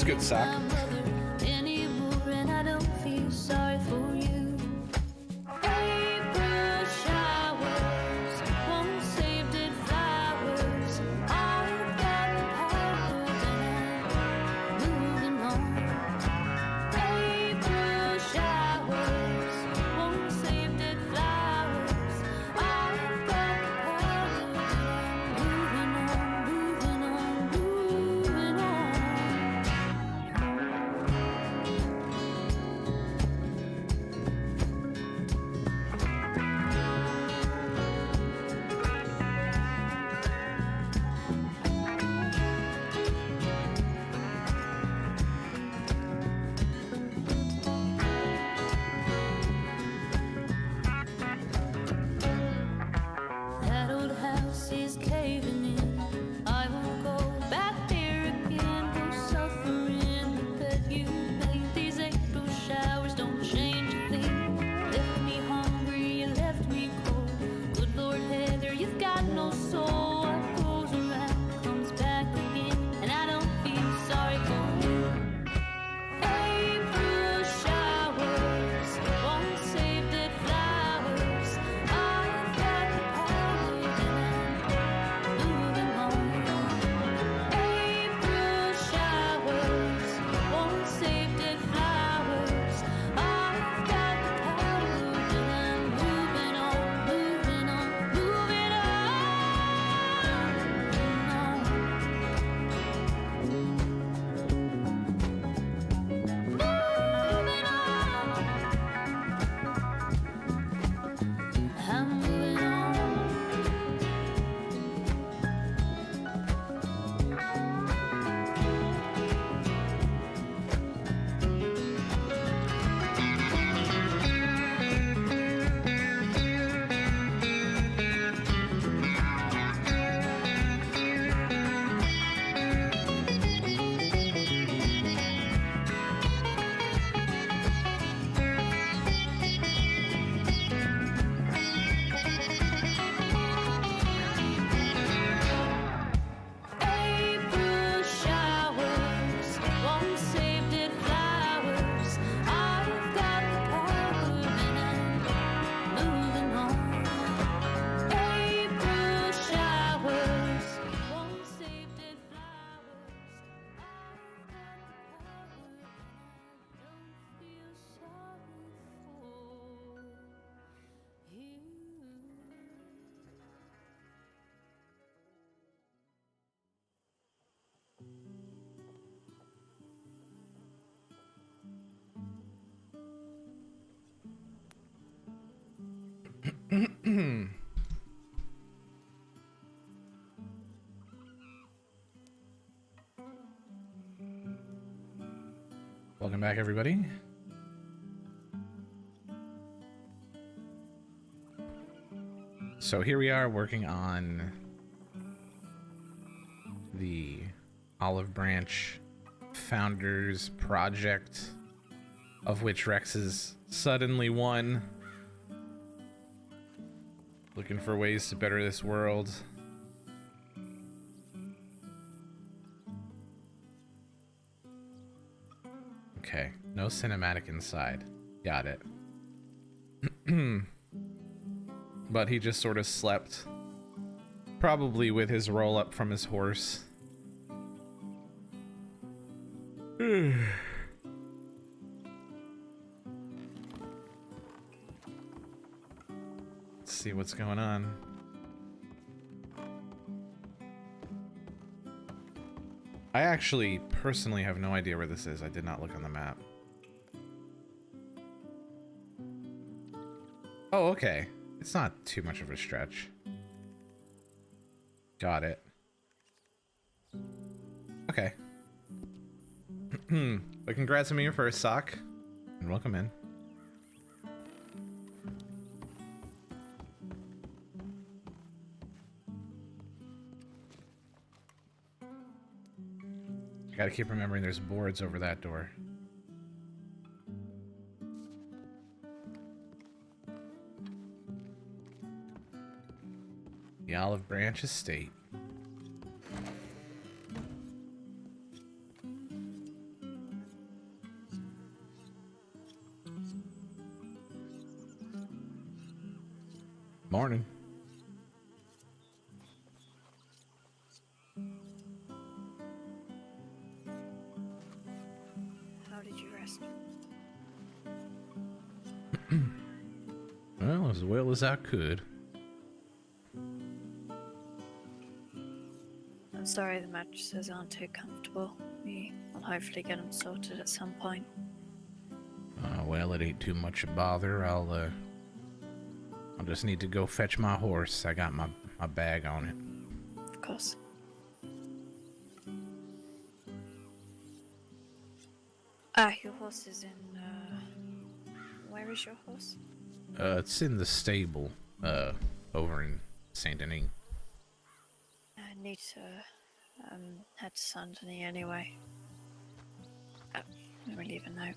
That's good sock. Welcome back, everybody. So here we are working on the Olive Branch Founders Project, of which Rex is suddenly one. Looking for ways to better this world. Okay, no cinematic inside. Got it. But he just sort of slept. Probably with his roll up from his horse. Let's see what's going on. I actually personally have no idea where this is. I did not look on the map. Oh, okay. It's not too much of a stretch. Got it. Okay. But congrats on me your first sock. And welcome in. I gotta keep remembering there's boards over that door. The Olive Branch Estate. Morning. How did you rest? Well, as well as I could. I'm sorry the mattresses aren't too comfortable. We will hopefully get them sorted at some point. Well, it ain't too much a bother. I'll just need to go fetch my horse. I got my bag on it. Of course. Your horse is in, where is your horse? It's in the stable, over in Saint Denis. I need to, head to Saint Denis anyway. Let me leave a note.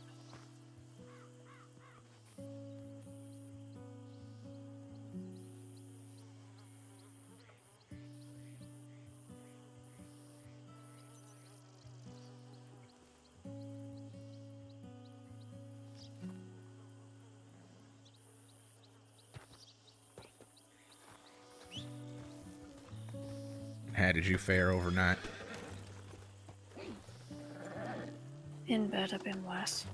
How did you fare overnight? In bed, I've been worse.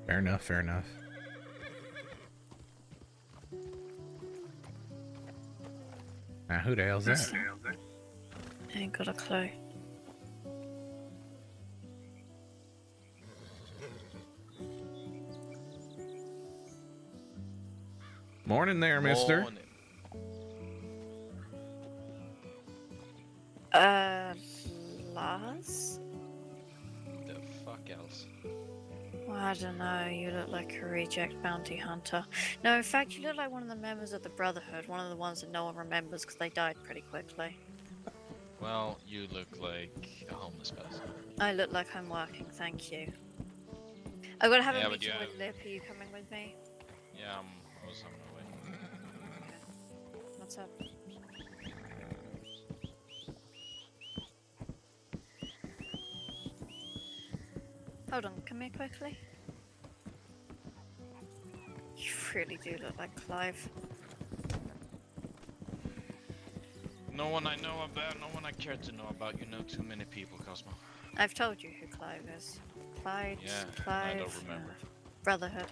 Fair enough, fair enough. Now, who the hell's that? Ain't got a clue. Morning there, mister. Morning. Lars? The fuck else? Well, I don't know, you look like a reject bounty hunter. No, in fact, you look like one of the members of the Brotherhood, one of the ones that no one remembers because they died pretty quickly. Well, you look like a homeless person. I look like I'm working, thank you. I've got to have Yeah, a but meeting you with have- Lip, are you coming with me? Yeah, I was on my way. What's up? Hold on, come here quickly. You really do look like Clive. No one I know about, no one I care to know about. You know too many people, Cosmo. I've told you who Clive is. Clyde, Yeah, Clive, I don't remember. Brotherhood.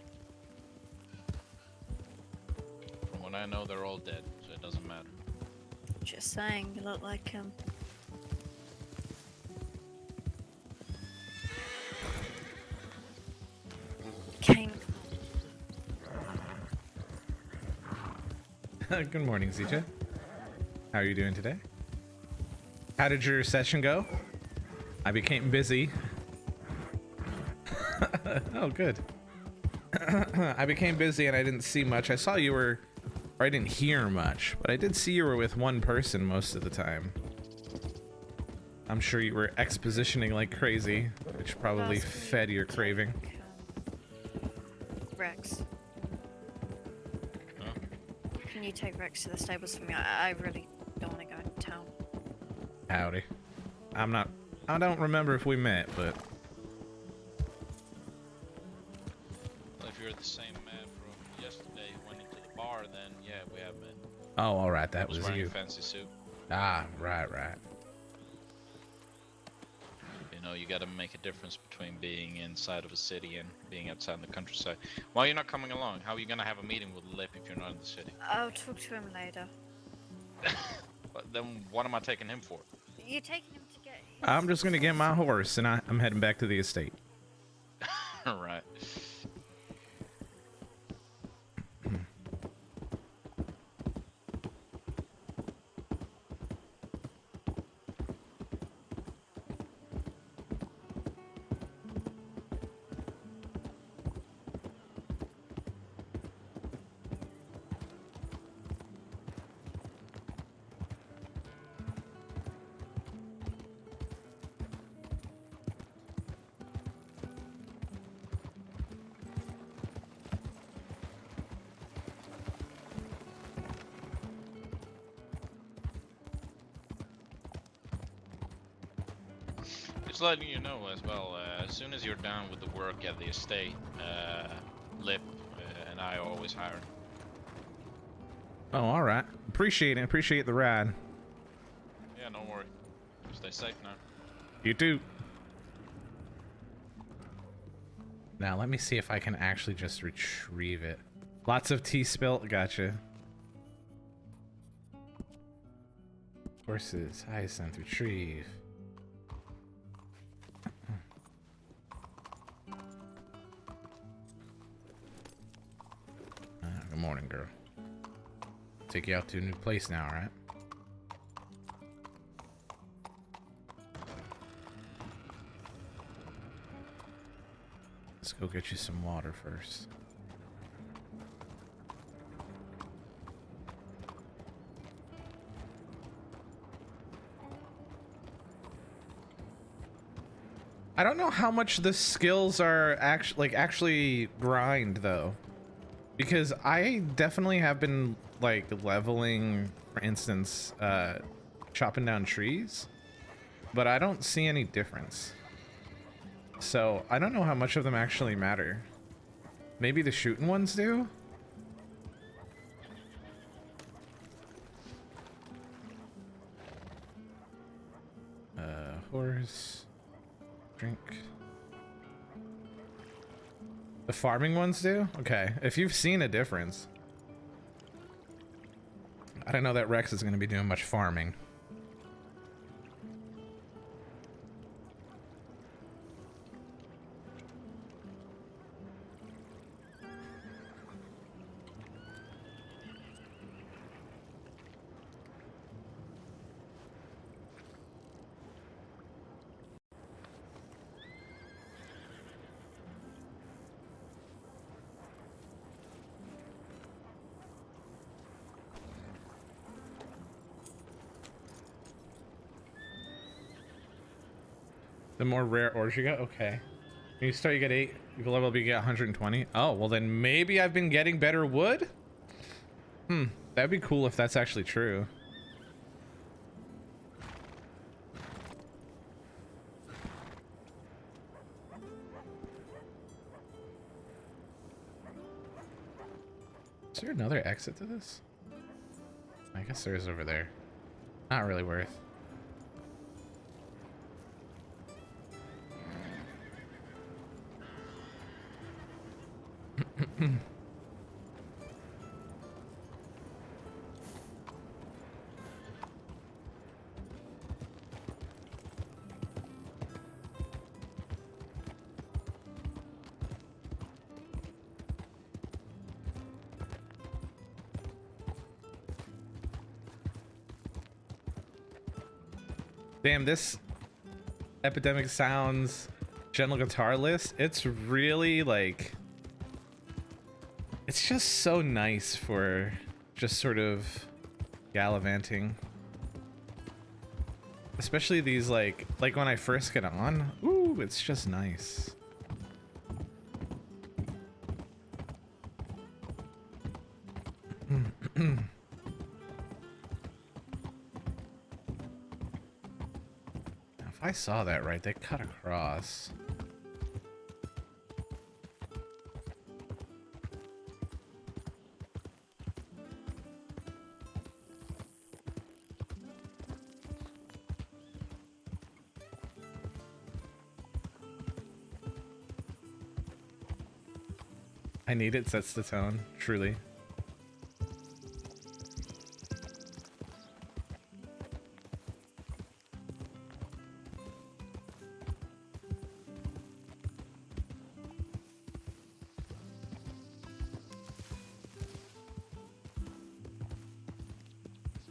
From what I know, they're all dead, so it doesn't matter. Just saying, you look like him. Kane. Good morning, ZJ. How are you doing today? How did your session go? I became busy. Oh, good. I became busy and I didn't see much. I saw you were, or I didn't hear much, but I did see you were with one person most of the time. I'm sure you were expositioning like crazy, which probably fed your craving. Rex. Huh? Can you take Rex to the stables for me? I really don't want to go into town. Howdy. I don't remember if we met, but Well, if you're the same man from yesterday who went into the bar, then yeah, we have met. oh, all right, that I was was wearing you. a fancy suit. Ah, right, right. You know, you gotta make a difference between being inside of a city and being outside in the countryside. Why are you not coming along? How are you gonna have a meeting with Lip if you're not in the city? I'll talk to him later. But then what am I taking him for? You're taking him to get. I'm just gonna get my horse, and I'm heading back to the estate. Right. Just letting you know as well, as soon as you're done with the work at the estate, Lip and I always hire. Oh, all right. Appreciate it. Appreciate the ride. Yeah, don't worry. Stay safe now. You too. Now let me see if I can actually just retrieve it. Lots of tea spilt. Gotcha. Horses. Hyacinth. Retrieve. Good morning, girl. Take you out to a new place now, right? Let's go get you some water first. I don't know how much the skills are actually grind though. Because I definitely have been like leveling, for instance, chopping down trees, but I don't see any difference. So I don't know how much of them actually matter. Maybe the shooting ones do? Horse. Drink. The farming ones do? Okay, if you've seen a difference. I don't know that Rex is going to be doing much farming. The more rare ores you get? Okay. When you start, you get 8. You level up, you get 120. Oh, well then maybe I've been getting better wood? That'd be cool if that's actually true. Is there another exit to this? I guess there is over there. Not really worth. Damn, this Epidemic Sounds gentle guitar list, it's really like, it's just so nice for just sort of gallivanting. Especially these like when I first get on, ooh, it's just nice. If I saw that right, they cut across. I need it, sets the tone, truly.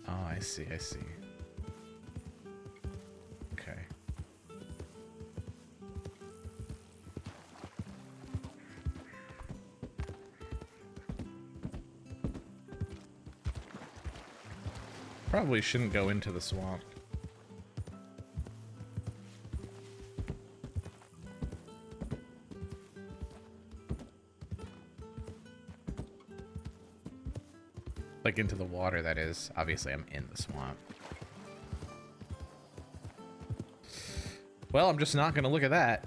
Oh, I see, I see. Okay. Probably shouldn't go into the swamp. Like into the water, that is. Obviously, I'm in the swamp. Well, I'm just not gonna look at that.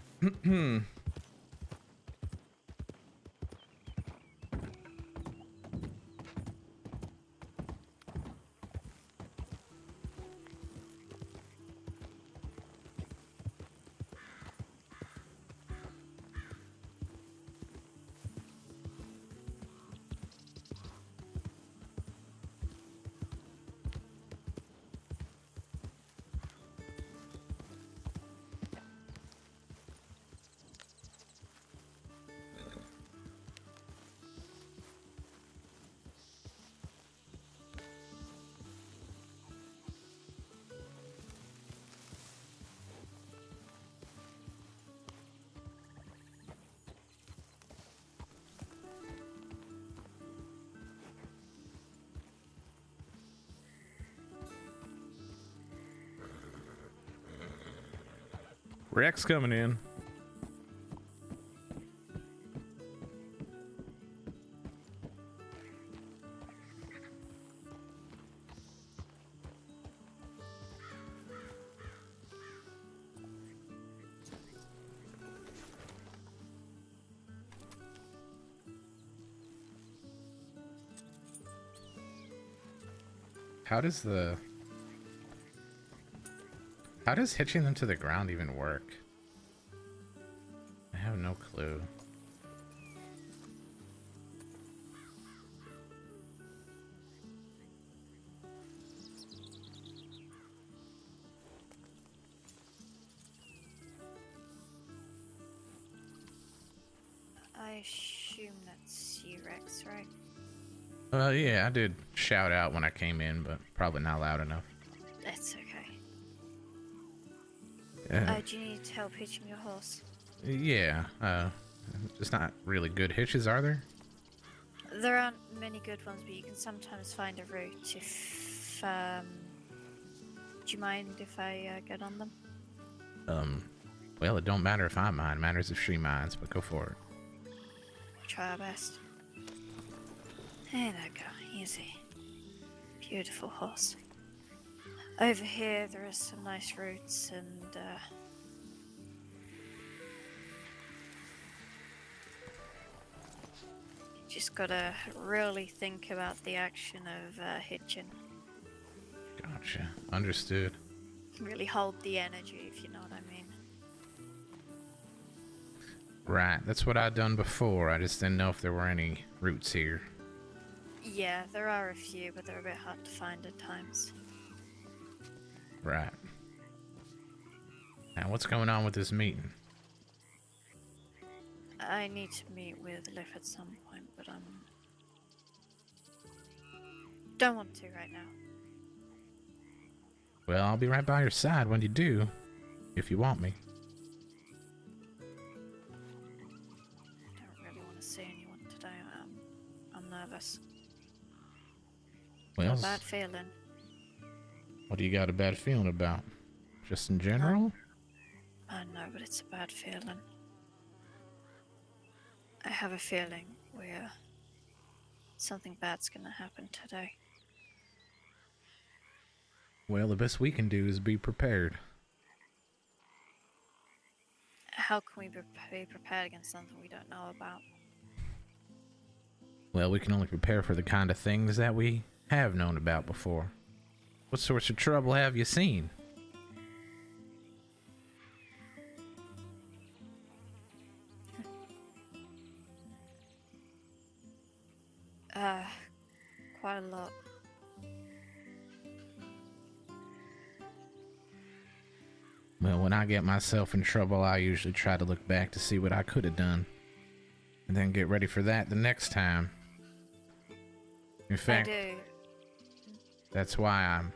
Rex coming in. How does hitching them to the ground even work? I have no clue. I assume that's Rex, right? Yeah, I did shout out when I came in, but probably not loud enough. That's okay. Yeah. Do you need help hitching your horse? Yeah, it's not really good hitches, are there? There aren't many good ones, but you can sometimes find a route if, do you mind if I, get on them? Well, it don't matter if I mine, it matters if she mines, but go for it. We'll try our best. There we go, easy. Beautiful horse. Over here, there are some nice routes, and, just gotta really think about the action of hitching. Gotcha. Understood. Really hold the energy, if you know what I mean. Right, that's what I'd done before. I just didn't know if there were any routes here. Yeah, there are a few, but they're a bit hard to find at times. Right. Now, what's going on with this meeting? I need to meet with Liv at some point, but don't want to right now. Well, I'll be right by your side when you do, if you want me. Don't really want to see anyone today. I'm nervous. Well, Got a bad feeling. what do you got a bad feeling about? Just in general? I know, but it's a bad feeling. I have a feeling something bad's gonna happen today. Well, the best we can do is be prepared. How can we be prepared against something we don't know about? Well, we can only prepare for the kind of things that we have known about before. What sorts of trouble have you seen? Quite a lot. Well, when I get myself in trouble, I usually try to look back to see what I could have done. And then get ready for that the next time. In fact, I do. That's why I'm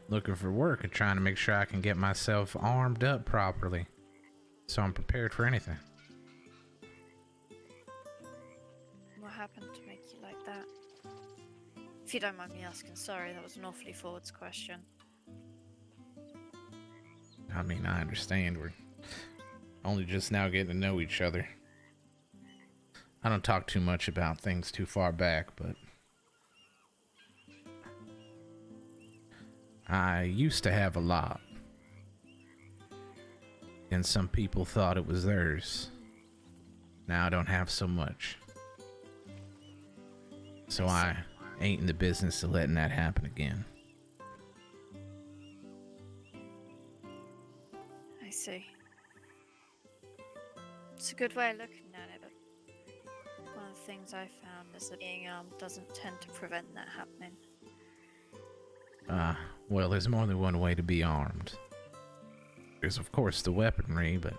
looking for work and trying to make sure I can get myself armed up properly, so I'm prepared for anything. What happened to make you like that? If you don't mind me asking, sorry, that was an awfully forwards question. I mean, I understand we're only just now getting to know each other. I don't talk too much about things too far back, but I used to have a lot. And some people thought it was theirs. Now I don't have so much. So I ain't in the business of letting that happen again. I see. It's a good way of looking at it, but one of the things I found is that being armed doesn't tend to prevent that happening. Well, there's more than one way to be armed. There's, of course, the weaponry, but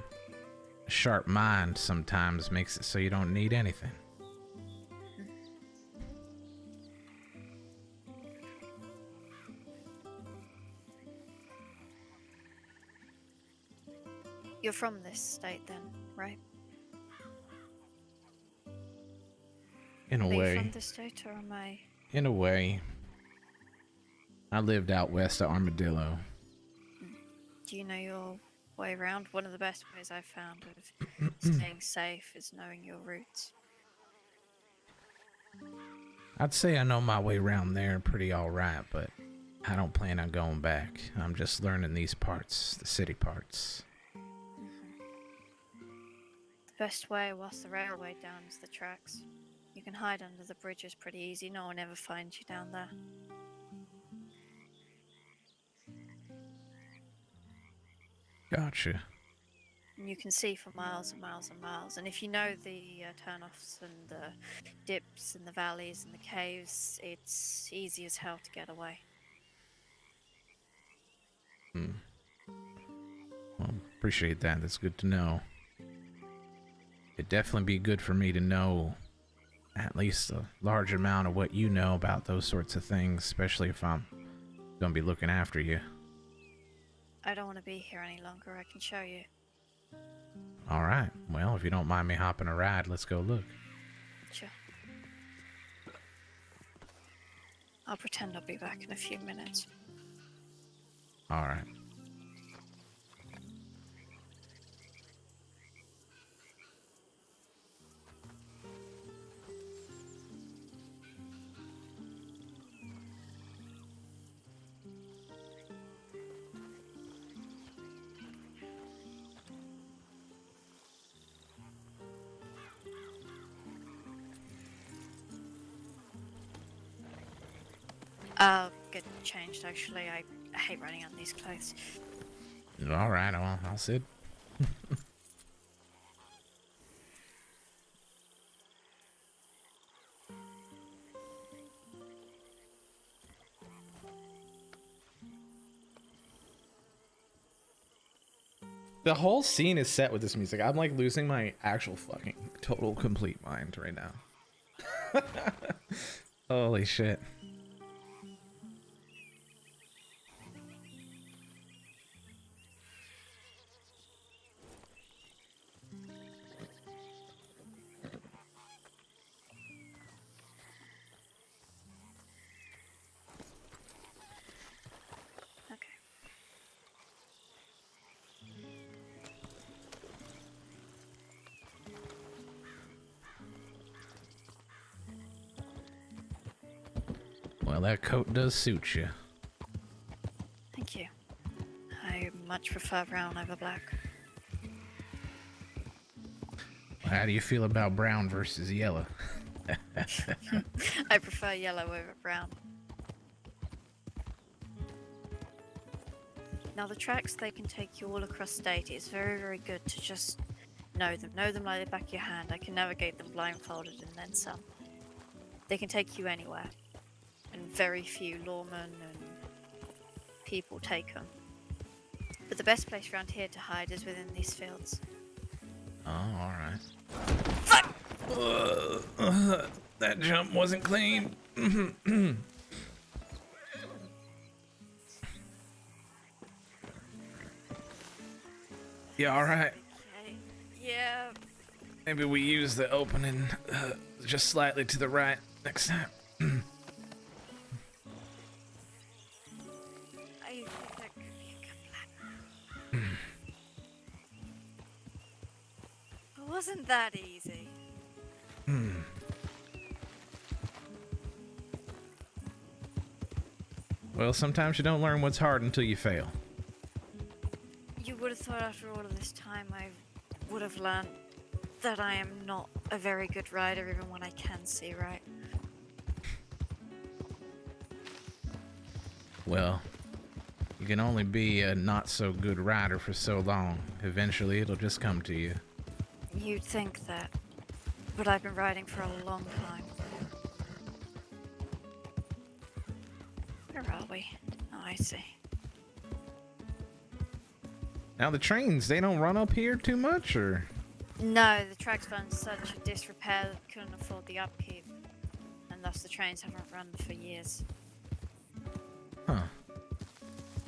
a sharp mind sometimes makes it so you don't need anything. You're from this state then, right? In a Are you way. from this state, or am I? In a way. I lived out west of Armadillo. Do you know your way around? One of the best ways I've found of staying safe is knowing your roots. I'd say I know my way around there pretty alright, but I don't plan on going back. I'm just learning these parts, the city parts. The best way whilst the railway down is the tracks. You can hide under the bridges pretty easy. No one ever finds you down there. Gotcha. And you can see for miles and miles and miles. And if you know the turnoffs and the dips and the valleys and the caves, it's easy as hell to get away. Well, appreciate that. That's good to know. It'd definitely be good for me to know at least a large amount of what you know about those sorts of things, especially if I'm gonna be looking after you. I don't want to be here any longer, I can show you. Alright, well, if you don't mind me hopping a ride, let's go look. Sure. I'll pretend I'll be back in a few minutes. Alright. I'll get changed actually. I hate running on these clothes. Alright, I'll sit. The whole scene is set with this music. I'm like losing my actual fucking total complete mind right now. Holy shit. Okay. Well, that coat does suit you. Thank you. I much prefer brown over black. How do you feel about brown versus yellow? I prefer yellow over brown. Now the tracks, they can take you all across state. It's very, very good to just know them. Know them like the back of your hand. I can navigate them blindfolded and then some. They can take you anywhere. And very few lawmen and people take them. But the best place around here to hide is within these fields. Oh, alright. That jump wasn't clean. You all right? Okay. Yeah. Maybe we use the opening just slightly to the right next time. I think that could be a good plan. It wasn't that easy. Well, sometimes you don't learn what's hard until you fail. You would have thought after all of this time I would have learned that I am not a very good rider even when I can see right. Well, you can only be a not so good rider for so long. Eventually, it'll just come to you. You'd think that, but I've been riding for a long time. Where are we? Oh, I see. Now the trains, they don't run up here too much, or? No, the track's gone in such a disrepair that we couldn't afford the upkeep, and thus the trains haven't run for years. Huh.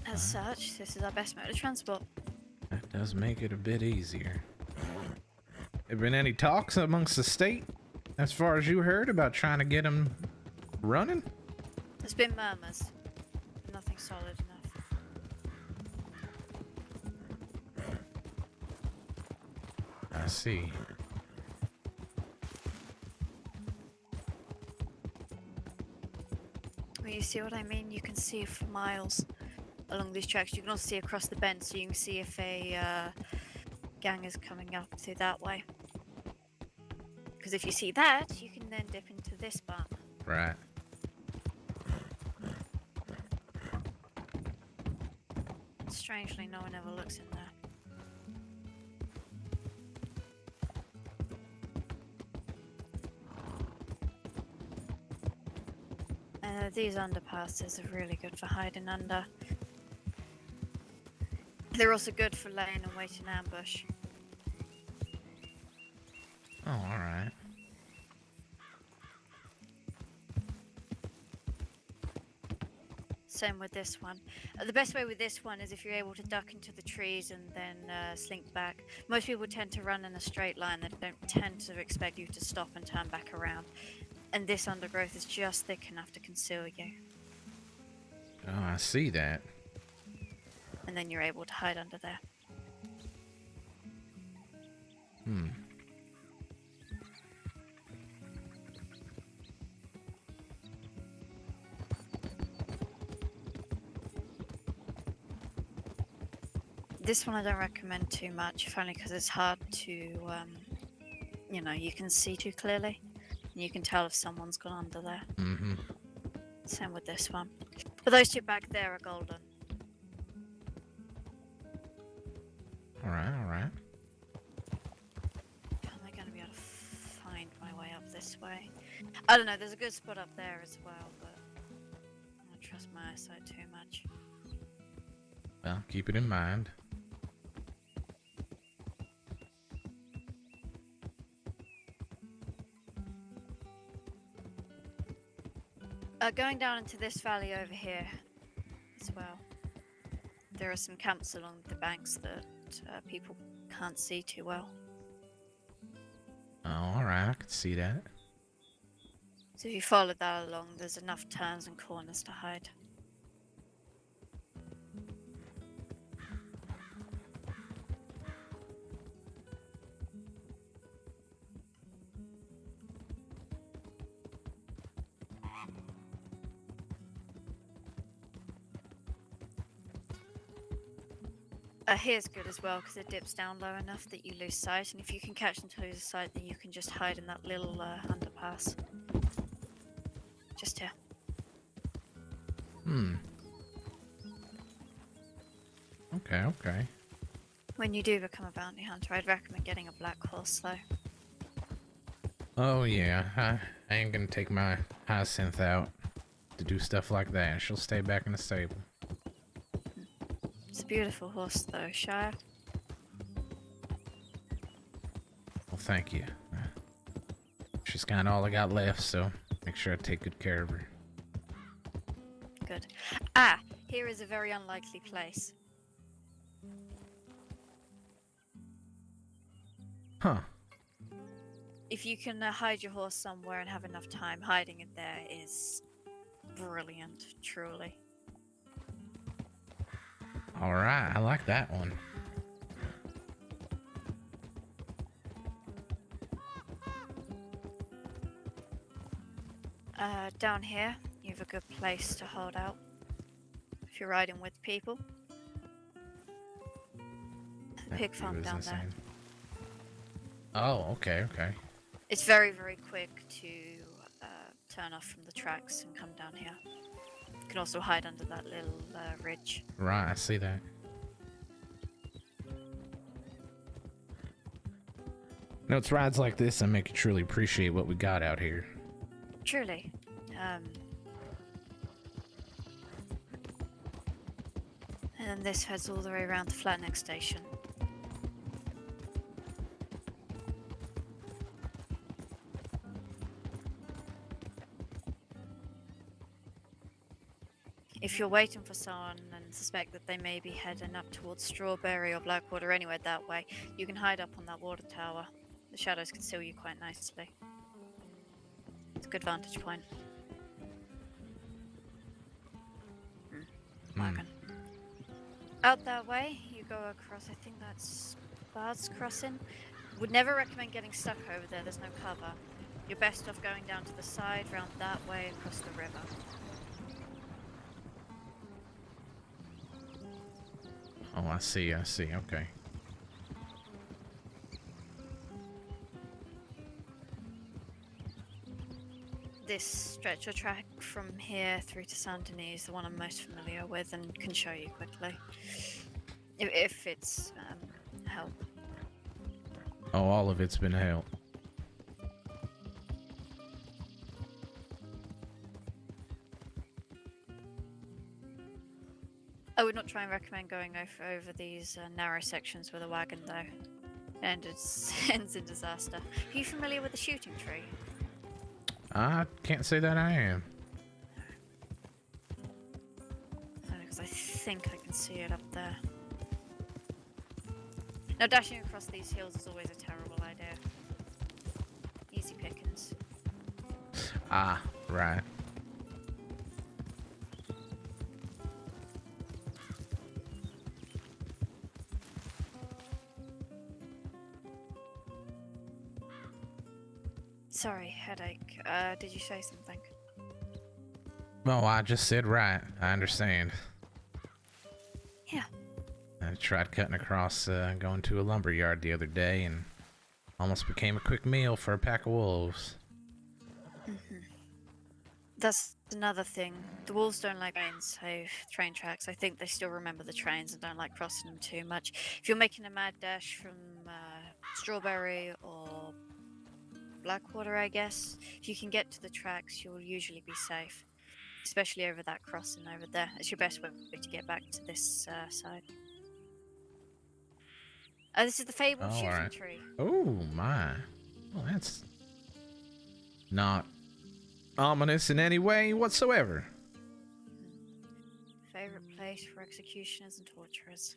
As such, this is our best mode of transport. That does make it a bit easier. Have been any talks amongst the state, as far as you heard, about trying to get them running? There's been murmurs. Nothing solid enough. I see. Well, you see what I mean? You can see for miles along these tracks. You can also see across the bend, so you can see if a gang is coming up through that way. Because if you see that, you can then dip into this bump. Right. Strangely, no one ever looks in there. These underpasses are really good for hiding under. They're also good for laying in wait in ambush. Oh, alright. Same with this one. The best way with this one is if you're able to duck into the trees and then slink back. Most people tend to run in a straight line. They don't tend to expect you to stop and turn back around. And this undergrowth is just thick enough to conceal you. Oh, I see that. And then you're able to hide under there. Hmm. This one I don't recommend too much, if only because it's hard to, you know, you can see too clearly. And you can tell if someone's gone under there. Mm-hmm. Same with this one. But those two back there are golden. Alright, alright. Am I going to be able to find my way up this way? I don't know, there's a good spot up there as well, but I don't trust my eyesight too much. Well, keep it in mind. Going down into this valley over here as well. There are some camps along the banks that people can't see too well. Oh, alright, I can see that. So if you follow that along, there's enough turns and corners to hide. Here's good as well because it dips down low enough that you lose sight, and if you can catch them to lose sight, then you can just hide in that little underpass. Just here. Hmm. Okay, okay. When you do become a bounty hunter, I'd recommend getting a black horse though. Oh yeah, I ain't gonna take my hyacinth out to do stuff like that. She'll stay back in the stable. It's a beautiful horse though, Shire. Well, thank you. She's kind of all I got left, so make sure I take good care of her. Good. Ah, here is a very unlikely place. Huh. If you can hide your horse somewhere and have enough time, hiding it there is brilliant, truly. All right, I like that one. Down here, you have a good place to hold out if you're riding with people. Pig farm down there. Oh, okay, okay. It's very, very quick to turn off from the tracks and come down here. You can also hide under that little ridge. Right, I see that. No, it's rides like this that make you truly appreciate what we got out here. Truly. And then this heads all the way around the Flatneck station. If you're waiting for someone and suspect that they may be heading up towards Strawberry or Blackwater, anywhere that way, you can hide up on that water tower. The shadows can seal you quite nicely. It's a good vantage point. Wagon. Out that way, you go across, I think that's Bard's Crossing. Would never recommend getting stuck over there, there's no cover. You're best off going down to the side, round that way, across the river. Oh, I see, okay. This stretch of track from here through to Saint Denis is the one I'm most familiar with and can show you quickly. If it's help. Oh, all of it's been a help. I would not try and recommend going over these narrow sections with a wagon though. And it ends in disaster. Are you familiar with the shooting tree? I can't say that I am. Because I think I can see it up there. Now dashing across these hills is always a terrible idea. Easy pickings. Ah, right. Sorry, headache. Did you say something? Oh, I just said right. I understand. Yeah. I tried cutting across, going to a lumber yard the other day and almost became a quick meal for a pack of wolves. That's another thing. The wolves don't like trains, train tracks. I think they still remember the trains and don't like crossing them too much. If you're making a mad dash from Strawberry or Blackwater, I guess, if you can get to the tracks, you'll usually be safe. Especially over that crossing over there. It's your best way to get back to this side. This is the fabled shooting tree. Oh, my. Well, that's not ominous in any way whatsoever. Favorite place for executioners and torturers.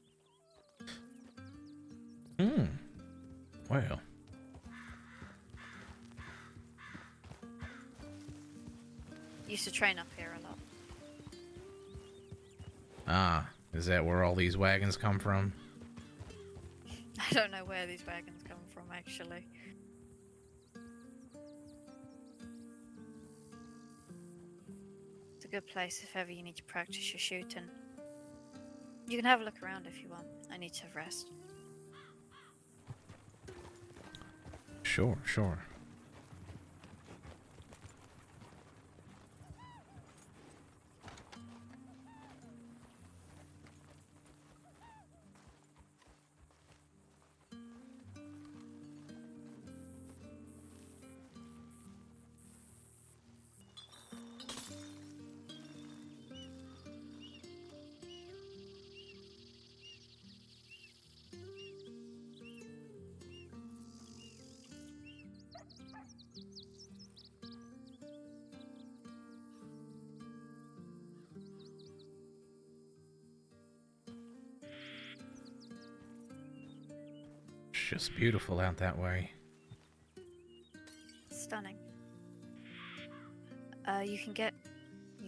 Well. Used to train up here a lot. Ah, is that where all these wagons come from? I don't know where these wagons come from, actually. It's a good place if ever you need to practice your shooting. You can have a look around if you want. I need to rest. Sure, sure. just beautiful out that way. Stunning. You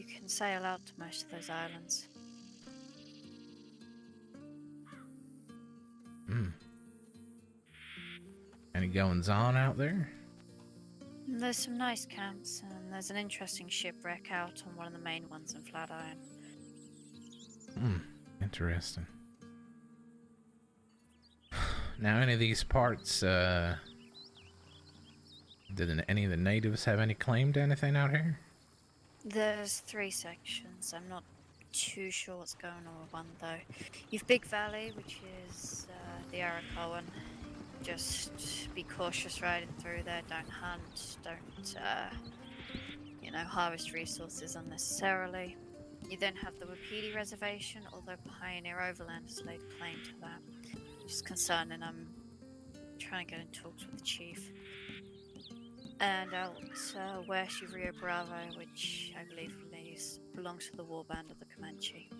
can sail out to most of those islands. Any goings on out there? There's some nice camps, and there's an interesting shipwreck out on one of the main ones in Flatiron. Interesting. Now, any of these parts, did any of the natives have any claim to anything out here? There's 3 sections. I'm not too sure what's going on with one, though. You've Big Valley, which is the Arakoan. Just be cautious riding through there. Don't hunt. Don't, harvest resources unnecessarily. You then have the Wapiti Reservation, although Pioneer Overlanders laid claim to that. Which is concerning. I'm trying to get in talks with the chief. And out west, you've Rio Bravo, which I believe belongs to the warband of the Comanche.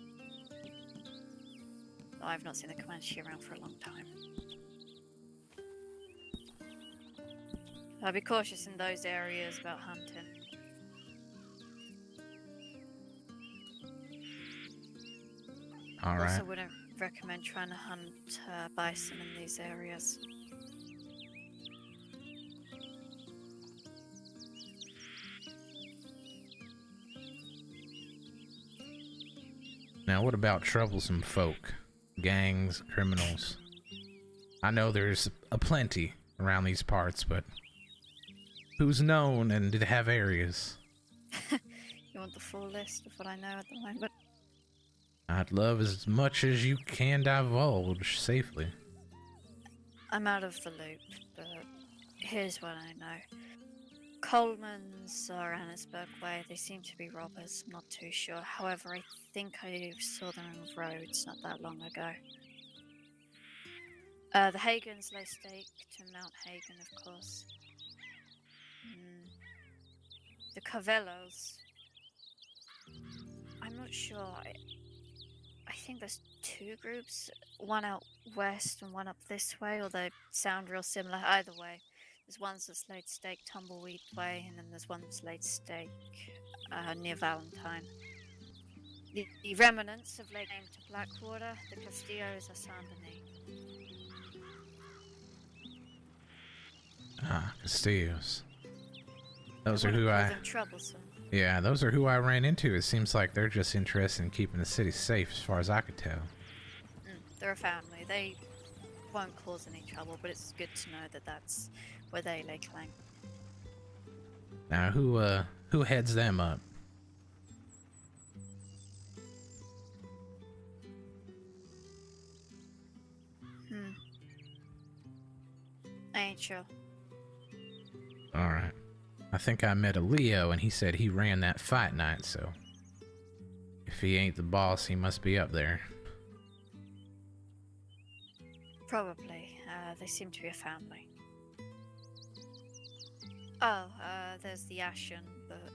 Though I've not seen the Comanche around for a long time. I'll be cautious in those areas about hunting. Alright. Also wouldn't recommend trying to hunt bison in these areas. Now, what about troublesome folk? Gangs, criminals? I know there's a plenty around these parts, but who's known and did have areas? You want the full list of what I know at the moment? I'd love as much as you can divulge safely. I'm out of the loop, but here's what I know. Coleman's or Annisburg Way, they seem to be robbers. I'm not too sure. However, I think I saw them in roads not that long ago. The Hagans lay stake to Mount Hagen, of course. The Carvellos, I'm not sure. I think there's 2 groups, one out west and one up this way, or they sound real similar. Either way, there's ones that's laid stake Tumbleweed Way, and then there's one that's laid stake near Valentine. The remnants have laid claim to Blackwater. The Castillos are Saint-Denis. Ah, Castillos. Those are who troublesome. Yeah, those are who I ran into. It seems like they're just interested in keeping the city safe, as far as I could tell. They're a family. They won't cause any trouble, but it's good to know that that's where they lay claim. Now, who heads them up? I ain't sure. Alright. I think I met a Leo, and he said he ran that fight night, so if he ain't the boss, he must be up there. Probably. They seem to be a family. Oh, there's the Ashen, but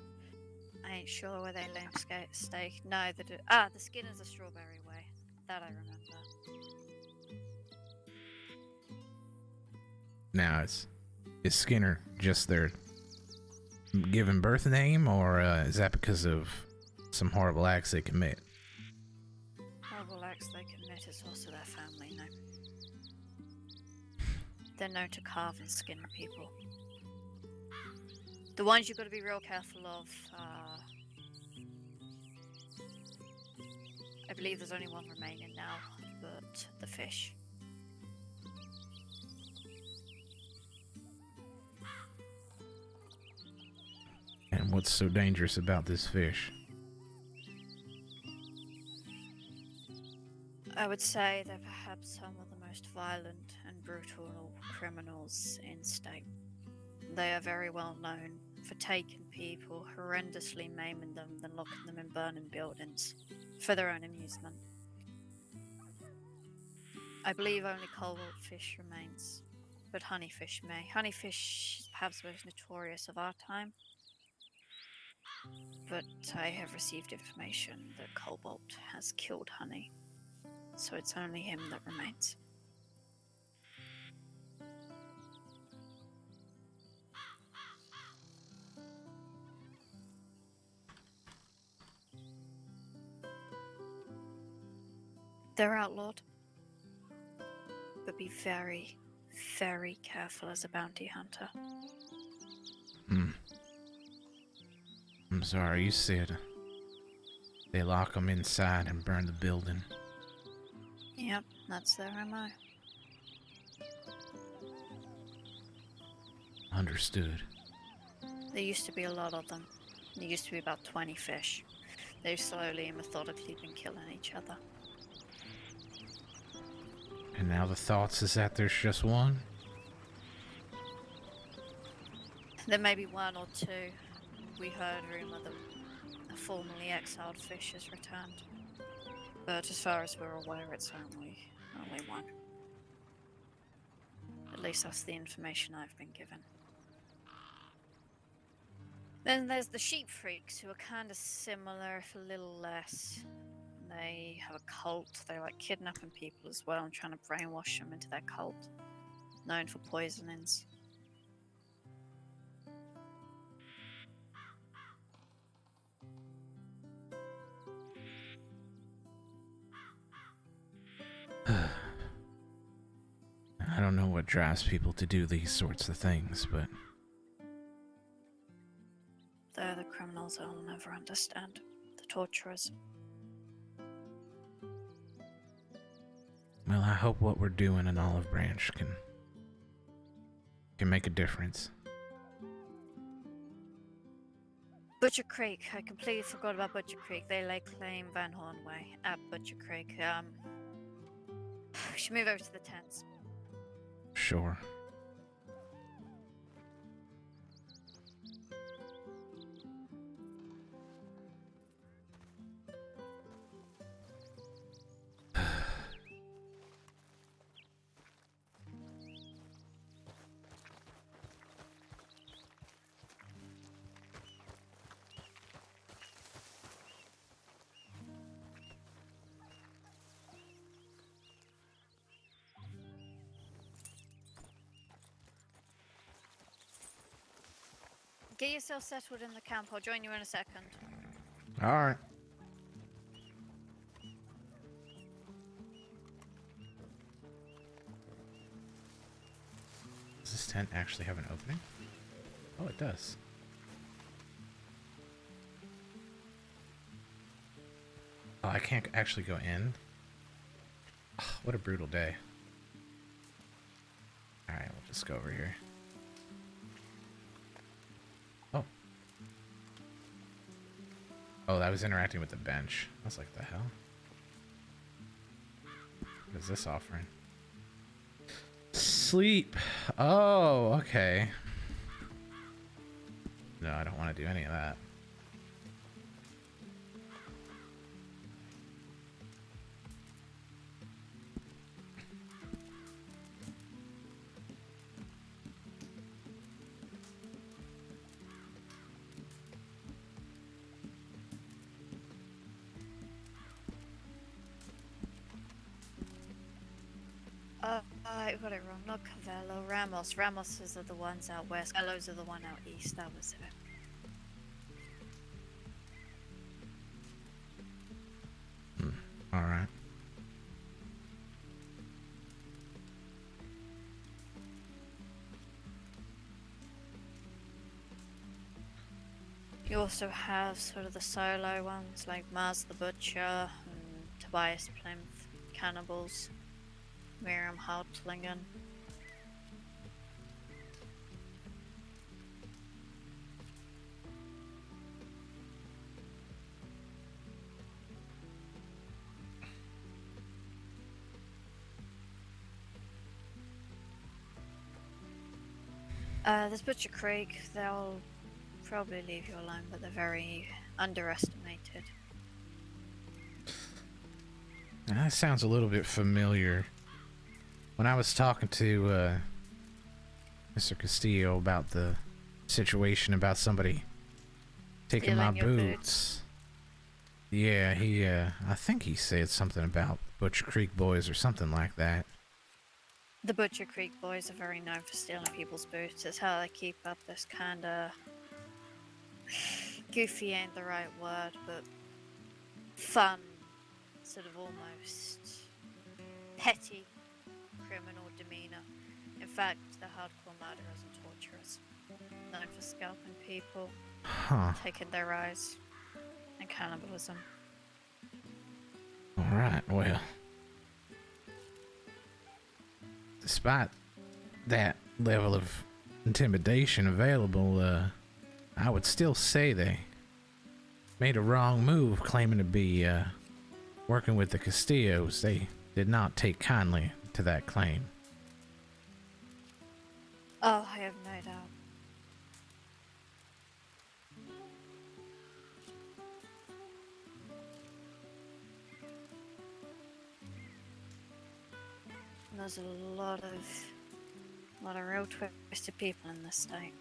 I ain't sure where they lay stake. No, they do. The Skinners are Strawberry Way. That I remember. Now, is Skinner just their given birth name, or is that because of some horrible acts they commit? Horrible acts they commit is also their family name. They're known to carve and skin people. The ones you've got to be real careful of are... I believe there's only one remaining now, but the fish. And what's so dangerous about this fish? I would say they're perhaps some of the most violent and brutal criminals in state. They are very well known for taking people, horrendously maiming them, then locking them in burning buildings for their own amusement. I believe only cobalt fish remains, but honeyfish may. Honeyfish is perhaps the most notorious of our time, but I have received information that cobalt has killed honey, so it's only him that remains. They're outlawed. But be very, very careful as a bounty hunter. I'm sorry, you said they lock them inside and burn the building. Yep, that's their MO. Understood. There used to be a lot of them. There used to be about 20 fish. They've slowly and methodically been killing each other. And now the thoughts is that there's just one? There may be one or two. We heard rumour that a formerly exiled fish has returned. But as far as we're aware, it's only one. At least that's the information I've been given. Then there's the sheep freaks, who are kind of similar, if a little less. They have a cult. They like kidnapping people as well and trying to brainwash them into their cult. Known for poisonings. I don't know what drives people to do these sorts of things, but... They're the criminals I'll never understand. The torturers. Well, I hope what we're doing in Olive Branch can make a difference. Butcher Creek. I completely forgot about Butcher Creek. They lay claim Van Horn Way at Butcher Creek. We should move over to the tents. Sure. Get yourself settled in the camp. I'll join you in a second. All right. Does this tent actually have an opening? Oh, it does. Oh, I can't actually go in. Oh, what a brutal day. All right, we'll just go over here. Oh. Oh, that was interacting with the bench. I was like, the hell? What is this offering? Sleep. Oh, okay. No, I don't want to do any of that. I got it wrong. Not Cavello, Ramos. Ramoses are the ones out west. Cavellos are the one out east. That was it. All right. You also have sort of the solo ones like Mars the Butcher and Tobias Plinth, Cannibals, Miriam Hartlingen. There's Butcher Creek. They'll probably leave you alone, but they're very underestimated. That sounds a little bit familiar. When I was talking to Mr. Castillo about the situation about somebody taking my Stealing your boots. Yeah, he I think he said something about Butcher Creek Boys or something like that. The Butcher Creek boys are very known for stealing people's boots. It's how they keep up this kinda goofy ain't the right word, but fun, sort of almost petty criminal demeanor. In fact, they're hardcore murderers and torturers, known for scalping people, Huh. taking their eyes, and cannibalism. Alright, well. Despite that level of intimidation available, I would still say they made a wrong move claiming to be working with the Castillos. They did not take kindly to that claim. Oh, I have no doubt. And there's a lot of real twisted people in this state.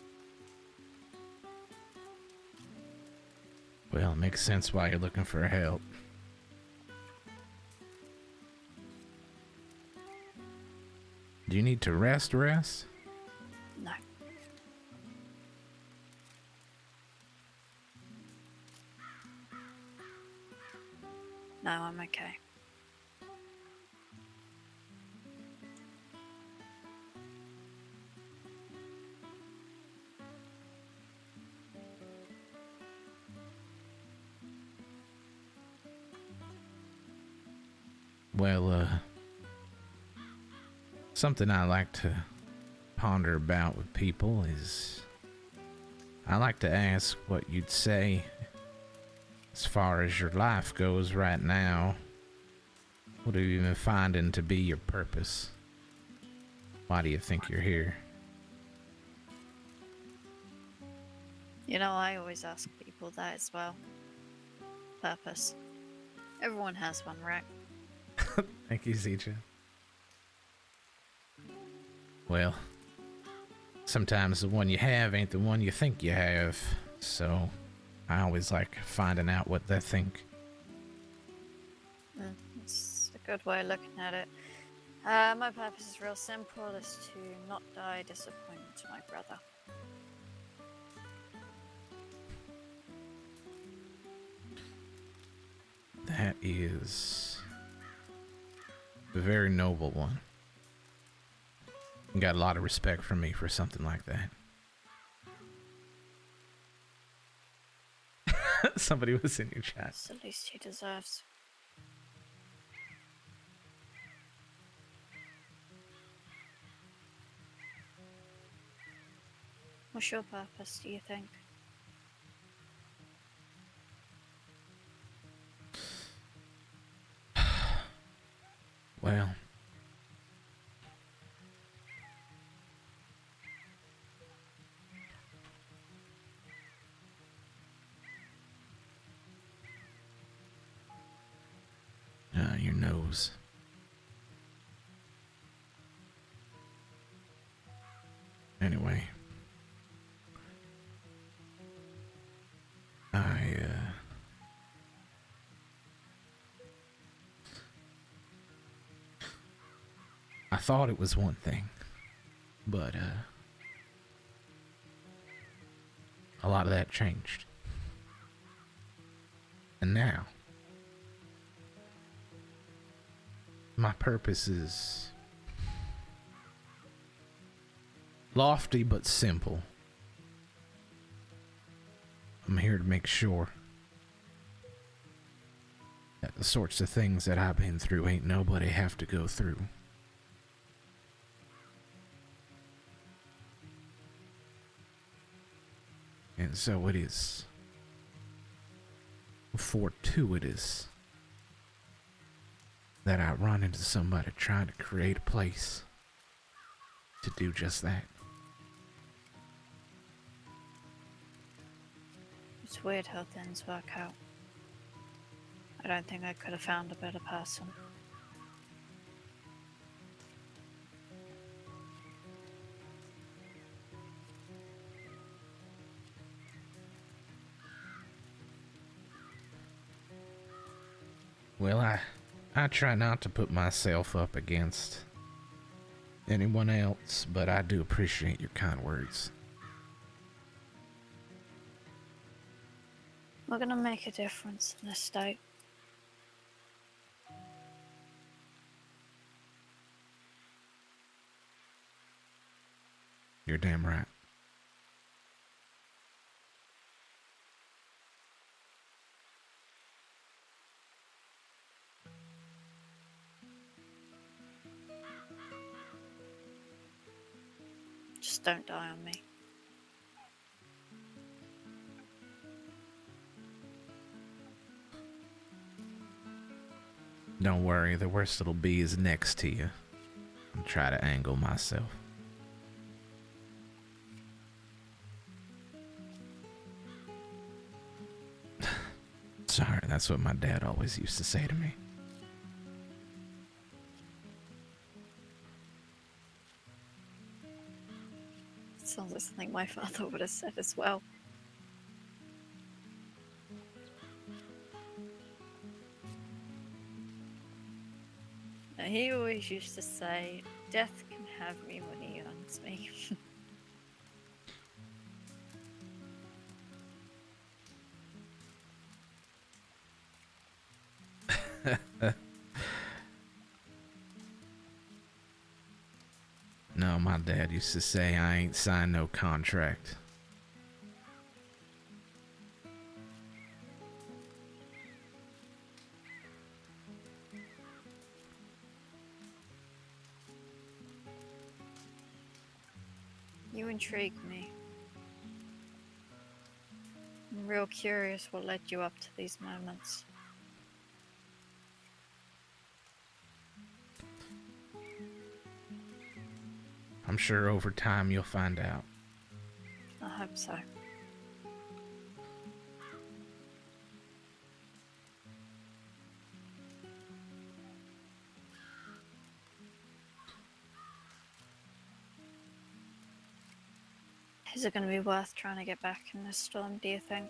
Well, it makes sense why you're looking for help. Do you need to rest? No. No, I'm okay. Well, something I like to ponder about with people is I like to ask what you'd say as far as your life goes right now. What have you been finding to be your purpose? Why do you think you're here? You know, I always ask people that as well. Purpose. Everyone has one, right? Thank you, Zija. Well, sometimes the one you have ain't the one you think you have, so I always like finding out what they think. It's a good way of looking at it. My purpose is real simple, is to not die disappointed to my brother. That is a very noble one. You got a lot of respect from me for something like that. Somebody was in your chat. It's the least he deserves. What's your purpose, do you think? Well, your nose. Anyway, I thought it was one thing, but a lot of that changed. And now, my purpose is lofty but simple. I'm here to make sure that the sorts of things that I've been through ain't nobody have to go through. And so it is fortuitous that I run into somebody trying to create a place to do just that. It's weird how things work out. I don't think I could have found a better person. Well, I try not to put myself up against anyone else, but I do appreciate your kind words. We're gonna make a difference in this state. You're damn right. Just don't die on me. Don't worry, the worst it'll be is next to you. I'll try to angle myself. Sorry, that's what my dad always used to say to me. Sounds like something my father would have said as well. Now, he always used to say, "Death can have me when he owns me." No, my dad used to say I ain't signed no contract. You intrigue me. I'm real curious what led you up to these moments. I'm sure over time you'll find out. I hope so. Is it going to be worth trying to get back in this storm, do you think?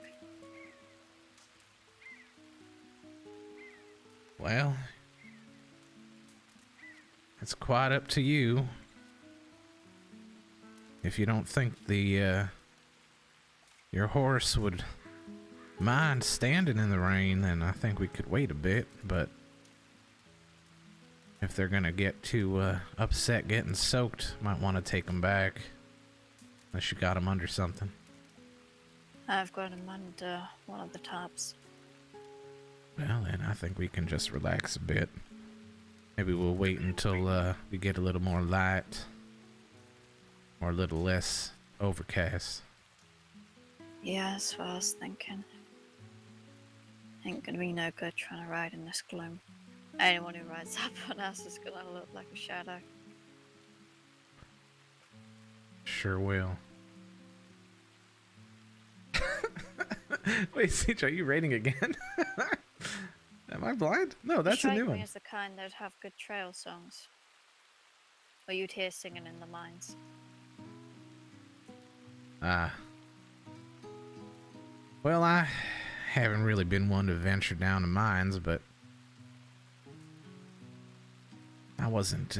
Well, it's quite up to you. If you don't think the your horse would mind standing in the rain, then I think we could wait a bit, but if they're gonna get too upset getting soaked, might want to take them back. Unless you got them under something. I've got him under one of the tops. Well, then I think we can just relax a bit. Maybe we'll wait until we get a little more light. Or a little less overcast. Yeah, that's what I was thinking. Ain't gonna be no good trying to ride in this gloom. Anyone who rides up on us is gonna look like a shadow. Sure will. Wait, Siege, are you raiding again? Am I blind? No, that's a new one. Me as the kind that'd have good trail songs. Or you'd hear singing in the mines. Well, I haven't really been one to venture down the mines, but I wasn't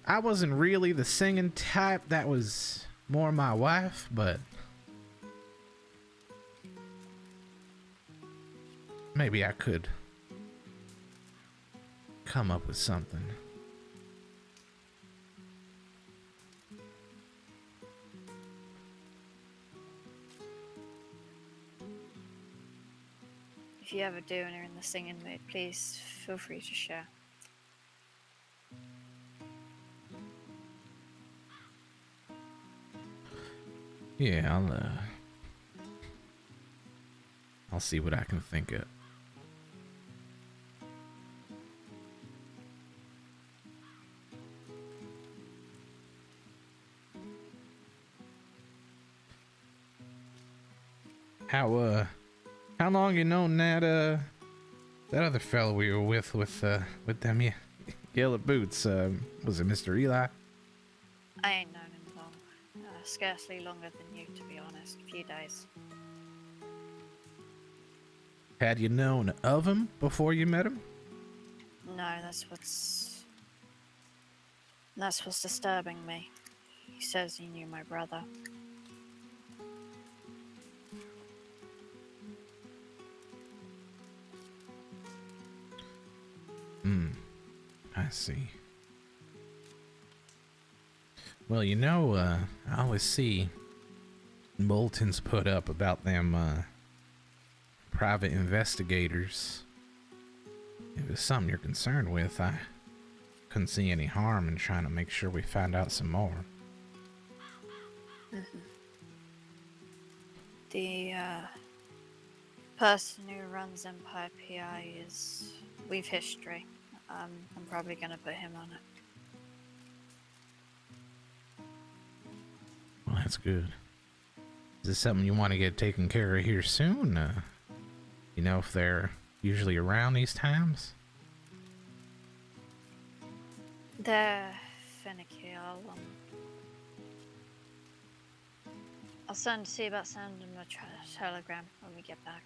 really the singing type. That was more my wife, but maybe I could come up with something. If you ever do and are in the singing mood, please feel free to share. Yeah, I'll see what I can think of. How long you known that other fellow we were with them yellow boots? Was it Mr. Eli? I ain't known him long. Scarcely longer than you, to be honest. A few days. Had you known of him before you met him? No, that's what's disturbing me. He says he knew my brother. I see. Well, you know, I always see bulletins put up about them private investigators. If it's something you're concerned with, I couldn't see any harm in trying to make sure we find out some more. The person who runs Empire PI is we've history. I'm probably gonna put him on it. Well, that's good. Is this something you want to get taken care of here soon? You know if they're usually around these times? They're finicky. I'll see about sending them a telegram when we get back.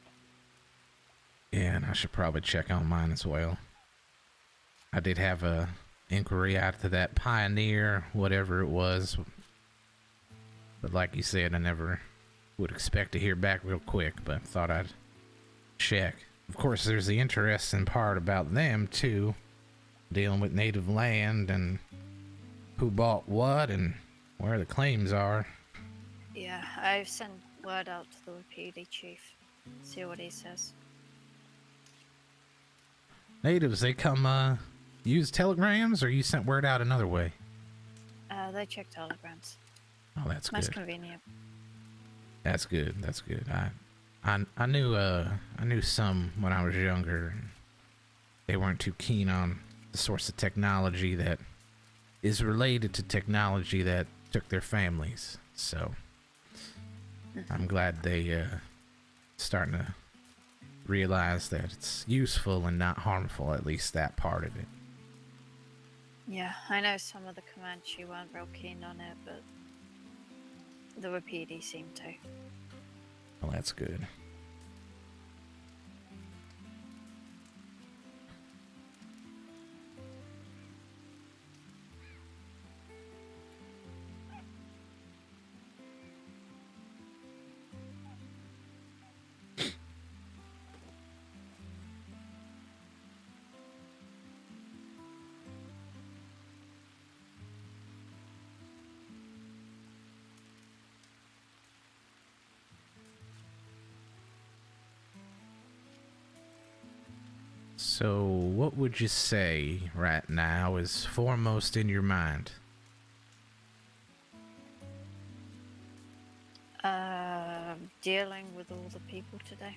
Yeah, and I should probably check on mine as well. I did have a inquiry out to that Pioneer, whatever it was. But like you said, I never would expect to hear back real quick, but thought I'd check. Of course, there's the interesting part about them, too. Dealing with native land and who bought what and where the claims are. Yeah, I've sent word out to the PD chief. See what he says. Natives, they come, use telegrams, or you sent word out another way? They check telegrams. Oh, that's Most good. convenient. That's good. That's good. I knew some when I was younger. They weren't too keen on the sorts of technology that is related to technology that took their families. So I'm glad they starting to realize that it's useful and not harmful, at least that part of it. Yeah, I know some of the Comanche weren't real keen on it, but the PD seemed to. Well, that's good. So, what would you say right now is foremost in your mind? Dealing with all the people today.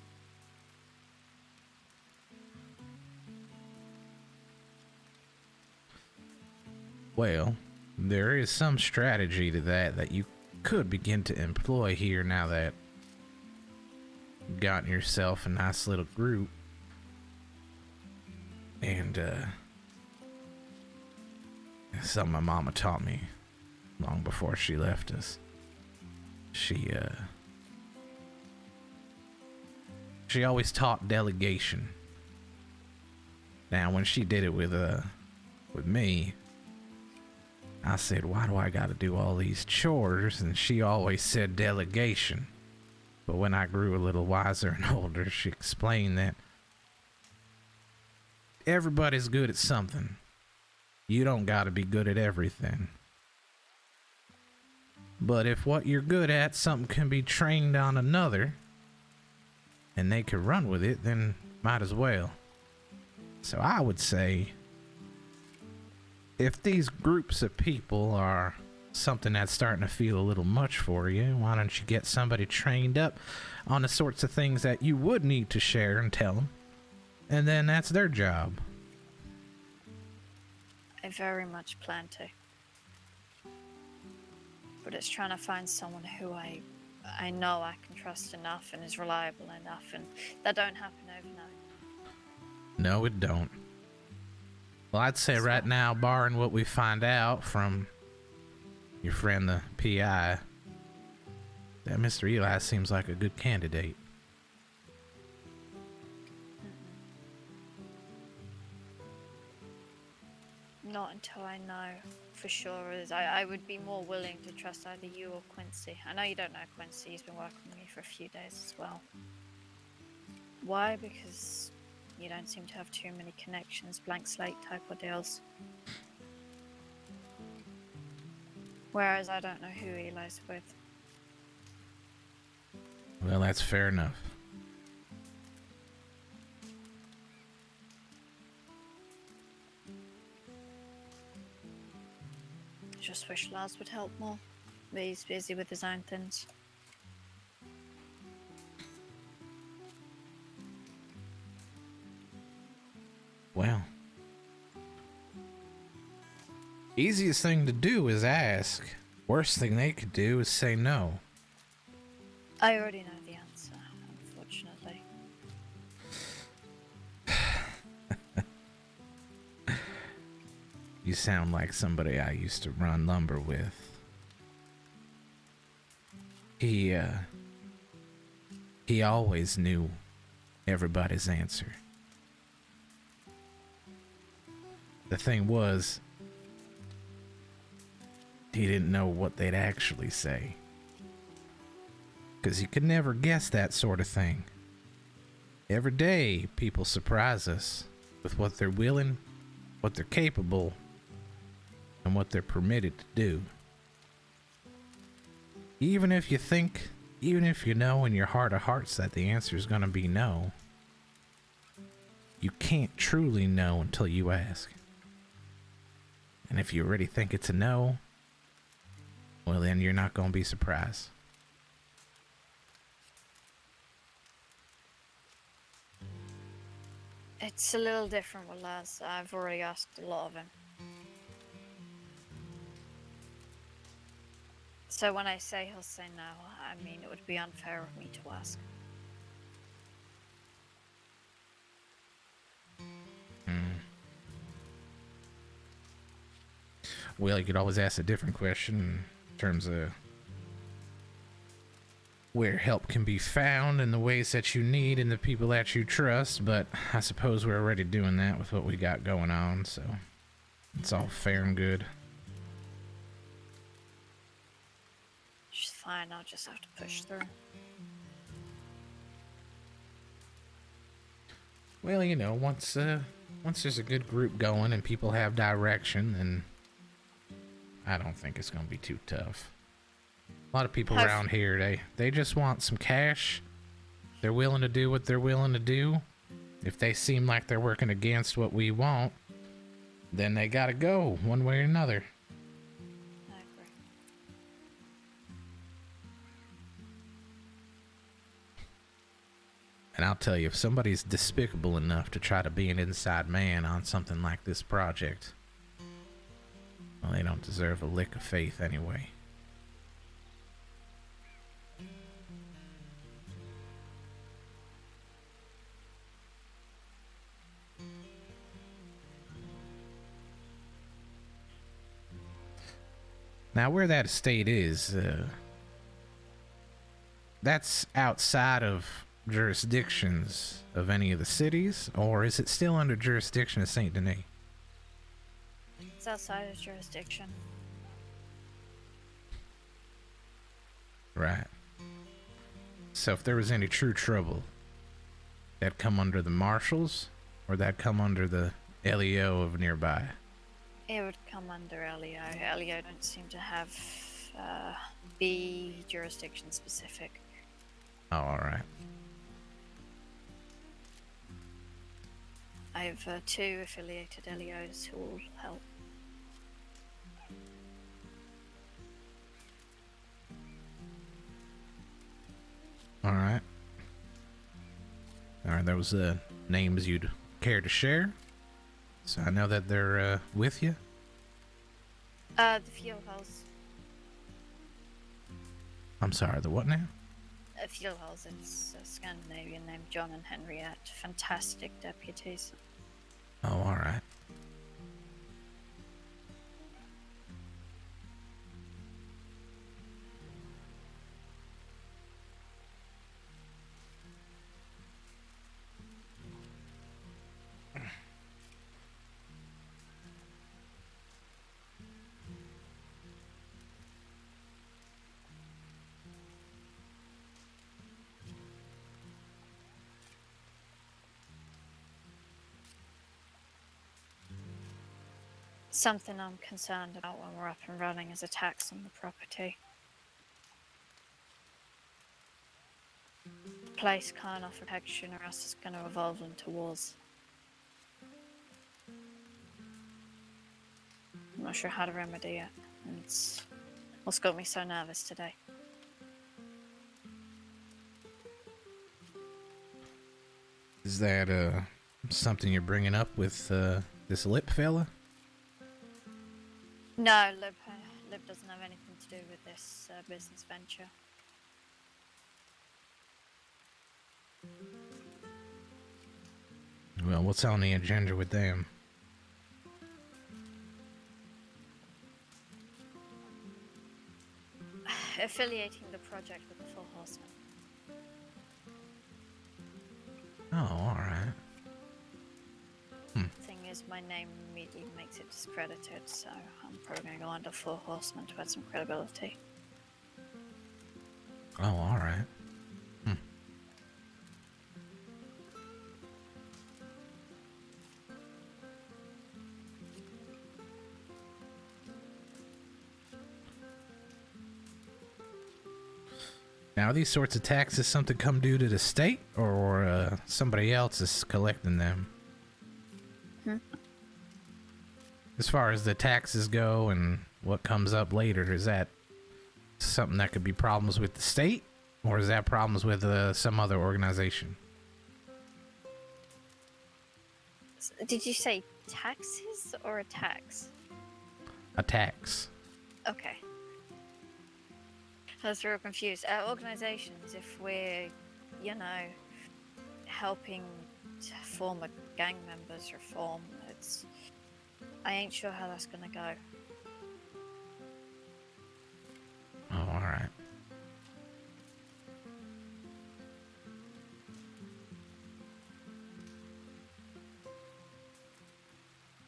Well, there is some strategy to that you could begin to employ here now that you've gotten yourself a nice little group. And, something my mama taught me long before she left us. She always taught delegation. Now, when she did it with me, I said, why do I gotta do all these chores? And she always said delegation. But when I grew a little wiser and older, she explained that everybody's good at something. You don't gotta be good at everything. But if what you're good at, something can be trained on another, and they can run with it, then might as well. So I would say, if these groups of people are something that's starting to feel a little much for you, why don't you get somebody trained up on the sorts of things that you would need to share and tell them, and then that's their job. I very much plan to. But it's trying to find someone who I know I can trust enough and is reliable enough, and that don't happen overnight. No, it don't. Well, I'd say right now, barring what we find out from your friend the PI, that Mr. Eli seems like a good candidate. Not until I know for sure. I would be more willing to trust either you or Quincy. I know you don't know Quincy. He's been working with me for a few days as well. Why? Because you don't seem to have too many connections, blank slate type of deals. Whereas I don't know who Eli's with. Well, that's fair enough. Just wish Lars would help more. But he's busy with his own things. Well, easiest thing to do is ask. Worst thing they could do is say no. I already know the answer, unfortunately. You sound like somebody I used to run lumber with. He always knew everybody's answer. The thing was, he didn't know what they'd actually say. 'Cause you could never guess that sort of thing. Every day, people surprise us with what they're willing, what they're capable, and what they're permitted to do. Even if you think, even if you know in your heart of hearts that the answer is going to be no, you can't truly know until you ask. And if you already think it's a no, well, then you're not going to be surprised. It's a little different with Lars. I've already asked a lot of him. So when I say he'll say no, I mean it would be unfair of me to ask. Well, you could always ask a different question in terms of where help can be found and the ways that you need and the people that you trust, but I suppose we're already doing that with what we got going on, so it's all fair and good. Which is fine, I'll just have to push through. Well, you know, once there's a good group going and people have direction, then I don't think it's going to be too tough. A lot of people around here, they just want some cash. They're willing to do what they're willing to do. If they seem like they're working against what we want, then they got to go one way or another. I agree. And I'll tell you, if somebody's despicable enough to try to be an inside man on something like this project, well, they don't deserve a lick of faith anyway. Now, where that estate is, that's outside of jurisdictions of any of the cities, or is it still under jurisdiction of Saint Denis? It's outside of jurisdiction. Right. So if there was any true trouble, that'd come under the marshals, or that'd come under the LEO of nearby? It would come under LEO. LEO don't seem to have be jurisdiction specific. Oh, alright. I have 2 affiliated LEOs who will help. Alright. Alright, those names you'd care to share? So I know that they're with you? The fuel house. I'm sorry, the what now? Fuel house, it's a Scandinavian named John and Henriette. Fantastic deputies. Oh, alright. Something I'm concerned about when we're up and running is attacks on the property. The place can't offer protection, or else it's going to evolve into wars. I'm not sure how to remedy it, and it's what's got me so nervous today. Is that something you're bringing up with this lip fella? No, Lib doesn't have anything to do with this business venture. Well, what's on the agenda with them? Affiliating the project with the Four Horsemen. Oh, alright. Thing is, my name immediately makes it discredited, so I'm probably going to go under Four Horsemen to add some credibility. Oh, alright. Now, are these sorts of taxes something come due to the state, or somebody else is collecting them? As far as the taxes go and what comes up later, is that something that could be problems with the state, or is that problems with some other organization? Did you say taxes or a tax? A tax. Okay. I was real confused. Organizations, if we're, helping former gang members reform, I ain't sure how that's gonna go. Oh, alright.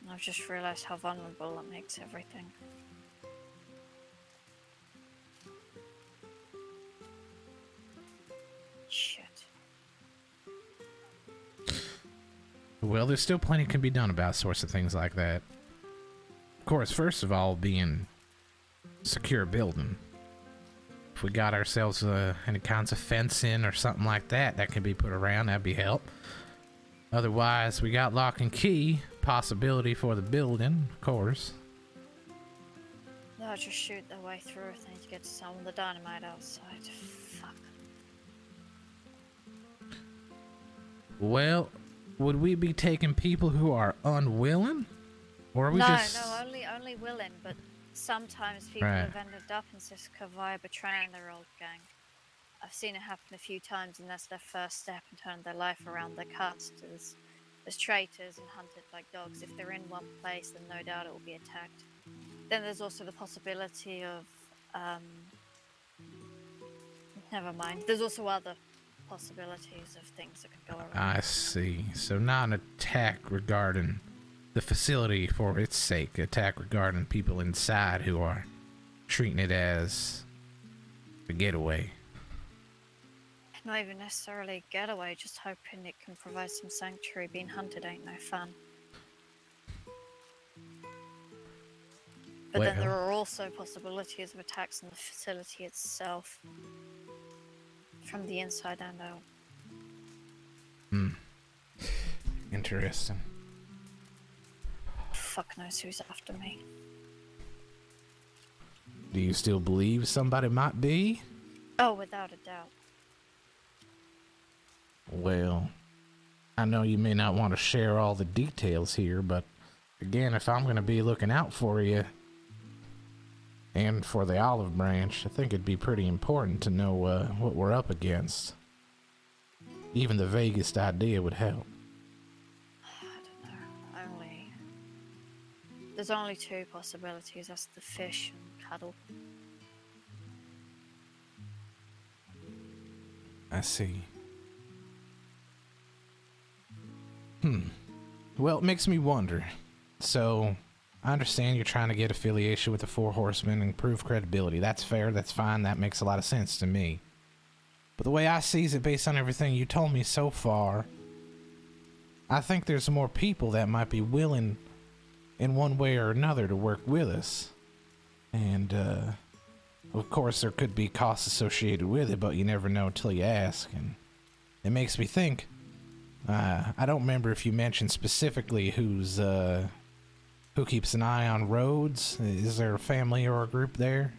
I've just realized how vulnerable that makes everything. Shit. Well, there's still plenty can be done about sorts of things like that. Of course, first of all, being secure building. If we got ourselves any kinds of fencing or something like that that can be put around, that'd be help. Otherwise, we got lock and key possibility for the building, of course. They'll just shoot their way through if they need to get to some of the dynamite outside. Fuck. Well, would we be taking people who are unwilling? Or are we No, only willing, but sometimes people have ended up in Cisco via betraying their old gang. I've seen it happen a few times, and that's their first step in turning their life around. They're cast as traitors and hunted like dogs. If they're in one place, then no doubt it will be attacked. Then there's also the possibility of, never mind. There's also other possibilities of things that can go wrong. I see. So not an attack regarding the facility for its sake. Attack regarding people inside who are treating it as a getaway. Not even necessarily a getaway, just hoping it can provide some sanctuary. Being hunted ain't no fun. But then there are also possibilities of attacks on the facility itself. From the inside and out. Interesting. Fuck knows who's after me. Do you still believe somebody might be? Oh, without a doubt. Well, I know you may not want to share all the details here, but again, if I'm going to be looking out for you and for the olive branch, I think it'd be pretty important to know what we're up against. Even the vaguest idea would help. I don't know. There's only two possibilities. That's the fish and cattle. I see. Well, it makes me wonder. So, I understand you're trying to get affiliation with the Four Horsemen and prove credibility. That's fair, that's fine, that makes a lot of sense to me. But the way I sees it, based on everything you told me so far, I think there's more people that might be willing in one way or another to work with us. And, of course, there could be costs associated with it, but you never know until you ask. And it makes me think, I don't remember if you mentioned specifically who keeps an eye on roads. Is there a family or a group there?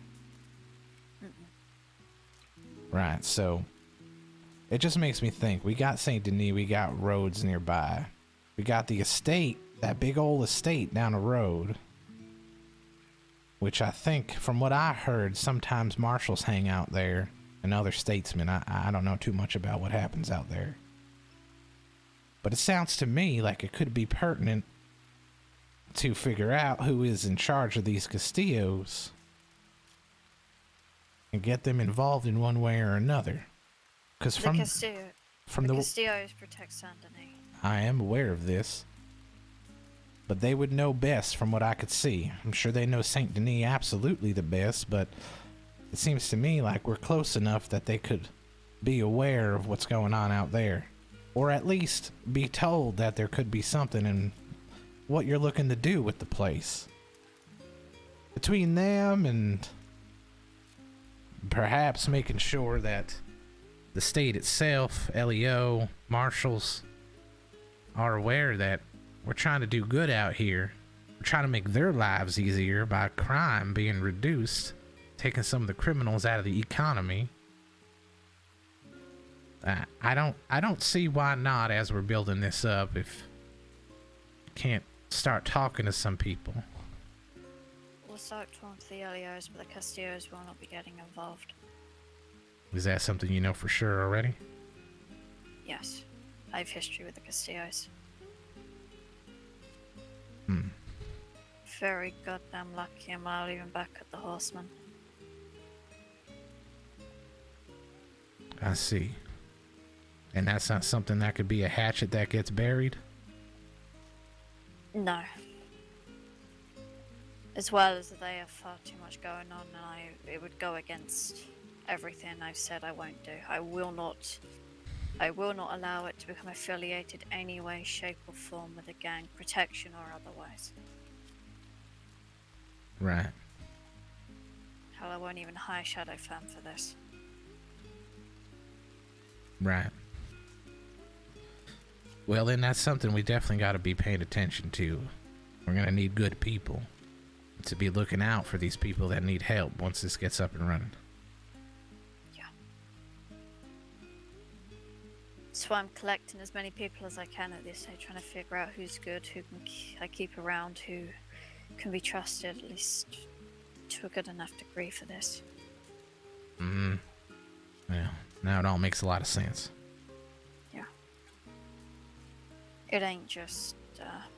Right, so it just makes me think. We got Saint Denis, we got roads nearby. We got the estate, that big old estate down the road, which I think, from what I heard, sometimes marshals hang out there and other statesmen. I don't know too much about what happens out there. But it sounds to me like it could be pertinent to figure out who is in charge of these Castillos and get them involved in one way or another. Because from the Castillos protect Saint Denis. I am aware of this, but they would know best from what I could see. I'm sure they know Saint Denis absolutely the best, but it seems to me like we're close enough that they could be aware of what's going on out there, or at least be told that there could be something in what you're looking to do with the place. Between them and perhaps making sure that the state itself, LEO, marshals, are aware that we're trying to do good out here. We're trying to make their lives easier by crime being reduced, taking some of the criminals out of the economy. I don't see why not, as we're building this up, if you can't start talking to some people. We'll start talking to the LEOs, but the Castillos will not be getting involved. Is that something you know for sure already? Yes. I have history with the Castillos. Very goddamn lucky I'm not even back at the Horseman. I see. And that's not something that could be a hatchet that gets buried? No. As well as they have far too much going on, and it would go against everything I've said I won't do. I will not allow it to become affiliated any way, shape or form with a gang, protection or otherwise. Right. Hell, I won't even hire Shadow Fam for this. Right. Well, then that's something we definitely got to be paying attention to. We're going to need good people to be looking out for these people that need help once this gets up and running. Yeah. That's why I'm collecting as many people as I can at this stage, trying to figure out who's good, who can I keep around, who can be trusted, at least to a good enough degree for this. Yeah, now it all makes a lot of sense. Yeah. It ain't just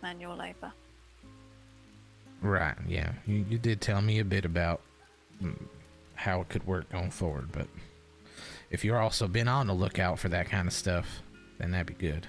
manual labor. Right, yeah. You did tell me a bit about how it could work going forward, but if you're also been on the lookout for that kind of stuff, then that'd be good.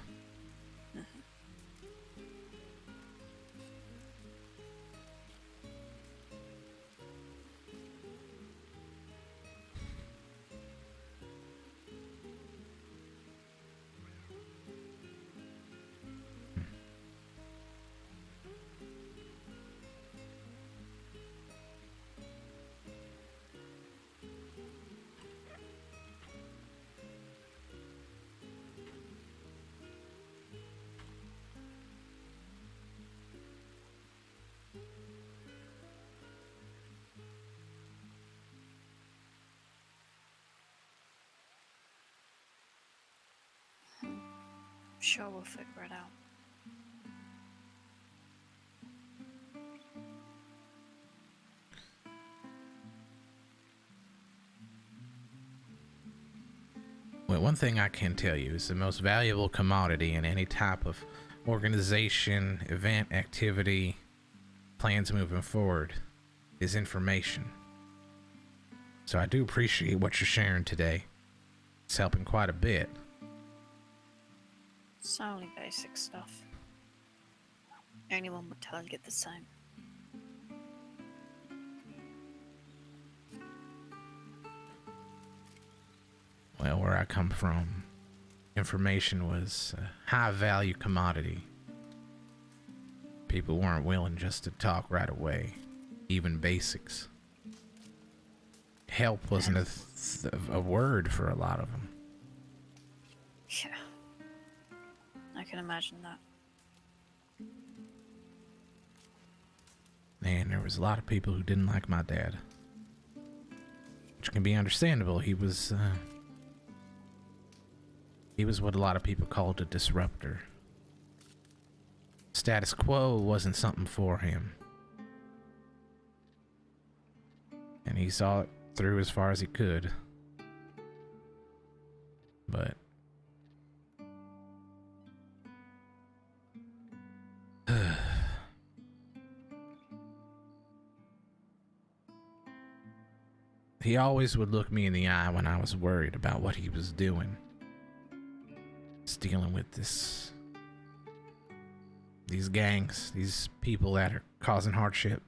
Sure, we'll figure it out. Well, one thing I can tell you is the most valuable commodity in any type of organization, event, activity, plans moving forward is information. So I do appreciate what you're sharing today. It's helping quite a bit. It's only basic stuff. Anyone would tell you the same. Well, where I come from, information was a high value commodity. People weren't willing just to talk right away, even basics. Help wasn't a word for a lot of them. Yeah. I can imagine that. And there was a lot of people who didn't like my dad. Which can be understandable. He was what a lot of people called a disruptor. Status quo wasn't something for him. And he saw it through as far as he could. But he always would look me in the eye when I was worried about what he was doing. Just dealing with these gangs, these people that are causing hardship.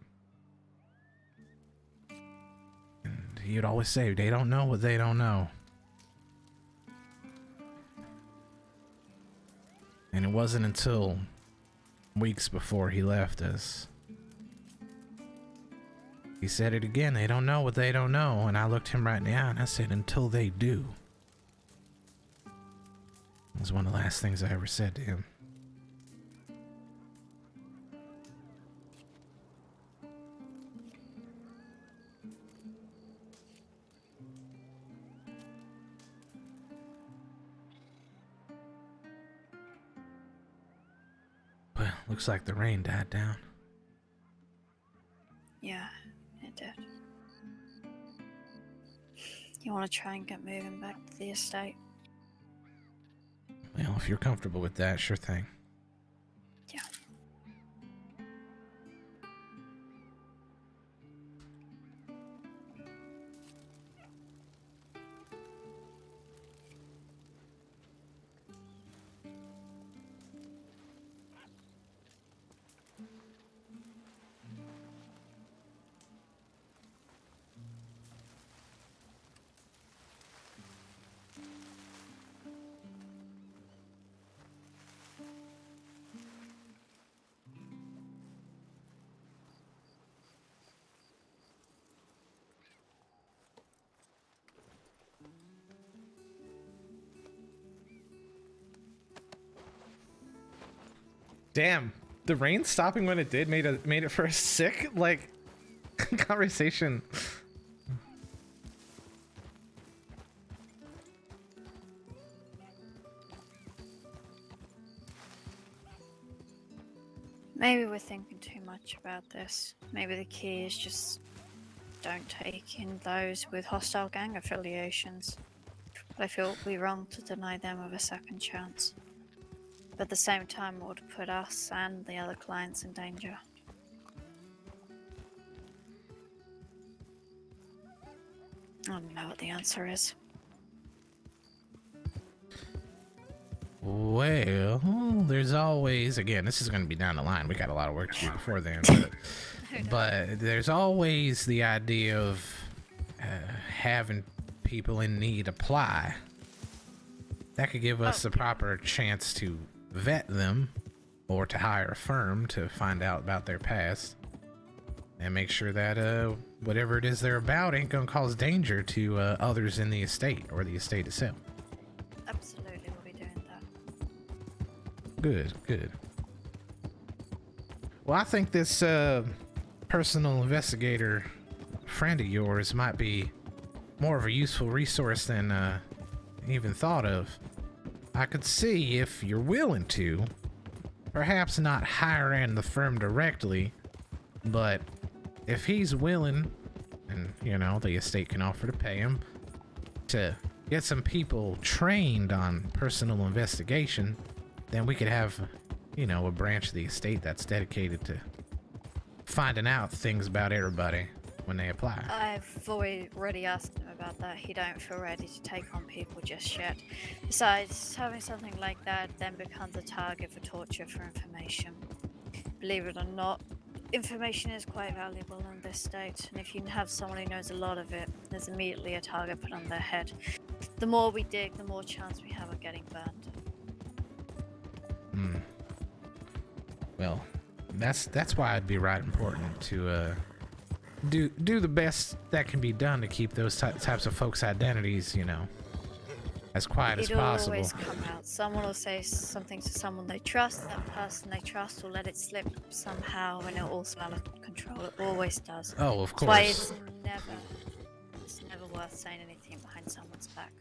And he would always say, they don't know what they don't know. And it wasn't until weeks before he left us, he said it again, they don't know what they don't know. And I looked him right in the eye and I said, until they do. It was one of the last things I ever said to him. Well, looks like the rain died down. Yeah, it did. You want to try and get moving back to the estate? Well, if you're comfortable with that, sure thing. Yeah. Damn, the rain stopping when it did made it for a sick like conversation. Maybe we're thinking too much about this. Maybe the key is just don't take in those with hostile gang affiliations. But I feel it would be wrong to deny them of a second chance. But at the same time, it would put us and the other clients in danger. I don't know what the answer is. Well, there's always, again, this is going to be down the line. We got a lot of work to do before then. But there's always the idea of having people in need apply. That could give us a proper chance to vet them or to hire a firm to find out about their past and make sure that whatever it is they're about ain't gonna cause danger to others in the estate or the estate itself. Absolutely, we'll be doing that. Good. Well, I think this personal investigator friend of yours might be more of a useful resource than even thought of. I could see, if you're willing to, perhaps not hiring the firm directly, but if he's willing, and you know, the estate can offer to pay him, to get some people trained on personal investigation, then we could have, you know, a branch of the estate that's dedicated to finding out things about everybody when they apply. I've already asked him about that. He don't feel ready to take on people just yet. Besides, having something like that then becomes a target for torture for information. Believe it or not, information is quite valuable in this state, and if you have someone who knows a lot of it, there's immediately a target put on their head. The more we dig, the more chance we have of getting burned. Well, That's why it'd be right important to do the best that can be done to keep those types of folks' identities, you know, as quiet as It'll possible. always come out. Someone will say something to someone they trust. That person they trust will let it slip somehow, and it'll all smell of control. It always does. Oh, of That's why course. it's never worth saying anything behind someone's back.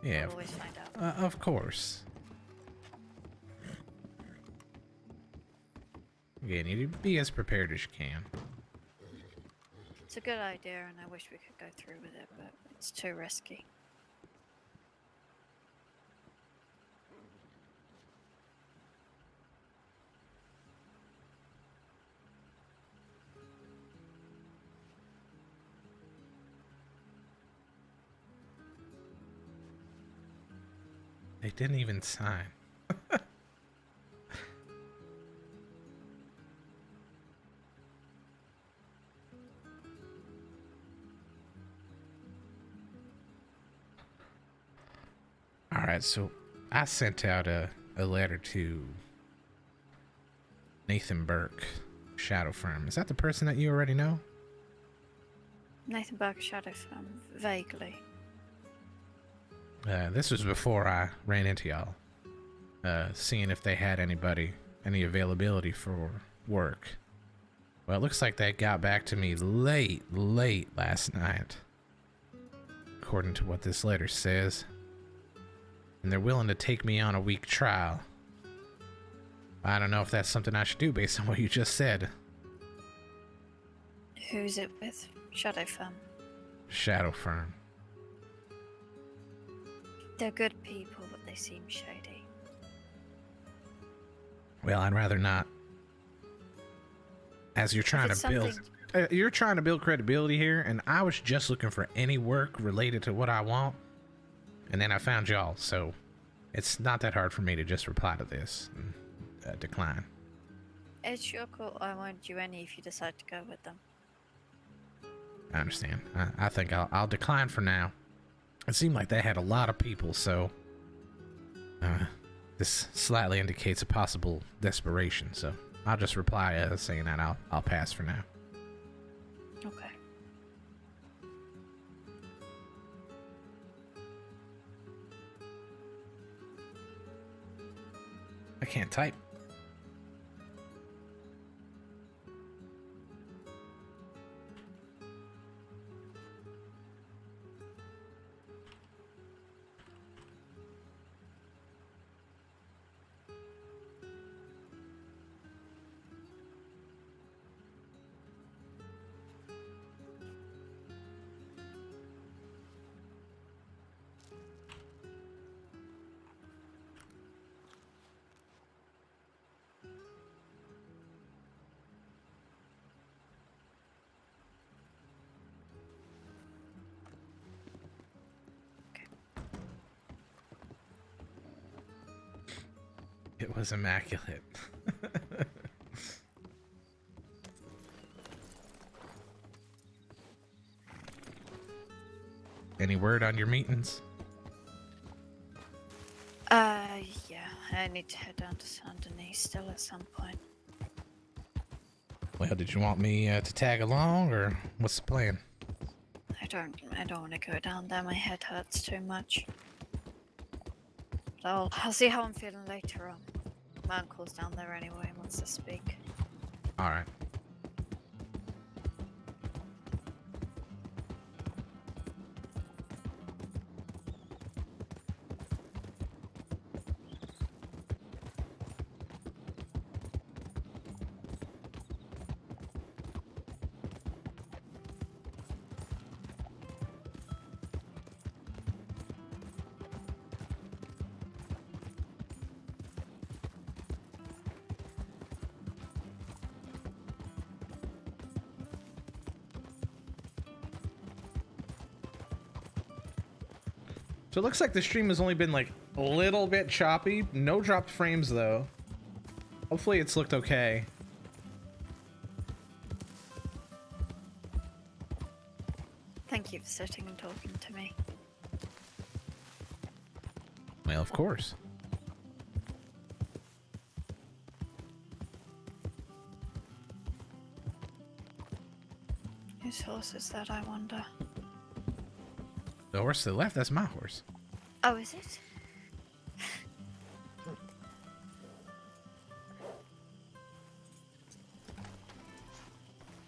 Yeah, You'll always find out. of course. Again, you need to be as prepared as you can. It's a good idea, and I wish we could go through with it, but it's too risky. They didn't even sign. All right, so I sent out a letter to Nathan Burke, Shadow Firm. Is that the person that you already know? Nathan Burke, Shadow Firm, vaguely. This was before I ran into y'all. Seeing if they had any availability for work. Well, it looks like they got back to me late last night, according to what this letter says. And they're willing to take me on a week trial. I don't know if that's something I should do based on what you just said. Who's it with? Shadow Firm. Shadow Firm. They're good people, but they seem shady. Well, I'd rather not. As you're trying to build credibility here, and I was just looking for any work related to what I want, and then I found y'all, so it's not that hard for me to just reply to this and decline. It's your call. I won't do any if you decide to go with them. I understand. I think I'll decline for now. It seemed like they had a lot of people, so this slightly indicates a possible desperation, so I'll just reply saying that I'll pass for now. Okay. I can't type. It was immaculate. Any word on your meetings? Yeah, I need to head down to Saint Denis still at some point. Well, did you want me to tag along, or what's the plan? I don't want to go down there. My head hurts too much. But I'll see how I'm feeling later on. My uncle's down there anyway and wants to speak. All right. So it looks like the stream has only been like a little bit choppy. No dropped frames though. Hopefully it's looked okay. Thank you for sitting and talking to me. Well, of course. Whose horse is that, I wonder? The horse to the left, that's my horse. Oh, is it?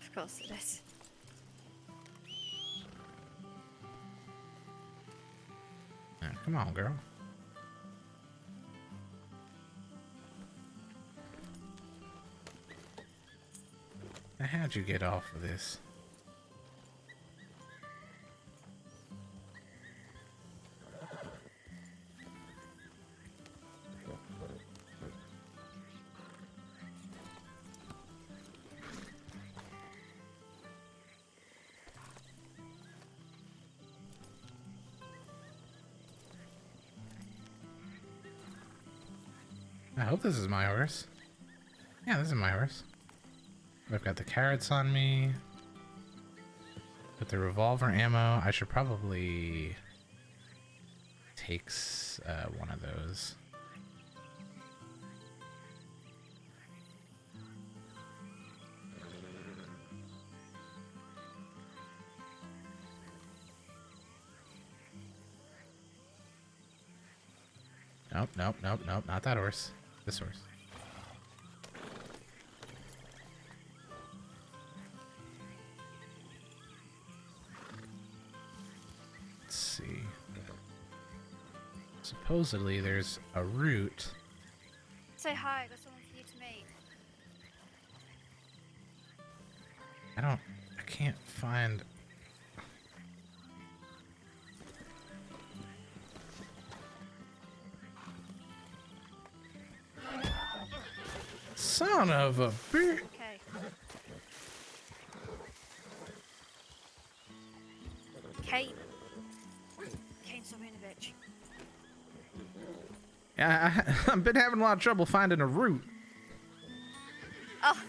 Of course it is. Yeah, come on, girl. Now, how'd you get off of this? I hope this is my horse. Yeah, this is my horse. I've got the carrots on me. With the revolver ammo, I should probably take one of those. Nope, nope, nope, nope, not that horse. This horse. Let's see. Supposedly there's a route. Say hi, I got someone for you to meet. I can't find. Son of a bitch. Okay. Kate. Kane, stop being a bitch. Yeah, I've been having a lot of trouble finding a route. Oh.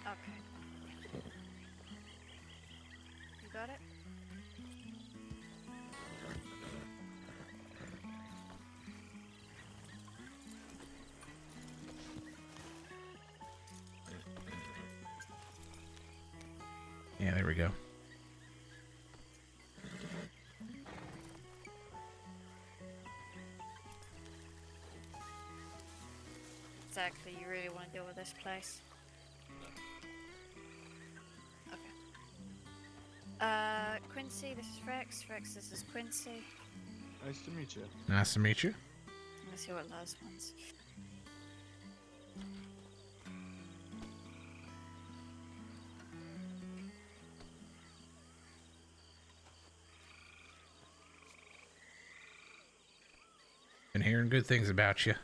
Okay. You got it? Yeah, there we go. Exactly, you really want to deal with this place. Okay. Quincy, this is Rex. Rex, this is Quincy. Nice to meet you. Nice to meet you. Let's see what Lars wants. Been hearing good things about you.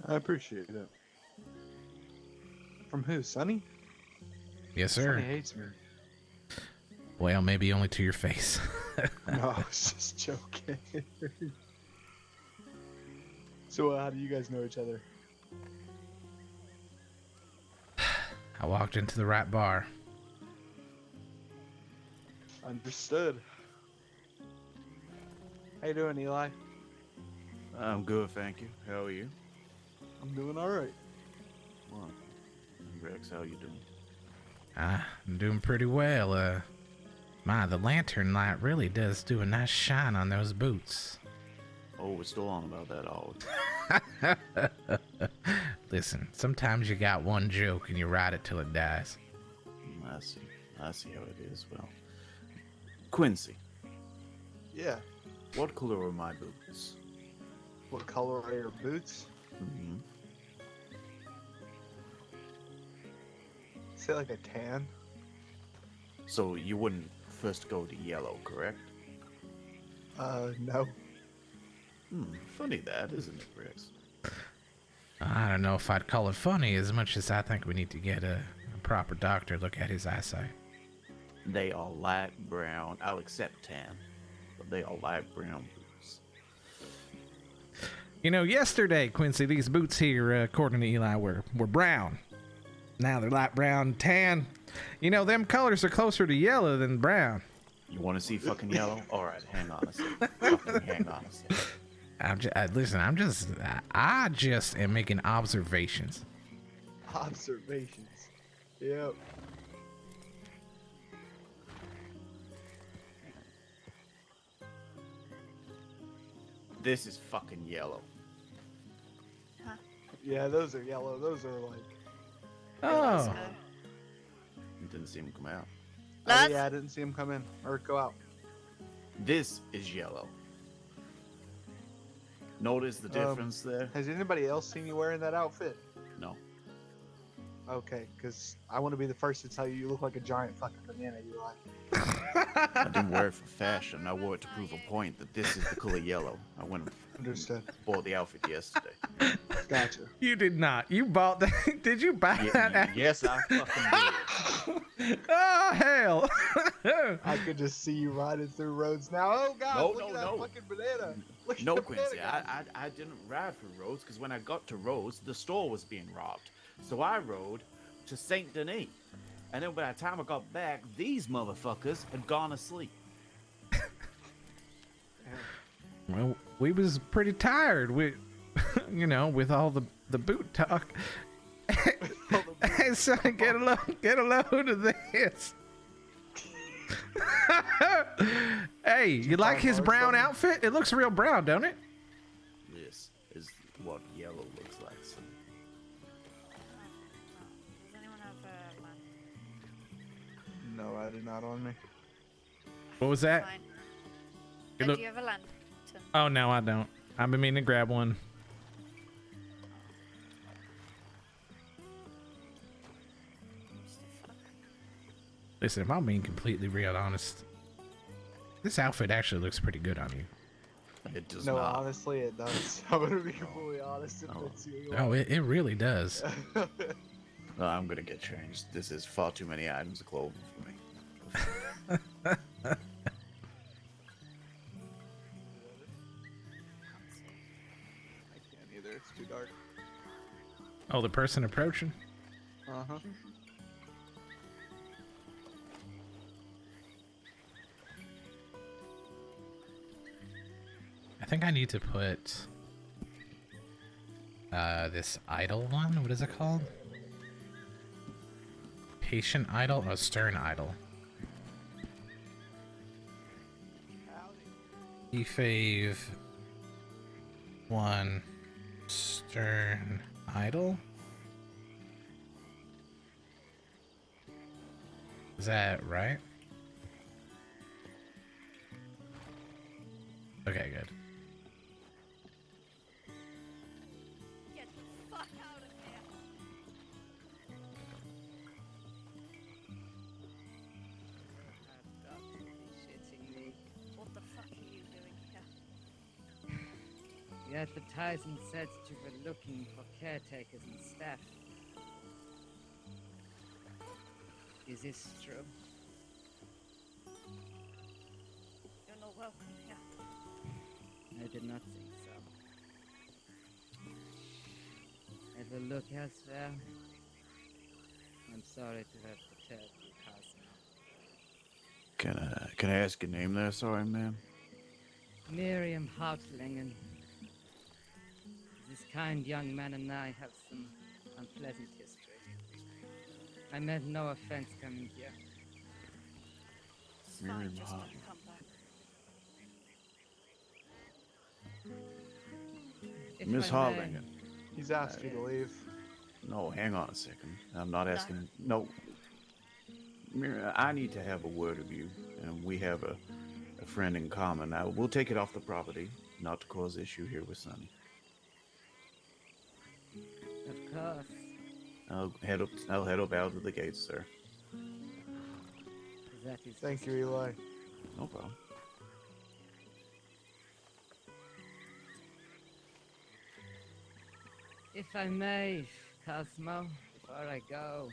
I appreciate it. From who? Sonny? Yes, sir. Sonny hates me. Well, maybe only to your face. No, I was just joking. So, how do you guys know each other? I walked into the right bar. Understood. How you doing, Eli? I'm good, thank you. How are you? I'm doing alright. Well, Rex, how you doing? I'm doing pretty well. The lantern light really does do a nice shine on those boots. Oh, we're still on about that all. Listen, sometimes you got one joke and you ride it till it dies. I see how it is. Well, Quincy, Yeah. what color are my boots? What color are your boots? Mm-hmm. Say like a tan. So you wouldn't first go to yellow, correct? No. Funny that, isn't it, Rex? I don't know if I'd call it funny as much as I think we need to get a proper doctor look at his eyesight. They are light brown. I'll accept tan, but they are light brown boots. You know, yesterday, Quincy, these boots here, according to Eli, were brown. Now they're light brown, tan. You know, them colors are closer to yellow than brown. You want to see fucking yellow? All right, hang on a second. Fucking hang on a second. Listen, I just am making observations. Observations. Yep. This is fucking yellow. Yeah, those are yellow. Those are like. Oh, It didn't see him come out. Oh, Lads? yeah, I didn't see him come in or go out. This is yellow. Notice the difference there? Has anybody else seen you wearing that outfit? No. Okay, because I want to be the first to tell you you look like a giant fucking banana. You like. I didn't wear it for fashion. I wore it to prove a point that this is the color yellow. I went and Understood. bought the outfit yesterday. Gotcha. you did not. You bought that. Did you buy that? Yes, I fucking did. Oh, hell. I could just see you riding through roads now. Oh God! No, look no, at that no. fucking banana. Look at No, the Quincy, banana. I didn't ride through Rhodes because when I got to Rhodes, the store was being robbed. So I rode to Saint Denis. And then by the time I got back, these motherfuckers had gone asleep. Well, we was pretty tired. We, you know, with all the boot talk. Hey, son, get a load of this. Hey, you like his brown outfit? It looks real brown, don't it? This is what yellow looks like. So Does anyone have a lantern? No, I did not on me. What was that? Fine. It Do look- you have a lantern? Oh, no, I don't. I've been meaning to grab one. What the fuck? Listen, if I'm being completely real honest, this outfit actually looks pretty good on you. it does No, not. honestly, it does. I'm gonna be completely honest. It fits you. Oh, it really does. No, I'm gonna get changed. This is far too many items of clothing for me. I can't either. It's too dark. Oh, the person approaching? Uh huh. I think I need to put this idle one. What is it called? Patient idle? Oh, stern idle. Fave 1 stern idle. Is that right? Okay, good. Get the fuck out of here! I've got to be shitting me. What the fuck are you doing here? The advertisement said you were looking for caretakers and staff. Is this true? You're not welcome here. I did not think so. I will look elsewhere. I'm sorry to have disturbed you, Cosmo. Can I ask your name there? Sorry, ma'am. Miriam Hauptlingen. This kind young man and I have some unpleasant history. I meant no offense coming here. It's fine, Miriam just Hart. don't come back. If Miss I may, Harlingen. He's asked you to leave. No, hang on a second. I'm not asking. No. Miriam, I need to have a word of you, and we have a friend in common. Now, we'll take it off the property, not to cause issue here with Sonny. Of course. I'll head up out of the gates, sir. That is Thank you, Eli. No problem. If I may, Cosmo, before I go,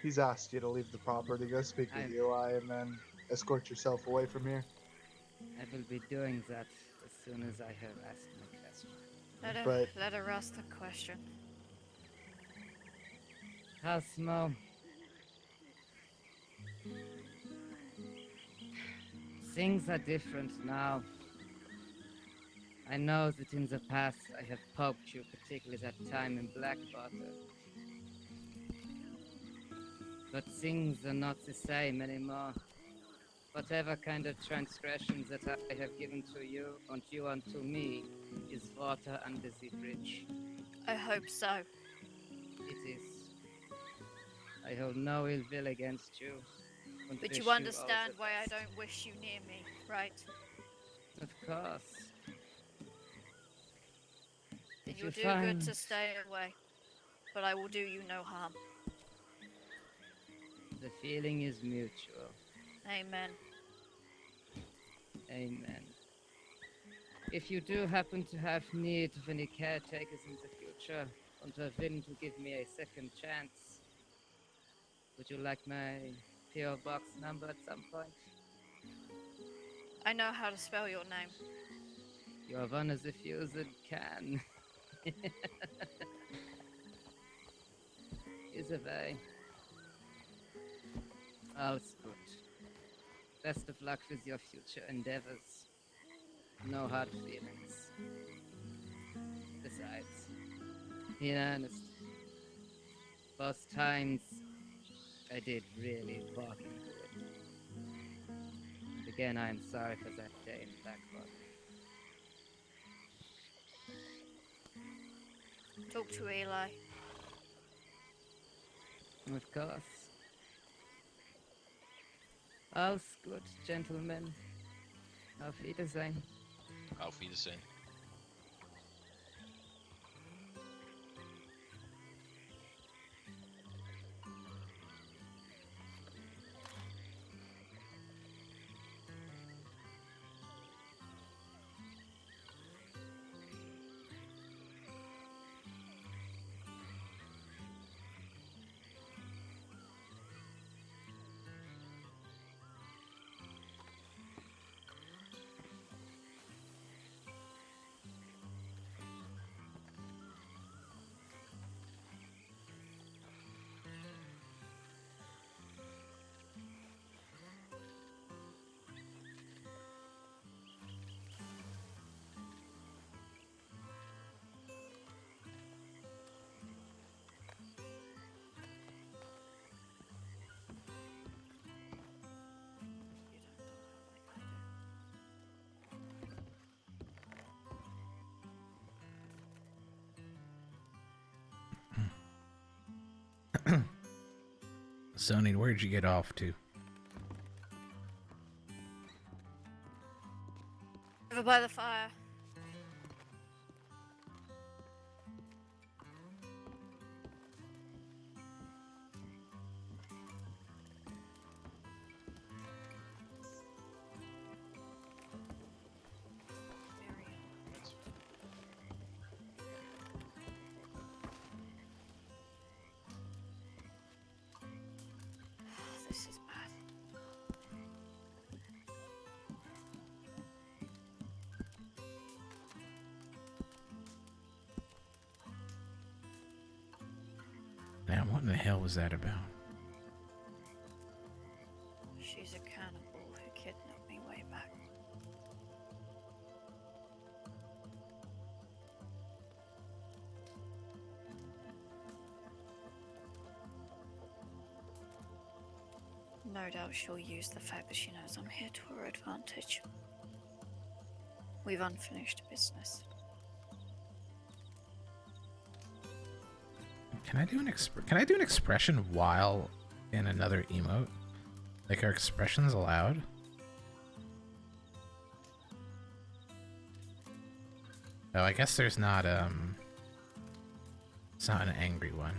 He's asked you to leave the property, go speak with I'm- Eli, and then escort yourself away from here. I will be doing that as soon as I have asked my question. But- Let her ask the question. Cosmo. Things are different now. I know that in the past I have poked you, particularly that time in Blackwater. But things are not the same anymore. Whatever kind of transgressions that I have given to you and you unto me is water under the bridge. I hope so. It is. I hold no ill will against you. And But wish you all understand the why I best. don't wish you near me, right? Of course. Then If you'll you do find good to stay away. But I will do you no harm. the feeling is mutual. Amen. Amen. If you do happen to have need of any caretakers in the future and are willing to give me a second chance, would you like my PO box number at some point? I know how to spell your name. You are one of the few that can. Either way, all's good. Best of luck with your future endeavors. No hard feelings. Besides, in earnest, both times I did really fucking good. And again, I am sorry for that day in Blackwater. Talk to Eli. Of course. All's good, gentlemen. Auf Wiedersehen. Auf Wiedersehen. Sony, where'd you get off to? Over by the fire. This is bad. Now, what in the hell was that about? She's a cannibal who kidnapped me way back. No doubt she'll use the fact that she knows I'm here to her advantage. We've unfinished business. Can I do an expression while in another emote? Like, are expressions allowed? Oh, I guess there's not it's not an angry one.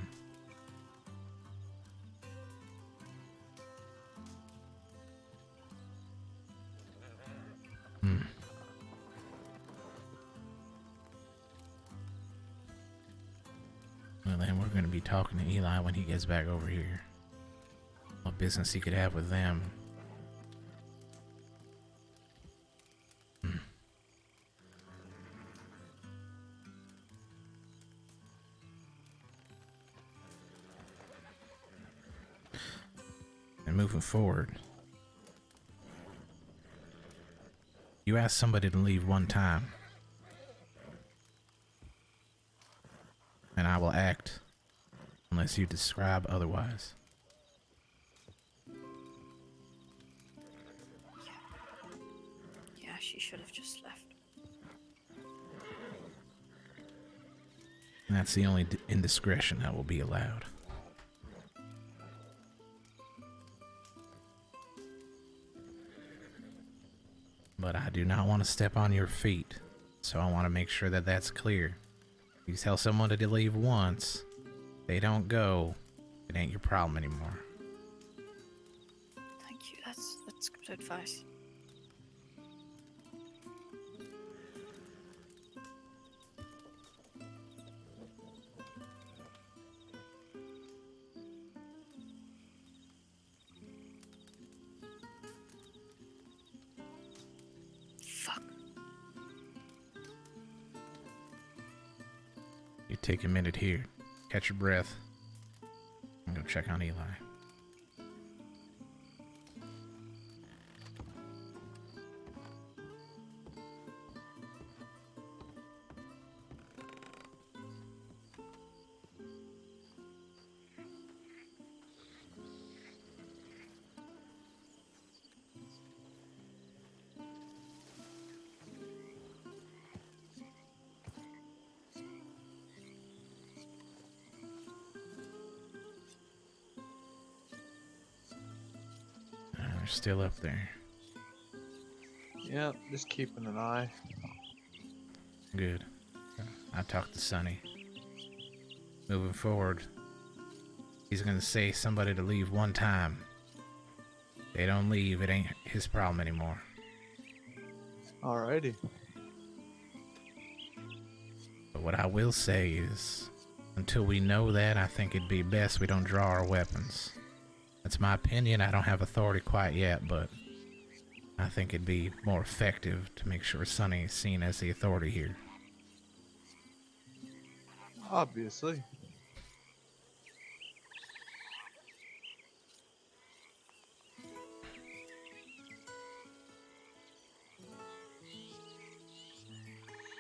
Well, then we're we're gonna be talking to Eli when he gets back over here. What business he could have with them. And moving forward, you ask somebody to leave one time, and I will act unless you describe otherwise. Yeah, she should have just left. And that's the only indiscretion that will be allowed. But I do not want to step on your feet, so I want to make sure that that's clear. You tell someone to leave once, they don't go, it ain't your problem anymore. Thank you. That's good advice. Fuck. You take a minute here, catch your breath, and go check on Eli. They're still up there. Yep, just keeping an eye. Good. I talked to Sonny. Moving forward, he's gonna say somebody to leave one time. They don't leave, it ain't his problem anymore. Alrighty. But what I will say is, until we know that, I think it'd be best we don't draw our weapons. That's my opinion. I don't have authority quite yet, but I think it'd be more effective to make sure Sonny is seen as the authority here. Obviously.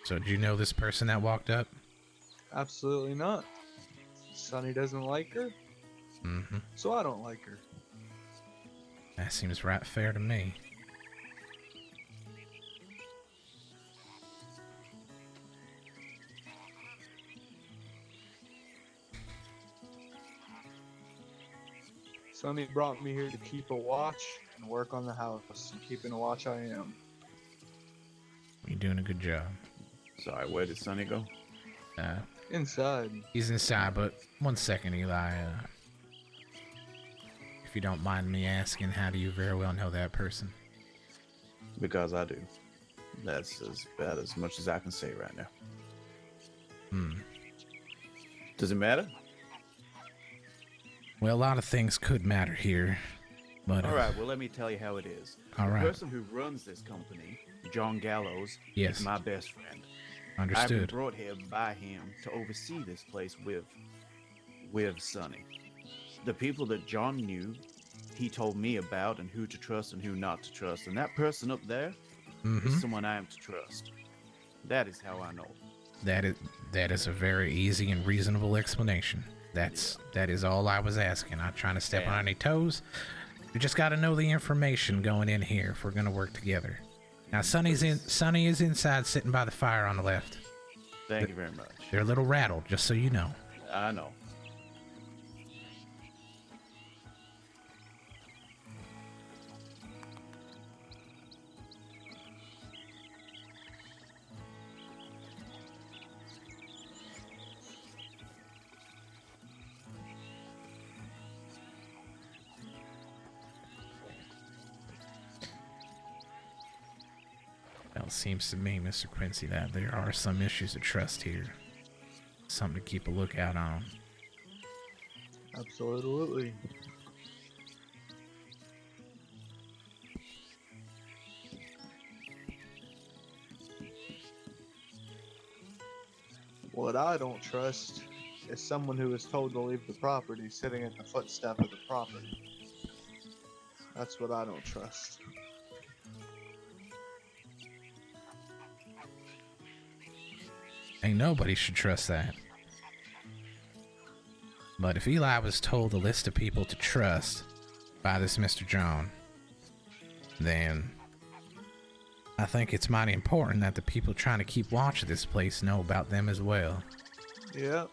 So do you know this person that walked up? Absolutely not. Sonny doesn't like her, Mm-hmm. so I don't like her. That seems right fair to me. Sonny brought me here to keep a watch and work on the house. And keeping a watch I am. You're doing a good job. Sorry, where did Sonny go? Inside. He's inside, but one second, Eli. If you don't mind me asking, how do you very well know that person? Because I do. That's about as much as I can say right now. Does it matter? Well, a lot of things could matter here, but... All right, well, let me tell you how it is. All The right. person who runs this company, John Gallows, Yes. is my best friend. I've been Understood. brought here by him to oversee this place with Sonny. The people that John knew, he told me about and who to trust and who not to trust. And that person up there is someone I am to trust. That is how I know. That is a very easy and reasonable explanation. That is all I was asking. Not trying to step on any toes. We just got to know the information going in here if we're gonna work together. Now, Sonny is inside, sitting by the fire on the left. Thank you very much. They're a little rattled, just so you know. I know. Well, it seems to me, Mr. Quincy, that there are some issues of trust here. Something to keep a lookout on. Absolutely. What I don't trust is someone who is told to leave the property sitting at the footstep of the property. That's what I don't trust. Ain't nobody should trust that. But if Eli was told a list of people to trust by this Mr. John, then I think it's mighty important that the people trying to keep watch of this place know about them as well. Yep.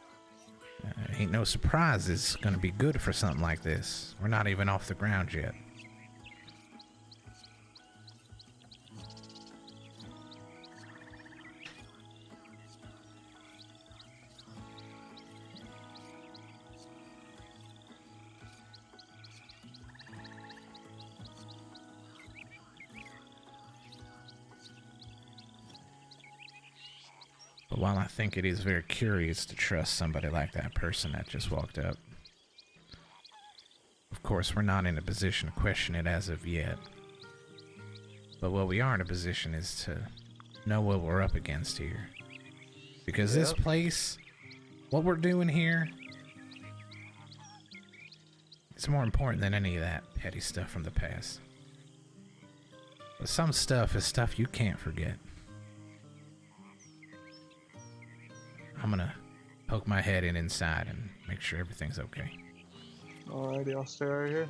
Ain't no surprise it's gonna be good for something like this. We're not even off the ground yet. But while I think it is very curious to trust somebody like that person that just walked up, of course we're not in a position to question it as of yet. But what we are in a position is to know what we're up against here. Because this place, what we're doing here, it's more important than any of that petty stuff from the past. But some stuff is stuff you can't forget. I'm gonna poke my head in inside and make sure everything's okay. Alrighty, I'll stay right here.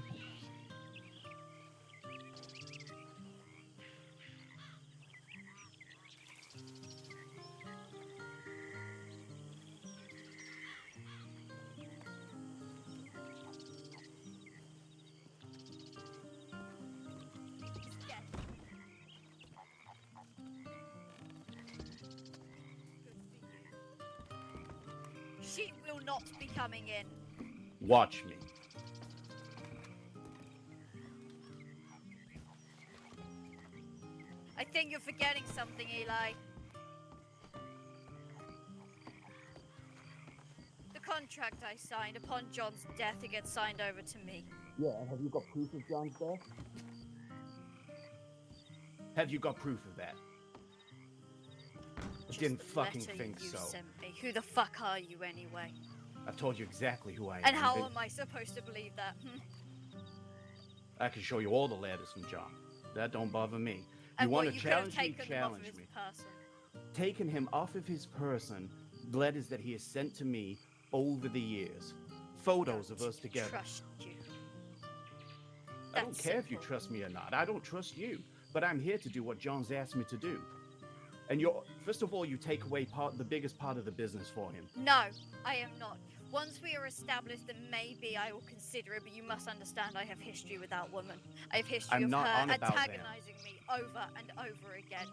She will not be coming in. Watch me. I think you're forgetting something, Eli. The contract I signed upon John's death, it gets signed over to me. Yeah, and have you got proof of John's death? Have you got proof of that? I Just didn't the fucking letter think you so. sent me. Who the fuck are you anyway? I've told you exactly who I am. And how but am I supposed to believe that? I can show you all the letters from John. That don't bother me. And You want what, to you could have challenge me? taken them off of Challenge his me. person. Taken him off of his person, letters that he has sent to me over the years. Photos of us together. Trust you. I don't That's care if you simple. trust me or not. I don't trust you. But I'm here to do what John's asked me to do. And first of all, you take away the biggest part of the business for him. No, I am not. Once we are established, then maybe I will consider it, but you must understand I have history with that woman. I have history I'm of not her on about that. antagonizing me over and over again.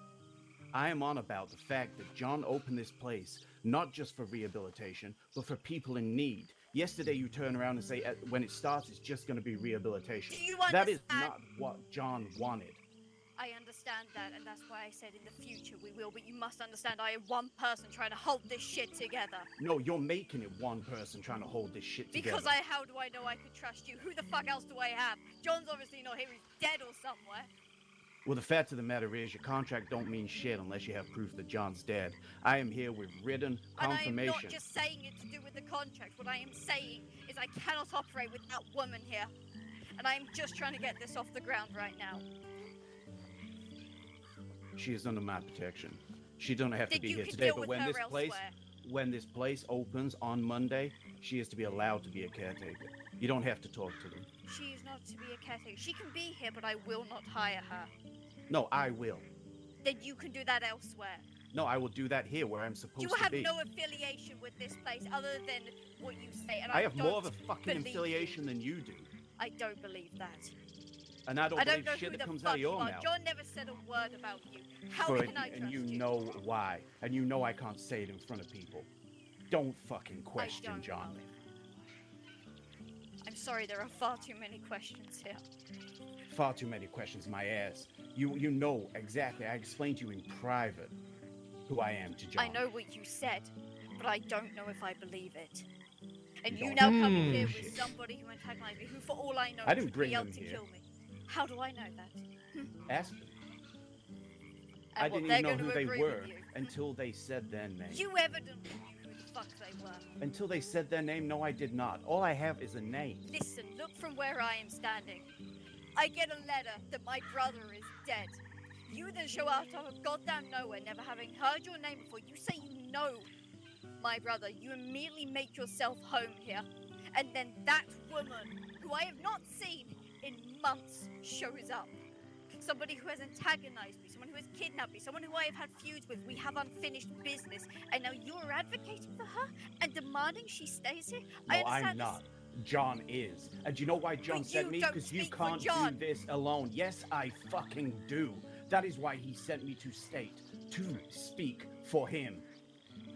I am on about the fact that John opened this place not just for rehabilitation, but for people in need. Yesterday, you turn around and say, when it starts, it's just going to be rehabilitation. Do you That is understand? not what John wanted. I understand that, and that's why I said in the future we will, but you must understand I am one person trying to hold this shit together. No, you're making it one person trying to hold this shit together. Because how do I know I could trust you? Who the fuck else do I have? John's obviously not here, he's dead or somewhere. Well, the fact of the matter is, your contract don't mean shit unless you have proof that John's dead. I am here with written confirmation. And I am not just saying it to do with the contract. What I am saying is I cannot operate with that woman here. And I am just trying to get this off the ground right now. She is under my protection. She don't have to Then be you here can today, deal but with when her this elsewhere. place opens on Monday, she is to be allowed to be a caretaker. You don't have to talk to them. She is not to be a caretaker. She can be here, but I will not hire her. No, I will. Then you can do that elsewhere. No, I will do that here where I'm supposed You to have be. no affiliation with this place other than what you say, and I have more of don't a fucking believe affiliation you. than you do. I don't believe that. And I don't I don't believe know shit who that the comes fuck out of you your are. mouth. John never said a word about you. How Good, can I trust and you you? know why. And you know I can't say it in front of people. Don't fucking question, I don't John. know. I'm sorry, there are far too many questions here. Far too many questions, my ass. You know exactly. I explained to you in private who I am to John. I know what you said, but I don't know if I believe it. And You you don't now come Hmm. here Shit. with somebody who antagonized me, who for all I know I didn't could bring be out them to here. kill me. How do I know that? Ask them. And I what, didn't they're even know going who to they agree were with you? until they said their name. You evidently knew who the fuck they were. Until they said their name, no, I did not. All I have is a name. Listen, look from where I am standing. I get a letter that my brother is dead. You then show out of goddamn nowhere, never having heard your name before. You say you know my brother. You immediately make yourself home here. And then that woman, who I have not seen in months, shows up. Somebody who has antagonized me, someone who has kidnapped me, someone who I have had feuds with. We have unfinished business. And now you're advocating for her and demanding she stays here? No, I understand I'm not. John is. And do you know why John But sent you me? don't Because you speak for can't do John. this alone. Yes, I fucking do. That is why he sent me to state, to speak for him.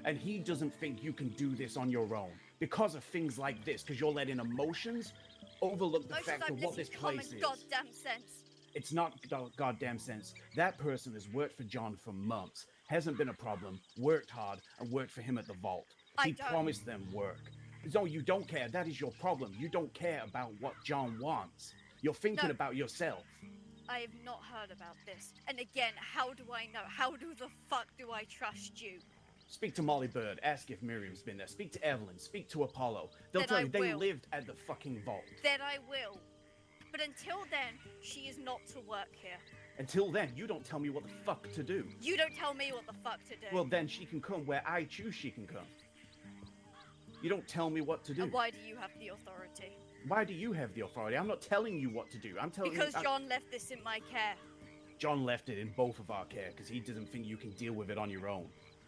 And he doesn't think you can do this on your own. Because of things like this, because you're letting emotions overlook the Most fact of of what this common place is. goddamn sense. It's not goddamn sense. That person has worked for John for months, hasn't been a problem, worked hard, and worked for him at the vault. I He don't. promised them work. No, you don't care. That is your problem. You don't care about what John wants. You're thinking No. about yourself. I have not heard about this. And again, how do I know? How do the fuck do I trust you? Speak to Molly Bird. Ask if Miriam's been there. Speak to Evelyn. Speak to Apollo. They'll Then tell I you they will. lived at the fucking vault. Then I will. But until then, she is not to work here. Until then, you don't tell me what the fuck to do. You don't tell me what the fuck to do. Well, then she can come where I choose she can come. You don't tell me what to do. And why do you have the authority? Why do you have the authority? I'm not telling you what to do. I'm telling Because you. John left this in my care. John left it in both of our care because he doesn't think you can deal with it on your own.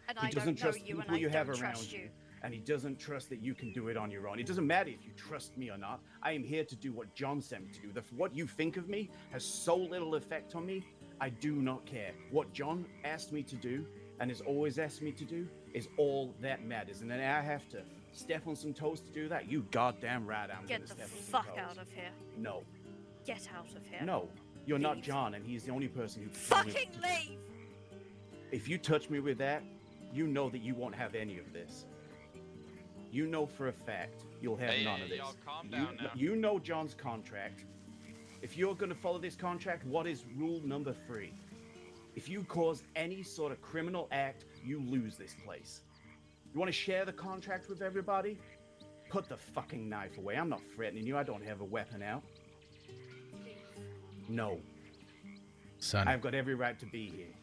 And He I doesn't don't know trust you and people I you have don't around trust you. And he doesn't trust that you can do it on your own. It doesn't matter if you trust me or not. I am here to do what John sent me to do. What you think of me has so little effect on me, I do not care. What John asked me to do, and has always asked me to do, is all that matters. And then I have to step on some toes to do that. You goddamn right I'm Get gonna the step on some fuck toes. out of here. No. Get out of here. No. You're not Leave. John, and he's the only person who Fucking leave! If you touch me with that, you know that you won't have any of this. You know for a fact you'll have Hey, none of this. y'all calm down now. You know John's contract. If you're going to follow this contract, what is rule number 3? If you cause any sort of criminal act, you lose this place. You want to share the contract with everybody? Put the fucking knife away. I'm not threatening you. I don't have a weapon out. No. Son, I've got every right to be here.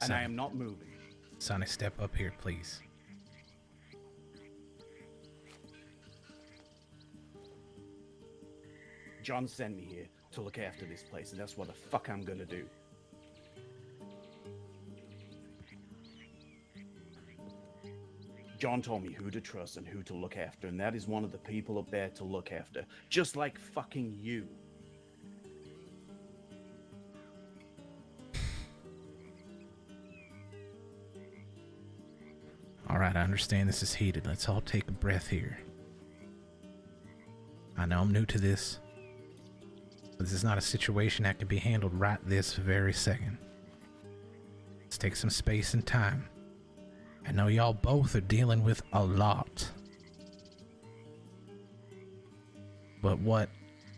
And I am not moving. Sonny, step up here, please. John sent me here to look after this place, and that's what the fuck I'm gonna do. John told me who to trust and who to look after, and that is one of the people up there to look after. Just like fucking you. All right, I understand this is heated. Let's all take a breath here. I know I'm new to this, but this is not a situation that can be handled right this very second. Let's take some space and time. I know y'all both are dealing with a lot. But what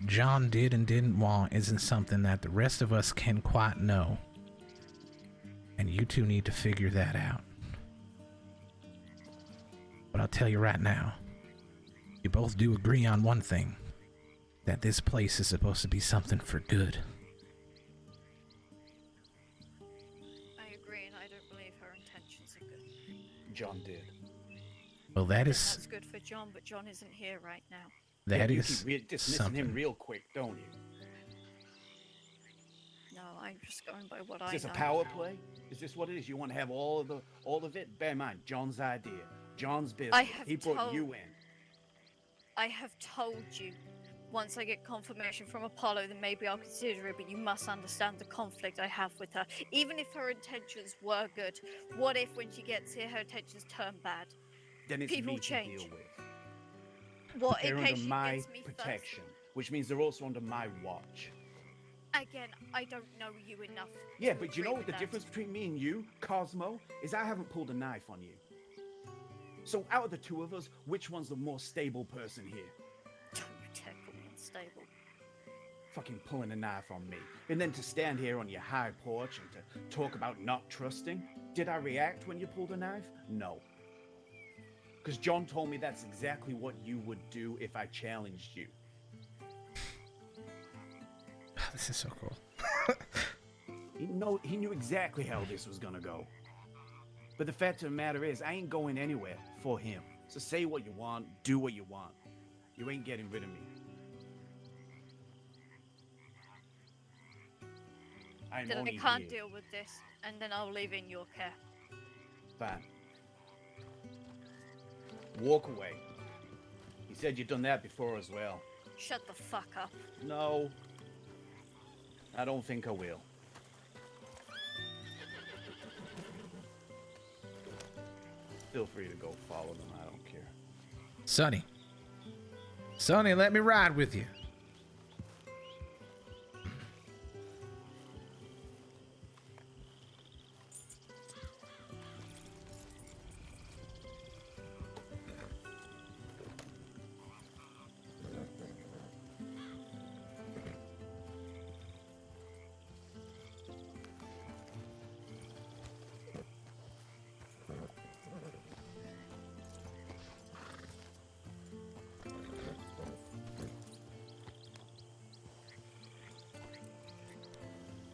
John did and didn't want isn't something that the rest of us can quite know. And you two need to figure that out. But I'll tell you right now, you both do agree on one thing, that this place is supposed to be something for good. I agree, and I don't believe her intentions are good. John did. Well, that That's is good for John, but John isn't here right now. that you is keep dismissing him something. real quick, don't you? No, I'm just going by what I Is this a know. power play? Is this what it is? You want to have all of it? Bear in mind, John's idea. John's business. I have He brought told- you in. I have told you. Once I get confirmation from Apollo, then maybe I'll consider it, but you must understand the conflict I have with her. Even if her intentions were good, what if when she gets here her intentions turn bad? Then it's People me change. to deal with. What They're in under case she my gets me protection, which means they're also under my watch. first? Again, I don't know you enough. Yeah, to but you agree know with the that. difference between me and you, Cosmo, is I haven't pulled a knife on you. So out of the two of us, which one's the more stable person here? Don't you dare call me unstable. Fucking pulling a knife on me. And then to stand here on your high porch and to talk about not trusting. Did I react when you pulled a knife? No. Because John told me that's exactly what you would do if I challenged you. This is so cool. He knew exactly how this was gonna go. But the fact of the matter is, I ain't going anywhere for him. So say what you want, do what you want. You ain't getting rid of me. I'm Then I only can't here. deal with this, and then I'll leave it in your care. Fine. Walk away. He said you'd done that before as well. Shut the fuck up. No. I don't think I will. Feel free to go follow them, I don't care. Sonny. Sonny, let me ride with you.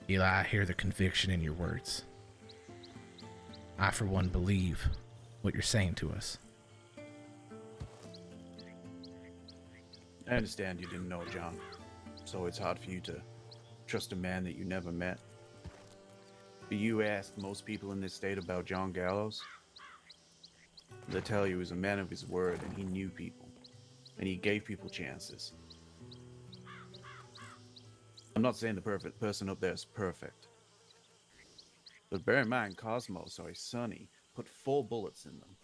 Eli, I hear the conviction in your words. I, for one, believe what you're saying to us. I understand you didn't know John, so it's hard for you to trust a man that you never met. But you asked most people in this state about John Gallows. They tell you he was a man of his word and he knew people, and he gave people chances. I'm not saying the perfect person up there is perfect. But bear in mind, Cosmos, or his Sonny, put 4 bullets in them.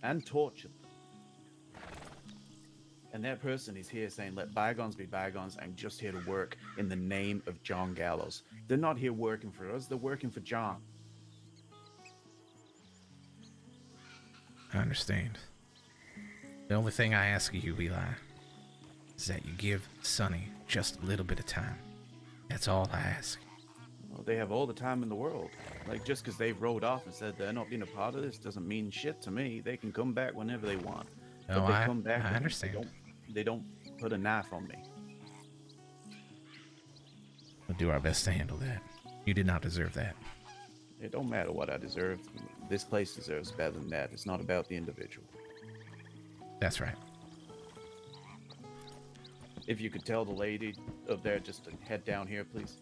And tortured them. And that person is here saying, let bygones be bygones, I'm just here to work in the name of John Gallows. They're not here working for us, they're working for John. I understand. The only thing I ask of you, Eli, is that you give Sonny just a little bit of time. That's all I ask. Well, they have all the time in the world. Like, just because they've rode off and said they're not being a part of this doesn't mean shit to me. They can come back whenever they want. No, But they come back, I understand. They don't put a knife on me. We'll do our best to handle that. You did not deserve that. It don't matter what I deserve. This place deserves better than that. It's not about the individual. That's right. If you could tell the lady up there just to head down here, please.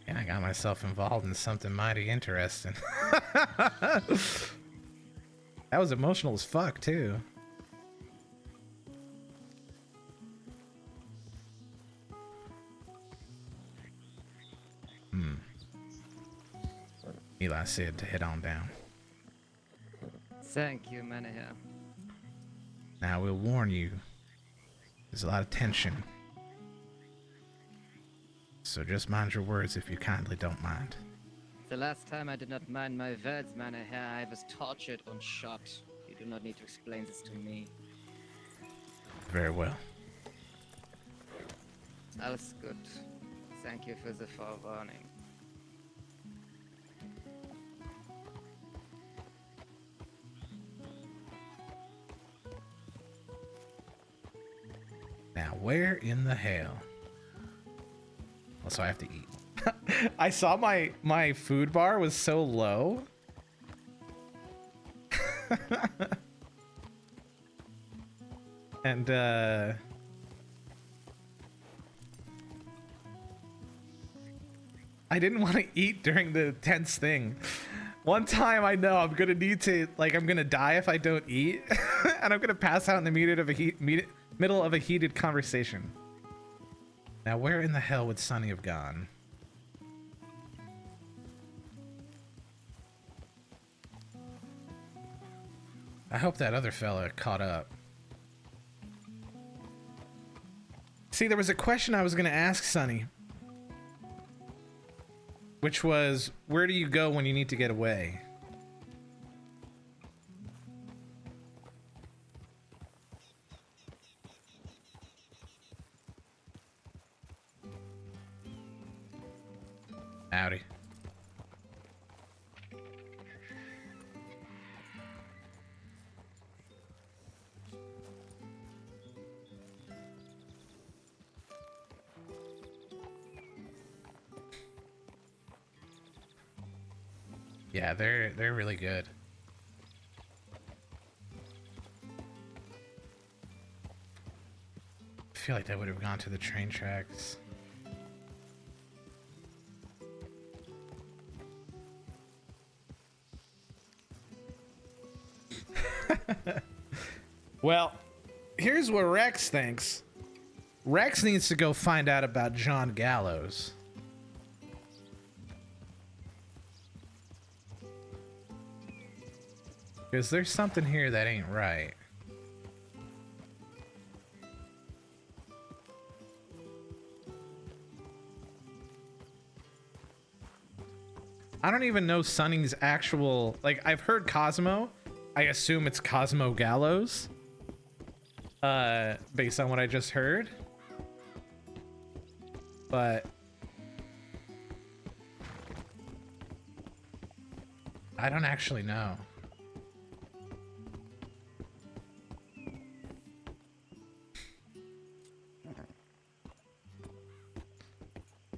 And I got myself involved in something mighty interesting. That was emotional as fuck, too. Eli said to head on down. Thank you, Manaher. Now, we'll warn you. There's a lot of tension. So just mind your words if you kindly don't mind. The last time I did not mind my words, Manaher, I was tortured and shot. You do not need to explain this to me. Very well. Alles gut. Thank you for the forewarning. Now, where in the hell? Also, I have to eat. I saw my food bar was so low. And I didn't want to eat during the tense thing. One time I know I'm gonna need to, like, I'm gonna die if I don't eat. And I'm gonna pass out in the middle of a heated conversation. Now, where in the hell would Sonny have gone? I hope that other fella caught up. See, there was a question I was going to ask Sonny, which was, where do you go when you need to get away? Howdy. Yeah, they're really good. I feel like that would have gone to the train tracks. Well, here's what Rex thinks. Rex needs to go find out about John Gallows. Because there's something here that ain't right. I don't even know Sonny's actual... Like, I've heard Cosmo. I assume it's Cosmo Gallows. Based on what I just heard. But... I don't actually know.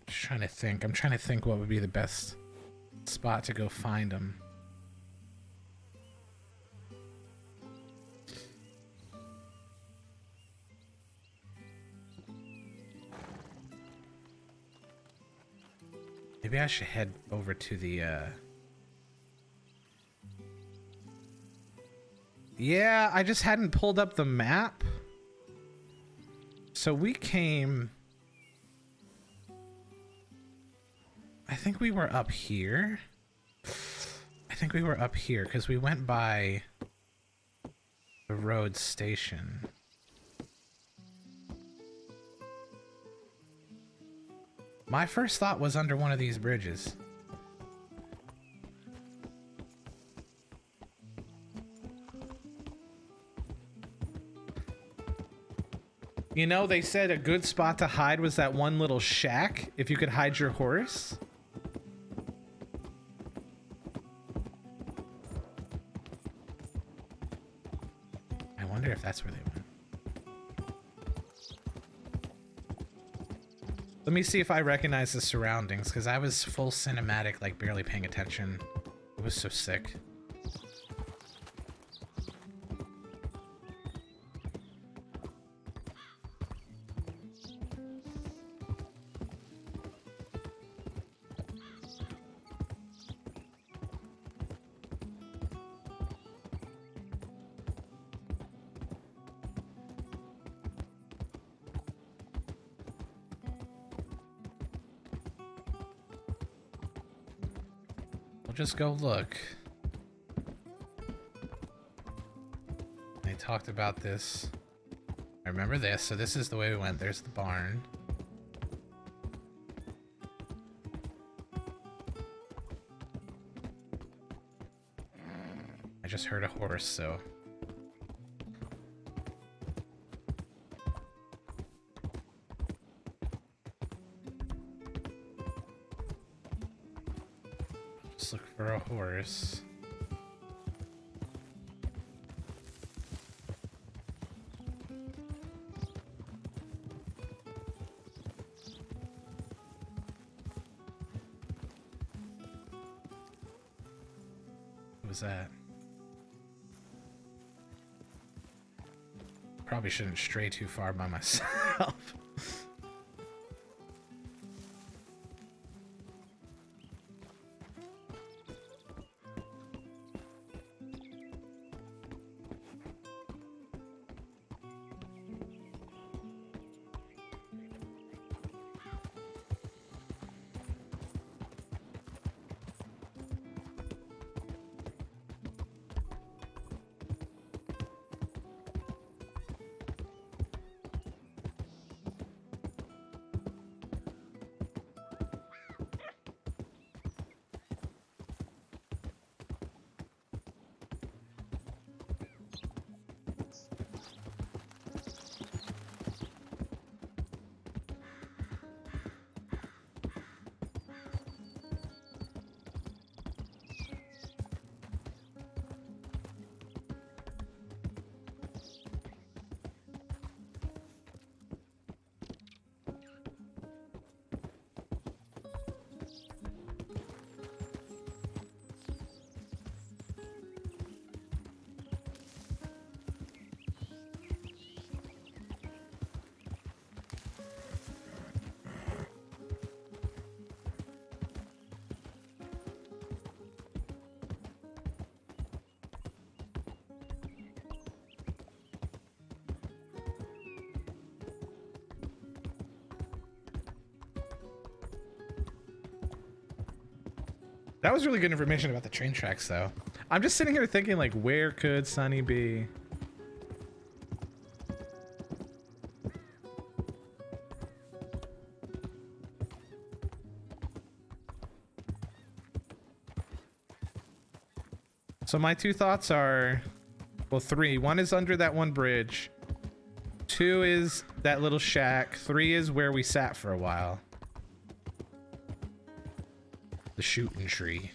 Just trying to think. I'm trying to think what would be the best spot to go find him. Maybe I should head over to the yeah, I just hadn't pulled up the map. So we came... I think we were up here. I think we were up here because we went by the road station. My first thought was under one of these bridges. You know, they said a good spot to hide was that one little shack, if you could hide your horse. I wonder if that's where they went. Let me see if I recognize the surroundings, because I was full cinematic, like barely paying attention. It was so sick. Just go look. They talked about this. I remember this, so this is the way we went. There's the barn. I just heard a horse, so... Look for a horse. What was that? Probably shouldn't stray too far by myself. That was really good information about the train tracks, though. I'm just sitting here thinking, like, where could Sunny be? So my two thoughts are, well, three. One is under that one bridge. Two is that little shack. Three is where we sat for a while. The shooting tree.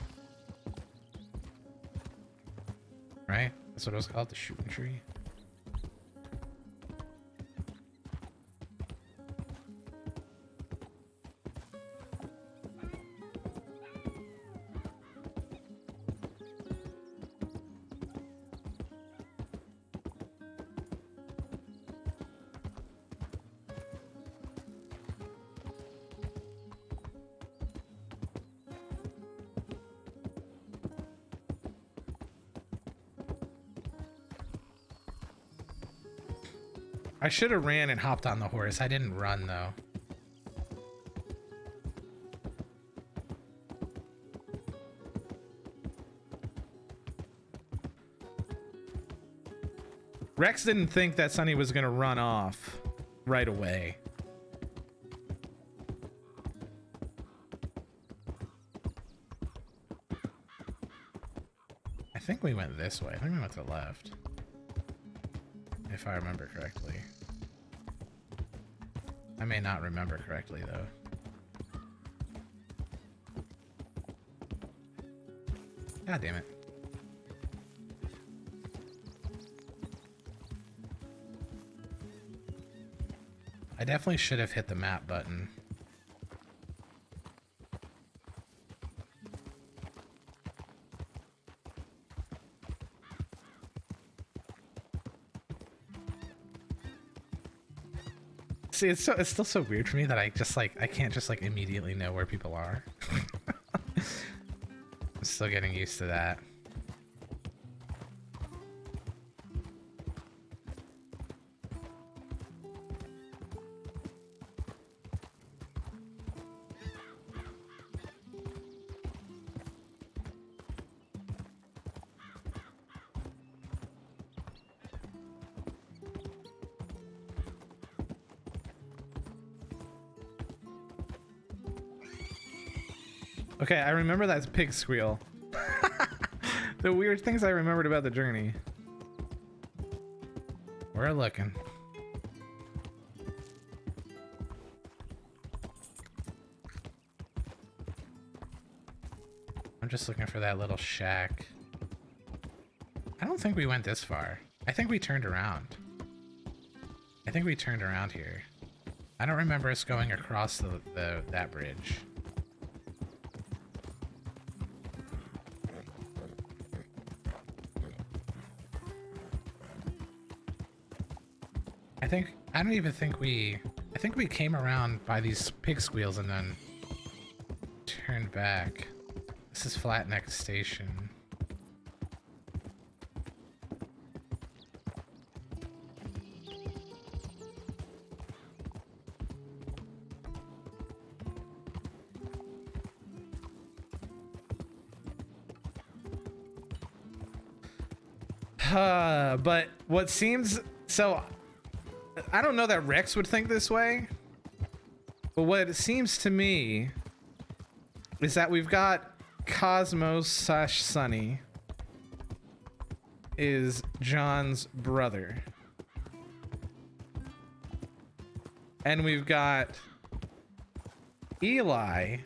Right? That's what it was called, the shooting tree. I should have ran and hopped on the horse. I didn't run, though. Rex didn't think that Sunny was going to run off right away. I think we went this way. I think we went to the left. If I remember correctly. I may not remember correctly, though. God damn it. I definitely should have hit the map button. See, it's still so weird for me that I can't just like immediately know where people are. I'm still getting used to that. Okay, I remember that pig squeal. The weird things I remembered about the journey. We're looking. I'm just looking for that little shack. I don't think we went this far. I think we turned around. I think we turned around here. I don't remember us going across that bridge. I think we came around by these pig squeals and then turned back. This is Flatneck Station. But what seems so... I don't know that Rex would think this way, but what it seems to me is that we've got Cosmos / Sunny is John's brother. And we've got Eli,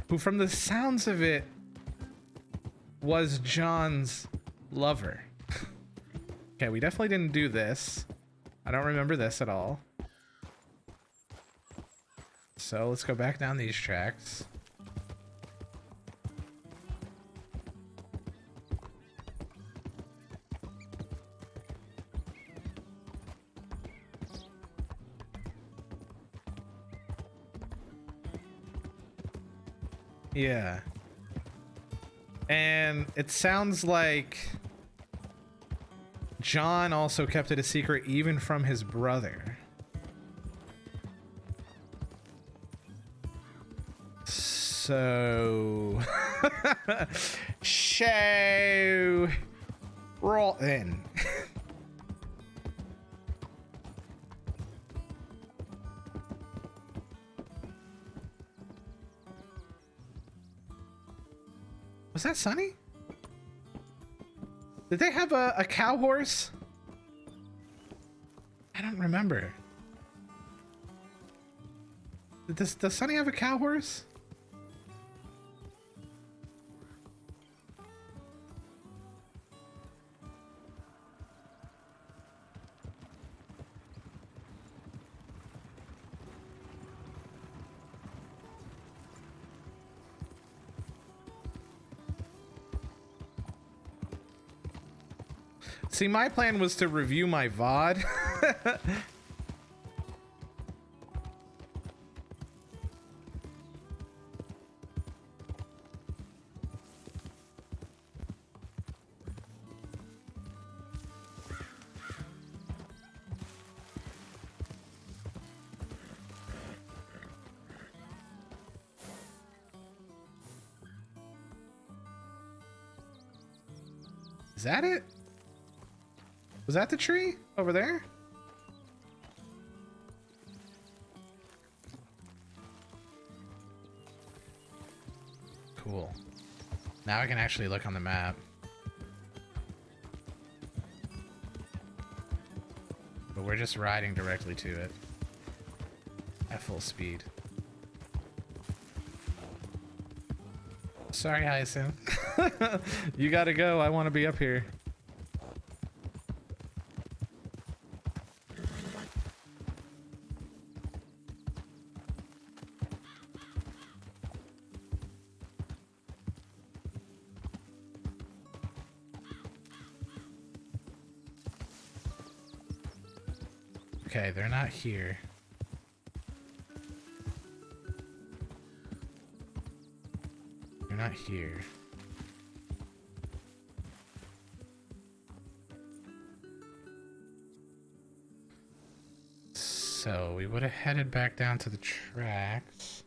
who from the sounds of it was John's lover. Okay, we definitely didn't do this. I don't remember this at all. So let's go back down these tracks. Yeah. And it sounds like John also kept it a secret even from his brother. So, show roll in. Was that Sunny? Did they have a cow horse? I don't remember. Does Sunny have a cow horse? See, my plan was to review my VOD. Is that it? Was that the tree over there? Cool. Now I can actually look on the map. But we're just riding directly to it at full speed. Sorry, Hyacinth. You gotta go. I want to be up here. Okay, they're not here. They're not here. So we would have headed back down to the tracks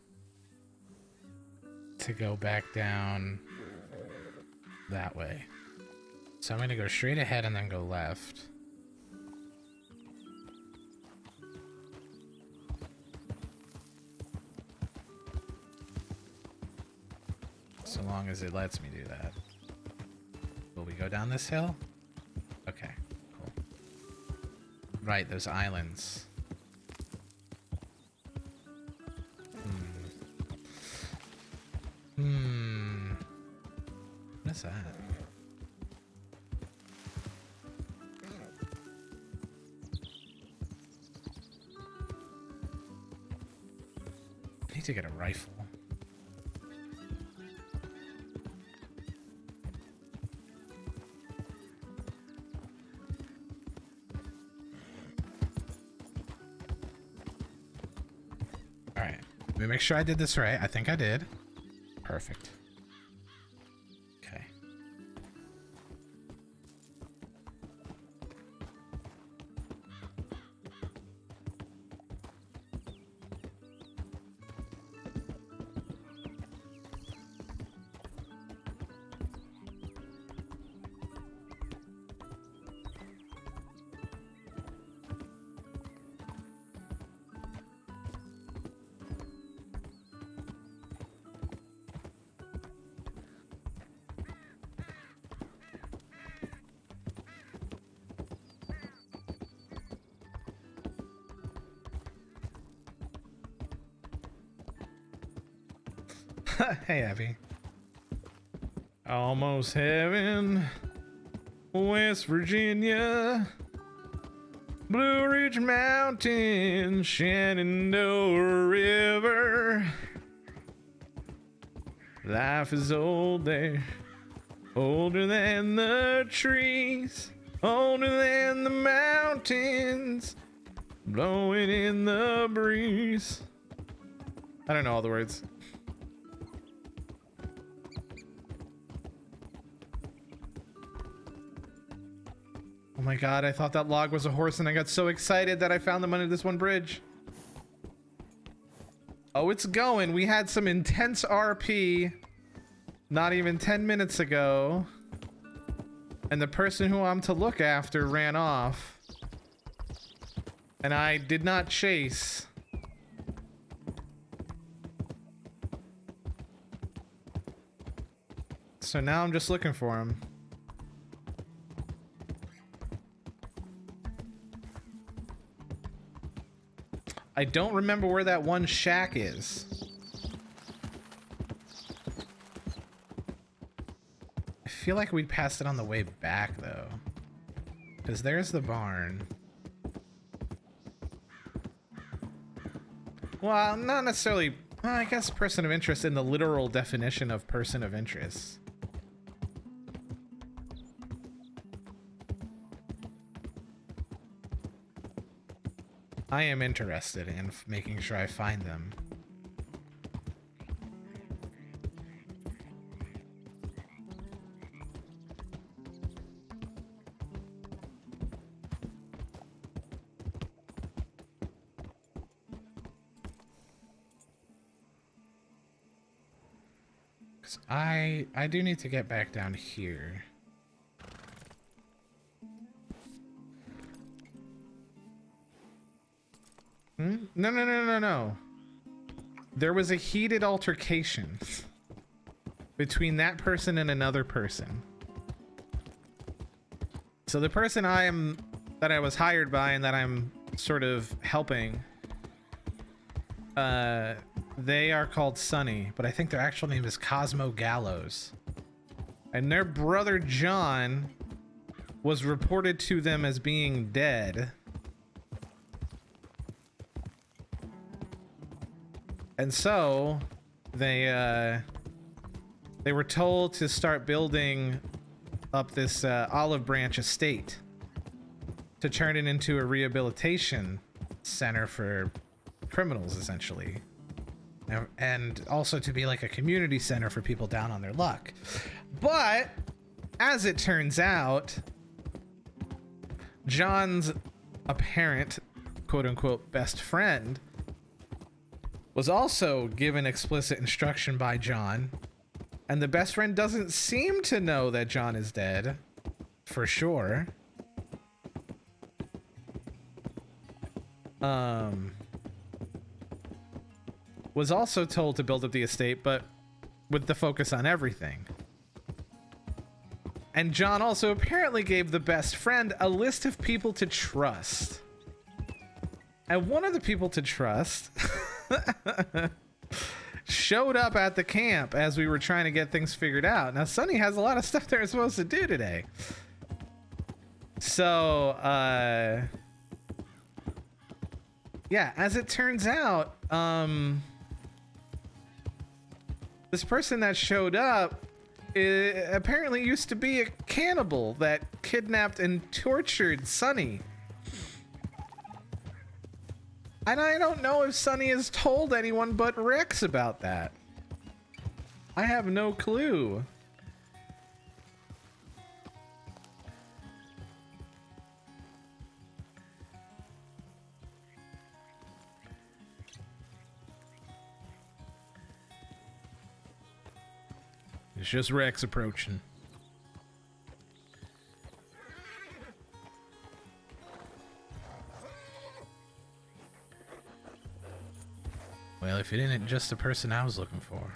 to go back down that way. So I'm gonna go straight ahead and then go left. So long as it lets me do that. Will we go down this hill? Okay, cool. Right, those islands. What is that? I need to get a rifle. Alright, let me make sure I did this right. I think I did. Perfect. Okay. Hey, Abby. Almost heaven, West Virginia, Blue Ridge Mountain, Shenandoah River. Life is old there, older than the trees, older than the mountains, blowing in the breeze. I don't know all the words. Oh my god, I thought that log was a horse and I got so excited that I found them under this one bridge. Oh Oh, it's going. We had some intense RP not even 10 minutes ago. And the person who I'm to look after ran off. And I did not chase. So now I'm just looking for him. I don't remember where that one shack is. I feel like we passed it on the way back, though. Because there's the barn. Well, not necessarily... Well, I guess person of interest in the literal definition of person of interest. I am interested in making sure I find them. Cause I do need to get back down here. No. There was a heated altercation between that person and another person. So the person that I was hired by and that I'm sort of helping, they are called Sunny, but I think their actual name is Cosmo Gallows. And their brother John was reported to them as being dead. And so they were told to start building up this olive branch estate to turn it into a rehabilitation center for criminals, essentially, and also to be like a community center for people down on their luck. But as it turns out, John's apparent quote-unquote best friend was also given explicit instruction by John, and the best friend doesn't seem to know that John is dead, for sure. Was also told to build up the estate, but with the focus on everything. And John also apparently gave the best friend a list of people to trust. And one of the people to trust showed up at the camp as we were trying to get things figured out. Now, Sunny has a lot of stuff they're supposed to do today. So, yeah, as it turns out, this person that showed up apparently used to be a cannibal that kidnapped and tortured Sunny. And I don't know if Sunny has told anyone but Rex about that. I have no clue. It's just Rex approaching. Well, if it isn't just the person I was looking for.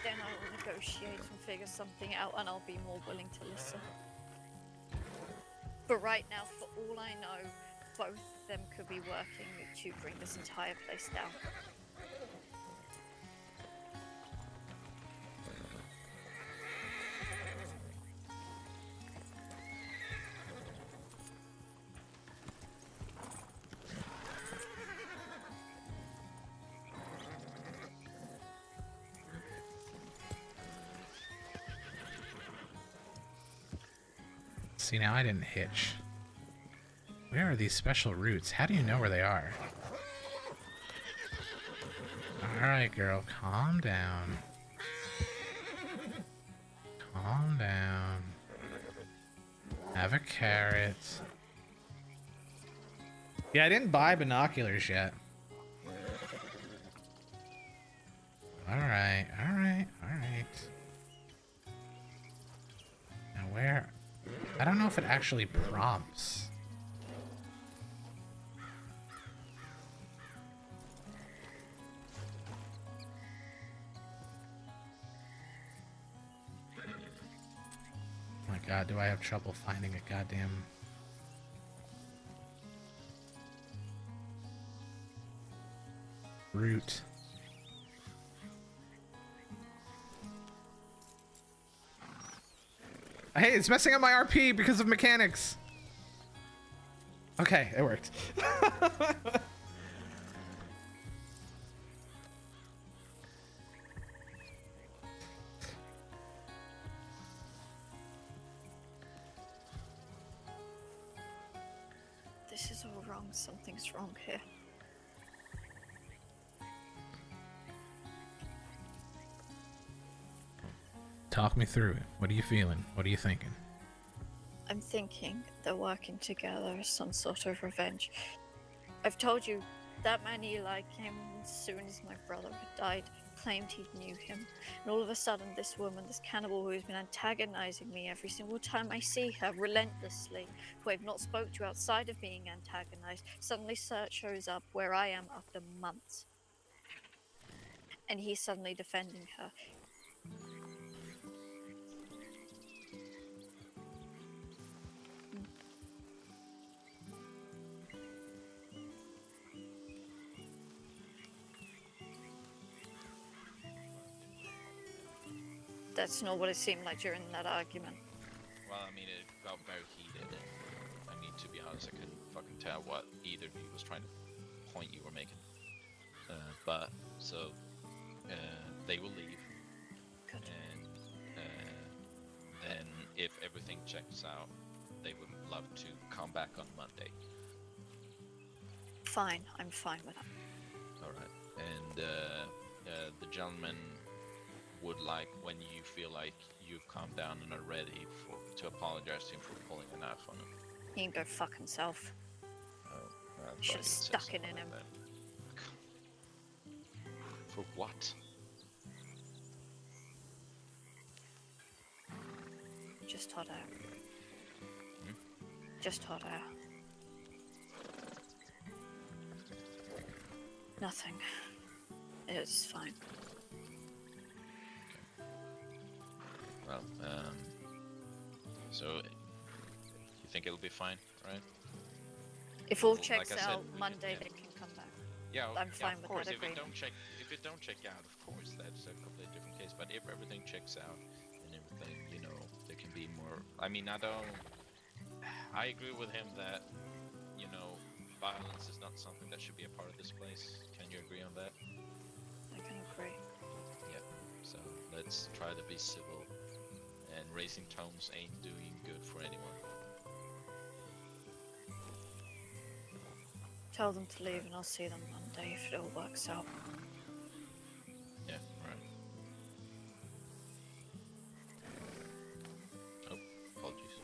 Then I will negotiate and figure something out, and I'll be more willing to listen. But right now, for all I know, both of them could be working to bring this entire place down. See, now I didn't hitch. Where are these special routes? How do you know where they are? Alright, girl, calm down. Calm down. Have a carrot. Yeah, I didn't buy binoculars yet. if it actually prompts. Oh my god, do I have trouble finding a goddamn... route? Hey, it's messing up my RP because of mechanics. Okay, it worked. This is all wrong. Something's wrong here. Talk me through it. What are you feeling? What are you thinking? I'm thinking they're working together as some sort of revenge. I've told you that man Eli came as soon as my brother had died, claimed he knew him, and all of a sudden this woman, this cannibal who's been antagonizing me every single time I see her relentlessly, who I've not spoke to outside of being antagonized, suddenly shows up where I am after months. And he's suddenly defending her. That's not what it seemed like during that argument. Well, I mean, it got very heated, and I mean, to be honest, I couldn't fucking tell what either of you was trying to point you were making. But so they will leave, Good. and then if everything checks out, they would love to come back on Monday. Fine, I'm fine with that. All right, and the gentleman would like, when you feel like you've calmed down and are ready to apologize to him for pulling a knife on him. He can go fuck himself. Oh, I thought Should've you would say stuck it something in like him. that. For what? Just hot air. Hmm? Just hot air. Nothing. It's fine. Well, so you think it'll be fine, right? If all Well, checks like I said, out, Monday yeah. they can come back. Yeah, I'm fine of with course. that If it agreement. don't check out, of course, that's a completely different case. But if everything checks out and everything, you know, there can be more. I mean, I agree with him that, you know, violence is not something that should be a part of this place. Can you agree on that? I can agree. Yeah. So let's try to be civil. And raising tones ain't doing good for anyone. Tell them to leave and I'll see them Monday if it all works out. Yeah, right. Oh, apologies.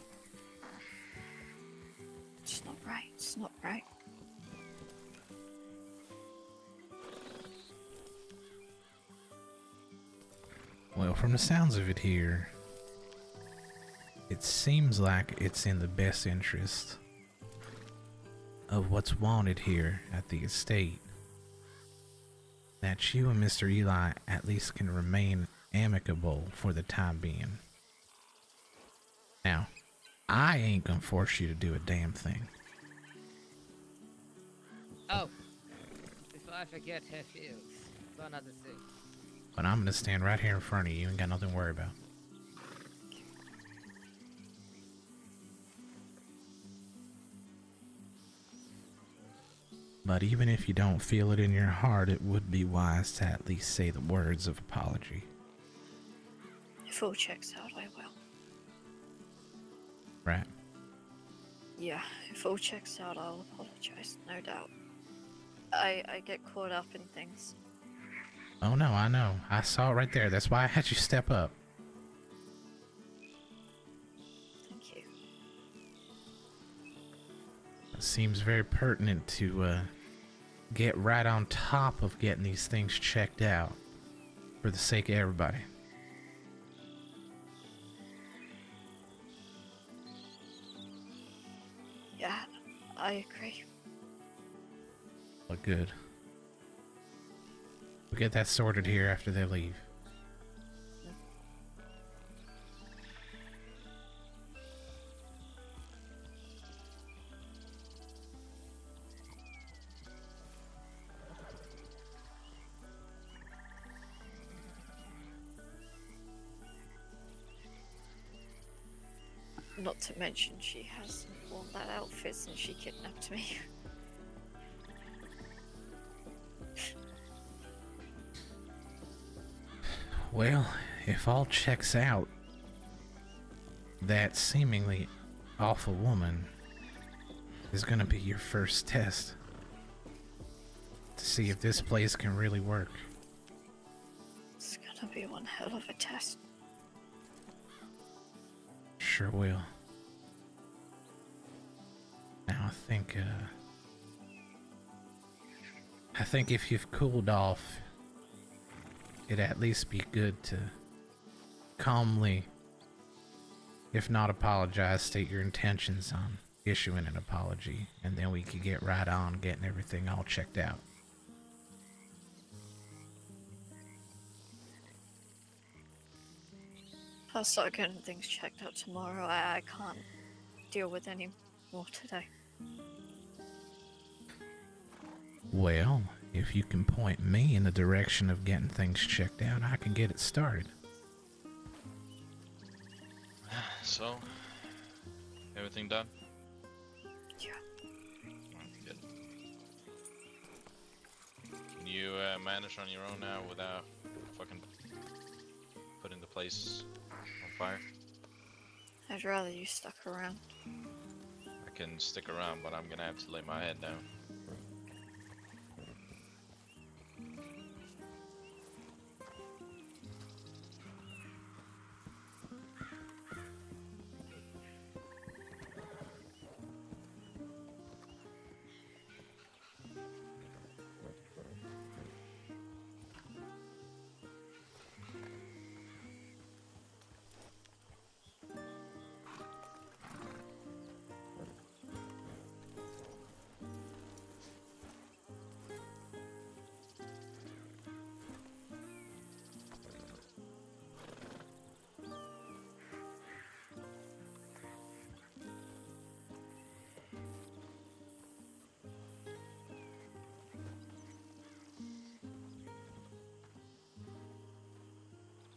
It's not right. It's not right. Well, from the sounds of it here, it seems like it's in the best interest of what's wanted here at the estate that you and Mr. Eli at least can remain amicable for the time being. Now, I ain't gonna force you to do a damn thing. Oh, before I forget her feels, one other thing. But I'm gonna stand right here in front of you. You ain't got nothing to worry about. But even if you don't feel it in your heart, it would be wise to at least say the words of apology. If all checks out, I will. Right. Yeah, if all checks out, I'll apologize, no doubt. I get caught up in things. Oh no, I know. I saw it right there. That's why I had you step up. Thank you. It seems very pertinent to get right on top of getting these things checked out for the sake of everybody. I agree. Well, good. We'll get that sorted here after they leave. Not to mention she hasn't worn that outfit since she kidnapped me. Well, if all checks out, that seemingly awful woman is gonna be your first test to see if this place can really work. It's gonna be one hell of a test. Sure will. Now I think if you've cooled off, it'd at least be good to calmly, if not apologize, state your intentions on issuing an apology, and then we could get right on getting everything all checked out. I'll start getting things checked out tomorrow. I can't deal with any more today. Well, if you can point me in the direction of getting things checked out, I can get it started. So, everything done? Yeah. Good. Can you manage on your own now without fucking putting the place on fire? I'd rather you stuck around. I can stick around, but I'm gonna have to lay my head down.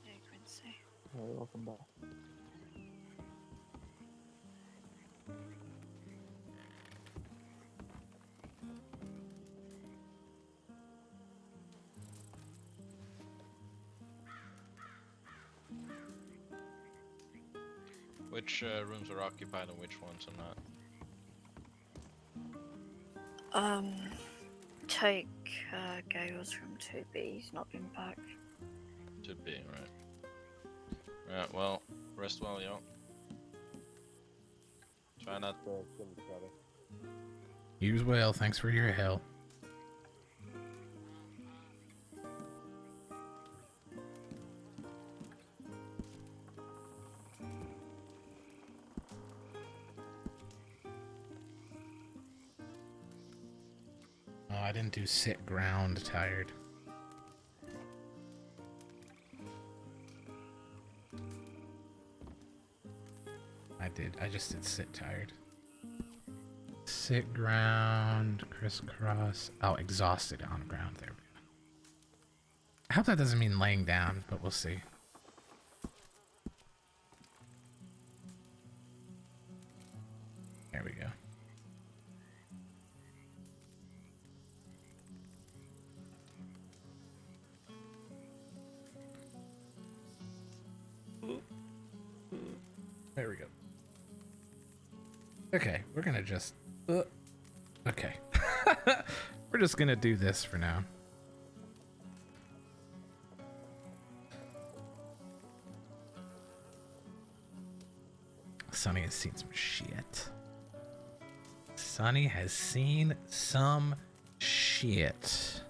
Hey, Quincy. Hey, welcome back. Which rooms are occupied and which ones are not? Take Gale's room 2B. He's not been back. To be, right. Right, well, rest well, y'all. Try not to kill each other. You as well. Thanks for your help. Oh, I didn't do sit ground tired. I just did sit tired. Sit ground, crisscross. Oh, exhausted on ground. There we go. I hope that doesn't mean laying down, but we'll see. There we go. There we go. Okay, we're gonna just... okay. We're just gonna do this for now. Sonny has seen some shit. Sonny has seen some shit.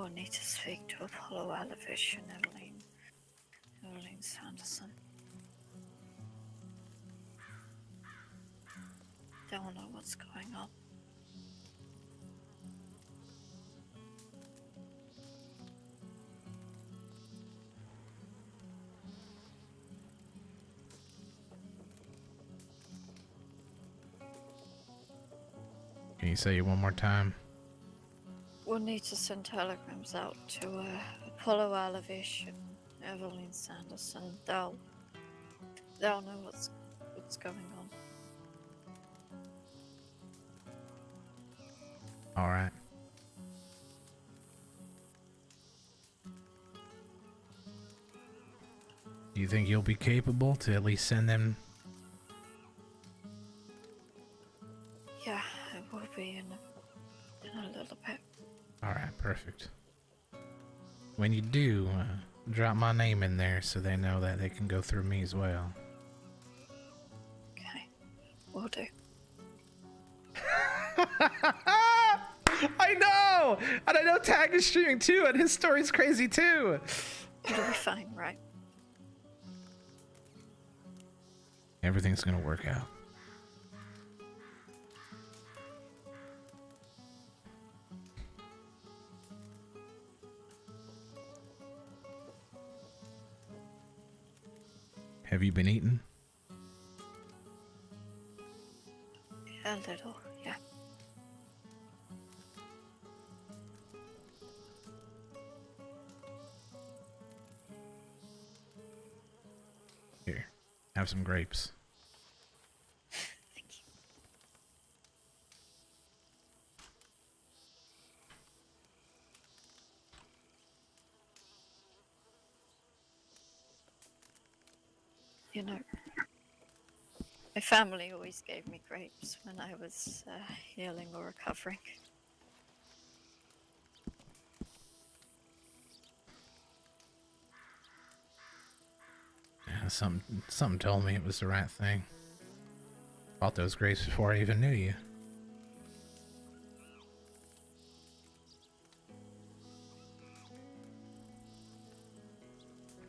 We'll need to speak to Apollo Alavish and Evelyn Sanderson. Don't know what's going on. Can you say it one more time? We'll need to send telegrams out to Apollo Alavish and Evelyn Sanderson. They'll know what's going on. All right. Do you think you'll be capable to at least send them? Yeah, it will be in a little bit. All right, perfect. When you do, drop my name in there so they know that they can go through me as well. Okay, will do. I know! And I know Tag is streaming too, and his story's crazy too. It'll be fine, right? Everything's gonna work out. Have you been eating? A little, yeah. Here, have some grapes. Thank you. You know, my family always gave me grapes when I was healing or recovering. Yeah, something told me it was the right thing. Bought those grapes before I even knew you.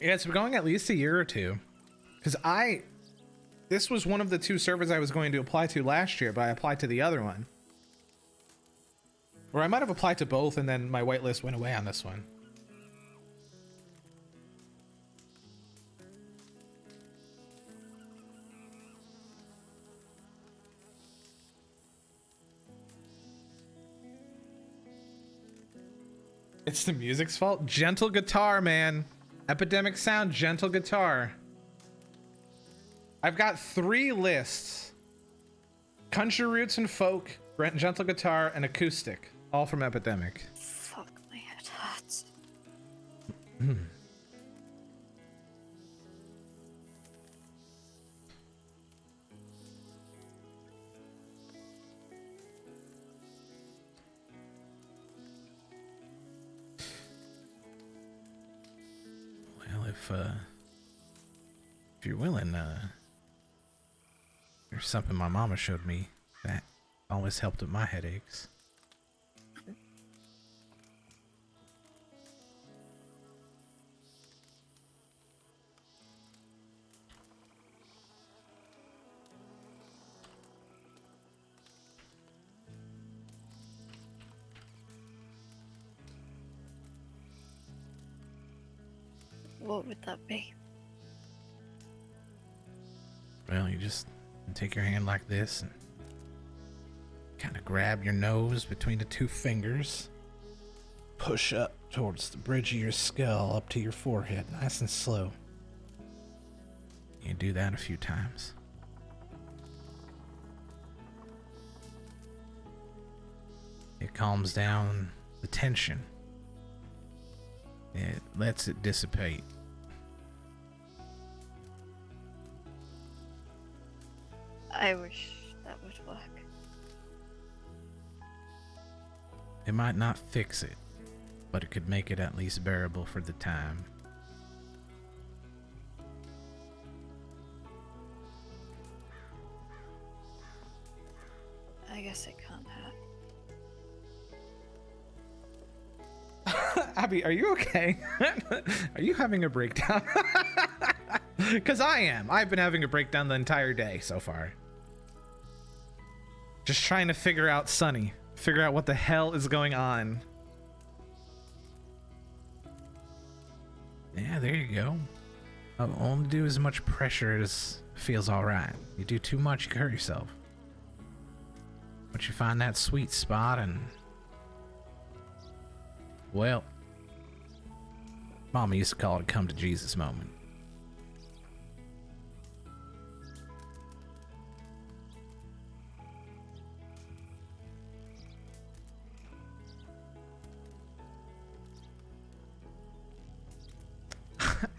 Yeah, it's been going at least a year or two. Because this was one of the two servers I was going to apply to last year, but I applied to the other one. Or I might have applied to both and then my whitelist went away on this one. It's the music's fault. Gentle guitar, man. Epidemic sound, gentle guitar. I've got 3 lists. Country roots and folk, gentle guitar, and acoustic. All from Epidemic. Fuck, my head hurts. Well, if you're willing, there's something my mama showed me that always helped with my headaches. What would that be? Well, you just take your hand like this and kind of grab your nose between the 2 fingers. Push up towards the bridge of your skull up to your forehead, nice and slow. You do that a few times. It calms down the tension. It lets it dissipate. I wish that would work. It might not fix it, but it could make it at least bearable for the time. I guess it can't Abby, are you okay? Are you having a breakdown? Because I am. I've been having a breakdown the entire day so far. Just trying to figure out Sunny. Figure out what the hell is going on. Yeah, there you go. Only do as much pressure as feels alright. You do too much, you hurt yourself. But you find that sweet spot and... well... Mama used to call it a come to Jesus moment.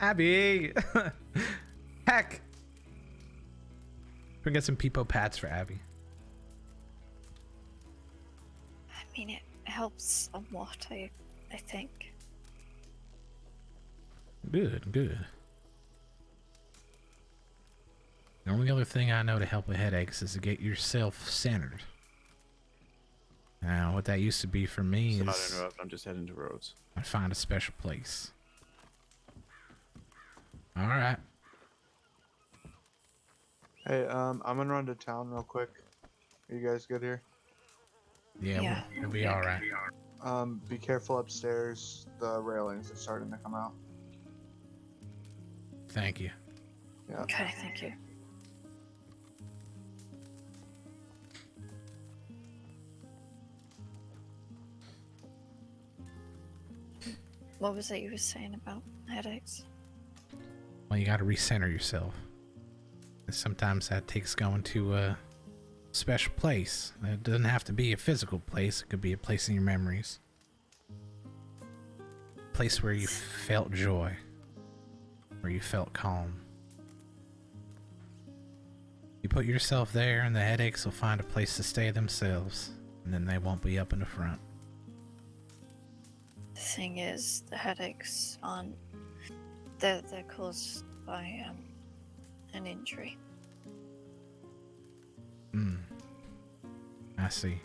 Abby! Heck! We can get some peepo pads for Abby. I mean, it helps somewhat, I think. Good, good. The only other thing I know to help with headaches is to get yourself centered. Now, what that used to be for me So not is interrupt. I'm just heading to Rhodes. I'd find a special place. All right. Hey, I'm gonna run to town real quick. Are you guys good here? Yeah, Yeah. we'll be all right. Be careful upstairs. The railings are starting to come out. Thank you. Yeah. Okay, thank you. What was it you were saying about headaches? Well, you got to recenter yourself. Sometimes that takes going to a special place. It doesn't have to be a physical place. It could be a place in your memories. A place where you felt joy. Where you felt calm. You put yourself there and the headaches will find a place to stay themselves. And then they won't be up in the front. The thing is, the headaches aren't... They're caused by, an injury. I see.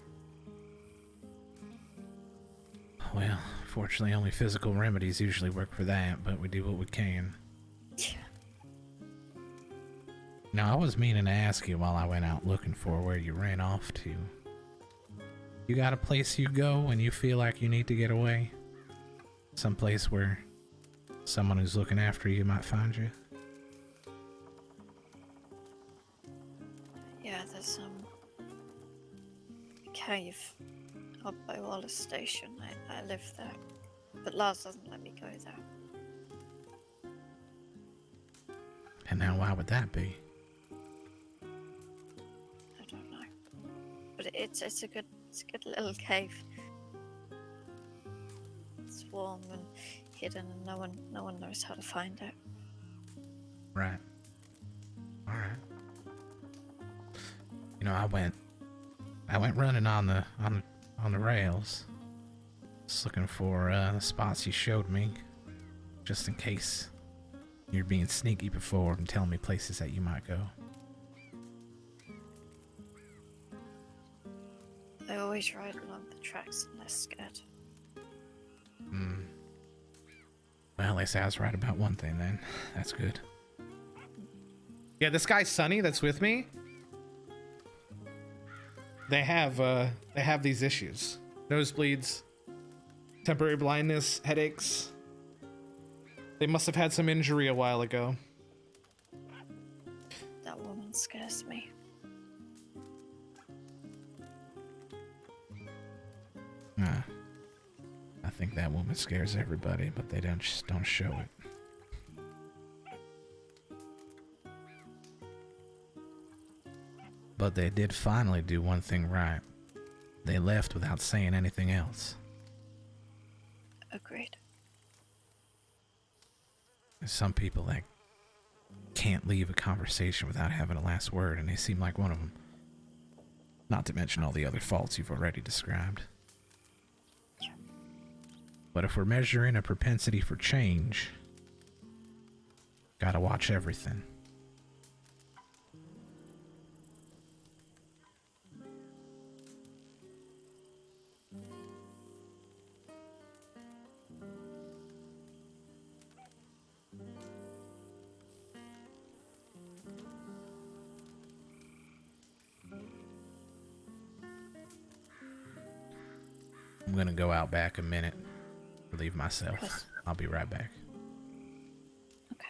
Well, fortunately only physical remedies usually work for that, but we do what we can. Yeah. Now, I was meaning to ask you while I went out looking for where you ran off to. You got a place you go when you feel like you need to get away? Someplace where someone who's looking after you might find you? Yeah, there's, a cave up by Wallace Station. I live there. But Lars doesn't let me go there. And now why would that be? I don't know. But it's a good little cave. It's warm and hidden and no one knows how to find it. Right. Alright. You know, I went running on the rails. Just looking for the spots you showed me. Just in case you're being sneaky before and telling me places that you might go. I always ride along the tracks and they're scared. Well, they say I was right about one thing then. That's good. Yeah, this guy Sonny that's with me, they have these issues. Nosebleeds, temporary blindness, headaches. They must have had some injury a while ago. That woman scares me. I think that woman scares everybody, but they don't show it. But they did finally do one thing right. They left without saying anything else. Agreed. There's some people that can't leave a conversation without having a last word, and they seem like one of them. Not to mention all the other faults you've already described. Yeah. But if we're measuring a propensity for change, gotta watch everything. gonna go out back a minute, relieve myself. Yes. I'll be right back. Okay.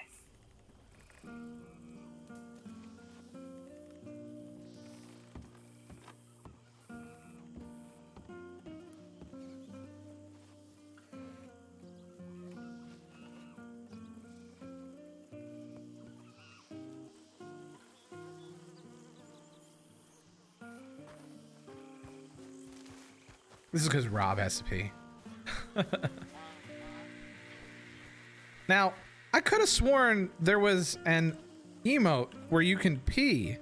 This is because Rob has to pee. Now, I could have sworn there was an emote where you can pee,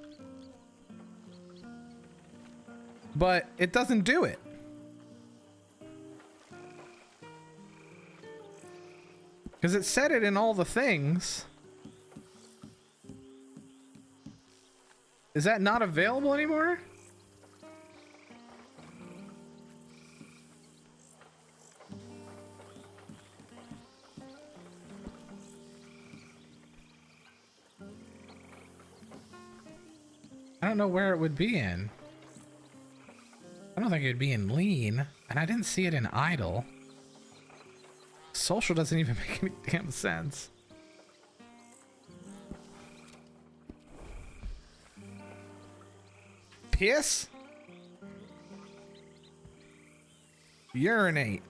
but it doesn't do it. Because it said it in all the things. Is that not available anymore? I don't know where it would be in. I don't think it'd be in lean, and I didn't see it in idle. Social doesn't even make any damn sense. Piss? Urinate.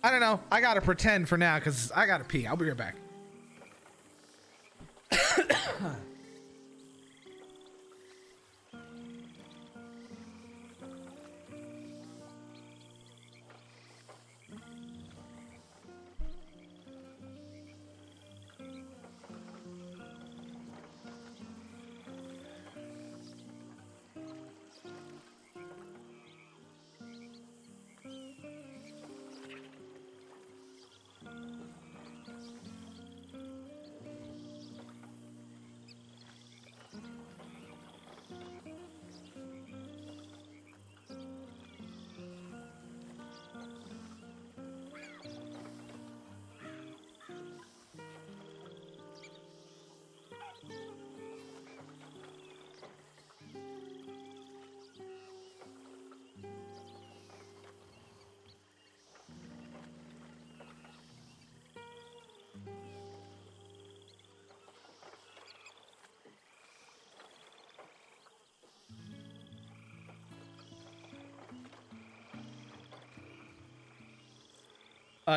I don't know. I gotta pretend for now because I gotta pee. I'll be right back.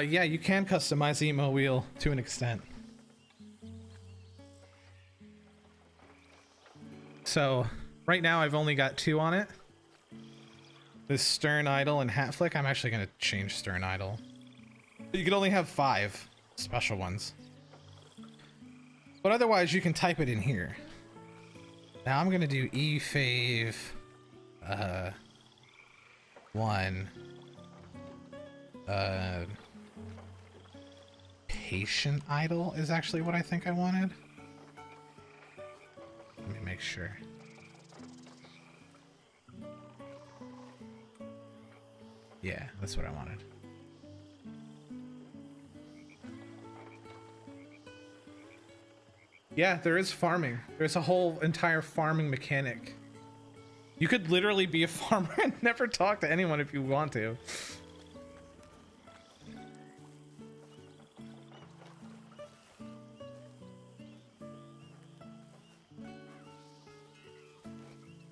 Yeah, you can customize the emo wheel to an extent. So, right now I've only got 2 on it. This Stern Idol and Hat Flick. I'm actually going to change Stern Idol. You can only have 5 special ones. But otherwise, you can type it in here. Now I'm going to do E-Fave 1. Patient Idol is actually what I think I wanted. Let me make sure. Yeah, that's what I wanted. Yeah, there is farming. There's a whole entire farming mechanic. You could literally be a farmer and never talk to anyone if you want to.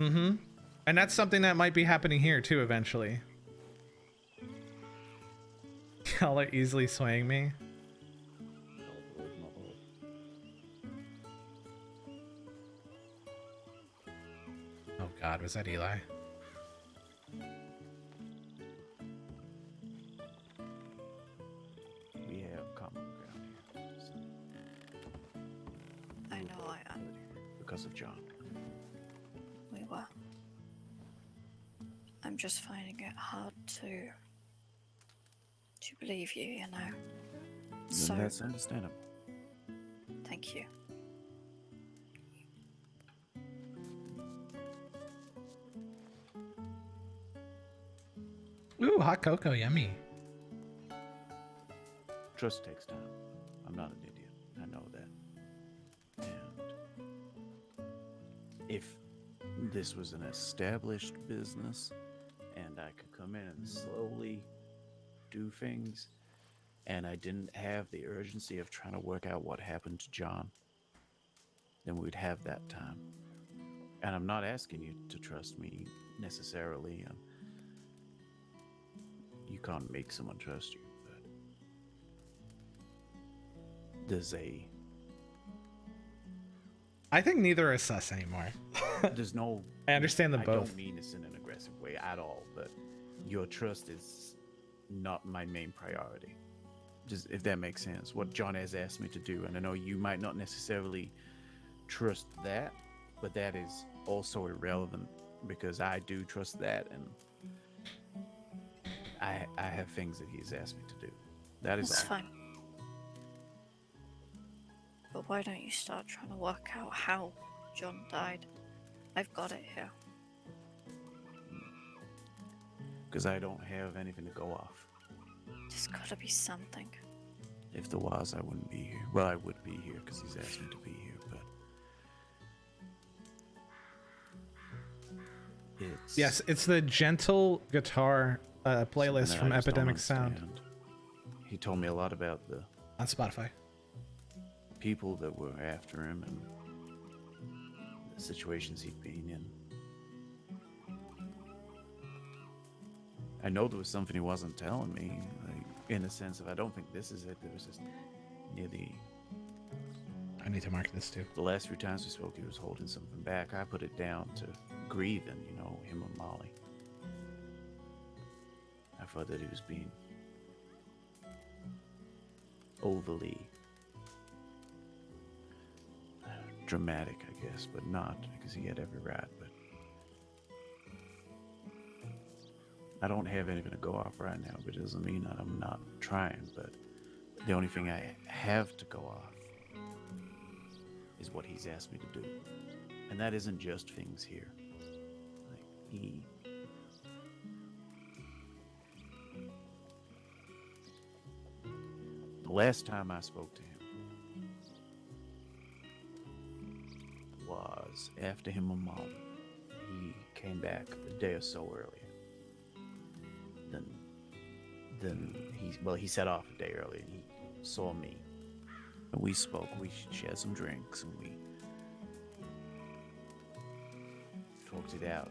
Mm-hmm. And that's something that might be happening here too eventually. Y'all are easily swaying me. Oh God, was that Eli? We have common ground here. So, I know I am. because of John. We were. I'm just finding it hard to believe you, you know. So, That's understandable. thank you. Ooh, hot cocoa, yummy. Trust takes time. I'm not an idiot. I know that. And if this was an established business and I could come in and slowly do things, and I didn't have the urgency of trying to work out what happened to John, then we'd have that time. And I'm not asking you to trust me necessarily. You can't make someone trust you, but I think neither are sus anymore. there's no. I understand them I both. don't mean this in an aggressive way at all, but your trust is not my main priority. Just if that makes sense. What John has asked me to do, and I know you might not necessarily trust that, but that is also irrelevant because I do trust that, and I have things that he's asked me to do. That is That's all. fine. But why don't you start trying to work out how John died? I've got it here. Because I don't have anything to go off. There's gotta be something. If there was, I wouldn't be here. Well, I would be here because he's asked me to be here, but it's Yes, it's the gentle guitar playlist something from that I just don't Epidemic Sound understand. He told me a lot about the on Spotify. people that were after him and the situations he'd been in. I know there was something he wasn't telling me, like, in the sense of I don't think this is it. There was just near I need to mark this too. the last few times we spoke, he was holding something back. I put it down to grieving, him and Molly. I thought that he was being overly dramatic, I guess, but not because he had every right. But I don't have anything to go off right now, but it doesn't mean that I'm not trying. But the only thing I have to go off is what he's asked me to do, and that isn't just things here. Like the last time I spoke to him was after him and Mom. He came back a day or so earlier. Then he set off a day earlier and he saw me. And we spoke, we shared some drinks, and we talked it out,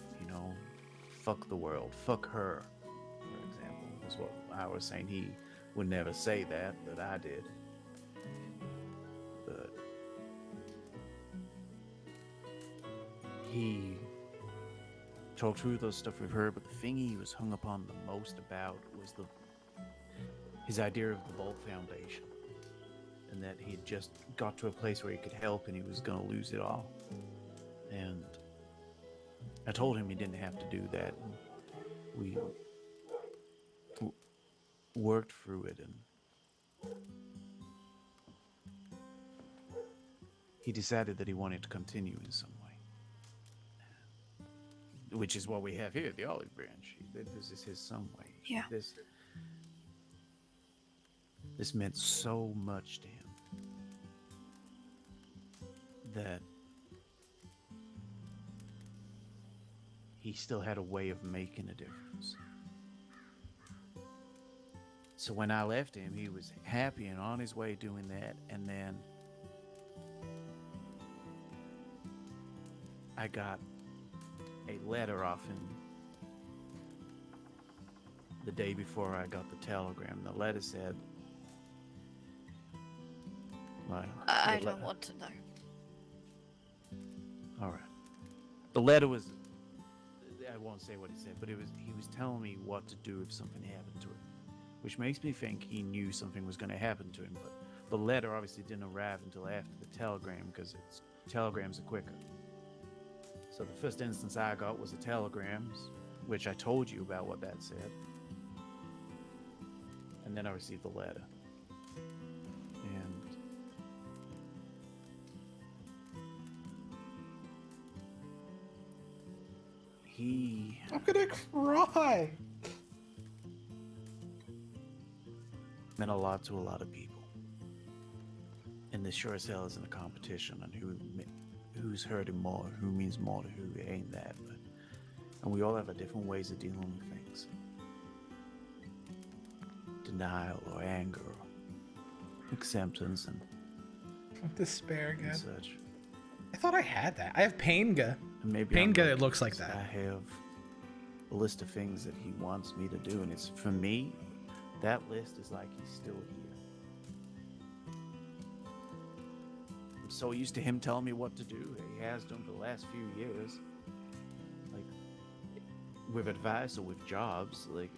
fuck the world, fuck her, for example, is what I was saying. He would never say that, but I did. But he talked through those stuff we've heard, but the thing he was hung upon the most about was his idea of the Vault Foundation, and that he had just got to a place where he could help and he was going to lose it all. And I told him he didn't have to do that. And we worked through it, and he decided that he wanted to continue in some way, which is what we have here, the olive branch. This is his some way. Yeah. This meant so much to him that he still had a way of making a difference. So when I left him, he was happy and on his way doing that, and then I got a letter off him the day before I got the telegram. The letter said, I don't want to know. All right. The letter was, I won't say what he said, but he was telling me what to do if something happened to him, which makes me think he knew something was going to happen to him. But the letter obviously didn't arrive until after the telegram, because telegrams are quicker. So the first instance I got was the telegrams, which I told you about what that said. And then I received the letter. And I'm gonna cry. meant a lot to a lot of people. And this sure as hell isn't a competition on who's hurting more, who means more to who. It ain't that, but and we all have our different ways of dealing with things. denial or anger or acceptance and Despair, God. such. I thought I had that. I have Painga. And maybe Painga, I'm it looks like because that. I have a list of things that he wants me to do, and it's for me. That list is like he's still here. I'm so used to him telling me what to do. He has done for the last few years. Like with advice or with jobs, like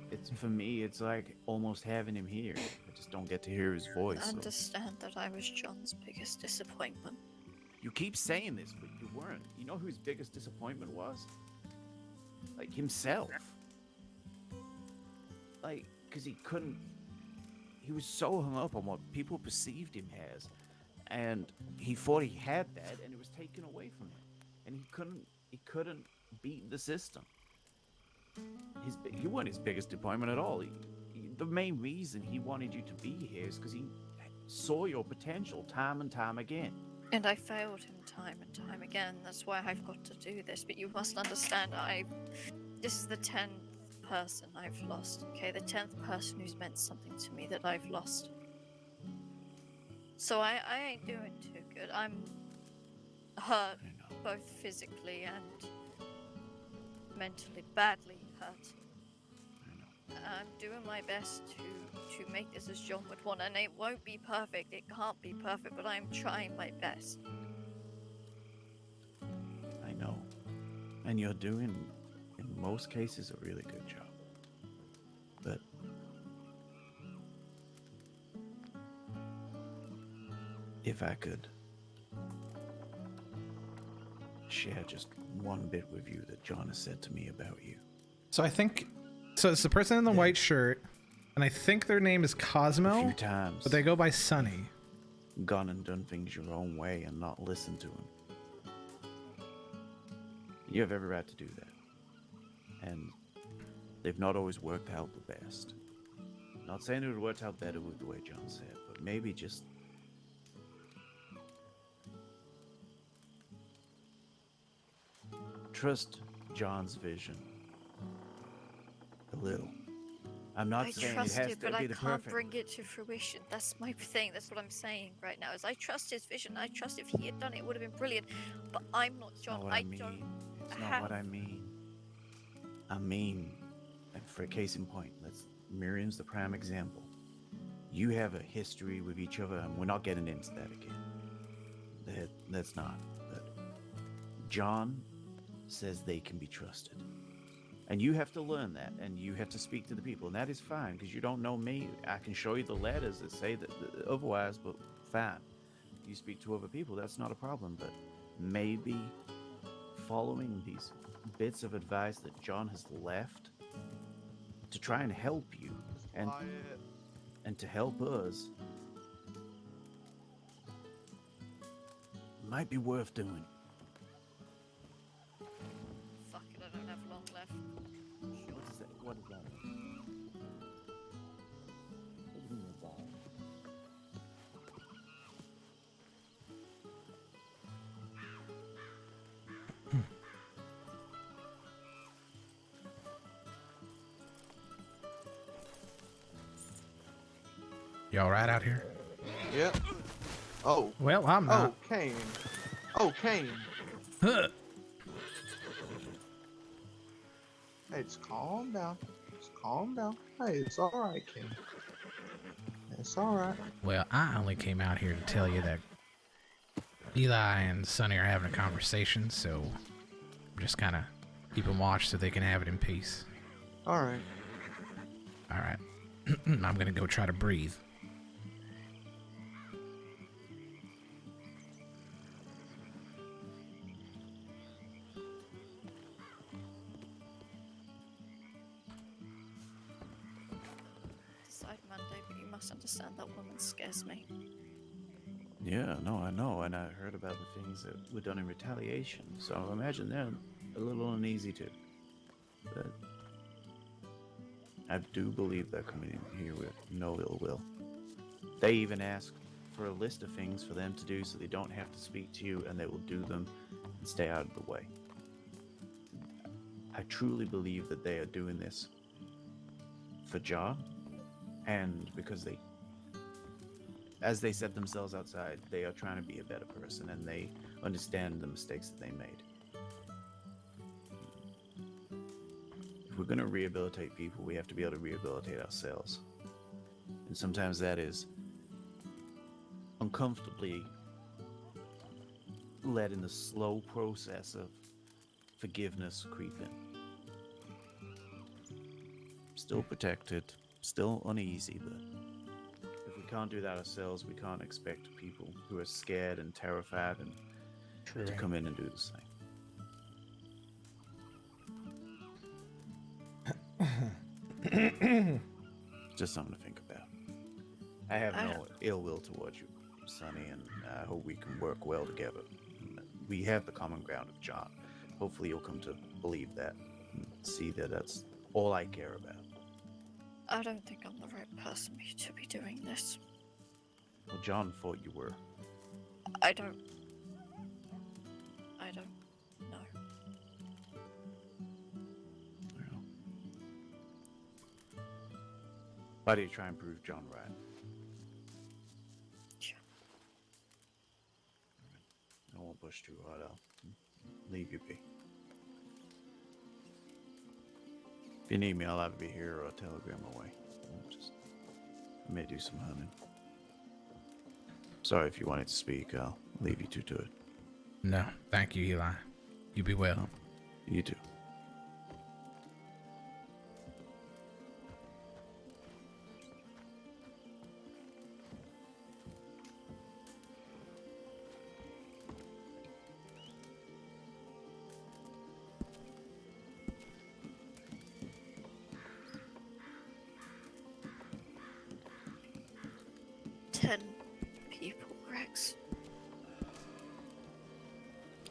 it's for me. It's like almost having him here. I just don't get to hear his voice. I So. understand that I was John's biggest disappointment. You keep saying this, but you weren't. You know who his biggest disappointment was? Like himself. Like, because he couldn't. He was so hung up on what people perceived him as, and he thought he had that, and it was taken away from him, and he couldn't beat the system. You weren't his biggest disappointment at all. The main reason he wanted you to be here is because he saw your potential time and time again. And I failed him time and time again. That's why I've got to do this. But you must understand, this is the 10th person I've lost. Okay, the 10th person who's meant something to me that I've lost. So I ain't doing too good. I'm hurt, both physically and mentally, badly hurt. I'm doing my best to make this as John would want, and it won't be perfect. It can't be perfect, but I'm trying my best. I know. And you're doing, in most cases, a really good job. But if I could share just one bit with you that John has said to me about you. So I think, so it's the person in the white shirt, and I think their name is A few Cosmo, times. but they go by Sunny. Gone and done things your own way and not listened to him. You have every right to do that. And they've not always worked out the best. Not saying it would have worked out better with the way John said, but maybe just trust John's vision a little. I'm not I saying it trust has it, to but be I the can't perfect. bring it to fruition. That's my thing. That's what I'm saying right now. Is I trust his vision. I trust if he had done it, it would have been brilliant. But I'm not It's John. not what I mean. It's not what I mean. I mean, and for a case in point, Miriam's the prime example. You have a history with each other, and we're not getting into that again. That's not. But John says they can be trusted. And you have to learn that, and you have to speak to the people, and that is fine, because you don't know me. I can show you the letters that say that otherwise, but fine. You speak to other people, that's not a problem, but maybe following these bits of advice that John has left to try and help you, and to help us, might be worth doing. Fuck it, I don't have long left. What is that? You all right out here? Yep. Oh. Well, I'm not. Oh, Kane. Oh, Kane. Huh. Hey, just calm down. Just calm down. Hey, it's alright, Kane. It's alright. Well, I only came out here to tell you that Eli and Sonny are having a conversation, so I'm just kind of keeping watch so they can have it in peace. Alright. All right. I'm going to go try to breathe. Decide Monday, but you must understand that woman scares me. Yeah, no, I know, and I heard about the things that were done in retaliation, so I imagine they're a little uneasy too. But I do believe they're coming in here with no ill will. They even ask for a list of things for them to do so they don't have to speak to you, and they will do them and stay out of the way. I truly believe that they are doing this for John And because as they set themselves outside, they are trying to be a better person, and they understand the mistakes that they made. If we're going to rehabilitate people, we have to be able to rehabilitate ourselves. And sometimes that is uncomfortably letting the slow process of forgiveness creep in. Still protected, still uneasy, but if we can't do that ourselves, we can't expect people who are scared and terrified and to come in and do the same. Just something to think about. I have no ill will towards you, Sonny, and I hope we can work well together. We have the common ground of John. Hopefully you'll come to believe that and see that that's all I care about. I don't think I'm the right person to be doing this. Well, John thought you were. I don't know. Well, why do you try and prove John right? Sure. I won't push too hard. I'll leave you be. If you need me, I'll either be here or a telegram away. I may do some hunting. Sorry if you wanted to speak. I'll leave you two to it. No, thank you, Eli. You be well. You too. People, Rex.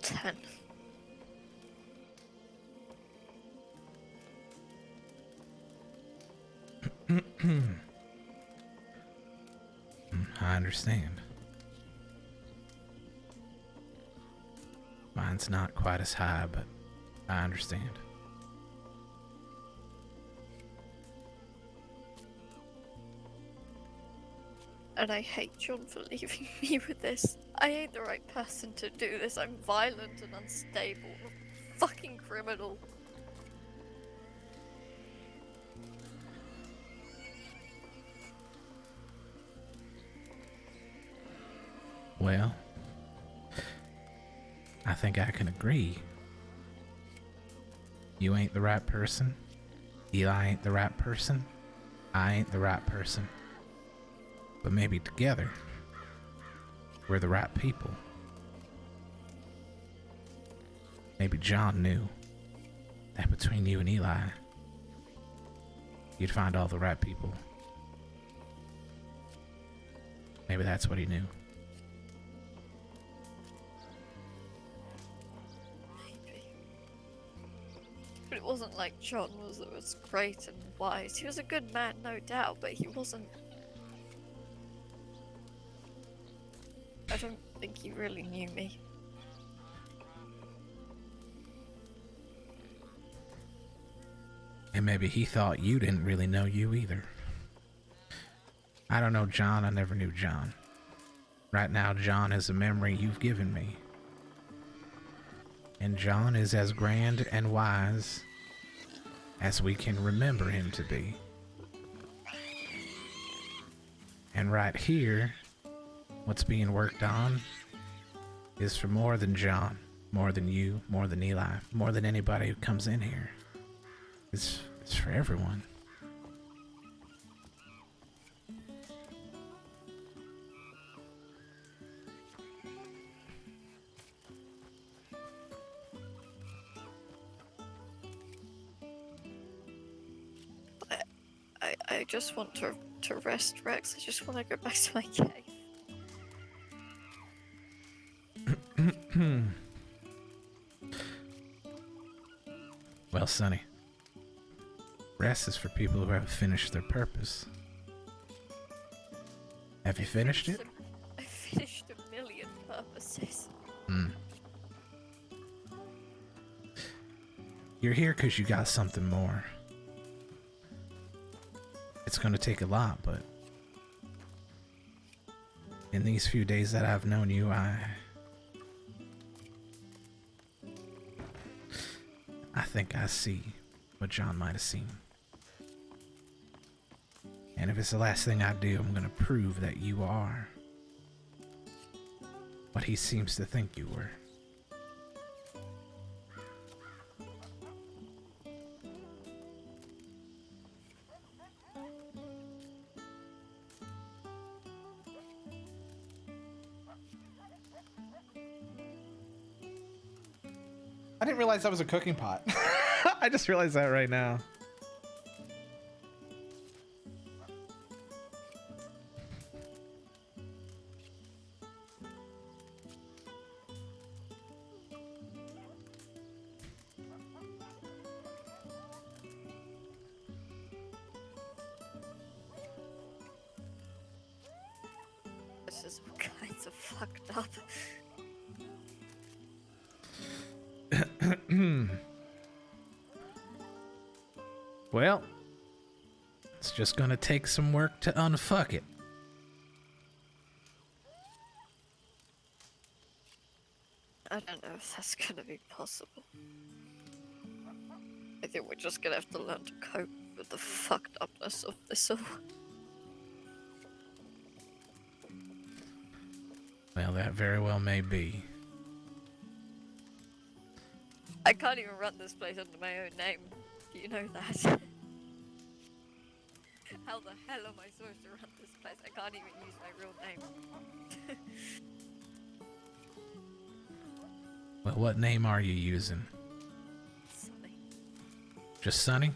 10. I understand. Mine's not quite as high, but I understand. And I hate John for leaving me with this. I ain't the right person to do this. I'm violent and unstable. I'm a fucking criminal. Well, I think I can agree. You ain't the right person. Eli ain't the right person. I ain't the right person. But maybe together, we're the right people. Maybe John knew that between you and Eli, you'd find all the right people. Maybe that's what he knew. Maybe. But it wasn't like John was great and wise. He was a good man, no doubt, but he wasn't... I don't think he really knew me. And maybe he thought you didn't really know you either. I don't know John, I never knew John. Right now, John is a memory you've given me. And John is as grand and wise as we can remember him to be. And right here, what's being worked on is for more than John, more than you, more than Eli, more than anybody who comes in here. It's for everyone. I just want to rest, Rex. I just want to go back to my cave. Well, Sonny, rest is for people who have finished their purpose. Have you finished it? I finished a million purposes. You're here because you got something more. it's going to take a lot, but in these few days that I've known you, I think I see what John might have seen. And if it's the last thing I do, I'm going to prove that you are what he seems to think you were. I didn't realize that was a cooking pot. I just realized that right now. This is all kinds of fucked up. Well, it's just gonna take some work to unfuck it. I don't know if that's gonna be possible. I think we're just gonna have to learn to cope with the fucked upness of this all. Well, that very well may be. I can't even run this place under my own name. You know that. How the hell am I supposed to run this place? I can't even use my real name. Well, what name are you using? Sonny. Just Sonny?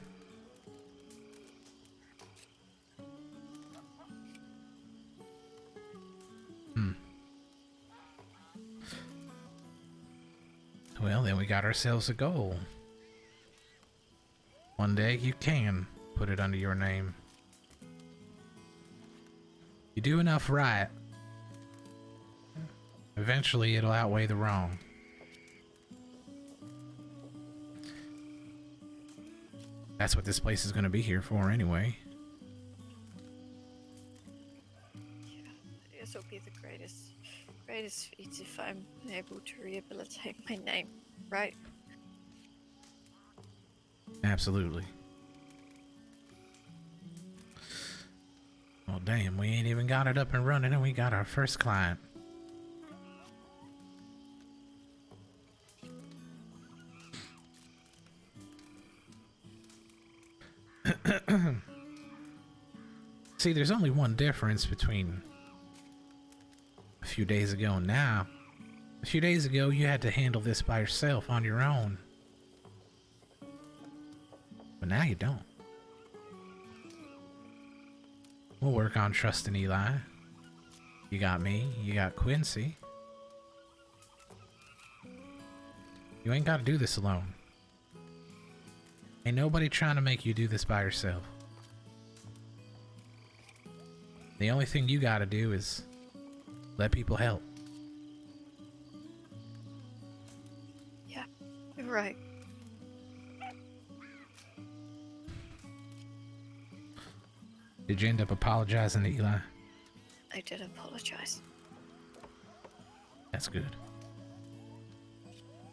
Well, then we got ourselves a goal. One day you can put it under your name. You do enough right, eventually it'll outweigh the wrong. That's what this place is going to be here for anyway. Yeah, this will be the greatest feat if I'm able to rehabilitate my name, right? Absolutely. Well, damn, we ain't even got it up and running and we got our first client. See, there's only one difference between a few days ago and now. A few days ago, you had to handle this by yourself on your own. But now you don't. We'll work on trusting Eli. You got me, you got Quincy. You ain't gotta do this alone. Ain't nobody trying to make you do this by yourself. The only thing you gotta do is let people help. Yeah, you're right. Did you end up apologizing to Eli? I did apologize. That's good.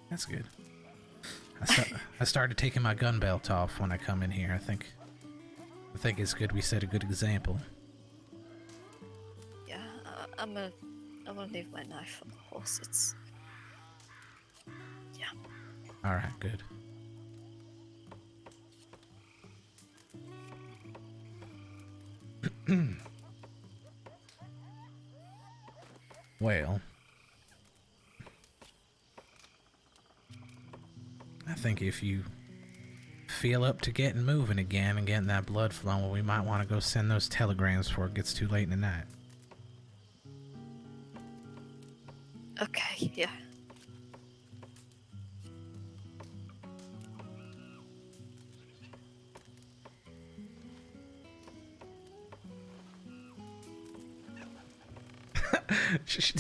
That's good. I started taking my gun belt off when I come in here. I think it's good we set a good example. Yeah, I'm gonna leave my knife on the horse. It's... yeah. Alright, good. Well, I think if you feel up to getting moving again and getting that blood flowing, we might want to go send those telegrams before it gets too late in the night. Okay, yeah.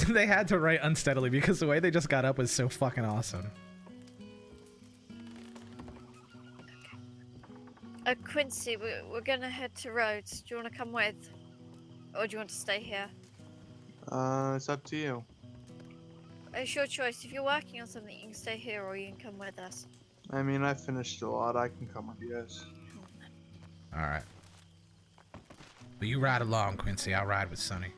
They had to write unsteadily because the way they just got up was so fucking awesome. A Quincy, we're gonna head to Rhodes. Do you want to come with? Or do you want to stay here? It's up to you. It's your choice. If you're working on something, you can stay here or you can come with us. I mean, I finished a lot. I can come with you guys. All right. But you ride along, Quincy. I'll ride with Sonny.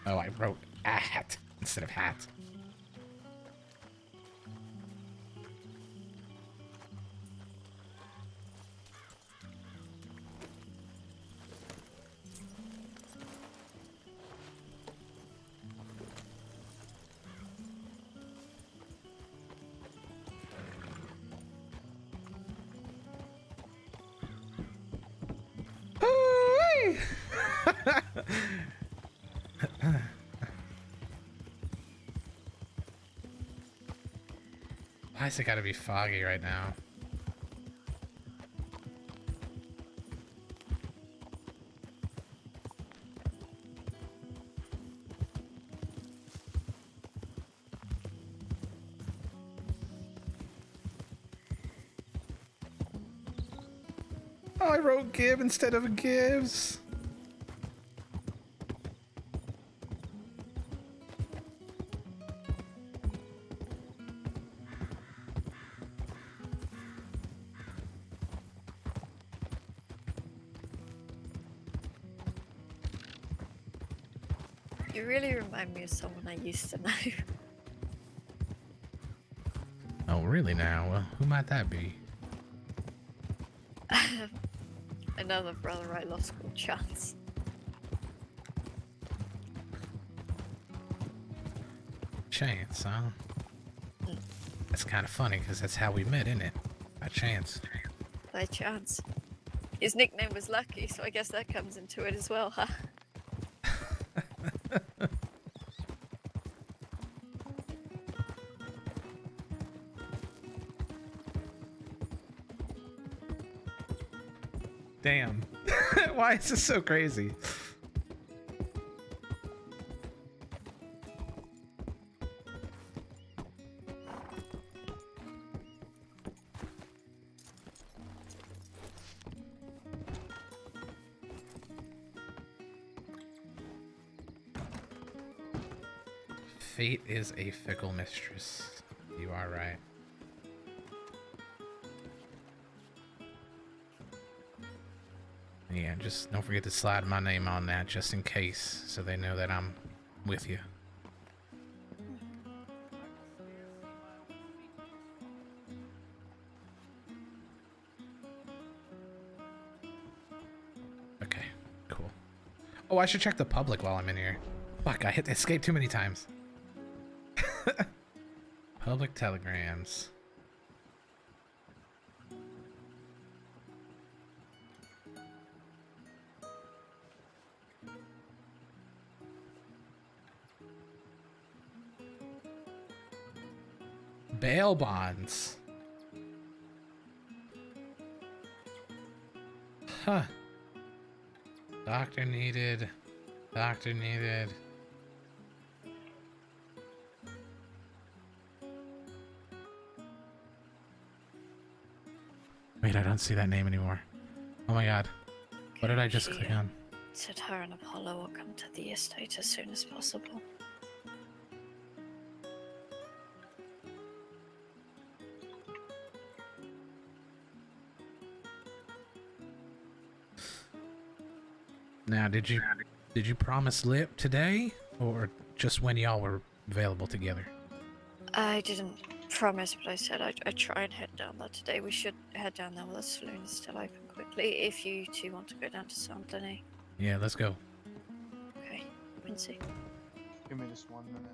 Oh, I wrote at instead of hat. Why is it gotta be foggy right now? Oh, I wrote Gib instead of Gibbs. You really remind me of someone I used to know. Oh, really now? Well, who might that be? Another brother I lost called Chance. Chance, huh? Mm. That's kind of funny because that's how we met, isn't it? By chance. By chance. His nickname was Lucky, so I guess that comes into it as well, huh? Damn. Why is this so crazy? Fate is a fickle mistress. You are right. Yeah, just don't forget to slide my name on that just in case, so they know that I'm with you. Okay, cool. Oh, I should check the public while I'm in here. Fuck, I hit escape too many times. Public telegrams. Bail bonds. Huh. Doctor needed. Doctor needed. Wait, I don't see that name anymore. Oh my god. What did I just click on? Said her and Apollo will come to the estate as soon as possible. Now, did you promise Lip today, or just when y'all were available together? I didn't promise, but I said I'd try and head down there today. We should head down there while the saloon is still open quickly, if you two want to go down to Saint Denis. Yeah, let's go. Okay, Quincy. Give me just 1 minute.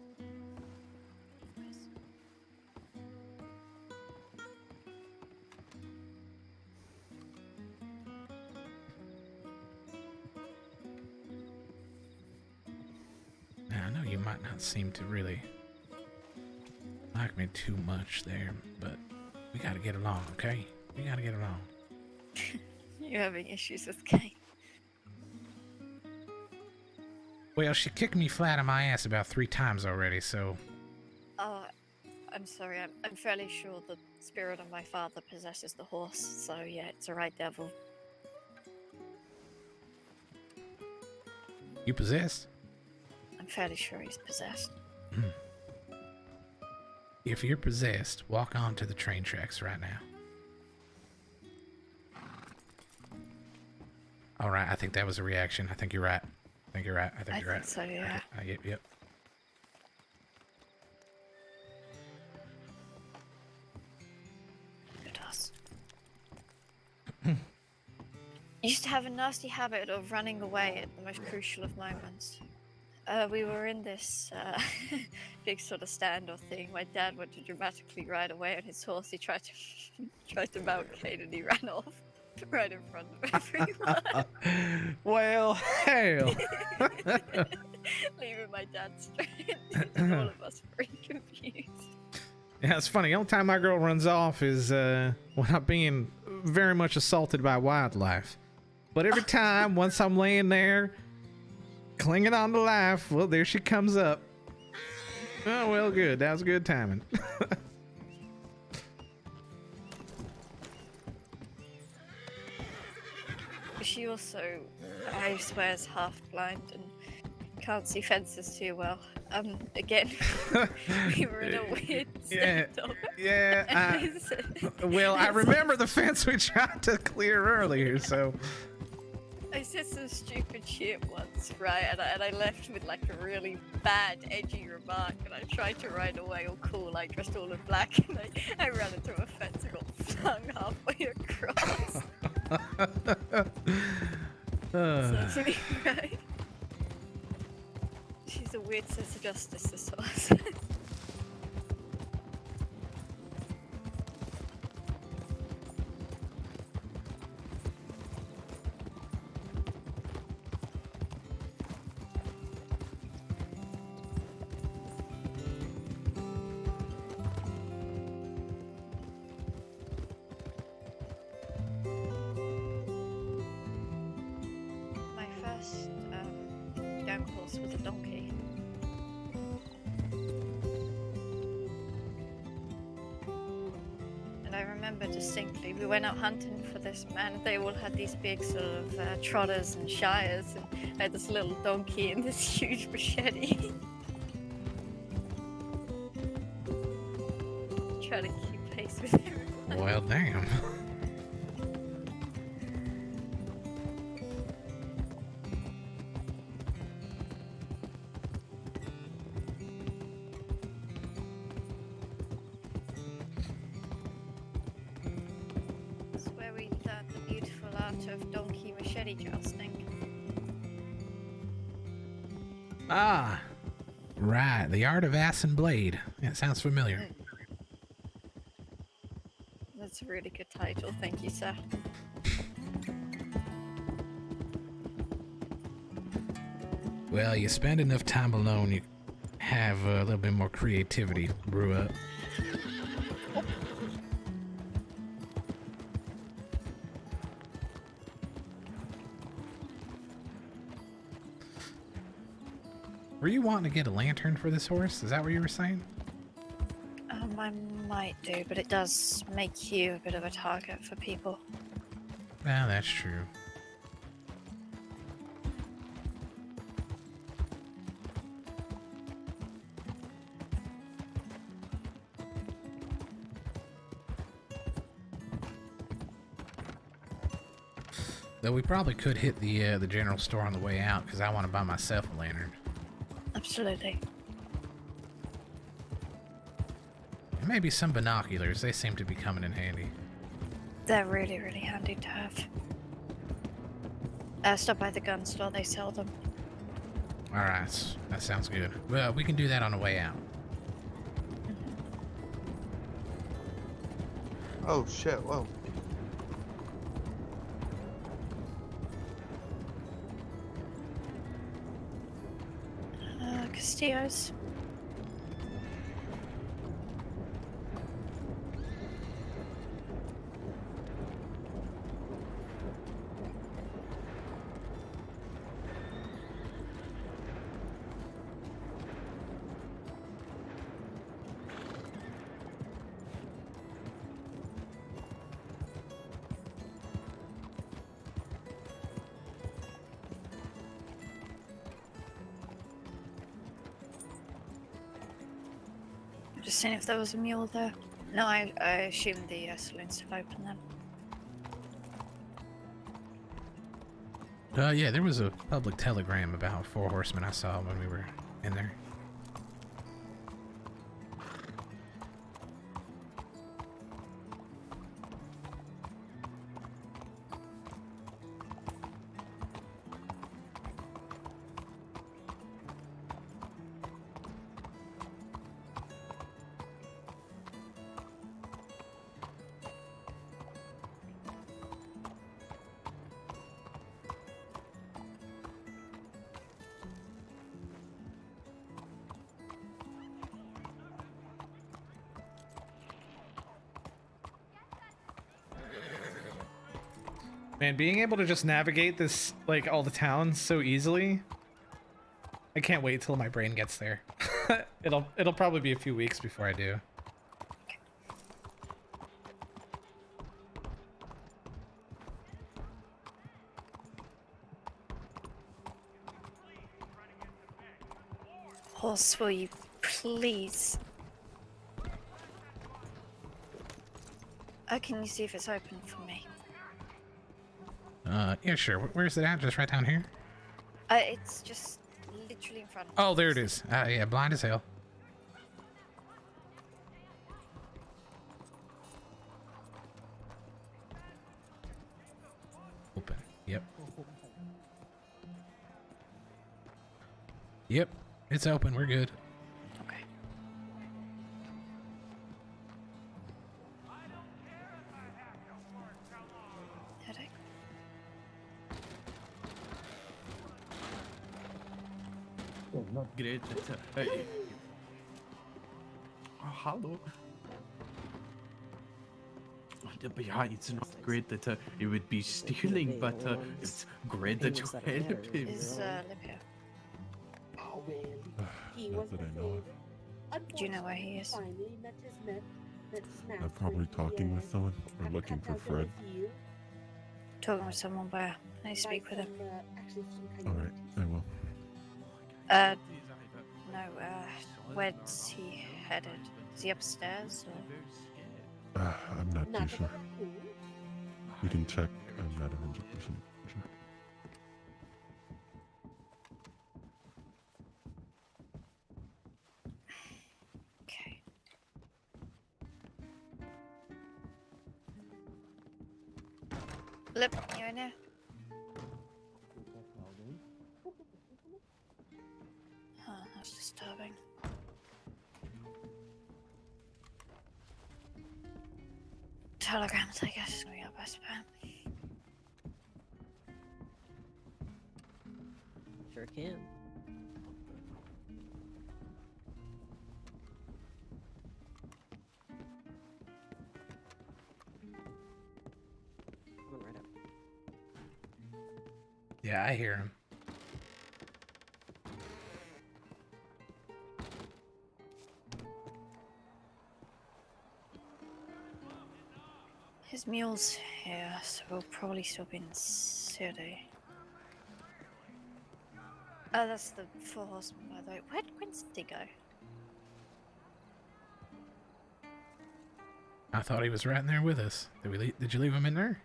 Now, I know you might not seem to really like me too much there, but we gotta get along, okay? We gotta get along. You're having issues with Kate. Well, she kicked me flat on my ass about 3 times already, so... Oh, I'm sorry, I'm fairly sure the spirit of my father possesses the horse, so yeah, it's a right devil. You possessed? I'm fairly sure he's possessed. If you're possessed, walk onto the train tracks right now. All right, I think that was a reaction. I think you're right. I think you're right. I think you're right. So, yeah. Yep. Good us. Used to have a nasty habit of running away at the most crucial of moments. We were in this big sort of standoff thing. My dad went to dramatically ride away on his horse. He tried to mount Kate and he ran off right in front of everyone. Well, hell. Leaving my dad stranded and all of us very confused. Yeah, it's funny. The only time my girl runs off is when I'm being very much assaulted by wildlife. But every time, once I'm laying there, clinging on to life, well, there she comes up. Oh, well, good. That was good timing. She also, I swear, is half blind and can't see fences too well. Again, we were in a weird standoff. Yeah. Well, I remember the fence we tried to clear earlier, so. I said some stupid shit once, right? And I left with like a really bad, edgy remark, and I tried to ride away all cool, like dressed all in black, and I ran into a fence and got flung halfway across. So that's me, right? She's a weird sense of justice, this horse. With a donkey. And I remember distinctly, we went out hunting for this man, and they all had these big sort of trotters and shires, and I had this little donkey and this huge machete. Try to keep pace with everyone. Well, damn. Ah, right. The Art of Ass and Blade. Yeah, it sounds familiar. That's a really good title. Thank you, sir. Well, you spend enough time alone, you have a little bit more creativity brew up. Were you wanting to get a lantern for this horse? Is that what you were saying? I might do, but it does make you a bit of a target for people. Well, that's true. Though we probably could hit the general store on the way out, because I want to buy myself a lantern. Absolutely. And maybe some binoculars. They seem to be coming in handy. They're really, really handy to have. Stop by the gun store. They sell them. All right, that sounds good. Well, we can do that on the way out. Oh shit! Whoa. Castillo's. Just seeing if there was a mule there. No, I assume the saloon's still open then. Yeah, there was a public telegram about 4 horsemen I saw when we were in there. Man, being able to just navigate this, like, all the towns so easily, I can't wait till my brain gets there. It'll probably be a few weeks before I do. Horse, will you please? Oh, can you see if it's open for me? Yeah, sure. Where's it at? Just right down here? It's just literally in front of me. Oh, there it is. Yeah, blind as hell. Open. Yep. Yep. It's open. We're good. Okay. Headache? Great. Hello. Yeah, it's not great that it would be stealing, but it's great that you help him. Is Lip here? Not that I know of. Do you know where he is? I'm probably talking with someone or looking for Fred. Talking with someone where? I need to speak with him. Alright, I will. No, where's he headed? Is he upstairs or? I'm not too sure. We can check. I'm not 100% sure. Okay. Lip, you in here? Huh, that's disturbing. Telegrams, I guess, is gonna be our best bet. Sure can. Coming right up. Yeah, I hear him. His mule's here, so we'll probably still be in the city. Oh, that's the 4 horsemen, by the way. Where'd Quincy go? I thought he was right in there with us. Did you leave him in there?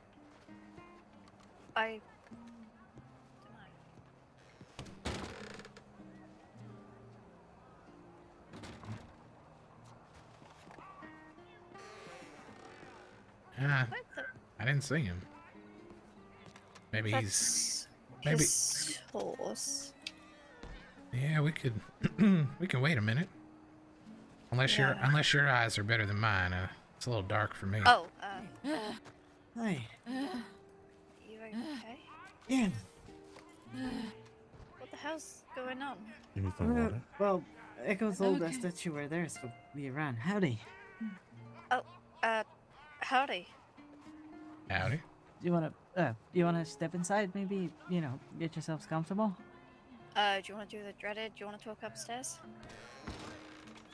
I... Ah, What the... I didn't see him. Maybe That's maybe- his horse. Yeah, we could we can wait a minute. Unless Yeah. your eyes are better than mine. It's a little dark for me. Oh, Hi. you okay? Yeah. What the hell's going on? Anything water? Well, Echo told us that you were there, so we ran. Howdy. Howdy. Howdy. Do you wanna step inside? Maybe, get yourselves comfortable? Do you want to do the dreaded? Do you want to talk upstairs?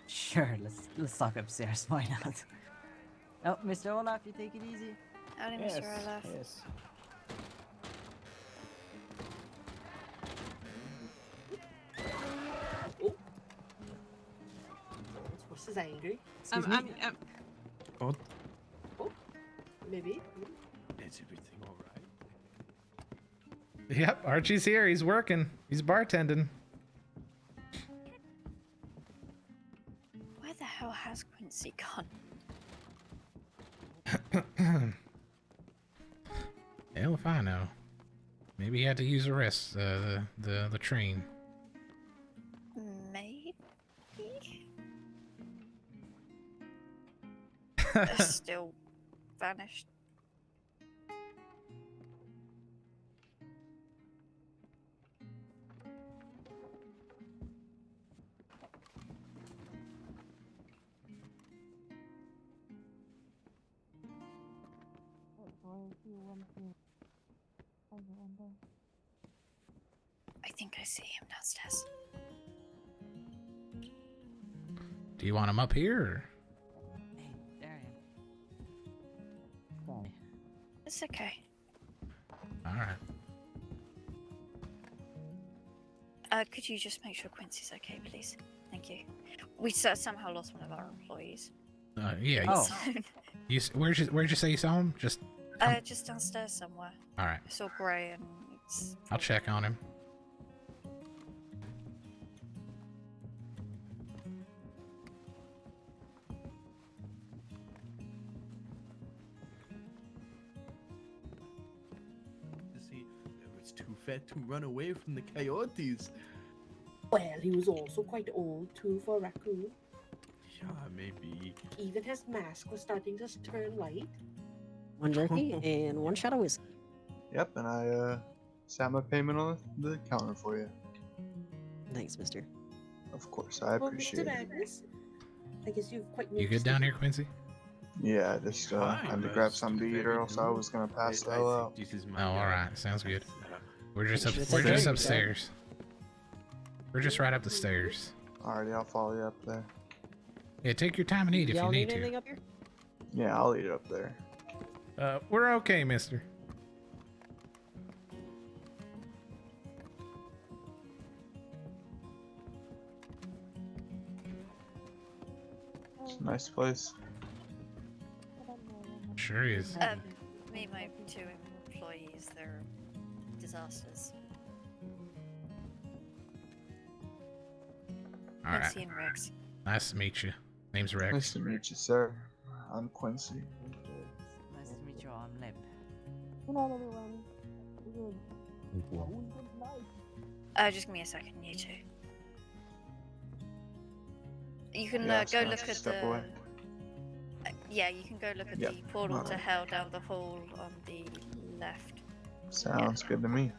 Sure, let's talk upstairs. Why not? Oh, Mr. Olaf, you take it easy. Howdy, Mr. Olaf. Yes. boss is angry. Excuse me? Oh, Maybe. Is everything all right? Yep, Archie's here. He's working. He's bartending. Where the hell has Quincy gone? Hell if I know. Maybe he had to use the rest, the train. Maybe. Still vanished. I think I see him downstairs. Do you want him up here? Or? Hey, there I am. Sorry. It's okay. All right. Could you just make sure Quincy's okay, please? Thank you. We somehow lost one of our employees. Yeah. Oh. Where'd you say you saw him? Just. Just downstairs somewhere. All right. I saw Gray and it's... I'll check on him. Was too fat to run away from the coyotes. Well, he was also quite old too for a raccoon. Yeah, maybe. Even his mask was starting to turn white. One jerky and one shot of whiskey. Yep, and I sat my payment on the counter for you. Thanks, mister. Of course, I appreciate Mr. it. Magnus, I guess you've quite You good noticed down it. here, Quincy? Yeah, just I had to grab something to eat, or else I was gonna pass the hell out. Oh, all right. Sounds good. We're just It's upstairs. okay. We're just right up the stairs. Alrighty, I'll follow you up there. Yeah, take your time and eat if Y'all you need need anything to. up here? Yeah, I'll eat it up there. We're okay, mister. It's a nice place. Sure is. Me and my 2 employees, they're disasters. All right. Quincy and Rex. Nice to meet you. Name's Rex. Nice to meet you, sir. I'm Quincy. Nice to meet you. I'm Lip. Just give me a second, you two. You can Yeah, go so look at step the... away. Yeah, you can go look at Yep, the portal to alright. hell down the hall on the left. Sounds good to me.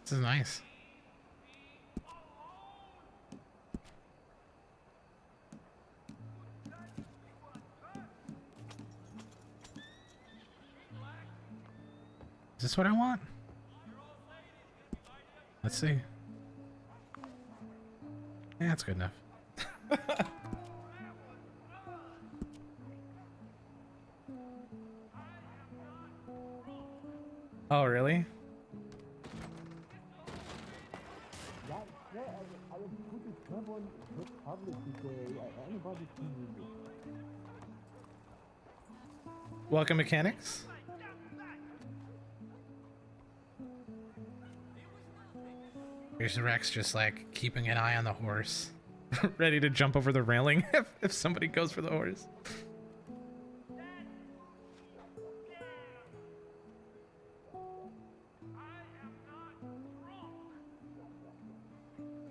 This is nice. Is this what I want? Let's see. Yeah, that's good enough. Oh, really? Welcome, mechanics. Here's Rex just like keeping an eye on the horse, ready to jump over the railing if somebody goes for the horse.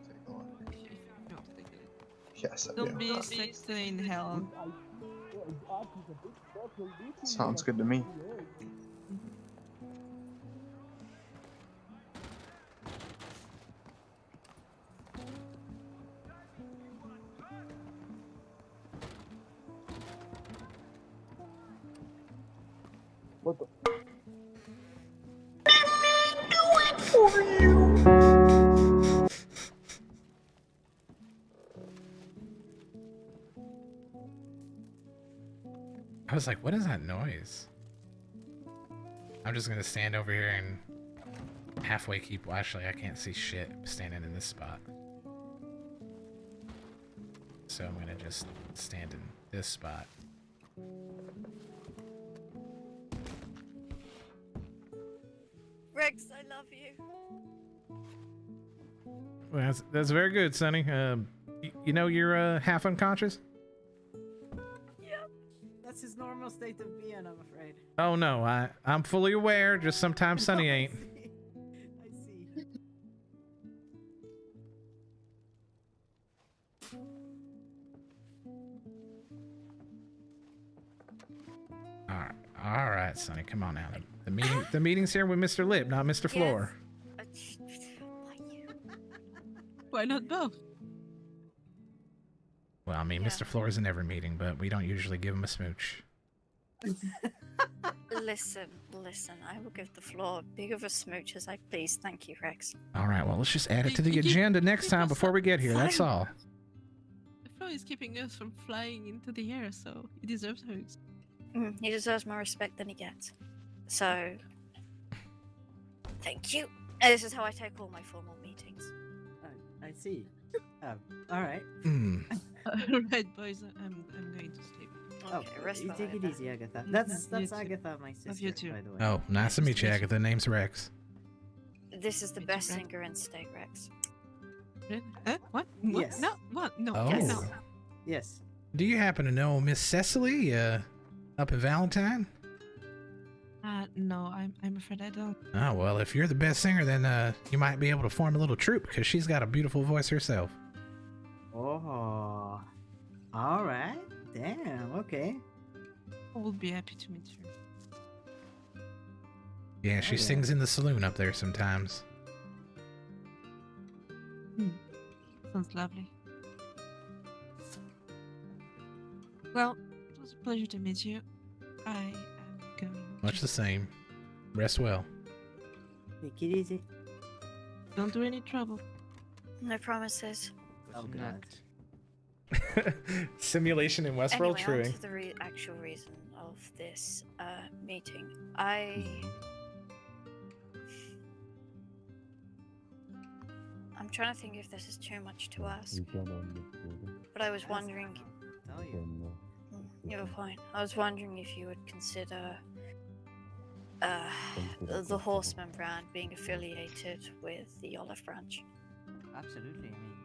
Take a look. Yes, I There'll do. be 16 in hell. Sounds good to me. What the? I was like, what is that noise? I'm just gonna stand over here and halfway keep. Well, actually, I can't see shit standing in this spot. So I'm gonna just stand in this spot. Rex, I love you. Well, that's very good, Sonny. You know you're half unconscious? That's his normal state of being, I'm afraid. Oh no, I'm fully aware. Just sometimes Sonny ain't. I see. All right, Sonny, come on now. The meeting's here with Mr. Lip, not Mr. Floor. Why not both? Well, I mean, Mr. Floor is in every meeting, but we don't usually give him a smooch. Listen, I will give the floor as big of a smooch as I please. Thank you, Rex. All right, well, let's just add it to the agenda next time before we get here. That's all. The floor is keeping us from flying into the air, so he deserves hugs. He deserves more respect than he gets. So, thank you. And this is how I take all my formal meetings. I see. All right. Alright, boys, I'm going to sleep. Okay, rest you well, take it Agatha. easy, Agatha. You That's too. Agatha, my sister, Love you too. by the way. Oh, nice to meet you, Agatha. Name's Rex. This is the Did you best Rex? singer in state, Rex. What? Yes. No, what? No. Oh. Yes. No. Yes. Do you happen to know Miss Cecily, up in Valentine? No, I'm afraid I don't. Oh, well, if you're the best singer, then you might be able to form a little troupe, because she's got a beautiful voice herself. Oh. All right. Damn. Okay. I would be happy to meet you. Yeah, she Okay. sings in the saloon up there sometimes. Sounds lovely. Well, it was a pleasure to meet you. I am going. Much the same. Rest well. Take it easy. Don't do any trouble. No promises. Oh, God. Simulation in Westworld Anyway, truing. on to the actual reason of this meeting. I'm trying to think if this is too much to ask, but I was wondering. Tell you. You have a point. I was wondering if you would consider the Horseman brand being affiliated with the Olive Branch. Absolutely. I mean,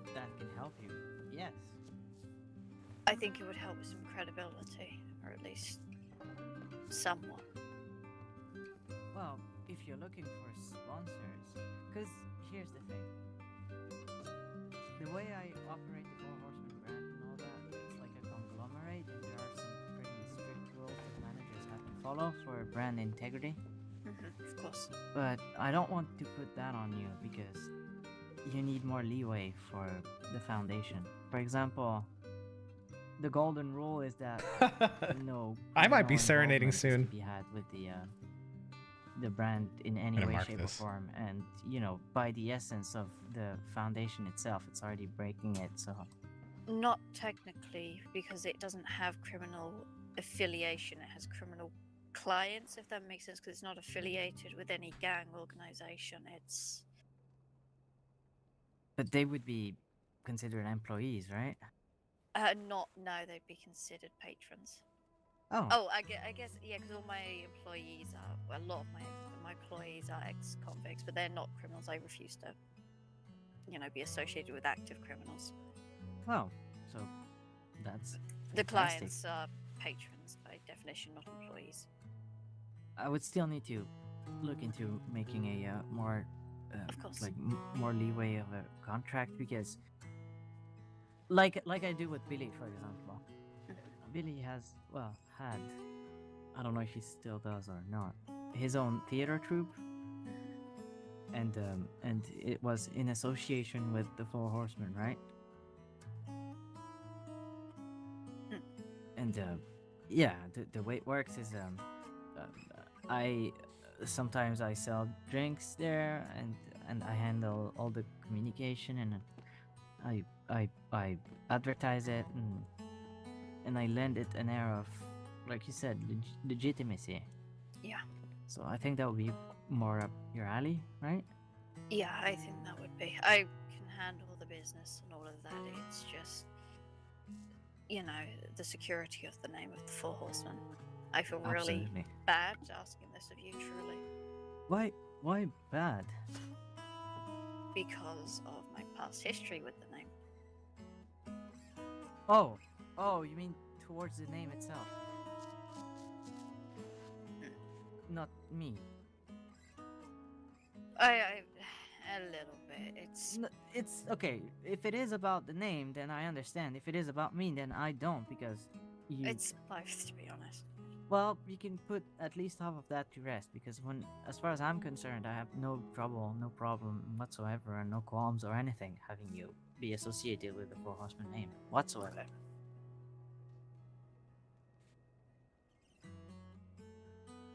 if that can help you, yes. I think it would help with some credibility, or at least somewhat. Well, if you're looking for sponsors, because here's the thing. The way I operate the Four Horsemen brand and all that, it's like a conglomerate, and there are some pretty strict rules that managers have to follow for brand integrity. Of course. But I don't want to put that on you because you need more leeway for the foundation. For example, the golden rule is that no. I might be no serenading involvement is soon. to be had with the brand in any gonna way, mark shape, this. or form, and by the essence of the foundation itself, it's already breaking it. So Not technically, because it doesn't have criminal affiliation. It has criminal clients, if that makes sense, because it's not affiliated with any gang organization. It's but they would be considered employees, right? not. No, they'd be considered patrons. Oh. Oh, I guess yeah, because all my employees are. Well, a lot of my employees are ex-convicts, but they're not criminals. I refuse to, be associated with active criminals. Oh, so that's The fantastic. clients are patrons by definition, not employees. I would still need to look into making a more, Of course. like more leeway of a contract because, like I do with Billy, for example. Billy has had, I don't know if he still does or not, his own theater troupe, and it was in association with the Four Horsemen, right? And yeah, the way it works is I sometimes I sell drinks there, and I handle all the communication, and I advertise it, and I lend it an air of, like you said, legitimacy. Yeah. So I think that would be more up your alley, right? Yeah, I think that would be. I can handle the business and all of that. It's just, you know, the security of the name of the Four Horsemen. I feel really Absolutely. bad asking this of you, truly, Why bad? because of my past history with the name. Oh, you mean towards the name itself? Not me. I a little bit. It's okay. If it is about the name, then I understand. If it is about me, then I don't, because you. It's both, to be honest. Well, you can put at least half of that to rest, because as far as I'm concerned, I have no trouble, no problem whatsoever, and no qualms or anything having you be associated with the Four Horsemen name whatsoever.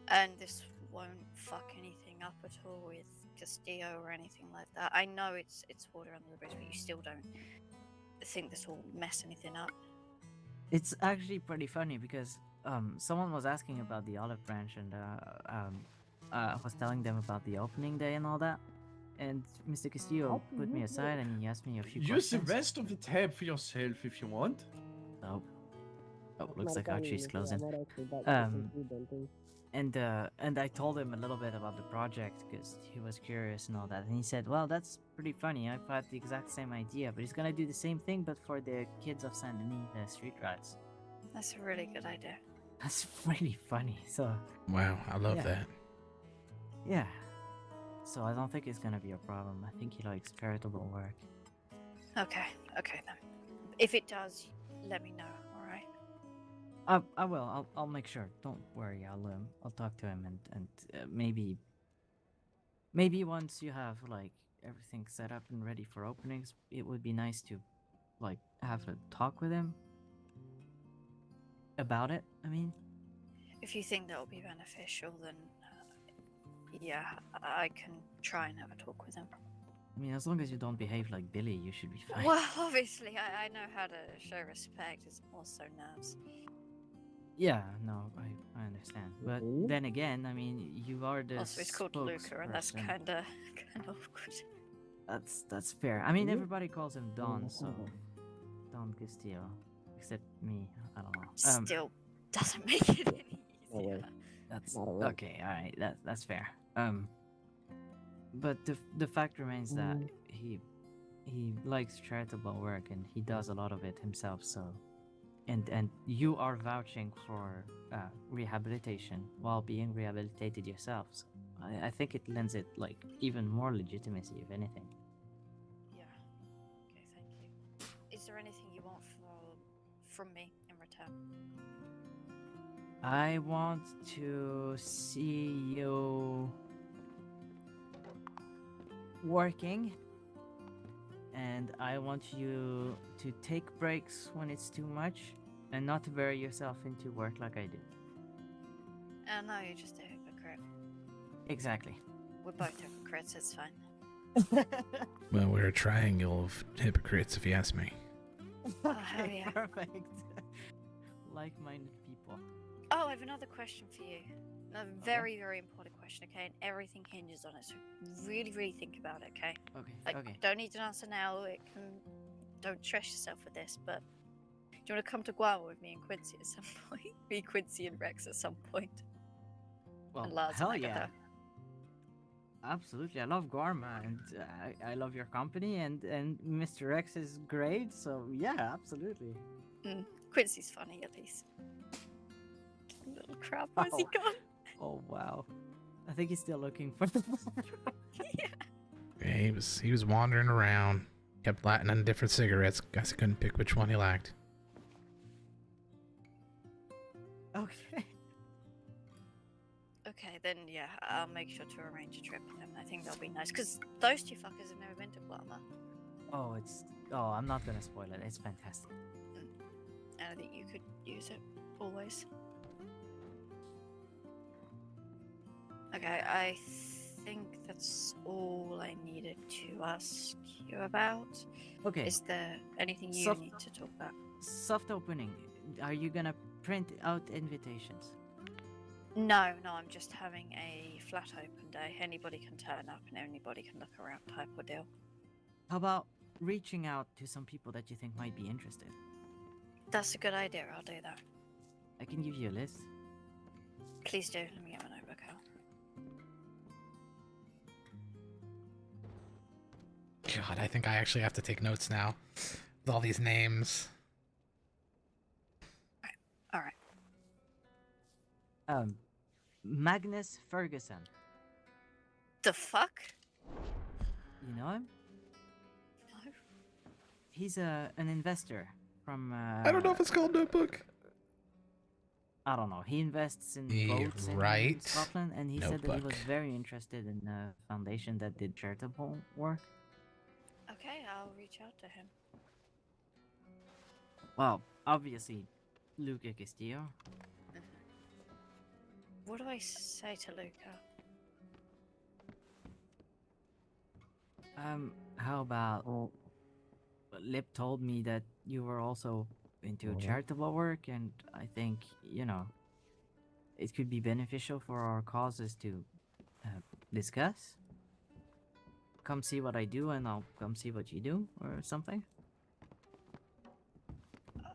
And this won't fuck anything up at all with Castillo or anything like that. I know it's water under the bridge, but you still don't think this will mess anything up. It's actually pretty funny because someone was asking about the olive branch, and I was telling them about the opening day and all that, and Mr. Castillo put me aside and he asked me a few Use the questions. rest of the tab for yourself if you want. Oh, looks like our tree's closing. And I told him a little bit about the project because he was curious and all that, and he said, "Well, that's pretty funny. I've had the exact same idea, but he's gonna do the same thing, but for the kids of Saint Denis, the street rides." That's a really good idea. That's really funny. So Wow, I love yeah. that. Yeah. So I don't think it's gonna be a problem. I think he likes charitable work. Okay then. If it does, let me know. All right. I will. I'll make sure. Don't worry. I'll talk to him, and maybe once you have like everything set up and ready for openings, it would be nice to like have a talk with him about it. I mean, If you think that will be beneficial, then yeah, I can try and have a talk with him. as long as you don't behave like Billy, you should be fine. Well, obviously, I know how to show respect. It's more so nerves. Yeah, no, I understand. But then again, you are the Also, it's called Luca, and that's spokesperson. kind of awkward. That's fair. Everybody calls him Don, so Don Castillo, except me. I don't know. Still doesn't make it any easier. That's okay. All right, that's fair. But the fact remains that he likes charitable work, and he does a lot of it himself. So, and you are vouching for rehabilitation while being rehabilitated yourself. So I think it lends it like even more legitimacy, if anything. Yeah. Okay, thank you. Is there anything you want from me in return? I want to see you working, and I want you to take breaks when it's too much, and not to bury yourself into work like I do. No, you're just a hypocrite. Exactly. We're both hypocrites, it's fine. Well, we're a triangle of hypocrites, if you ask me. Oh, hell yeah. Perfect. Like-minded people. Oh, I have another question for you. A very, very important question, okay? And everything hinges on it, so really, really think about it, okay? Okay. Don't need an answer now. Don't stress yourself with this, but do you want to come to Guava with me and Quincy at some point? Me, Quincy, and Rex at some point. Well, And Lars hell and yeah. Agatha. Absolutely. I love Guarma, and I love your company, and Mr. X is great, so yeah, absolutely. Quincy's funny, at least. Little crap, where's he gone? Oh, wow. I think he's still looking for the Yeah, he was wandering around, kept lighting on different cigarettes. Guess I couldn't pick which one he liked. Okay. Okay, then yeah, I'll make sure to arrange a trip with him. I think that'll be nice, because those two fuckers have never been to Guama. Oh, I'm not gonna spoil it. It's fantastic. And I think you could use it, always. Okay, I think that's all I needed to ask you about. Okay. Is there anything you Soft- need to talk about? Soft opening. Are you gonna print out invitations? No, I'm just having a flat open day. Anybody can turn up and anybody can look around type of deal. How about reaching out to some people that you think might be interested? That's a good idea, I'll do that. I can give you a list. Please do, let me get my notebook out. God, I think I actually have to take notes now with all these names. Alright. Magnus Ferguson. The fuck? You know him? No. He's an investor from. I don't know if it's called Notebook. I don't know. He invests in Yeah, boats in right. Scotland, and he said that he was Notebook. very interested in a foundation that did charitable work. Okay, I'll reach out to him. Well, obviously, Luca Castillo. What do I say to Luca? How about Lip told me that you were also into charitable work, and I think, you know, it could be beneficial for our causes to discuss. Come see what I do, and I'll come see what you do, or something.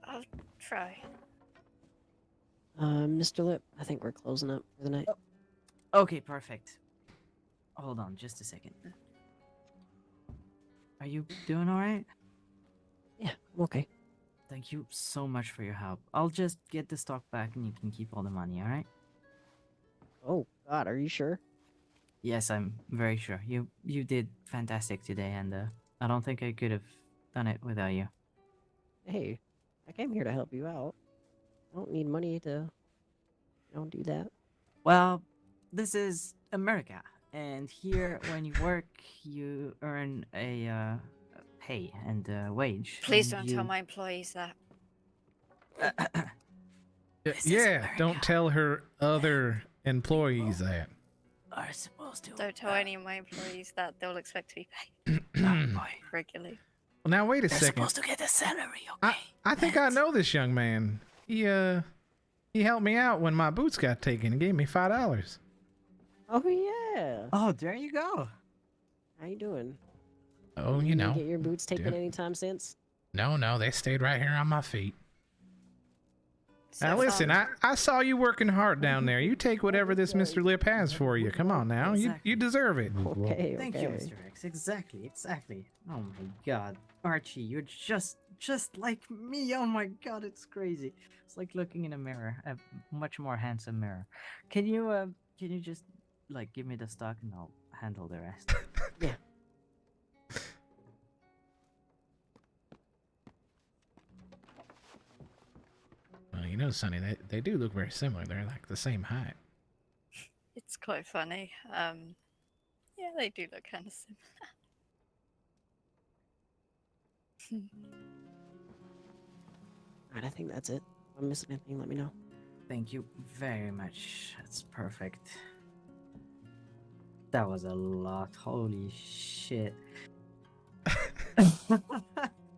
I'll try. Mr. Lip, I think we're closing up for the night. Okay, perfect. Hold on just a second. Are you doing alright? Yeah, I'm okay. Thank you so much for your help. I'll just get the stock back and you can keep all the money, alright? Oh, God, are you sure? Yes, I'm very sure. You did fantastic today, and I don't think I could have done it without you. Hey, I came here to help you out. I don't need money to, do that. Well, this is America, and here when you work, you earn a pay and a wage. Please and don't tell my employees that. Yeah, don't tell her other employees that. Are supposed to. Don't tell any of my employees that. They'll expect to be paid regularly. Well, now wait a They're second. supposed to get a salary, okay? I think I know this young man. He helped me out when my boots got taken and gave me $5. Oh, yeah. Oh, there you go. How you doing? Oh, you didn't know. get your boots taken dude. anytime since? No, they stayed right here on my feet. So Now listen, far- I saw you working hard down there. You take whatever this Mr. Lip has for you. Come on now, you deserve it. Okay, Thank you, Mr. X. Exactly. Oh my God, Archie, you're just like me. Oh my God, it's crazy. It's like looking in a mirror, a much more handsome mirror. Can you just like give me the stock and I'll handle the rest? Yeah. Well, you know, Sonny, they do look very similar. They're like the same height. It's quite funny. Yeah, they do look kind of similar. Alright, I think that's it. If I'm missing anything, let me know. Thank you very much. That's perfect. That was a lot. Holy shit.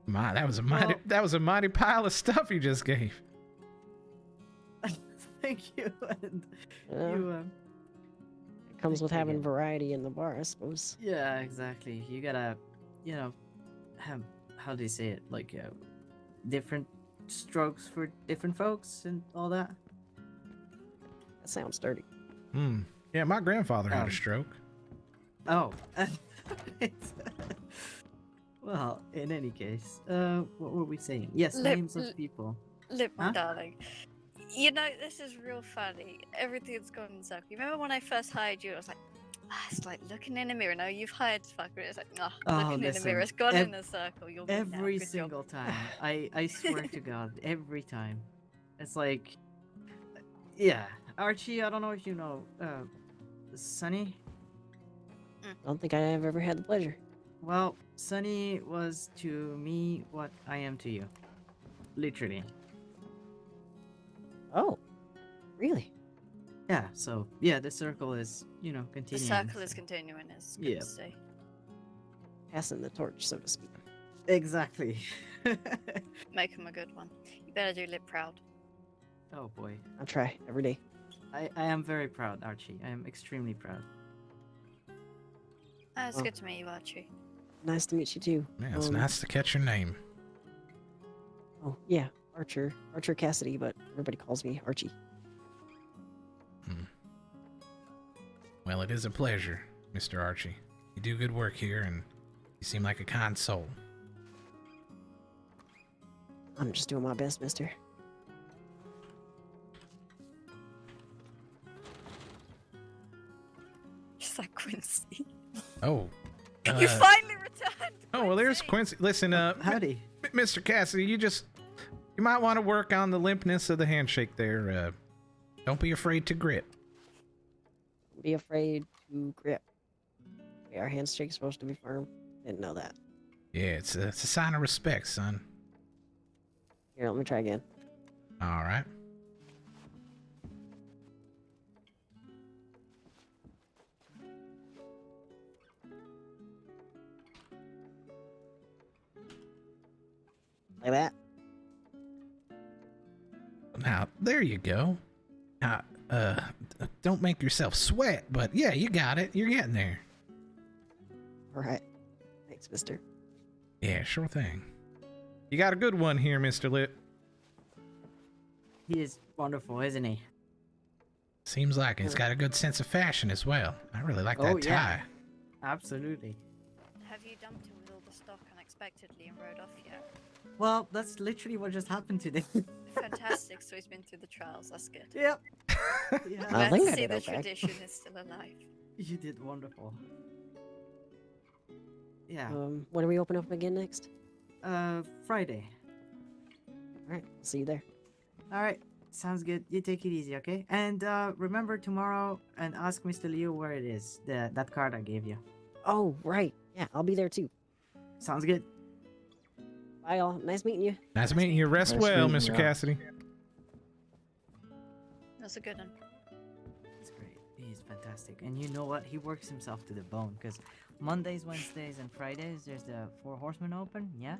My, that was a mighty pile of stuff you just gave. Thank you. And Yeah. It comes with having variety in the bar, I suppose. Yeah, exactly. You gotta, have, how do you say it? Like, different strokes for different folks and all that. That sounds dirty. Yeah, my grandfather had a stroke. Oh. Well, in any case, what were we saying? Yes, names of people. Lip, my darling. You know, this is real funny. Everything's gone in circle. You remember when I first hired you? I was like, it's like looking in a mirror. No, you've hired fucker. It's like, looking in a mirror. It's gone in a circle. You'll be every now. Good single job. time. I swear to God, every time. It's like, yeah. Archie, I don't know if you know, Sonny? I don't think I have ever had the pleasure. Well, Sonny was to me what I am to you. Literally. Oh, really? Yeah, so yeah, the circle is, you know, The continuing. circle is so- continuing. It's good Yeah. to see. Passing the torch, so to speak. Exactly. Make him a good one. You better do Lip proud. Oh boy. I try every day. I am very proud, Archie. I am extremely proud. It's Well. good to meet you, Archie. Nice to meet you too. Yeah, it's nice to catch your name. Oh yeah, Archer Cassidy, but everybody calls me Archie. Well, it is a pleasure, Mr. Archie. You do good work here, and you seem like a kind soul. I'm just doing my best, mister. Just like Quincy. Oh. You finally returned! Oh, well, there's Quincy. Listen, Howdy. Mr. Cassidy, you might want to work on the limpness of the handshake there. Don't be afraid to grip. Be afraid to grip. Okay, our handshake's supposed to be firm. Didn't know that. Yeah, it's a sign of respect, son. Here, let me try again. All right. Like that. Now, there you go. Now, don't make yourself sweat, but yeah, you got it. You're getting there. All right. Thanks, mister. Yeah, sure thing. You got a good one here, Mr. Lip. He is wonderful, isn't he? Seems like he's got a good sense of fashion as well. I really like that tie. Yeah. Absolutely. Have you dumped him with all the stock unexpectedly and rode off yet? Well, that's literally what just happened today. Fantastic, so he's been through the trials, that's good. Yep. I'm I glad think to I see did the okay. tradition is still alive. You did wonderful. Yeah. When are we open up again next? Friday. All right, I'll see you there. All right. Sounds good. You take it easy, okay? And remember tomorrow and ask Mr. Leo where it is. That card I gave you. Oh, right. Yeah, I'll be there too. Sounds good. Bye, all. Nice meeting you. Nice meeting you. Rest Nice well, meeting Mr. you. Cassidy. That's a good one. It's great. He's fantastic. And you know what? He works himself to the bone because Mondays, Wednesdays, and Fridays, there's the Four Horsemen Open. Yeah?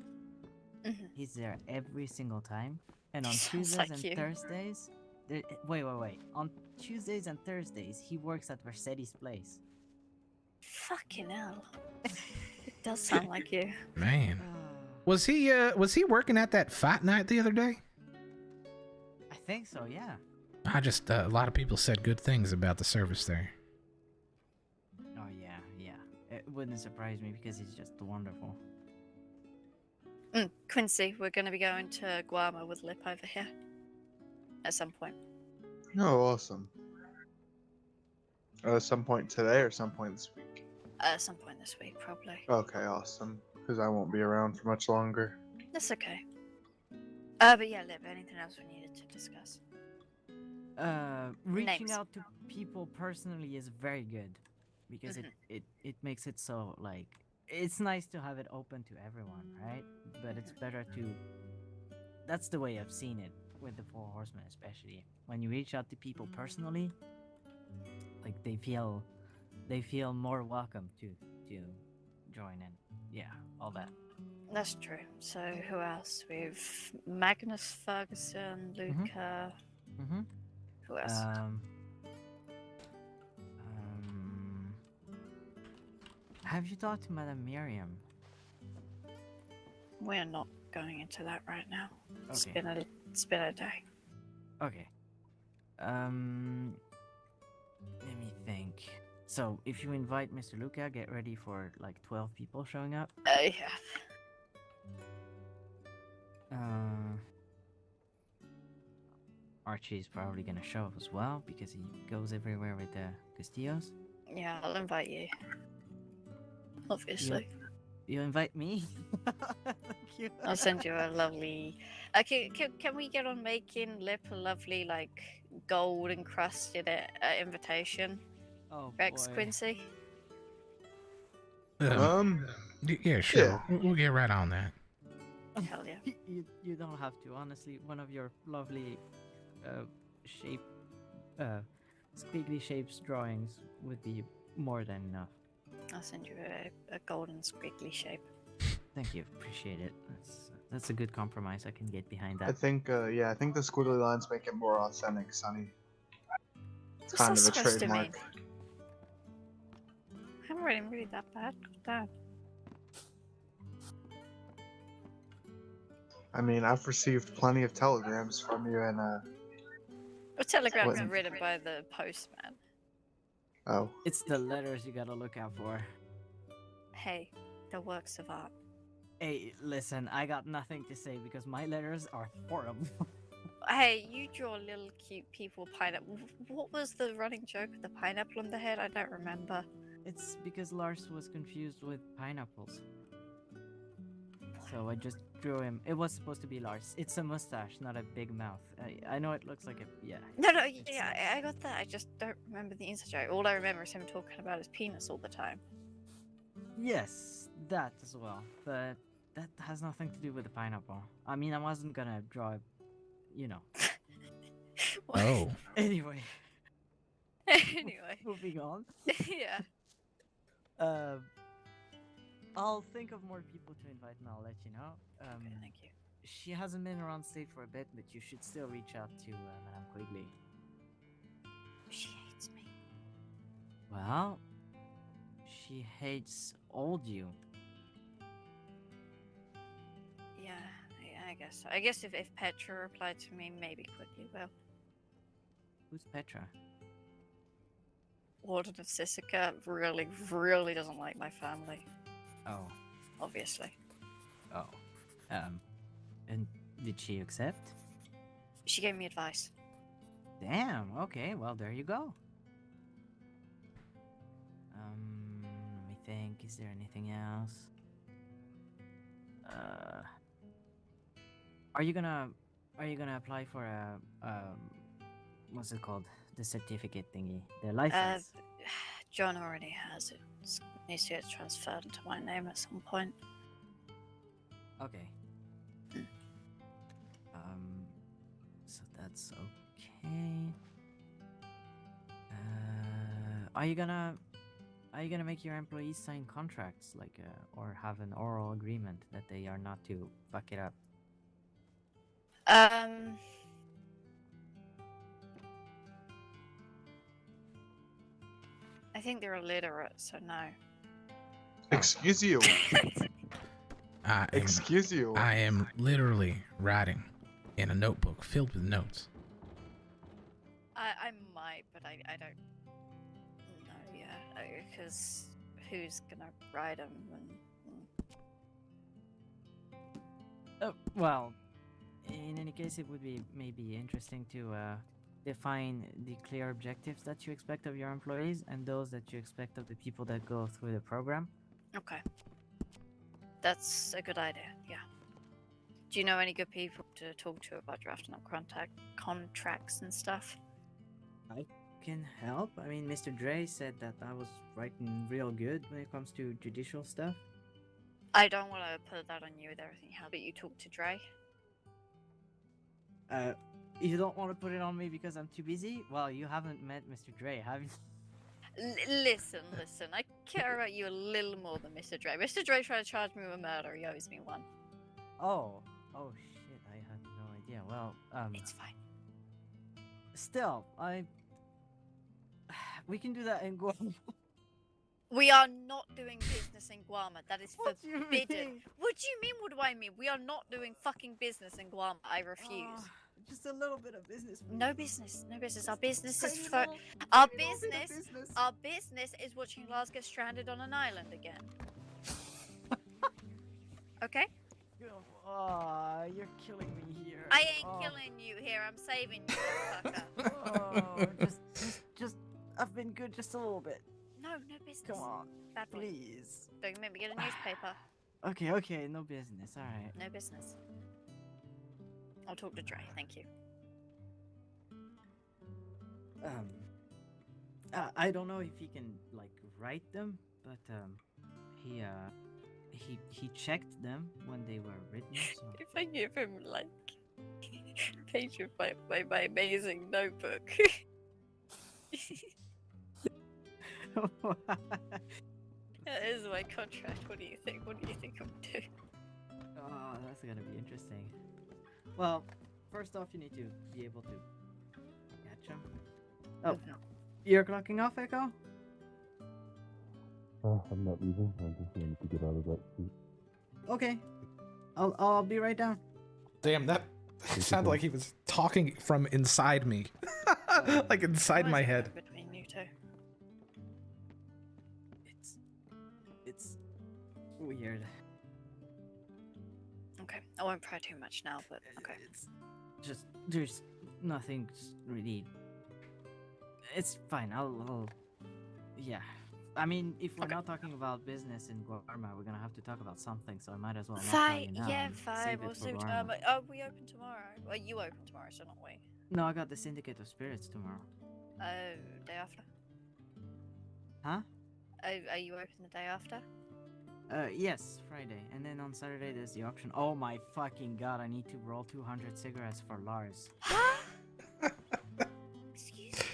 Mhm. He's there every single time. And on Sounds Tuesdays like and you. Thursdays, wait. On Tuesdays and Thursdays, he works at Mercedes' place. Fucking hell. It does sound like you. Man. Was he working at that fight night the other day? I think so, yeah. I just a lot of people said good things about the service there. Oh, yeah. It wouldn't surprise me because he's just wonderful. Quincy, we're going to be going to Guarma with Lip over here at some point. Oh, awesome. At some point today or some point this week? At some point this week, probably. Okay, awesome. Because I won't be around for much longer. That's okay. But yeah, Lip, anything else we needed to discuss? Reaching Names. out to people personally is very good because it makes it so like it's nice to have it open to everyone, right? But it's better to that's the way I've seen it with the Four Horsemen, especially when you reach out to people personally, like they feel more welcome to join in. Yeah, all that. That's true. So who else? We've Magnus Ferguson, Luca. Mm-hmm. Who else? Have you talked to Madame Miriam? We're not going into that right now. It's Okay. been a day. Okay. Let me think. So, if you invite Mr. Luca, get ready for like 12 people showing up. Yeah. Archie's probably gonna show up as well because he goes everywhere with the Castillos. Yeah, I'll invite you. Obviously. You invite me? Thank you. I'll send you a lovely. Can we get on making Lip a lovely like gold encrusted invitation? Oh, Rex boy. Quincy. Yeah, sure. We'll get right on that. Hell yeah. You don't have to, honestly. One of your lovely squiggly shapes drawings would be more than enough. I'll send you a golden squiggly shape. Thank you, appreciate it. That's a good compromise. I can get behind I that. think, yeah, I think the squiggly lines make it more authentic, Sonny. It's What's kind that of a supposed to trademark. mean? I'm writing really that bad. God damn. I mean, I've received plenty of telegrams from you, and Well, telegrams What? are written by the postman. oh, It's the letters you gotta look out for. Hey, they're works of art. Hey, listen, I got nothing to say because my letters are horrible. Hey, you draw little cute people pineapple. What was the running joke with the pineapple on the head? I don't remember. It's because Lars was confused with pineapples. So I just drew him. It was supposed to be Lars. It's a mustache, not a big mouth. I know it looks like a yeah. No, yeah, I got that. I just don't remember the inside joke. All I remember is him talking about his penis all the time. Yes, that as well. But that has nothing to do with the pineapple. I mean, I wasn't gonna draw, you know. Oh. Anyway. Anyway. Moving on. Yeah. I'll think of more people to invite and I'll let you know. Okay, thank you. She hasn't been around state for a bit, but you should still reach out to Madame Quigley. She hates me. Well, she hates old you. Yeah, I guess. I guess if Petra replied to me, maybe Quigley will. Who's Petra? Warden of Sisika really doesn't like my family. Oh. Obviously. Oh. And did she accept? She gave me advice. Damn, okay, well, there you go. Let me think, is there anything else? Are you gonna apply for what's it called? The certificate thingy, the license? John already has it. It needs to get transferred into my name at some point. Okay. So that's okay. Are you gonna make your employees sign contracts, like, or have an oral agreement that they are not to fuck it up? I think they're illiterate, so no. excuse you. Excuse you. I am literally writing in a notebook filled with notes. I might, but I don't know yet, because who's gonna write them? Well, in any case, it would be maybe interesting to define the clear objectives that you expect of your employees and those that you expect of the people that go through the program. Okay. That's a good idea, yeah. Do you know any good people to talk to about drafting up contracts and stuff? I can help. I mean, Mr. Dre said that I was writing real good when it comes to judicial stuff. I don't want to put that on you with everything. How about you talk to Dre? You don't want to put it on me because I'm too busy? Well, you haven't met Mr. Dre, have you? Listen. I care about you a little more than Mr. Dre. Mr. Dre tried to charge me with murder. He owes me one. Oh shit, I had no idea. Well, It's fine. Still, we can do that in Guam. We are not doing business in Guam. That is What do you forbidden. mean? What do you mean? What do I mean? We are not doing fucking business in Guam. I refuse. Just a little bit of business. No business. Our business is Tiny for little- our tiny little bit of business. Our business is watching Lars get stranded on an island again. Okay? You're killing me here. I ain't killing you here. I'm saving you, fucker. Just, I've been good just a little bit. No business. Come on, Bad boy. please. Don't make me get a newspaper. Okay, no business. All right. No business. I'll talk to Dre. Thank you. I don't know if he can like write them, but he checked them when they were written. So. If I give him like a page of my amazing notebook, That is my contract. What do you think? What do you think I'm doing? Oh, that's gonna be interesting. Well, first off, you need to be able to catch him. Oh, you're clocking off, Echo? I'm not leaving. I just wanted to get out of that seat. Okay. I'll be right down. Damn, that sounded like he was talking from inside me. Like inside my head. Between you two. It's weird. Okay, I won't pry too much now, but okay. It's just there's nothing really. It's fine. I'll yeah. I mean, if we're not talking about business in Guarma, we're gonna have to talk about something. So I might as well. Not tell Fine, you now yeah, and fine. save We'll it for see. Guarma. Are we open tomorrow? Well, you open tomorrow, so not we. No, I got the Syndicate of Spirits tomorrow. Day after. Huh? Are you open the day after? Yes, Friday. And then on Saturday there's the auction. Oh my fucking god, I need to roll 200 cigarettes for Lars. Excuse me.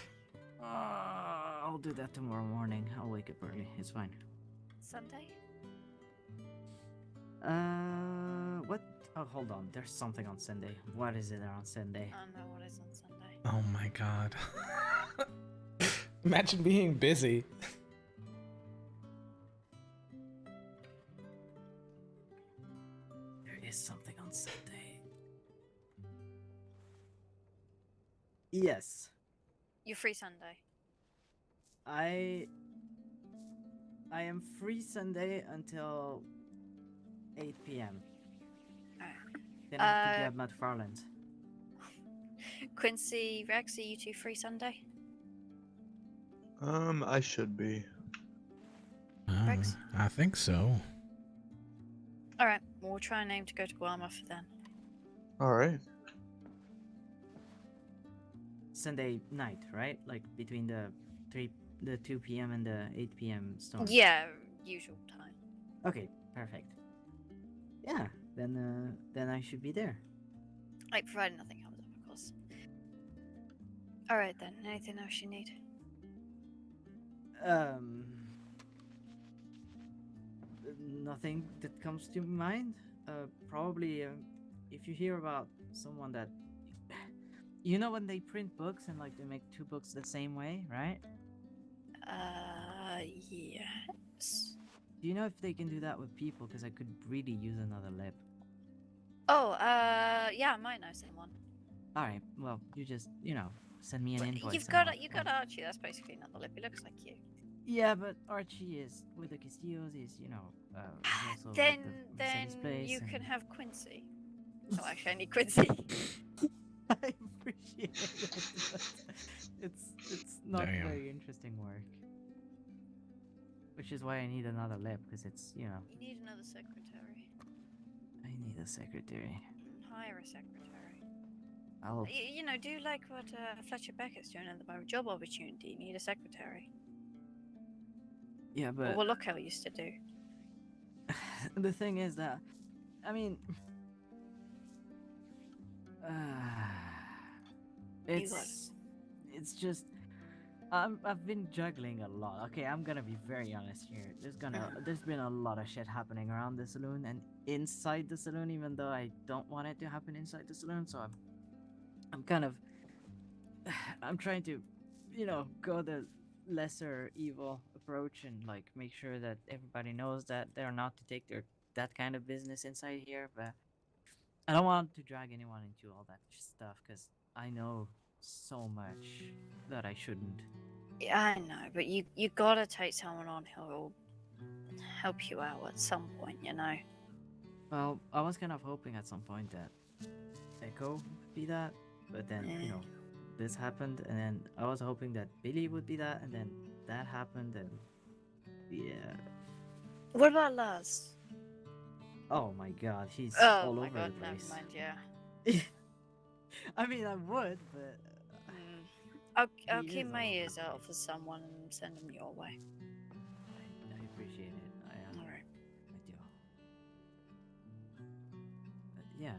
I'll do that tomorrow morning. I'll wake up early. It's fine. Sunday? What? Oh, hold on. There's something on Sunday. What is it on Sunday? I don't know what is on Sunday. Oh my god. Imagine being busy. There is something on Sunday. Yes. You're free Sunday. I am free Sunday until 8 p.m. Then I have to grab Matt Farland. Quincy, Rex, are you two free Sunday? I should be. Rex? I think so. Alright, well, we'll try and aim to go to Guarma for then. Alright. Sunday night, right? Like between the 2 p.m. and the 8 p.m. storm. Yeah, usual time. Okay, perfect. Yeah, then I should be there. Like, provided nothing comes up, of course. Alright then, anything else you need? Nothing that comes to mind. Probably if you hear about someone that, you know, when they print books and like they make two books the same way, right? Yes. Do you know if they can do that with people? Because I could really use another lip. Oh, yeah, I might know someone. All right. Well, you just, send me an invoice. You've and got I'll- you got Archie. That's basically another lip. He looks like you. Yeah, but Archie is with the Castillos. Is he's also Then with the Mercedes place you and- can have Quincy. Oh, actually, I need Quincy. I appreciate it. It's not Damn. very interesting work. Which is why I need another lip, because it's, You need another secretary. I need a secretary. Hire a secretary. I'll Do like what Fletcher Beckett's doing at the moment. Job opportunity. You need a secretary. Yeah, Or but what Lookout used to do. the thing is that, I mean, it's just I've been juggling a lot. Okay, I'm gonna be very honest here. There's been a lot of shit happening around the saloon and inside the saloon, even though I don't want it to happen inside the saloon. So I'm kind of I'm trying to, go the lesser evil approach and like make sure that everybody knows that they're not to take that kind of business inside here. But I don't want to drag anyone into all that stuff because I know so much that I shouldn't. Yeah, I know, but you gotta take someone on who will help you out at some point. Well, I was kind of hoping at some point that Echo would be that, but then this happened, and then I was hoping that Billy would be that, and then that happened, and yeah. What about Lars? Oh my god, he's Oh all my over god, the never place. mind. Yeah. I mean, I would, but I'll He keep is my all ears out for someone and send them your way. I appreciate it. Alright. I do. But yeah.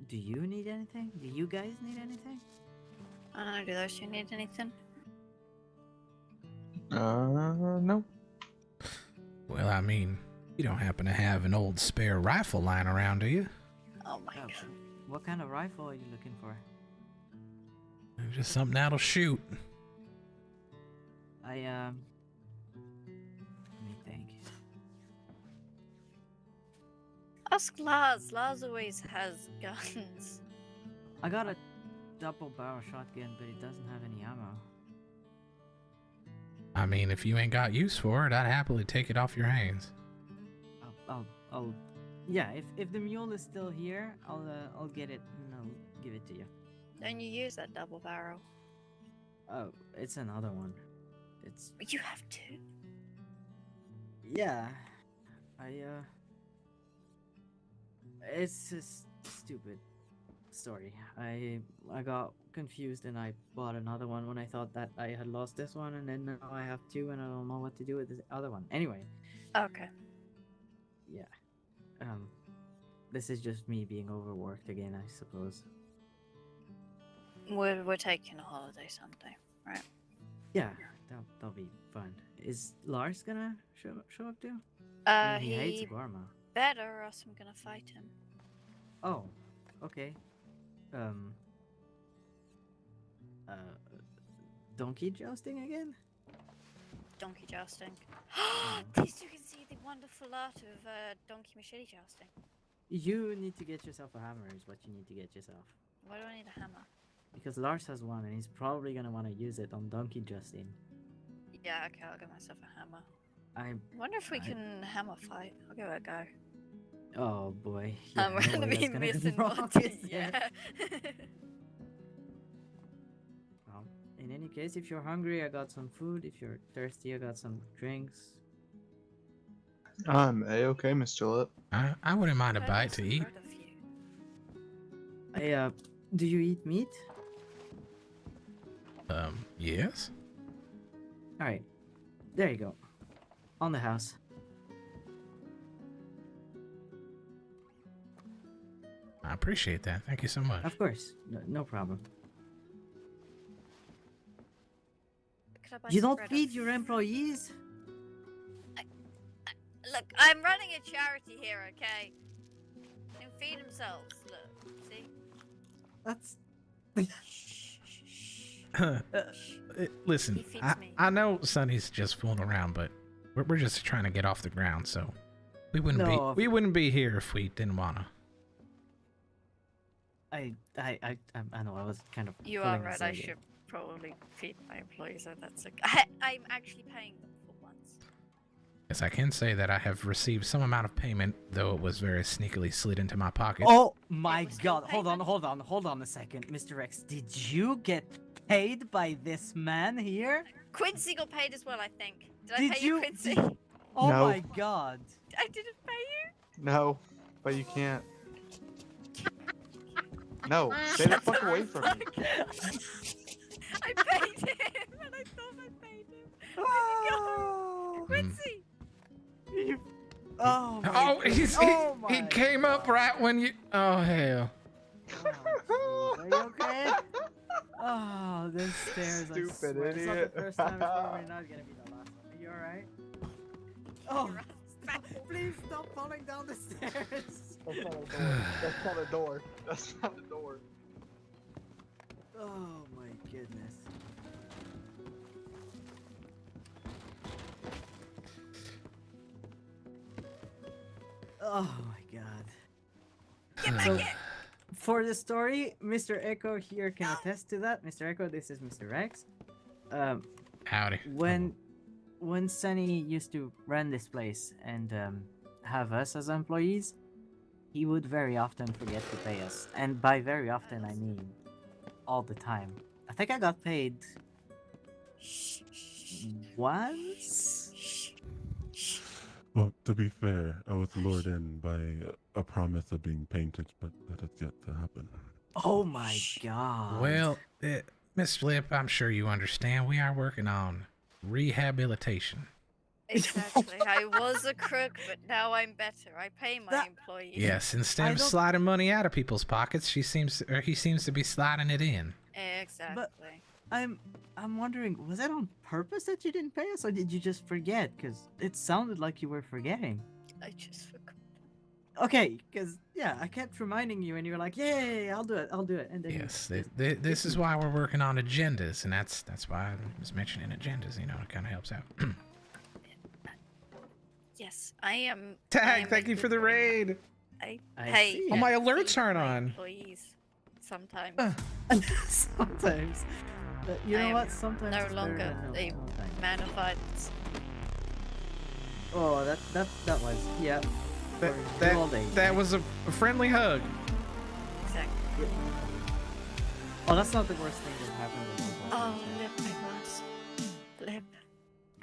Do you need anything? Do you guys need anything? I don't know. Do those two need anything? No. Well, I mean, you don't happen to have an old spare rifle lying around, do you? Oh my god. What kind of rifle are you looking for? Just something that'll shoot. Let me think. Ask Lars. Lars always has guns. I got a double barrel shotgun, but it doesn't have any ammo. I mean, if you ain't got use for it, I'd happily take it off your hands. Yeah, if the mule is still here, I'll get it and I'll give it to you. Don't you use that double barrel? Oh, it's another one. But you have two. Yeah, it's a stupid story. I got confused and I bought another one when I thought that I had lost this one, and then now I have two and I don't know what to do with this other one. Anyway. Okay. Yeah. This is just me being overworked again, I suppose. We're taking a holiday someday, right? Yeah, that'll be fun. Is Lars gonna show up too? He hates Gorma. Better, or else I'm gonna fight him. Oh, okay. Donkey jousting again? Donkey jousting. These you can see the wonderful art of donkey machete jousting. You need to get yourself a hammer is what you need to get yourself. Why do I need a hammer? Because Lars has one and he's probably gonna want to use it on donkey jousting. Yeah, okay, I'll get myself a hammer. I wonder if we can hammer fight. I'll give it a go. Oh boy. We're no gonna way be that's missing go wrong, one. is there? Yeah. Well, in any case, if you're hungry, I got some food. If you're thirsty, I got some drinks. I'm A-okay, Mr. Lip. I wouldn't mind a bite to eat. Do you eat meat? Yes. Alright. There you go. On the house. I appreciate that. Thank you so much. Of course. No problem. You don't feed your employees? Look, I'm running a charity here, okay? They can feed themselves. Look, see? That's... Listen, He feeds me. I know Sonny's just fooling around, but we're just trying to get off the ground, so we wouldn't be here if we didn't wanna. I know, I was kind of... You are right, I should probably feed my employees, so that's okay. I'm actually paying them for once. Yes, I can say that I have received some amount of payment, though it was very sneakily slid into my pocket. Oh my god, hold on a second. Mr. X, did you get paid by this man here? Quincy got paid as well, I think. Did I pay you, Quincy? Oh No. my god. I didn't pay you? No, but you can't. No, stay the fuck away from me. I paid him, and I thought I paid him. Where'd he go? Quincy! Oh my he came up right when you... Oh, hell. Oh, are you okay? Oh, this stairs, Stupid I swear. It's not idiot. the first time, it's probably not gonna be the last one. Are you alright? Oh, please stop falling down the stairs. That's not a door. That's not a door. Oh my goodness. Oh my god. So, for the story, Mr. Echo here can attest to that. Mr. Echo, this is Mr. Rex. Howdy. When Sunny used to run this place and have us as employees, he would very often forget to pay us. And by very often, I mean all the time. I think I got paid once? Well, to be fair, I was lured in by a promise of being painted, but that has yet to happen. Oh my god. Well, Miss Flip, I'm sure you understand. We are working on rehabilitation. Exactly. I was a crook, but now I'm better. I pay my employees. Yes, instead of sliding money out of people's pockets, he seems to be sliding it in. Exactly. I'm wondering, was that on purpose that you didn't pay us, or did you just forget? Because it sounded like you were forgetting. I just forgot. Okay, because yeah, I kept reminding you, and you were like, "Yay, I'll do it, I'll do it." And then Yes, this is why we're working on agendas, and that's why I was mentioning agendas. You know, it kind of helps out. Yes, I am. Tag, thank you for the raid. I I pay. see. Oh, my and alerts feed aren't my on. Employees sometimes. sometimes. But you I know am what? Sometimes no it's better longer than no a sometimes. man of violence. Oh, that was yeah. All day. That was a friendly hug. Exactly. Oh, that's not the worst thing that happened. With me. Oh, lip, my glass. Lip.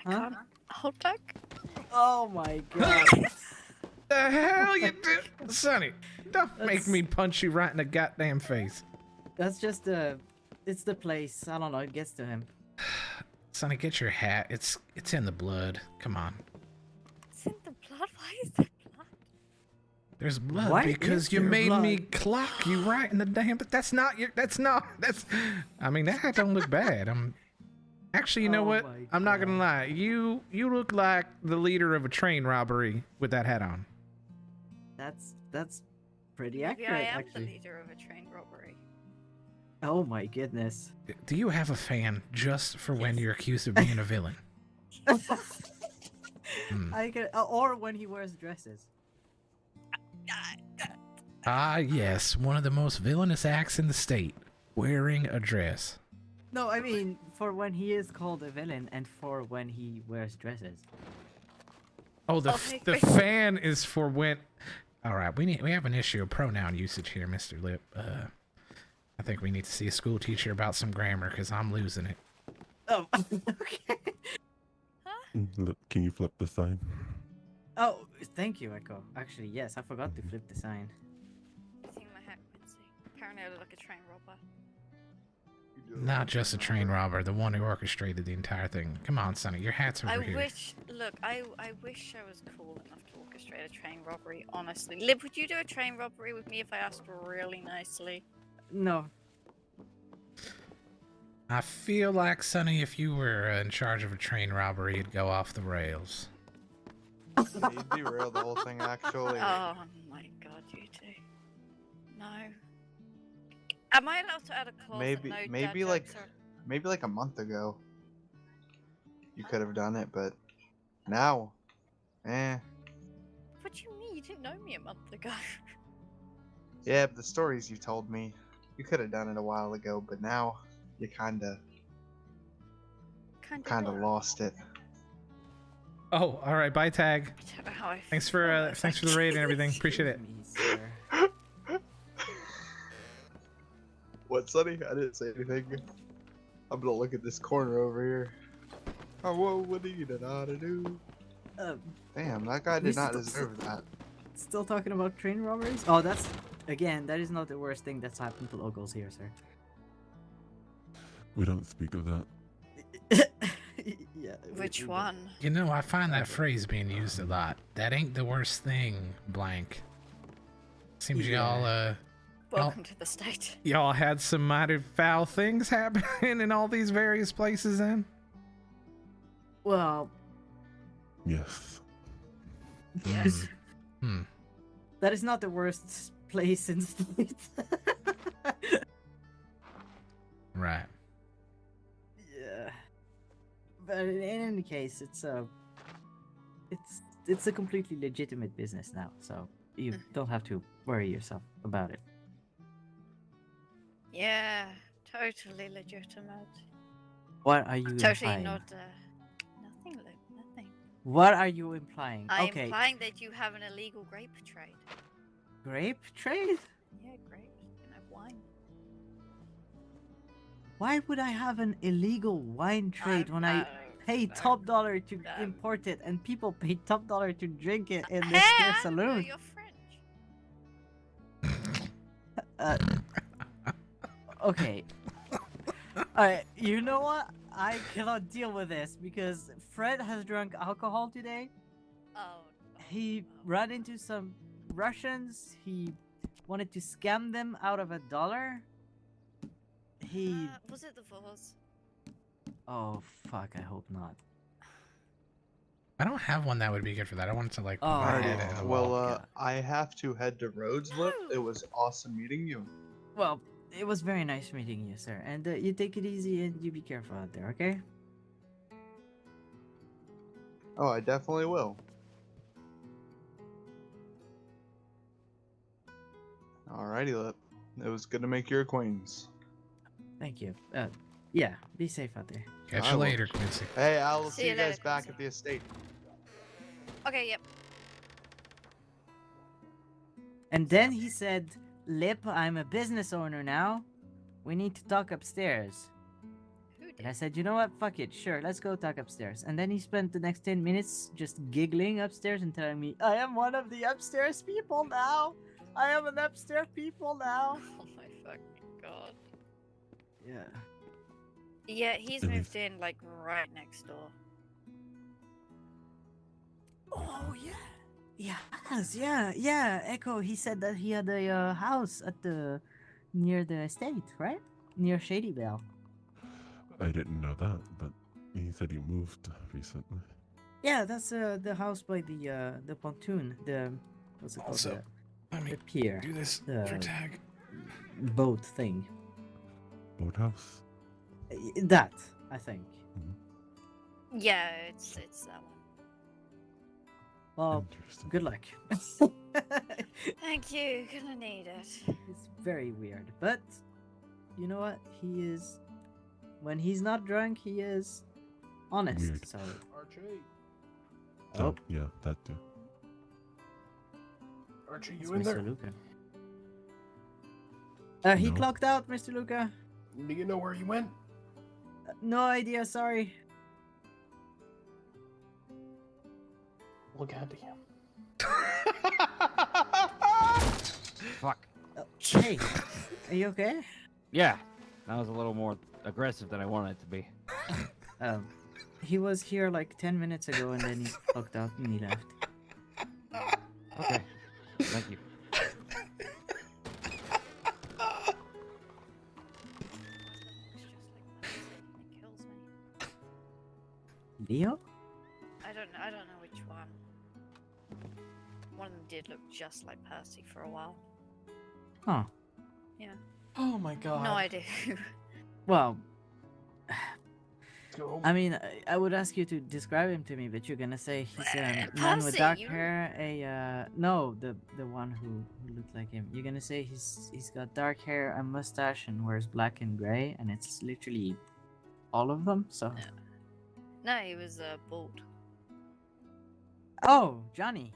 I Huh? can't hold back. Oh my god. The hell you do, Sonny? Don't make That's- me punch you right in the goddamn face. That's just it's the place. I don't know. It gets to him. Sonny, get your hat. It's in the blood. Come on. It's in the blood. Why is there blood? There's blood Why because is you there made me blood? clock you right in the damn. But that's not your. That's. I mean, that hat don't look bad. Actually, you know Oh what? my I'm not gonna God. lie. You look like the leader of a train robbery with that hat on. That's pretty Maybe accurate, I am actually. the leader of a train robbery. Oh my goodness. Do you have a fan just for when you're accused of being a villain? I can, or when he wears dresses. Ah, yes, one of the most villainous acts in the state, wearing a dress. No, I mean for when he is called a villain, and for when he wears dresses. Oh, the Okay, the great. fan is for when. All right, we have an issue of pronoun usage here, Mr. Lip. I think we need to see a school teacher about some grammar because I'm losing it. Oh, okay. Look, can you flip the sign? Oh, thank you, Echo. Actually, yes, I forgot to flip the sign. Seeing my hat, Quincy. Apparently I look like a train robber. Not just a train robber, the one who orchestrated the entire thing. Come on, Sonny, your hat's over I here. wish, look, I wish I was cool enough to orchestrate a train robbery, honestly. Lib, would you do a train robbery with me if I asked really nicely? No. I feel like, Sonny, if you were in charge of a train robbery, it'd go off the rails. Yeah, you derail the whole thing, actually. Oh my god, you two. No. Am I allowed to add a clause that no dad jokes are... maybe like a month ago. You could have done it, but now, What do you mean? You didn't know me a month ago. Yeah, but the stories you told me, you could have done it a while ago, but now you kinda what? lost it. Oh, all right, bye, Tag. I don't know how I Thanks feel for about thanks for that. the raid and everything. Appreciate it. Me, sir. What, Sonny? I didn't say anything. I'm gonna look at this corner over here. Oh, what do you know how to do? Damn, that guy we did not still- deserve that. Still talking about train robberies? Oh, that's again. That is not the worst thing that's happened to locals here, sir. We don't speak of that. Yeah. Which one? You know, I find that phrase being used a lot. That ain't the worst thing, blank. Seems y'all, Welcome to the state. y'all had some mighty foul things happen in all these various places then? Well, Yes. yes. Hmm. That is not the worst place in state. Right. Yeah. But in any case, it's a completely legitimate business now, so you don't have to worry yourself about it. Yeah, totally legitimate. What are you Totally implying? not, nothing, Luke, nothing. What are you implying? I'm Okay. implying that you have an illegal grape trade. Grape trade? Yeah, grapes. You know, wine. Why would I have an illegal wine trade when I pay top dollar to import it and people pay top dollar to drink it in this Hey, here I know saloon? you're French. Okay. Alright, you know what? I cannot deal with this because Fred has drunk alcohol today. Oh. He ran into some Russians. He wanted to scam them out of $1. He Was it the Vos? Oh fuck! I hope not. I don't have one that would be good for that. I wanted to like put Oh, my head in a Well, wall. I have to head to Rhodeslip. It was awesome meeting you. Well, it was very nice meeting you, sir. And you take it easy and you be careful out there, okay? Oh, I definitely will. Alrighty, Lip. It was good to make your acquaintance. Thank you. Yeah, be safe out there. Catch I you will. later, Quincy. Hey, I will See see you you guys later, back Quincy. at the estate. Okay, yep. And then he said, Lip, I'm a business owner now. We need to talk upstairs. Who did? And I said, you know what? Fuck it. Sure, let's go talk upstairs. And then he spent the next 10 minutes just giggling upstairs and telling me, I am one of the upstairs people now. I am an upstairs people now. Oh my fucking god. Yeah. Yeah, he's At moved least- in like right next door. Oh, yeah. Yes, yeah. Echo, he said that he had a house at near the estate, right? Near Shady Bell. I didn't know that, but he said he moved recently. Yeah, that's the house by the pontoon, the what's it called? Also, let me the pier, do this the for tag. boat thing. Boathouse? That, I think. Yeah, it's that one. Well, Interesting. good luck. Thank you, gonna need it. It's very weird, but you know what? He is. When he's not drunk, he is honest. Weird. So. Archie. Oh, yeah, that too. Archie, It's you in Mr. there? Luca. He No. clocked out, Mr. Luca. Do you know where he went? No idea, sorry. Look at him. Fuck. Hey, are you okay? Yeah, that was a little more aggressive than I wanted it to be. He was here like 10 minutes ago and then he clocked out and he left. Okay, thank you. It kills me. Leo? I don't know which one. One of them did look just like Percy for a while. Huh. Yeah. Oh my god. No idea. Well, Go. I mean, I would ask you to describe him to me, but you're gonna say he's a man with Percy, dark you- hair. No, the one who looked like him. You're gonna say he's got dark hair, a mustache, and wears black and gray, and it's literally all of them. So. No, he was bald. Oh, Johnny.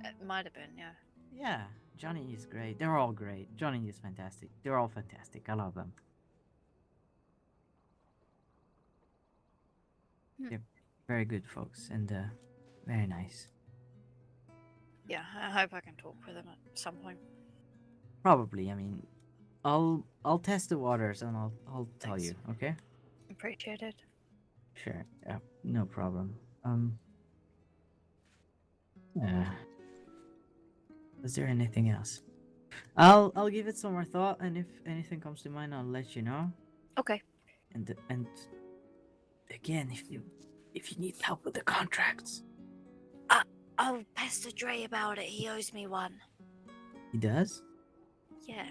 It might have been, yeah. Yeah, Johnny is great. They're all great. Johnny is fantastic. They're all fantastic. I love them. They're very good folks and very nice. Yeah, I hope I can talk with him at some point. Probably. I mean, I'll test the waters and I'll tell Thanks. you. Okay. Appreciate it. Sure. Yeah. No problem. Is there anything else? I'll give it some more thought, and if anything comes to mind, I'll let you know. Okay. And again, if you need help with the contracts, I'll pester Dre about it. He owes me one. he does. Yeah.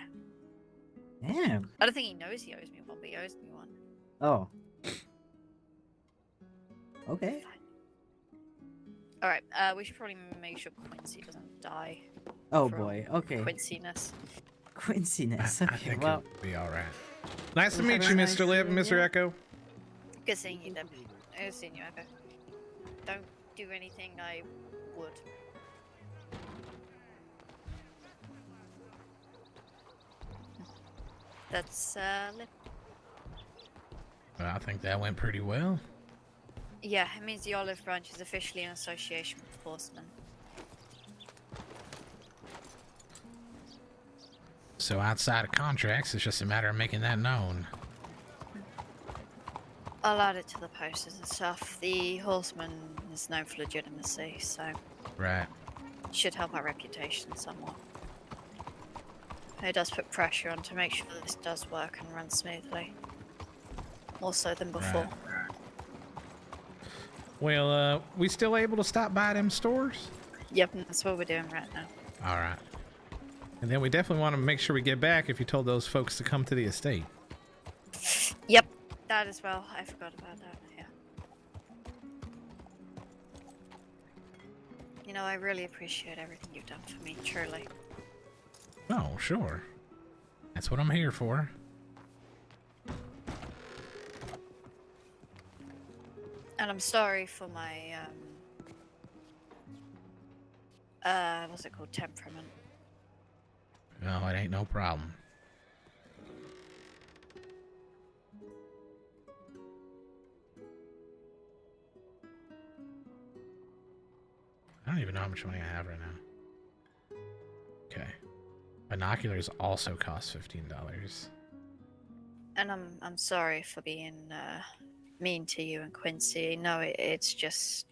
Damn. I don't think he knows he owes me one, but he owes me one. Oh. Okay. Alright, we should probably make sure Quincy doesn't die. Oh from boy. Okay. Quinciness. Quinciness. I Okay. think Well, it'll be all right. Nice to Well, meet have you, a Mr. nice Lib, day, Mr. yeah. Echo. Good seeing you, then. Good seeing you, Echo. Don't do anything I would. That's, Lip. Well, I think that went pretty well. Yeah, it means the Olive Branch is officially in association with the Horsemen. So outside of contracts, it's just a matter of making that known. I'll add it to the posters and stuff. The Horseman is known for legitimacy, so Right. should help our reputation somewhat. It does put pressure on to make sure this does work and run smoothly. More so than before. Right. Well, we still able to stop by them stores? Yep, and that's what we're doing right now. All right. And then we definitely want to make sure we get back if you told those folks to come to the estate. Yep, that as well. I forgot about that. Yeah. You know, I really appreciate everything you've done for me, truly. Oh, sure. That's what I'm here for. And I'm sorry for my, what's it called? Temperament. No, it ain't no problem. I don't even know how much money I have right now. Okay. Binoculars also cost $15. And I'm sorry for being, mean to you and Quincy. No, it's just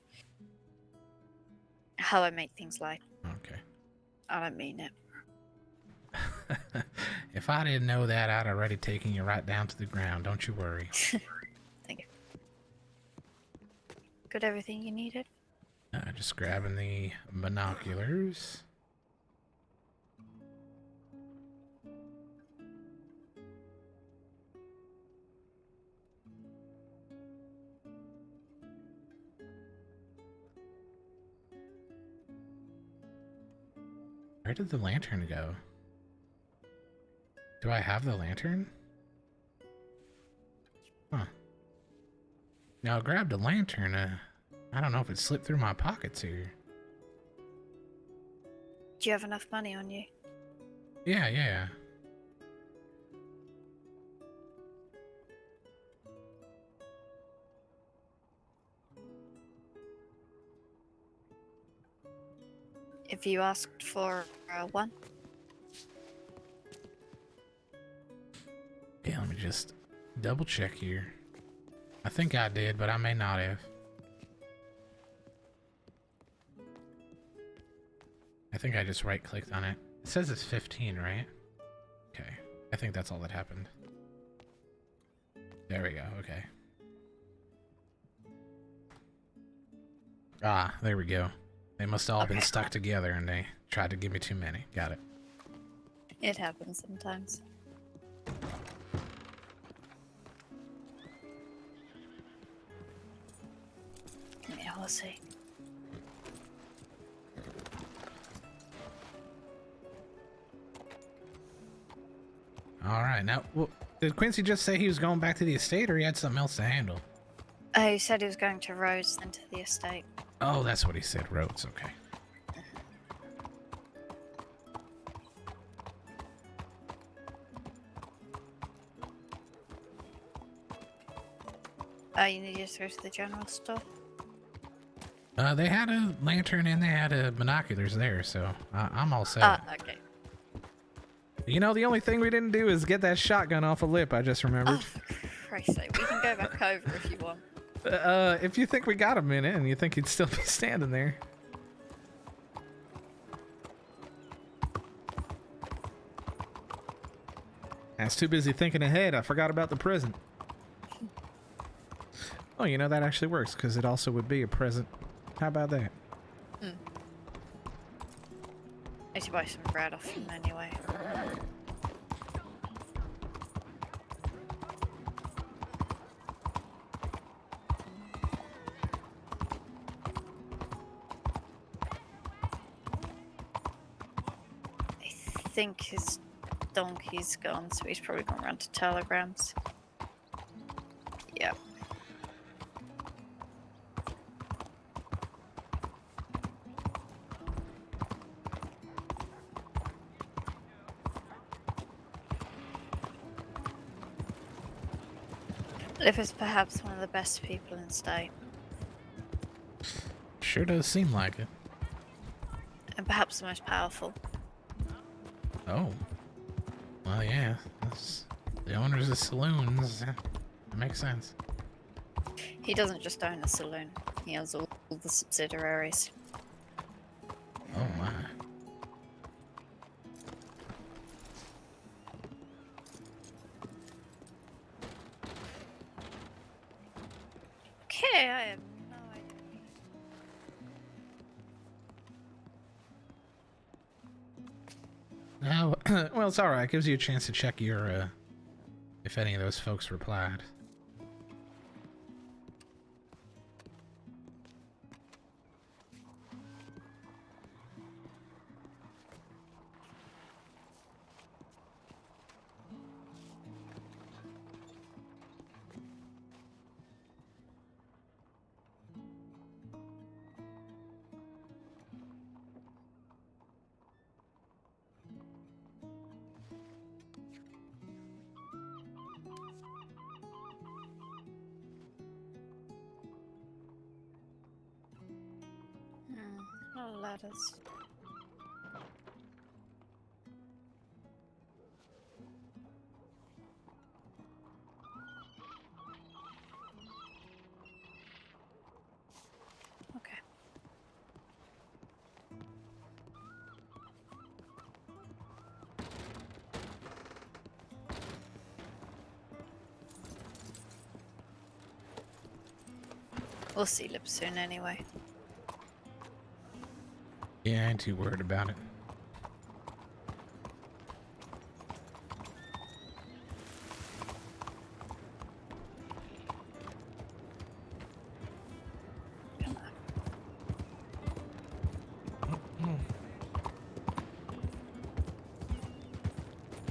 how I make things like. Okay. I don't mean it. If I didn't know that, I'd already taken you right down to the ground. Don't you worry. Thank you. Got everything you needed? Just grabbing the binoculars. Where did the lantern go? Do I have the lantern? Huh. Now I grabbed a lantern. I don't know if it slipped through my pockets here. Do you have enough money on you? Yeah. If you asked for one. Yeah, let me just double check here. I think I did, but I may not have. I think I just right-clicked on it. It says it's 15, right? Okay. I think that's all that happened. There we go. Okay. Ah, there we go. They must have all been stuck together and they tried to give me too many. Got it. It happens sometimes. Yeah, we'll see. All right. Now, well, did Quincy just say he was going back to the estate or he had something else to handle? He said he was going to Rose, then to the estate. Oh, that's what he said. Roads. Okay. You needed to go to the general store? They had a lantern and they had binoculars there, so I'm all set. Okay. You know, the only thing we didn't do is get that shotgun off a lip, I just remembered. Oh, for Christ's sake. We can go back over if you want. If you think we got a minute and you think he'd still be standing there. I was too busy thinking ahead. I forgot about the present. Oh, you know, that actually works because it also would be a present. How about that? I should buy some bread off him anyway. I think his donkey's gone, so he's probably gone around to telegrams. Yeah. Liv is perhaps one of the best people in state. Sure does seem like it. And perhaps the most powerful. Oh. Well, yeah. That's the owners of saloons. That makes sense. He doesn't just own the saloon. He owns all the subsidiaries. Oh, my. Okay, I have no idea. Oh, well, it's alright. It gives you a chance to check your, if any of those folks replied. No letters. Okay. We'll see Lip soon anyway. Yeah, I ain't too worried about it.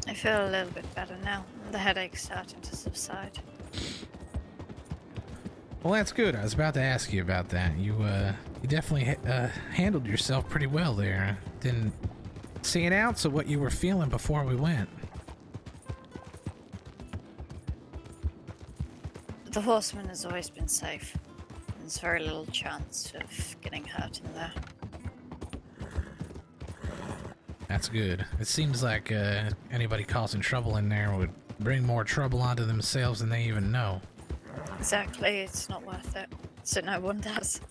I feel a little bit better now. The headache's starting to subside. Well, that's good. I was about to ask you about that. You definitely handled yourself pretty well there. Didn't see an ounce of what you were feeling before we went. The horseman has always been safe. There's very little chance of getting hurt in there. That's good. It seems like anybody causing trouble in there would bring more trouble onto themselves than they even know. Exactly, it's not worth it. So no one does.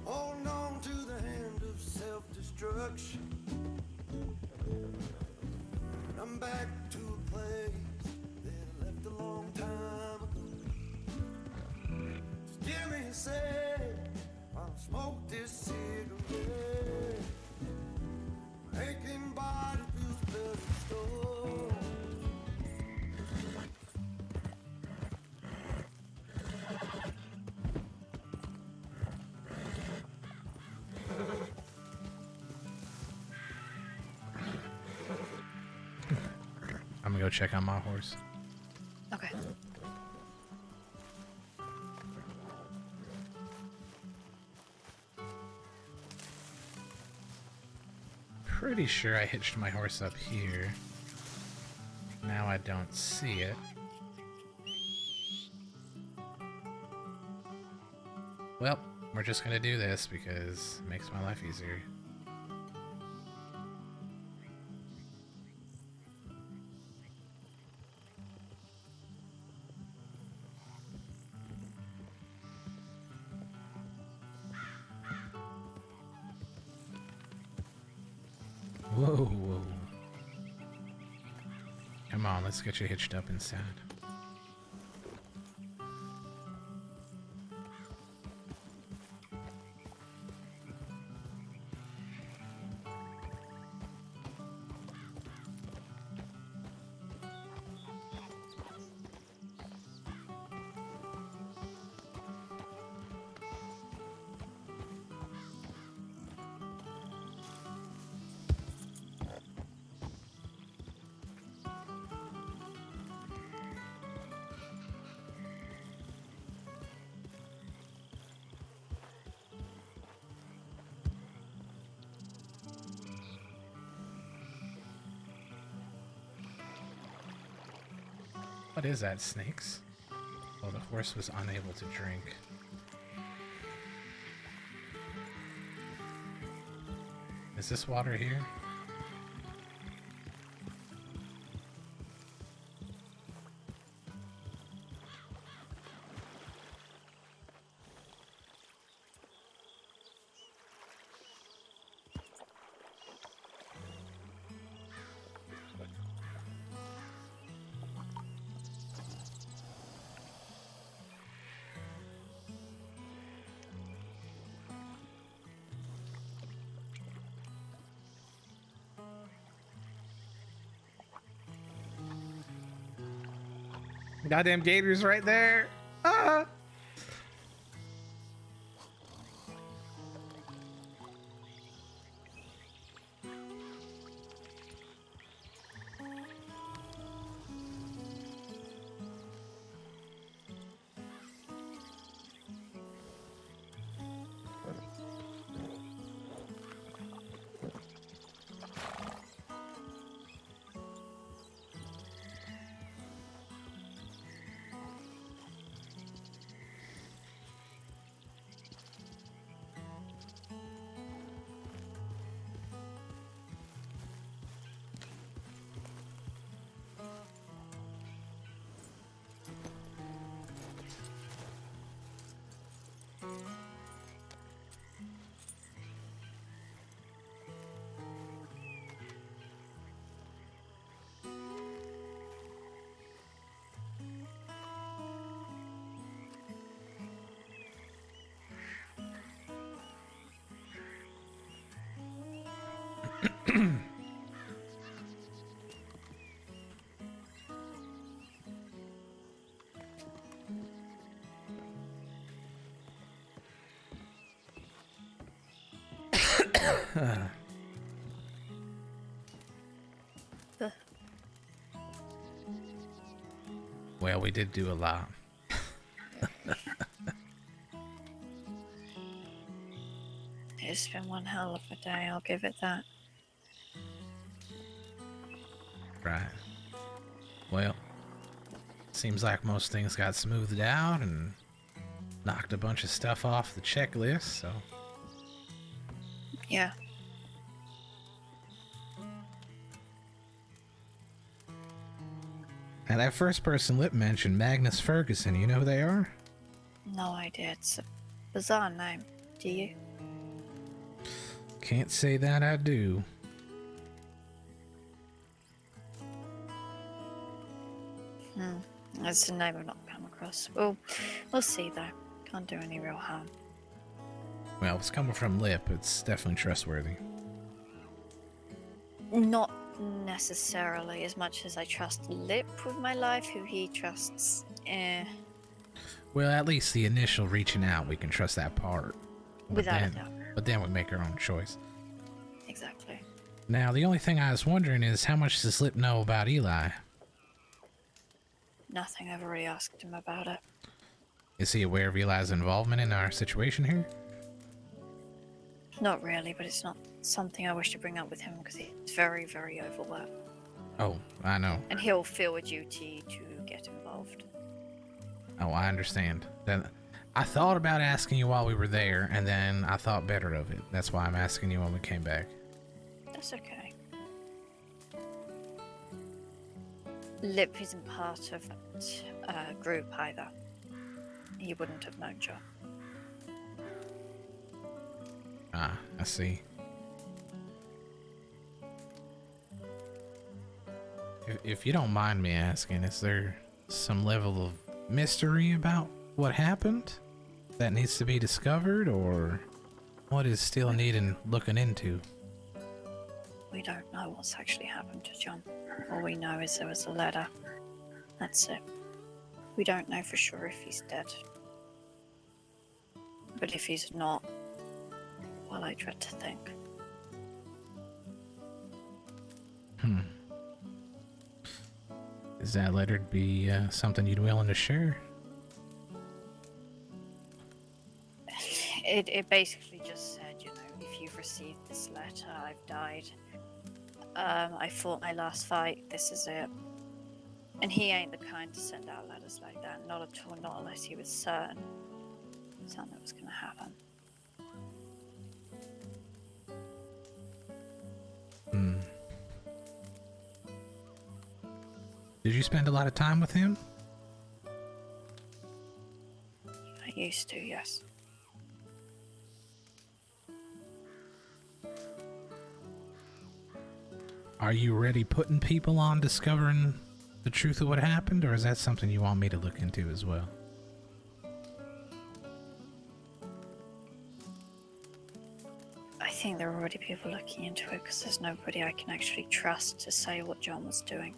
Hold on to the hand of self-destruction. I'm back to a place that I left a long time ago. Just give me a sec while I smoke this cigarette. Aching body feels better stored. I'm gonna go check on my horse. Okay. Pretty sure I hitched my horse up here. Now I don't see it. Well, we're just gonna do this because it makes my life easier. Whoa, whoa. Come on, let's get you hitched up inside. What is that, snakes? Oh, the horse was unable to drink. Is this water here? Goddamn gators right there. Ah! Well, we did do a lot. It's been one hell of a day, I'll give it that. Right. Well, seems like most things got smoothed out and knocked a bunch of stuff off the checklist, so... Yeah. And that first person Lip mentioned, Magnus Ferguson, you know who they are? No idea, it's a bizarre name. Do you? Can't say that I do. That's a name I've not come across. Well, we'll see though. Can't do any real harm. Well, it's coming from Lip. It's definitely trustworthy. Not necessarily as much as I trust Lip with my life, who he trusts. Well, at least the initial reaching out, we can trust that part. Without a doubt. But then we make our own choice. Exactly. Now, the only thing I was wondering is how much does Lip know about Eli? Nothing. I've already asked him about it. Is he aware of Eli's involvement in our situation here? Not really, but it's not something I wish to bring up with him because he's very, very overworked. Oh, I know. And he'll feel a duty to get involved. Oh, I understand. Then I thought about asking you while we were there, and then I thought better of it. That's why I'm asking you when we came back. That's okay. Lip isn't part of that group either. He wouldn't have known John. Ah, I see. If you don't mind me asking, is there some level of mystery about what happened that needs to be discovered, or what is still needing looking into? We don't know what's actually happened to John. All we know is there was a letter. That's it. We don't know for sure if he's dead. But if he's not, well, I dread to think. Is that letter to be something you'd willing to share? It basically just said, you know, if you've received this letter, I've died. I fought my last fight. This is it. And he ain't the kind to send out letters like that. Not at all, not unless he was certain something was going to happen. Hmm. Did you spend a lot of time with him? I used to, yes. Are you already putting people on discovering the truth of what happened, or is that something you want me to look into as well? I think there are already people looking into it because there's nobody I can actually trust to say what John was doing.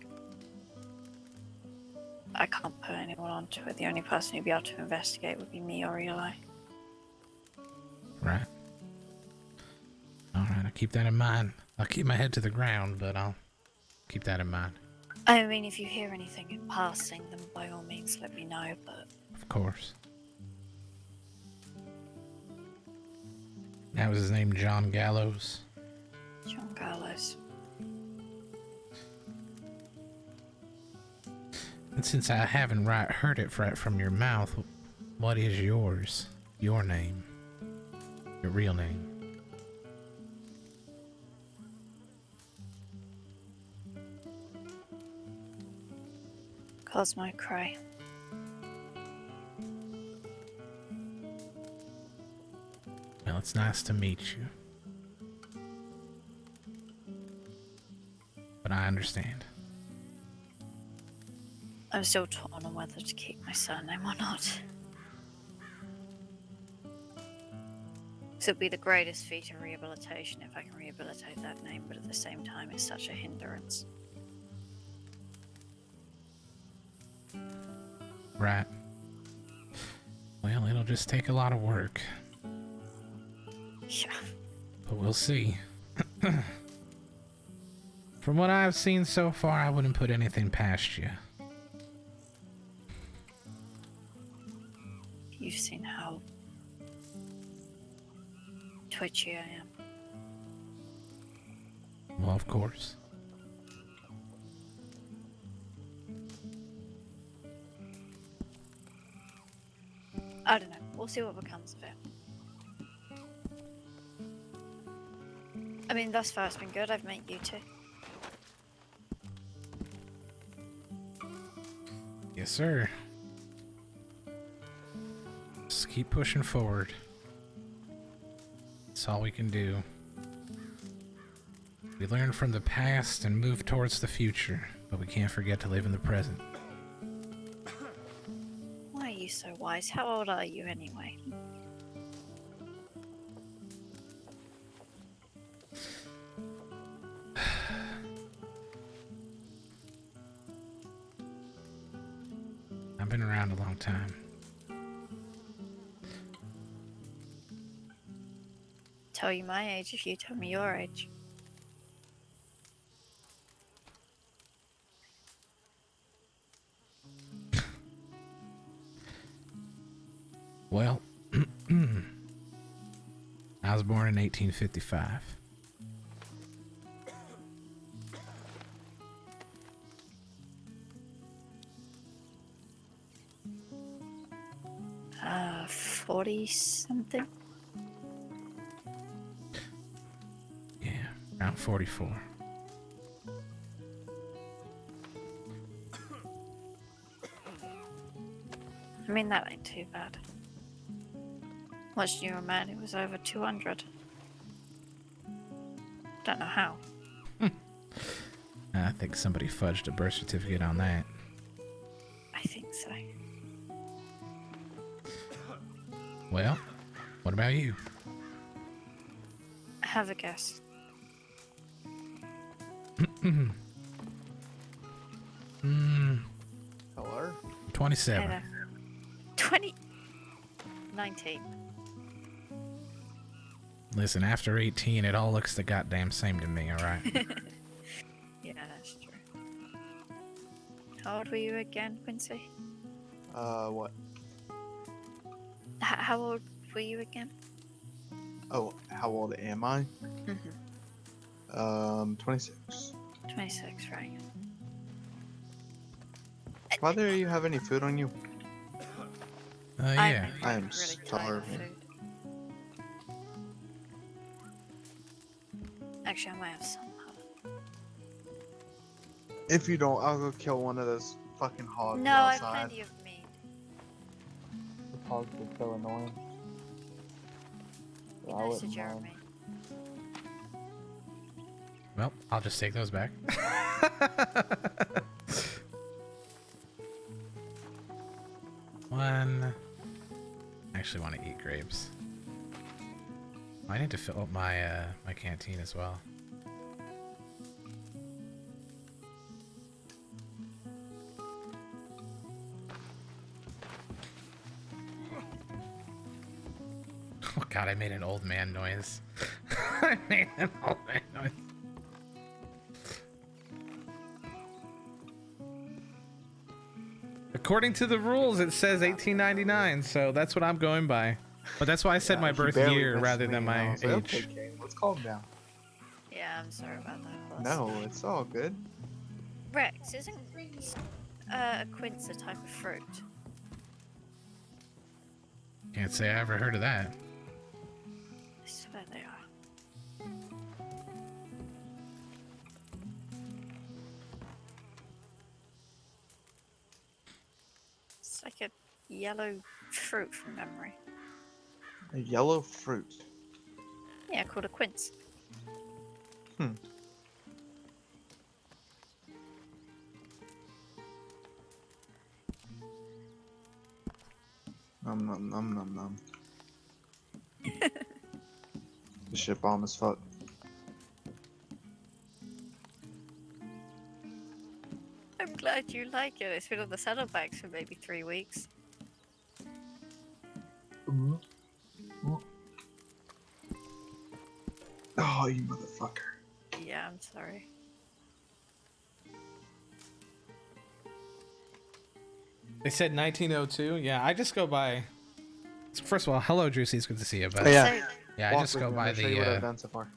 I can't put anyone onto it. The only person who'd be able to investigate would be me or Eli. Right. Alright, I'll keep that in mind. I'll keep my head to the ground, but I'll keep that in mind. I mean, if you hear anything in passing, then by all means let me know, but... Of course. That was his name, John Gallows? John Gallows. And since I haven't heard it right from your mouth, what is yours? Your name? Your real name? Cosmo Cray. Well, it's nice to meet you. But I understand. I'm still torn on whether to keep my surname or not. This would be the greatest feat of rehabilitation if I can rehabilitate that name, but at the same time it's such a hindrance. Right. Well, it'll just take a lot of work. Yeah. But we'll see. From what I've seen so far, I wouldn't put anything past you. You've seen how twitchy I am. Well, of course. I don't know. We'll see what becomes of it. I mean, thus far it's been good. I've met you two. Yes, sir. Just keep pushing forward. That's all we can do. We learn from the past and move towards the future, but we can't forget to live in the present. Why are you so wise? How old are you anyway? I've been around a long time. Tell you my age if you tell me your age. Well, I was born in 1855. Uh, 40 something. Yeah, around 44. I mean, that ain't too bad. Much knew a man who was over 200. Don't know how. I think somebody fudged a birth certificate on that. I think so. Well, what about you? Have a guess. Hello? 27. Hey there. 20. 19. Listen, after 18, it all looks the goddamn same to me, alright? Yeah, that's true. How old were you again, Quincy? What? How old were you again? Oh, how old am I? 26. 26, right. Mother, you have any food on you? Yeah. I am really tired of starving. food. Actually, I might have some. If you don't, I'll go kill one of those fucking hogs No, I have outside. plenty of meat. The hogs are so annoying. Be I nice to wouldn't Jeremy. mind. Well, I'll just take those back. One. I actually want to eat grapes. I need to fill up my my canteen as well. Oh god, I made an old man noise. I made an old man noise. According to the rules, it says 1899, so that's what I'm going by. But that's why I said my he birth barely year missed rather me, than and my I was like, age. okay, Kane, let's calm down. Yeah, I'm sorry about that. Boss. No, it's all good. Rex, isn't a quince a type of fruit? Can't say I ever heard of that. I swear they are. It's like a yellow fruit from memory. A yellow fruit. Yeah, called a quince. Hmm. Nom nom nom nom nom. The shit bomb as fuck. I'm glad you like it. It's been on the saddlebags for maybe 3 weeks. Oh, you motherfucker. Yeah, I'm sorry. They said 1902. Yeah, I just go by. First of all, hello, Juicy. It's good to see you. But Yeah. yeah, I Walk just with go me, by I'll show you what I've the done so far.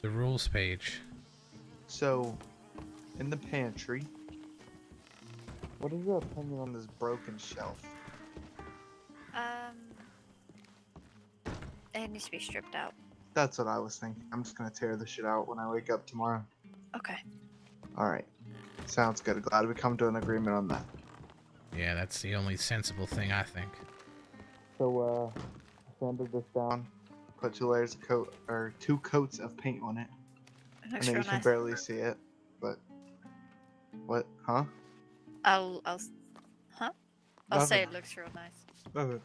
the rules page. So, in the pantry, what is your opinion on this broken shelf? It needs to be stripped out. That's what I was thinking. I'm just gonna tear the shit out when I wake up tomorrow. Okay. Alright. Sounds good. Glad we come to an agreement on that. Yeah, that's the only sensible thing I think. So, I sanded this down, put 2 layers of coat, or 2 coats of paint on it. It I looks know you real can nice. barely see it, but... What? Huh? I'll say it Nothing. looks real nice. Nothing.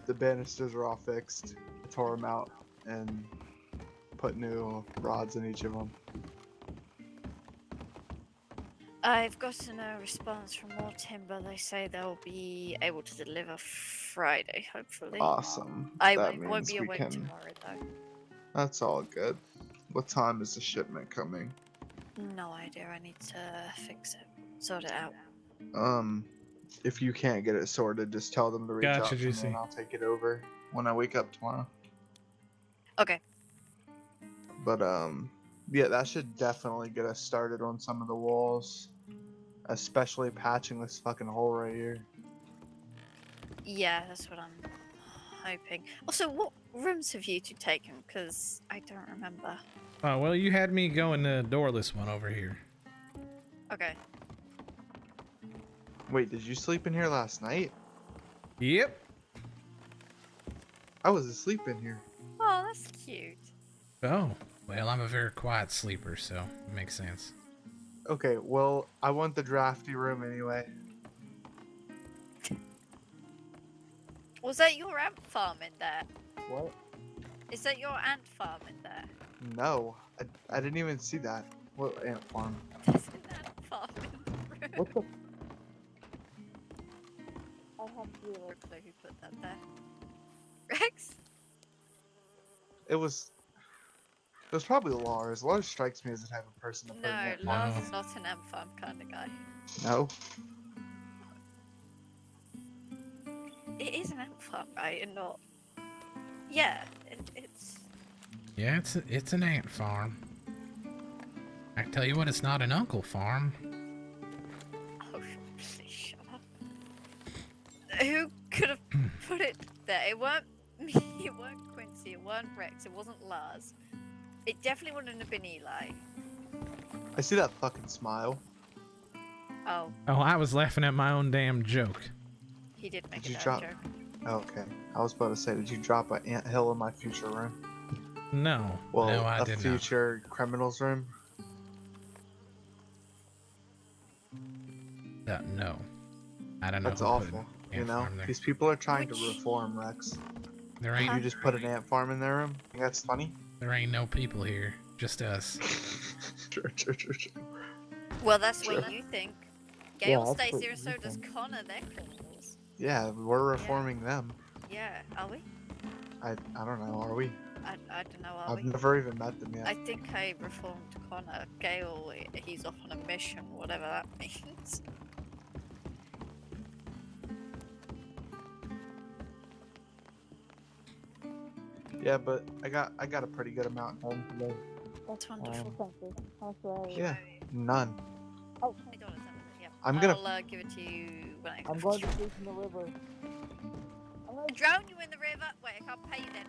The banisters are all fixed. I tore them out and put new rods in each of them. I've gotten a response from More Timber. They say they'll be able to deliver Friday, hopefully. Awesome. I That won't means be we awake can- tomorrow, though. That's all good. What time is the shipment coming? No idea. I need to fix it. Sort it out. If you can't get it sorted, just tell them to reach Gotcha, out to me Juicy. and I'll take it over when I wake up tomorrow. Okay. But, yeah, that should definitely get us started on some of the walls. Especially patching this fucking hole right here. Yeah, that's what I'm hoping. Also, what rooms have you two taken? Because I don't remember. Oh well, you had me go in the doorless one over here. Okay. Wait, did you sleep in here last night? Yep. I was asleep in here. Oh, that's cute. Oh well, I'm a very quiet sleeper, so it makes sense. Okay, well, I want the drafty room anyway. Was that your ant farm in there? What? Is that your ant farm in there? No, I didn't even see that. What ant farm? There's an ant farm in the room. What the? I have zero clue who put that there. Rex? It was probably Lars. Lars strikes me as the type of person to put an No, ant farm. Lars is not an ant farm kind of guy. No. It is an ant farm, right? And not. Yeah, it's. Yeah, it's an ant farm. I tell you what, it's not an uncle farm. Who could have put it there? It weren't me, it weren't Quincy, it weren't Rex, it wasn't Lars. It definitely wouldn't have been Eli. I see that fucking smile. Oh, Oh, I was laughing at my own damn joke. he did make Did a you bad drop? joke. Oh, okay. I was about to say, did you drop an anthill in my future room? No. Well, no, I a did future criminal's room? not. No. I don't know. That's who put awful. an You ant know, farm there. these people are trying to reform, Rex. There ain't, You just put an ant farm in their room? Think that's funny? there ain't no people here. Just us. True. Well, that's what you think. Gale that's stays what here, you so does think. Connor. They're criminals. Yeah, we're reforming them. Yeah, are we? I don't know, are we? I don't know, are I've we? never even met them yet. I think I reformed Connor. Gale, he's off on a mission, whatever that means. Yeah, but I got a pretty good amount home today. That's wonderful. Thank you. Yeah, none. Oh, $20. Yeah. I'm gonna- I'll give it to you when I. I'm going to sleep in the river. I'm gonna drown you in the river. Wait, I can't pay you then.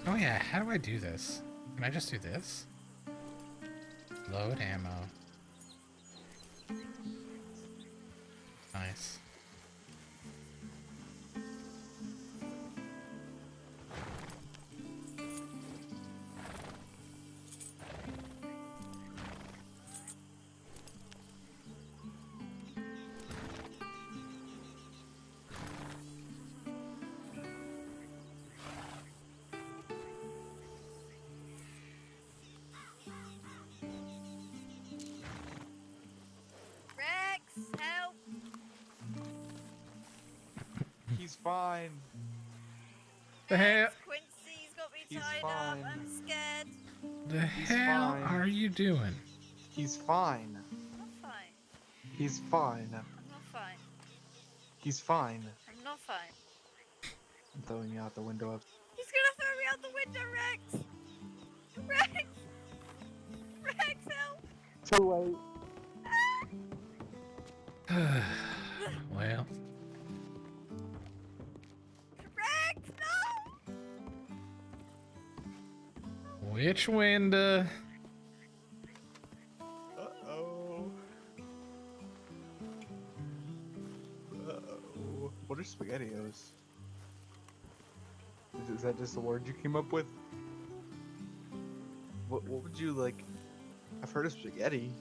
Oh yeah, how do I do this? Can I just do this? Load ammo. Nice. Rex, help! He's fine. The hell? Quincy's got me He's tied fine. up. I'm scared. The He's hell fine. are you doing? He's fine. I'm not fine. He's fine. I'm not fine. He's fine. I'm not fine. I'm throwing you out the window. He's gonna throw me out the window, Rex! Rex! Rex, help! Too late. Well, Rex, no! which window? Uh-oh. Uh-oh. What are SpaghettiOs? Is that just the word you came up with? What would you like? I've heard of spaghetti.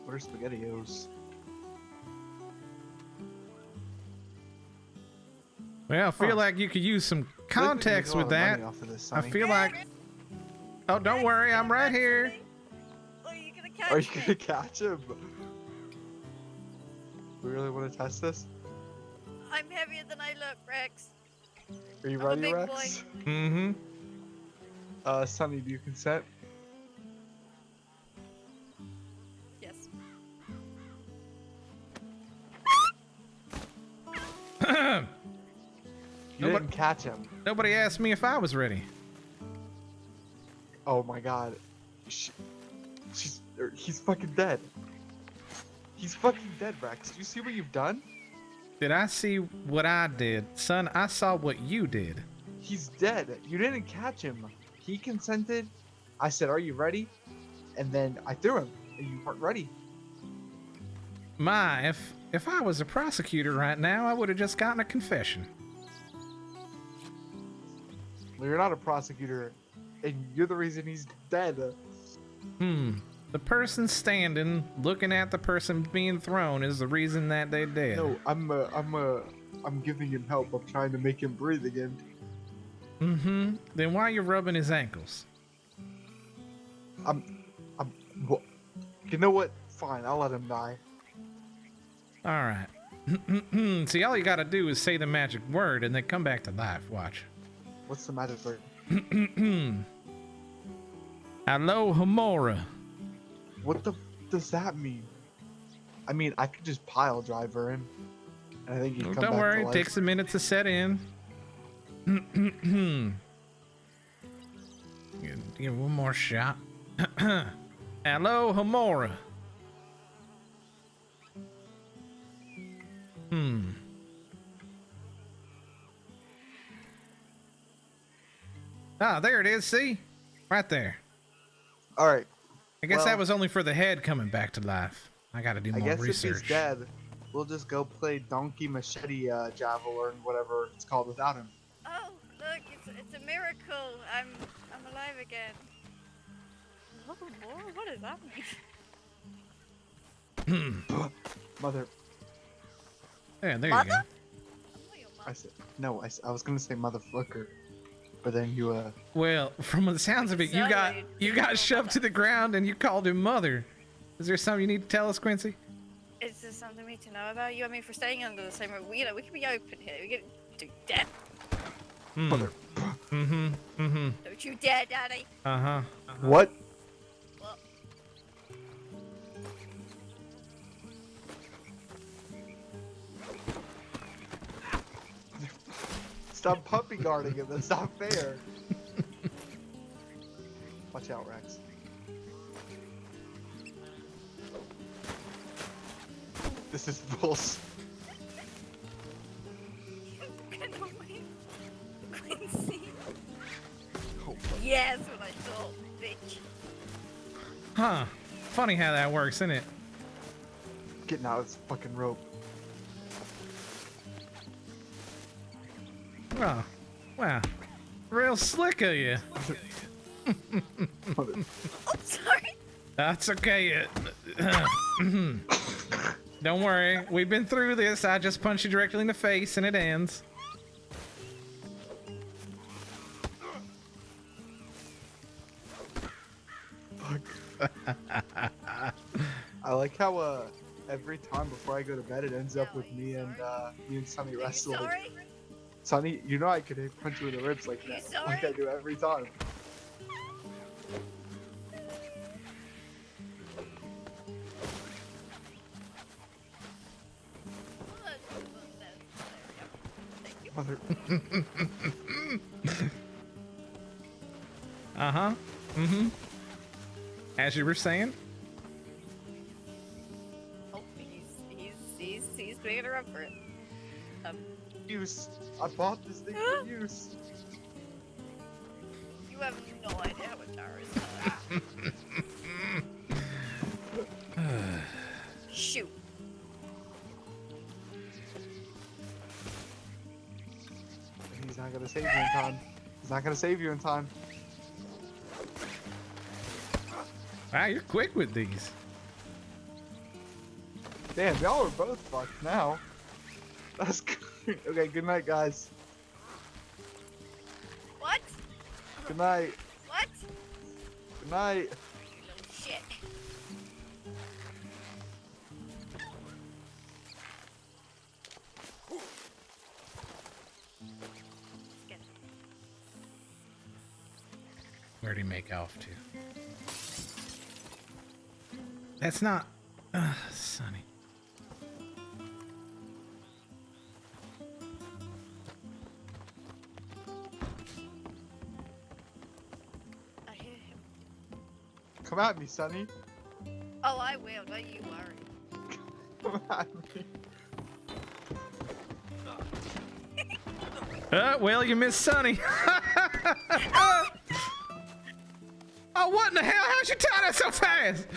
What are SpaghettiOs? Well, I feel like you could use some context with that. I feel like. Oh, don't worry, I'm right here. Are you gonna catch Are you me? gonna catch him? We really want to test this? I'm heavier than I look, Rex. Are you I'm a ready, big Rex? Mm-hmm. Sonny, do you consent? Yes. You didn't catch him. Nobody asked me if I was ready. Oh my god. He's fucking dead. He's fucking dead, Rex. Do you see what you've done? Did I see what I did? Son, I saw what you did. He's dead. You didn't catch him. He consented. I said, are you ready? And then I threw him. And you weren't ready. My, if I was a prosecutor right now, I would have just gotten a confession. Well, you're not a prosecutor. And you're the reason he's dead. The person standing, looking at the person being thrown, is the reason that they dead. No, I'm giving him help. I'm trying to make him breathe again. Mm-hmm. Then why are you rubbing his ankles? Well, you know what? Fine, I'll let him die. All right. See, all you gotta do is say the magic word and then come back to life. Watch. What's the magic word? Hello, Hamora. What the does that mean? I mean, I could just pile drive her in. And I think he'd come Don't back worry, to it life. takes a minute to set in. Give one more shot. Hello, Hamora. Ah, there it is. See? Right there. All right. I guess Well, that was only for the head coming back to life. I gotta do I more guess research. if he's dead, we'll just go play Donkey Machete Javelin, whatever it's called, without him. Oh, look, it's a miracle. I'm alive again. Oh, Lord, what does that mean? Mother. Yeah, there Mother? you go. I said no. I was gonna say motherfucker, but then you Well, from the sounds of it, you got shoved to the ground and you called him mother. Is there something you need to tell us, Quincy? Is there something we need to know about you? I mean, if we're staying under the same roof, we can be open here. We can do death. Mother. Don't you dare, Daddy. What? Well, Stop puppy guarding him. That's not fair. Watch out, Rex. This is bullshit. Quincy. Yes, what I thought, bitch. Huh. Funny how that works, isn't it? Getting out of this fucking rope. Oh, wow. Real slick of you. Oh, sorry. That's okay. Don't worry. We've been through this. I just punch you directly in the face and it ends. I like how every time before I go to bed it ends up with me and Sunny wrestling. Sorry? Sunny, you know I could punch you in the ribs like that, like I do every time. Mother. Uh-huh. Mm-hmm. As you were saying? Oh, he's bringing her up for it. Use. I bought this thing for use. You have no idea how much ours is. Shoot. He's not gonna save you in time. He's not gonna save you in time. Wow, you're quick with these. Damn, y'all are both fucked now. That's good. Okay, good night, guys. What? Good night. What? Good night. You little shit. Where'd he make off to? That's not... Sonny. I hear him. Come at me, Sonny. Oh, I will. Don't you worry. Come at me. Well, you missed Sonny. Oh, what in the hell? How'd you tie that so fast?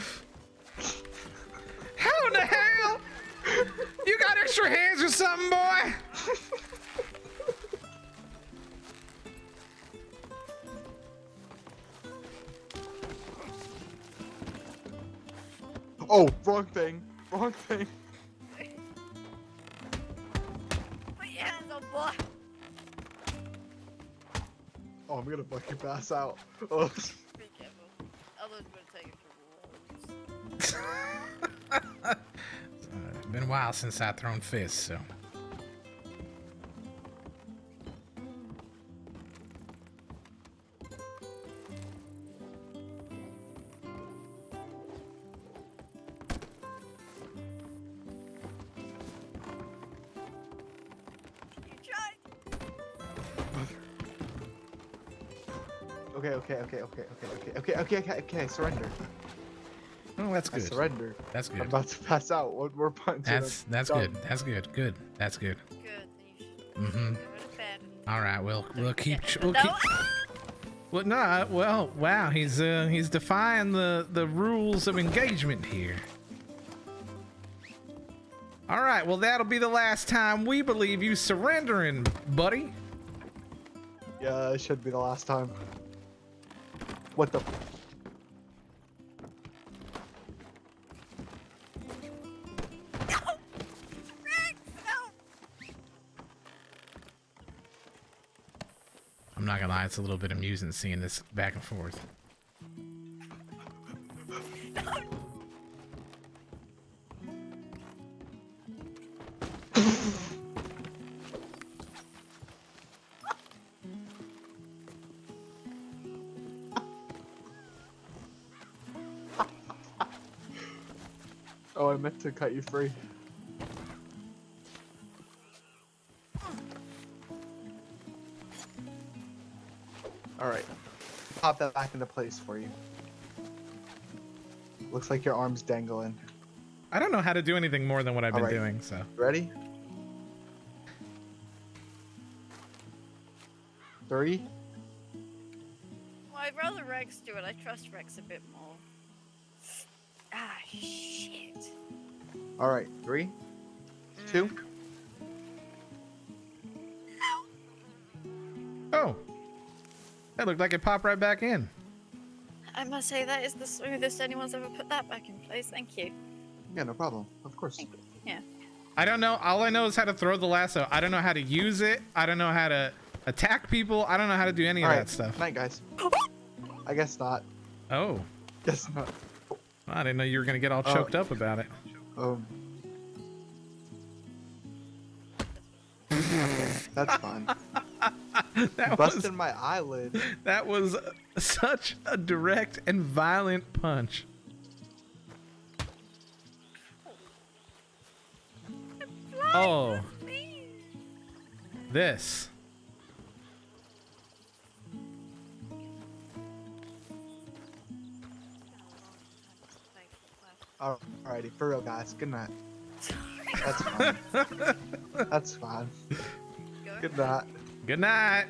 How in the hell? You got extra hands or something, boy? Oh, wrong thing. Wrong thing. Put your hands on, boy. Oh, I'm gonna fucking pass out. Oh. Be careful. Others will take it for wolves. Been a while since I've thrown fists, so. Okay, surrender. Oh, that's good. I surrender. That's good. I'm about to pass out. One more punch. That's good. That's good. Good. That's good. Mm-hmm. All right. We'll keep. We'll keep. Well, no. Well, wow. He's defying the rules of engagement here. All right. Well, that'll be the last time we believe you surrendering, buddy. Yeah, it should be the last time. What the? I'm not gonna lie, it's a little bit amusing seeing this back and forth. Oh, I meant to cut you free. Alright. Pop that back into place for you. Looks like your arm's dangling. I don't know how to do anything more than what I've been doing, so. Ready? 3. Well, I'd rather Rex do it. I trust Rex a bit more. Ah, shit. Alright, 3, 2. Oh. That looked like it popped right back in. I must say that is the smoothest anyone's ever put that back in place. Thank you. Yeah, no problem. Of course. Yeah. I don't know. All I know is how to throw the lasso. I don't know how to use it. I don't know how to attack people. I don't know how to do any of that stuff. Night, guys. I guess not. Oh. Guess not. I didn't know you were gonna get all choked up about it. That's fine. That busted my eyelid. That was such a direct and violent punch. Oh. This. Alrighty, for real, guys. Good night. That's fine. That's fine. Good night. Good night.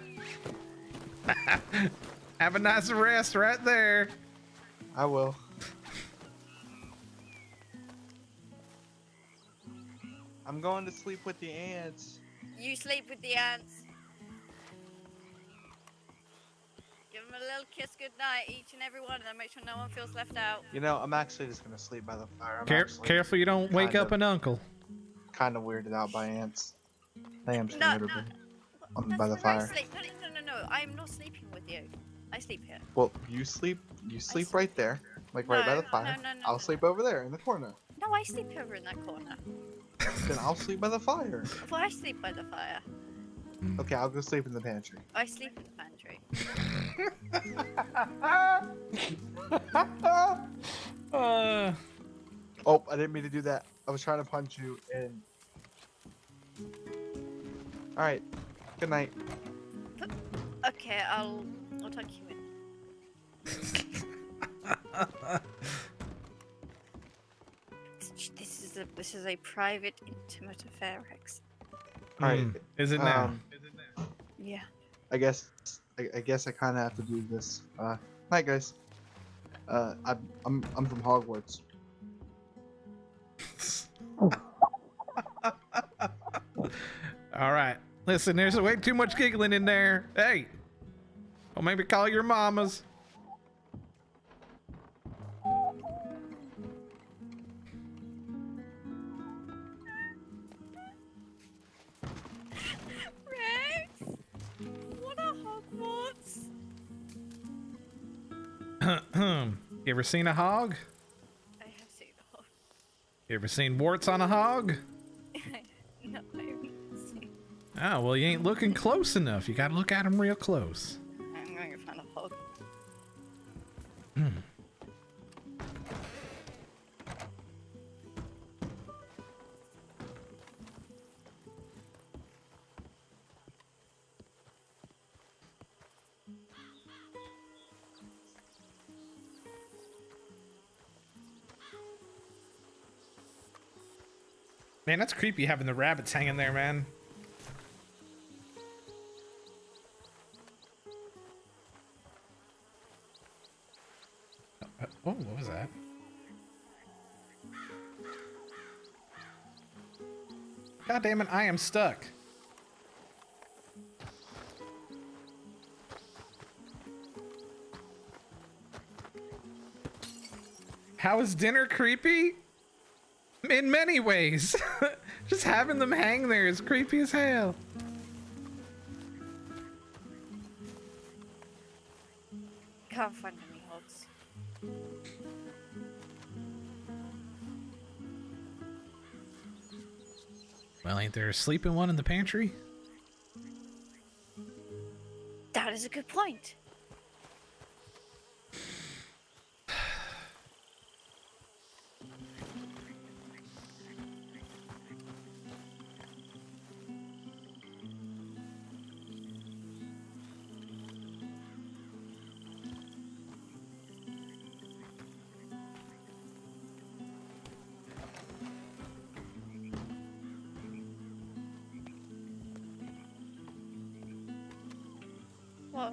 Have a nice rest right there. I will. I'm going to sleep with the ants. You sleep with the ants. Give them a little kiss goodnight, each and every one of them. Make sure no one feels left out. You know, I'm actually just going to sleep by the fire. Careful you don't wake up an uncle. Kind of weirded out by ants. I am scared of them. By the fire. No. I'm not sleeping with you. I sleep here. Well, you sleep right there. Like right by the fire. No, I'll sleep over there in the corner. No, I sleep over in that corner. Then I'll sleep by the fire. Well, I sleep by the fire. Okay, I'll go sleep in the pantry. I sleep in the pantry. Oh, I didn't mean to do that. I was trying to punch you and... Alright. Good night. Okay, I'll tuck you in. This is a private, intimate affair, Rex. Alright. Is it now? Yeah. I guess I kind of have to do this. Night, guys. I'm from Hogwarts. All right. Listen, there's way too much giggling in there. Hey, well, maybe call your mamas. You ever seen a hog? I have seen the hog. You ever seen warts on a hog? No, I haven't seen. Oh, well, you ain't looking close enough. You gotta look at them real close. I'm going to find a hog. Man, that's creepy having the rabbits hanging there, man. Oh, what was that? God damn it, I am stuck. How is dinner creepy? In many ways. Just having them hang there is creepy as hell. Can't find any hogs. Well, ain't there a sleeping one in the pantry? That is a good point. Whoa.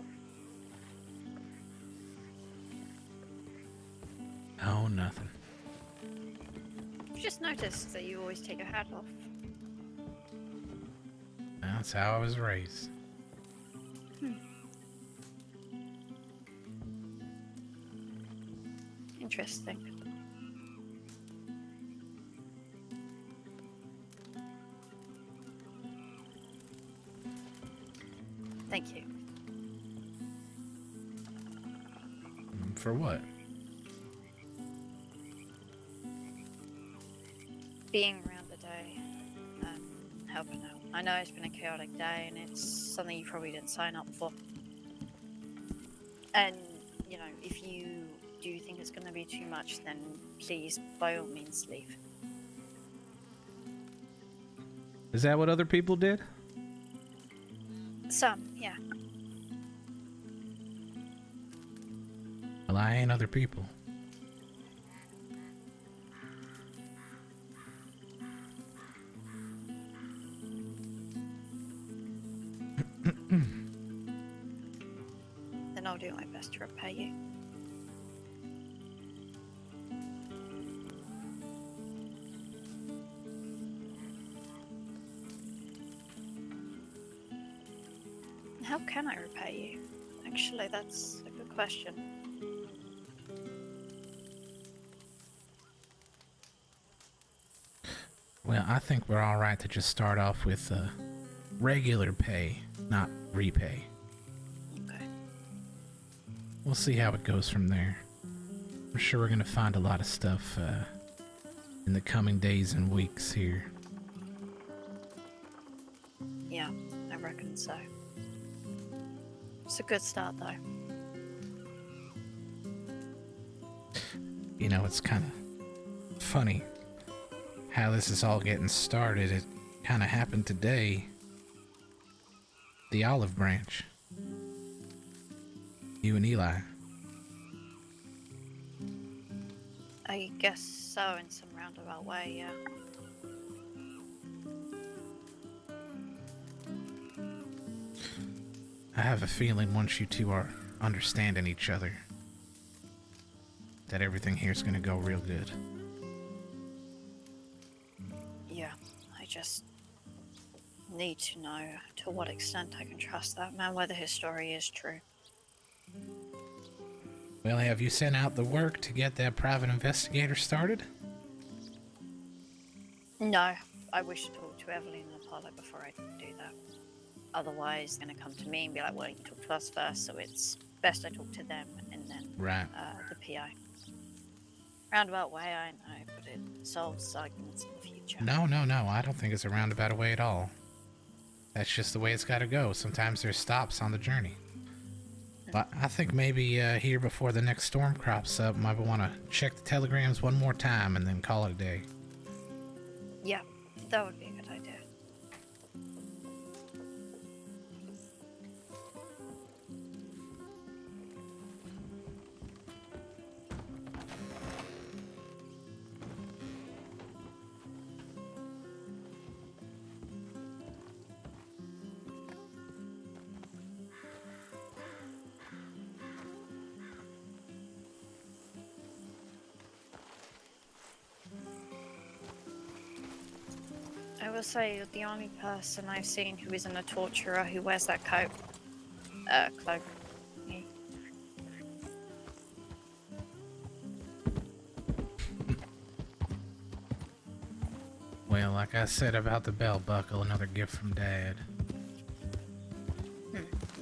Oh, nothing. I've just noticed that you always take your hat off. That's how I was raised. Interesting. Thank you. For what? Being around today and helping out. I know it's been a chaotic day and it's something you probably didn't sign up for. And, you know, if you do think it's going to be too much, then please, by all means, leave. Is that what other people did? Some, yeah. Well, I ain't other people. Then I'll do my best to repay you. How can I repay you? Actually, that's a good question. Well, I think we're all right to just start off with regular pay, not repay. Okay. We'll see how it goes from there. I'm sure we're gonna find a lot of stuff in the coming days and weeks here. Yeah, I reckon so. It's a good start, though. You know, it's kind of funny how this is all getting started. It kind of happened today. The olive branch. You and Eli. I guess so, in some roundabout way, yeah. I have a feeling once you two are understanding each other, that everything here's gonna go real good. Yeah, I just need to know to what extent I can trust that man, whether his story is true. Well, have you sent out the work to get that private investigator started? No, I wish to talk to Evelyn and Apollo before I do that. Otherwise, they're going to come to me and be like, well, you talk to us first, so it's best I talk to them and then Right. the PI. Roundabout way, I know, but it solves arguments in the future. No, I don't think it's a roundabout way at all. That's just the way it's got to go. Sometimes there's stops on the journey. But I think maybe here before the next storm crops up, might want to check the telegrams one more time and then call it a day. Yeah, that would be a good idea. I will say you're the only person I've seen who isn't a torturer who wears that coat. Cloak. Yeah. Well, like I said about the belt buckle, another gift from Dad.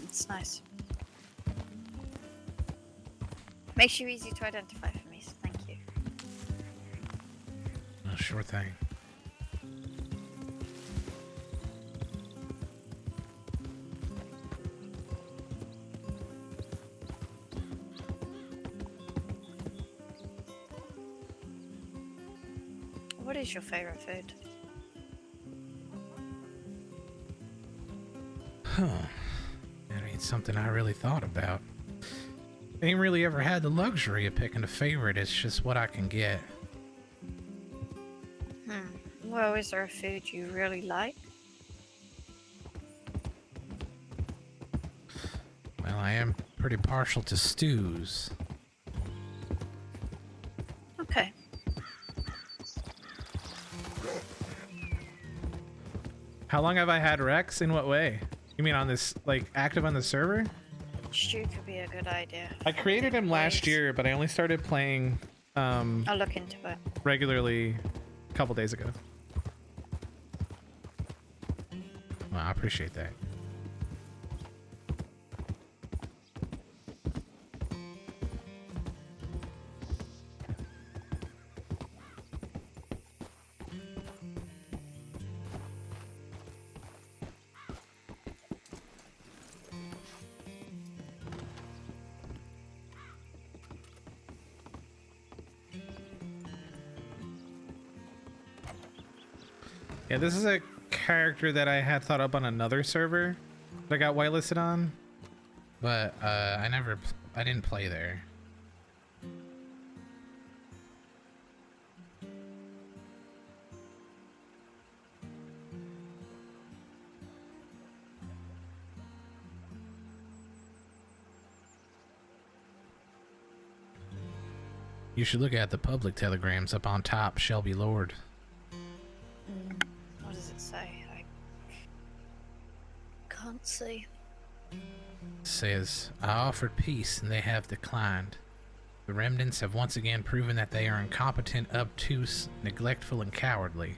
It's nice. Makes you easy to identify for me, so thank you. Oh, sure thing. What is your favorite food? Huh. That ain't something I really thought about. Ain't really ever had the luxury of picking a favorite, it's just what I can get. Well, is there a food you really like? Well, I am pretty partial to stews. Okay. How long have I had Rex? In what way? You mean on this, like, active on the server? Stew could be a good idea. I created him last year, but I only started playing I'll look into it. regularly a couple days ago. Well, I appreciate that. Yeah, this is a character that I had thought up on another server that I got whitelisted on, but I didn't play there. You should look at the public telegrams up on top, Shelby Lord. What does it say? I can't see. Says, I offered peace and they have declined. The remnants have once again proven that they are incompetent, obtuse, neglectful, and cowardly.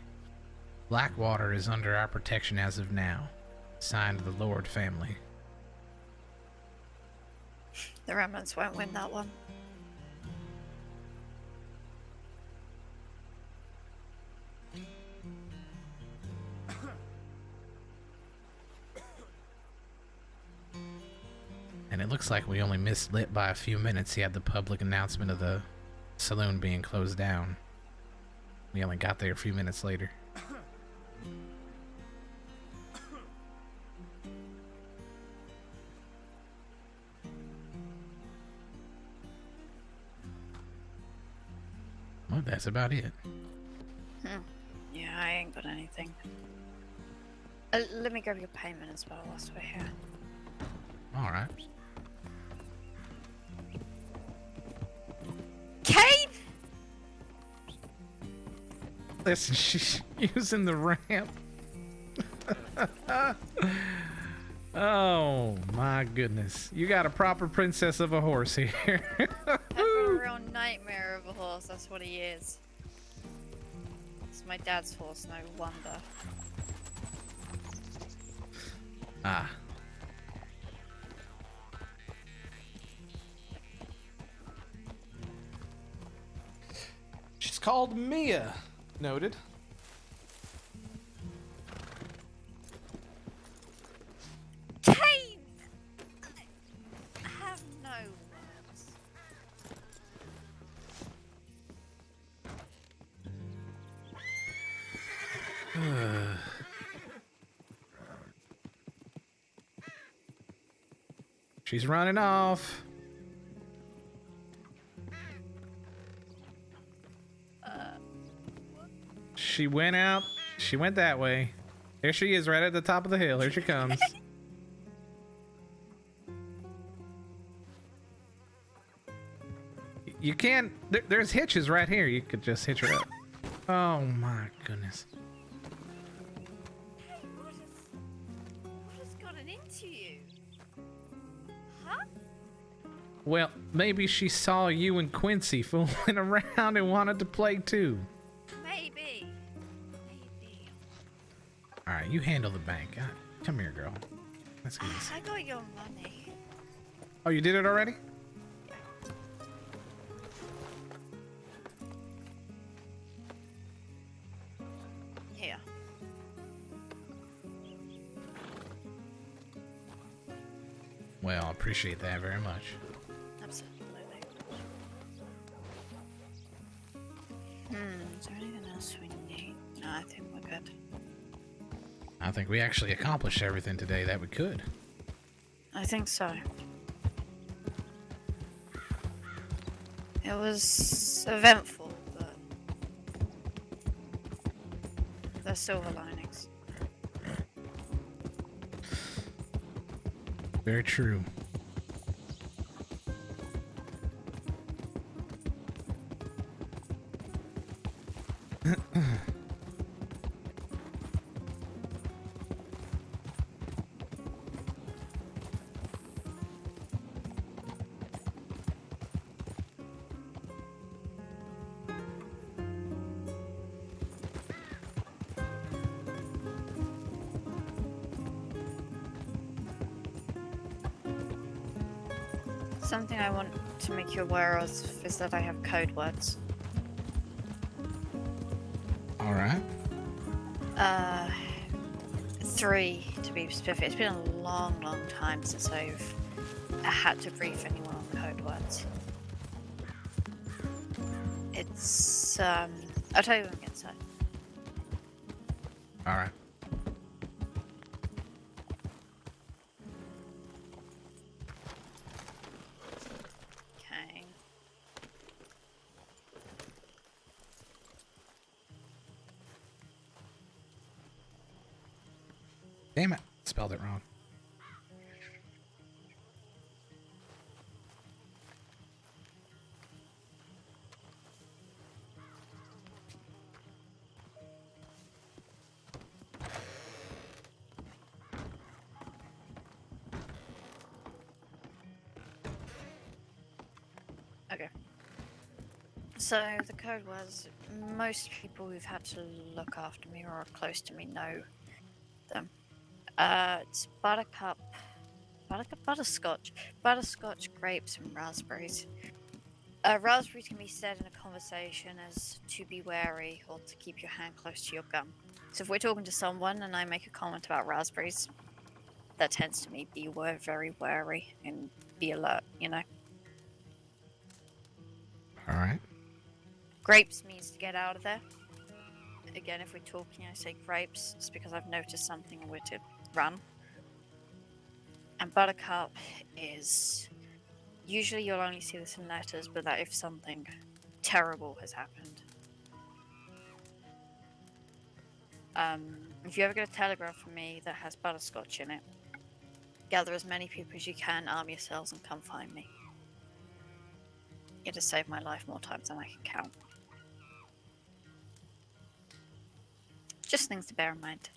Blackwater is under our protection as of now. Signed, the Lord family. The remnants won't win that one. And it looks like we only missed Lit by a few minutes. He had the public announcement of the saloon being closed down. We only got there a few minutes later. Well, that's about it. Yeah, I ain't got anything. Let me grab your payment as well whilst we're here. Alright. Kate! Listen, she's using the ramp. Oh my goodness. You got a proper princess of a horse here. I've got a real nightmare of a horse, that's what he is. It's my dad's horse, no wonder. Ah. called Mia. Noted. Kane! I have no words. She's running off. She went out. She went that way. There she is, right at the top of the hill. Here she comes. You can. There's hitches right here. You could just hitch her up. Oh my goodness. Hey, what has gotten into you? Huh? Well, maybe she saw you and Quincy fooling around and wanted to play too. Maybe. All right, you handle the bank. Come here, girl. Let's get this. I got your money. Oh, you did it already? Here. Well, I appreciate that very much. Absolutely. Is there anything else we need? No, I think we're good. I think we actually accomplished everything today that we could. I think so. It was eventful, but there's silver linings. Very true. Something I want to make you aware of is that I have code words. All right. 3 to be specific. It's been a long, long time since I've had to brief anyone on code words. It's I'll tell you when we get inside. All right. Okay. Damn it. Spelled it wrong. Okay. So the code was most people who've had to look after me or are close to me know them. It's butterscotch, grapes, and raspberries. Raspberries can be said in a conversation as to be wary or to keep your hand close to your gun. So if we're talking to someone and I make a comment about raspberries, that tends to me be very wary and be alert, you know? All right. Grapes means to get out of there. Again, if we're talking, I say grapes, it's because I've noticed something and we're to run. And buttercup is usually you'll only see this in letters, but that if something terrible has happened. If you ever get a telegram from me that has butterscotch in it, gather as many people as you can, arm yourselves, and come find me. It has saved my life more times than I can count. Just things to bear in mind.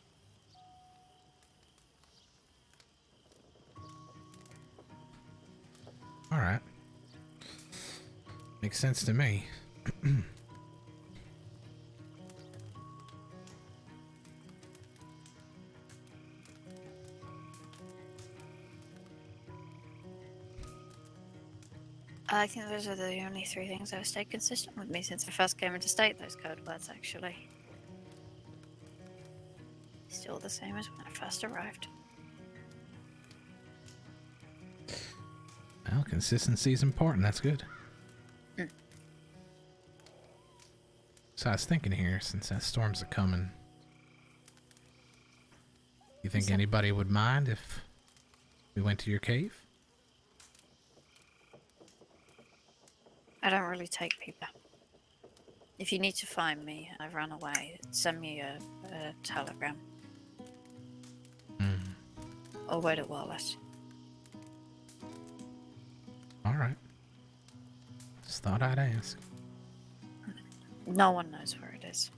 All right. Makes sense to me. I think those are the only three things that have stayed consistent with me since I first came into state, those code words, actually. Still the same as when I first arrived. Well, consistency is important. That's good. So I was thinking here, since that storm's a-coming, you think anybody would mind if we went to your cave? I don't really take people. If you need to find me, I've run away, send me a telegram. Or wait at Wireless. Alright. Just thought I'd ask. No one knows where it is.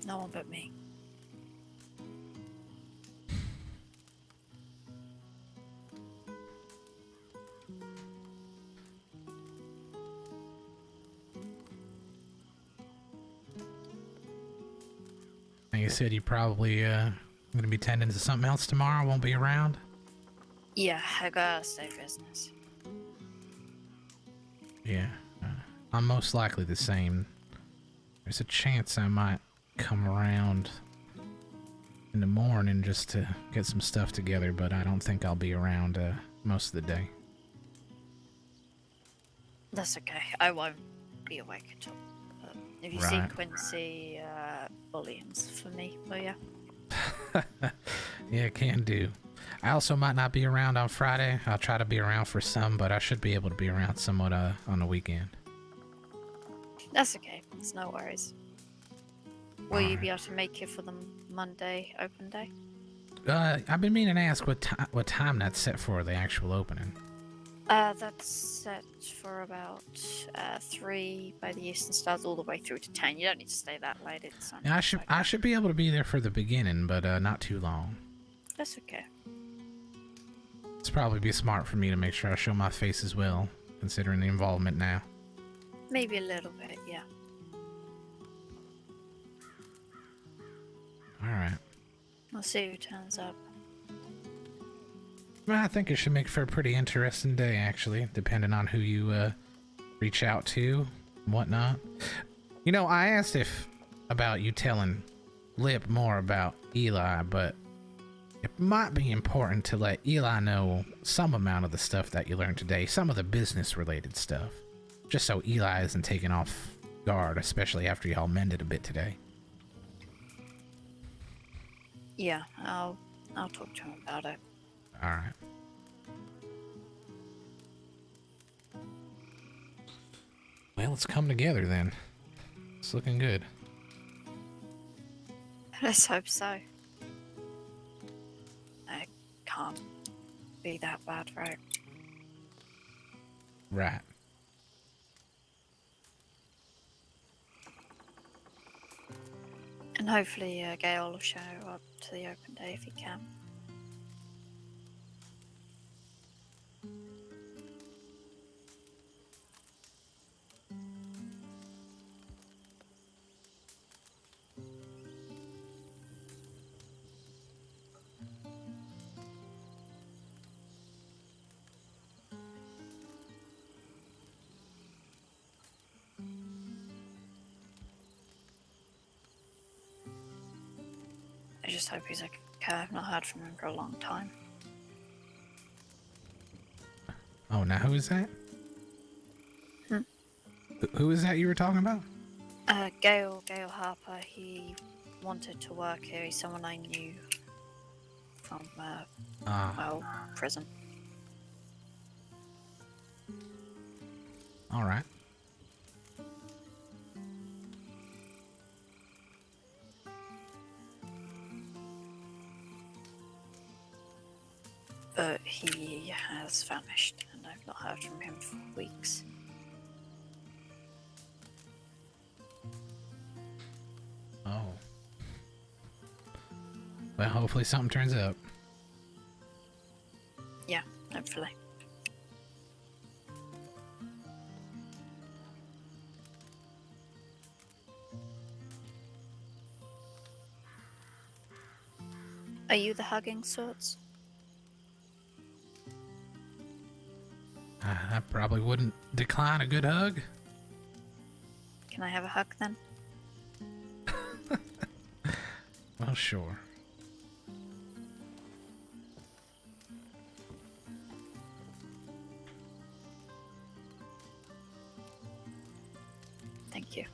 No one but me. And you said you probably gonna be tending to something else tomorrow, won't be around? Yeah, I gotta stay business. Yeah. I'm most likely the same. There's a chance I might come around in the morning just to get some stuff together, but I don't think I'll be around most of the day. That's okay. I won't be awake at all. If you see Quincy, bully him for me, will ya? Yeah, can do. I also might not be around on Friday. I'll try to be around for some, but I should be able to be around somewhat on the weekend. That's okay. It's no worries. Will you be able to make it for the Monday open day? I've been meaning to ask what time that's set for the actual opening. That's set for about 3 by the Eastern Stars all the way through to 10. You don't need to stay that late. It's Yeah, I should be able to be there for the beginning, but not too long. That's okay. It's probably be smart for me to make sure I show my face as well, considering the involvement now. Maybe a little bit, yeah. Alright. We'll see who turns up. Well, I think it should make for a pretty interesting day, actually, depending on who you reach out to and whatnot. You know, I asked about you telling Lip more about Eli, but it might be important to let Eli know some amount of the stuff that you learned today, some of the business-related stuff, just so Eli isn't taken off guard, especially after y'all mended a bit today. Yeah, I'll talk to him about it. Alright. Well, let's come together then. It's looking good. Let's hope so. It can't be that bad, right? Right. And hopefully Gale will show up to the open day if he can. I just hope he's okay. I've not heard from him for a long time. Oh, now who is that? Who is that you were talking about? Gale Harper. He wanted to work here. He's someone I knew from, well, prison. All right. But he has vanished, and I've not heard from him for weeks. Oh. Well, hopefully something turns up. Yeah, hopefully. Are you the hugging sorts? I probably wouldn't decline a good hug. Can I have a hug then? Well, sure. Thank you.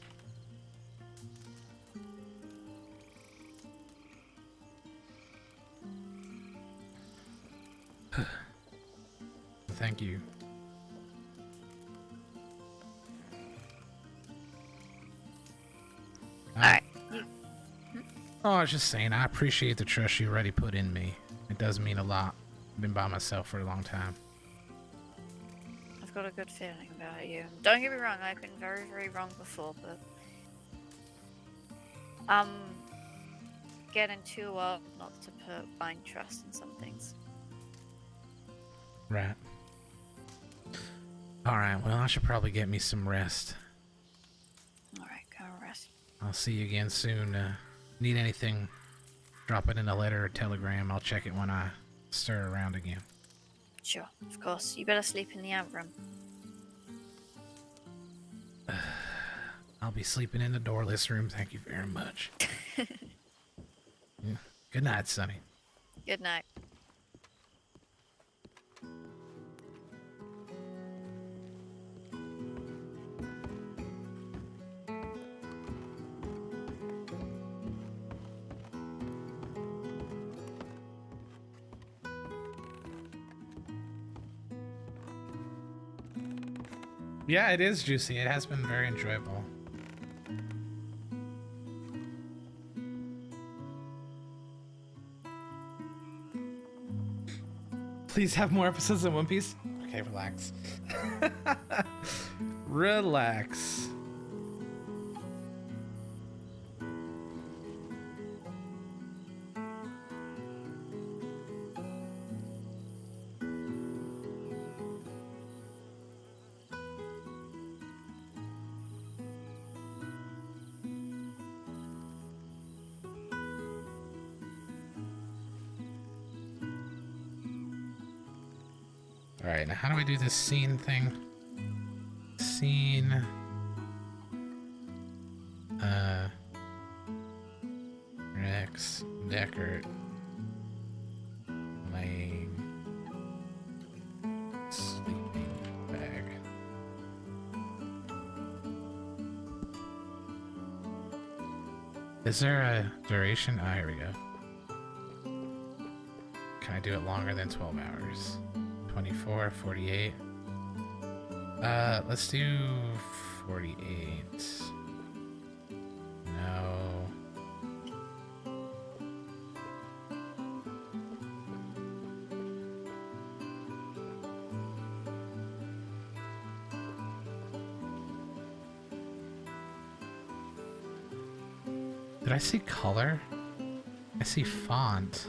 Thank you. Alright. Oh, I was just saying, I appreciate the trust you already put in me. It does mean a lot. I've been by myself for a long time. I've got a good feeling about you. Don't get me wrong, I've been very, very wrong before, but I'm getting too old not to put blind trust in some things. Right. Alright, well, I should probably get me some rest. Alright, go rest. I'll see you again soon. Need anything, drop it in a letter or telegram. I'll check it when I stir around again. Sure, of course. You better sleep in the ant room. I'll be sleeping in the doorless room. Thank you very much. Yeah. Good night, Sonny. Good night. Yeah, it is juicy. It has been very enjoyable. Please have more episodes of One Piece. Okay, relax. Relax. Alright, now how do I do this scene thing? Scene. Rex, Deckhart, laying, sleeping bag. Is there a duration? Ah, here we go. Can I do it longer than 12 hours? 24, 48. Let's do 48. No. Did I see color? I see font.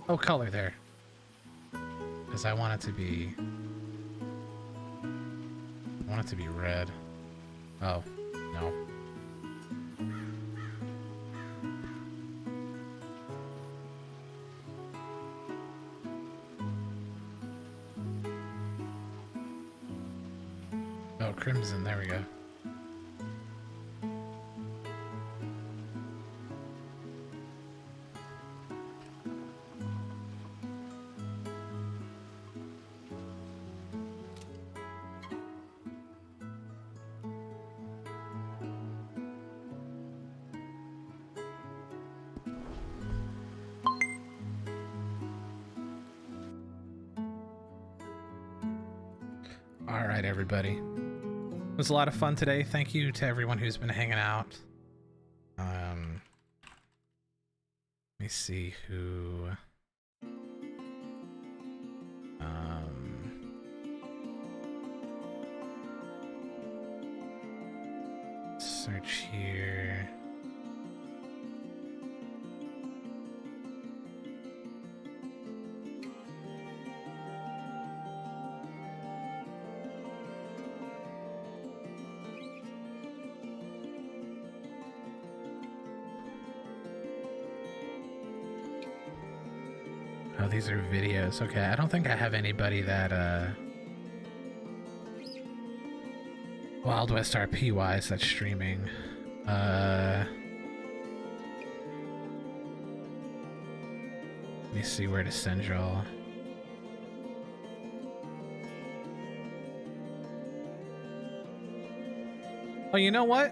Oh, color there. Because I want it to be... I want it to be red. Oh, no. Oh, crimson, there we go. All right, everybody. It was a lot of fun today. Thank you to everyone who's been hanging out. Let me see who... Search here. Oh, these are videos. Okay, I don't think I have anybody that, WildWestRP wise that's streaming. Let me see where to send y'all. Oh, you know what?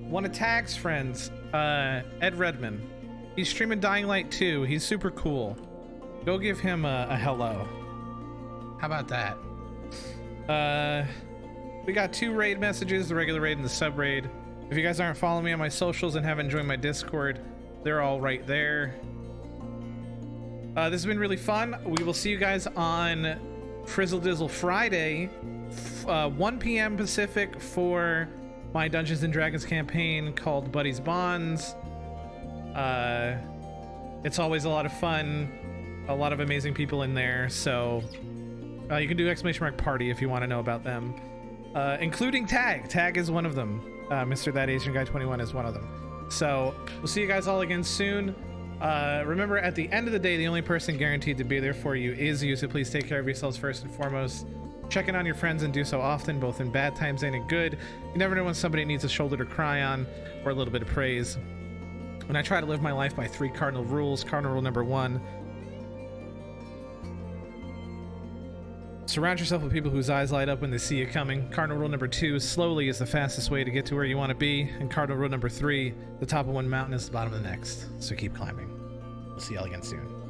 One of Tag's friends, Ed Redman. He's streaming Dying Light 2. He's super cool. Go give him a hello. How about that? We got 2 raid messages, the regular raid and the sub raid. If you guys aren't following me on my socials and haven't joined my Discord, they're all right there. This has been really fun. We will see you guys on Frizzle Dizzle Friday, 1 p.m. Pacific for my Dungeons and Dragons campaign called Buddy's Bonds. It's always a lot of fun, a lot of amazing people in there, so you can do !party if you want to know about them, including Tag. Tag is one of them. Mr. That Asian Guy 21 is one of them. So we'll see you guys all again soon. Remember, at the end of the day, the only person guaranteed to be there for you is you, so please take care of yourselves first and foremost. Check in on your friends and do so often, both in bad times and in good. You never know when somebody needs a shoulder to cry on or a little bit of praise. When I try to live my life by 3 cardinal rules, cardinal rule number 1, surround yourself with people whose eyes light up when they see you coming. Cardinal rule number 2, slowly is the fastest way to get to where you want to be. And cardinal rule number 3, the top of one mountain is the bottom of the next. So keep climbing. We'll see y'all again soon.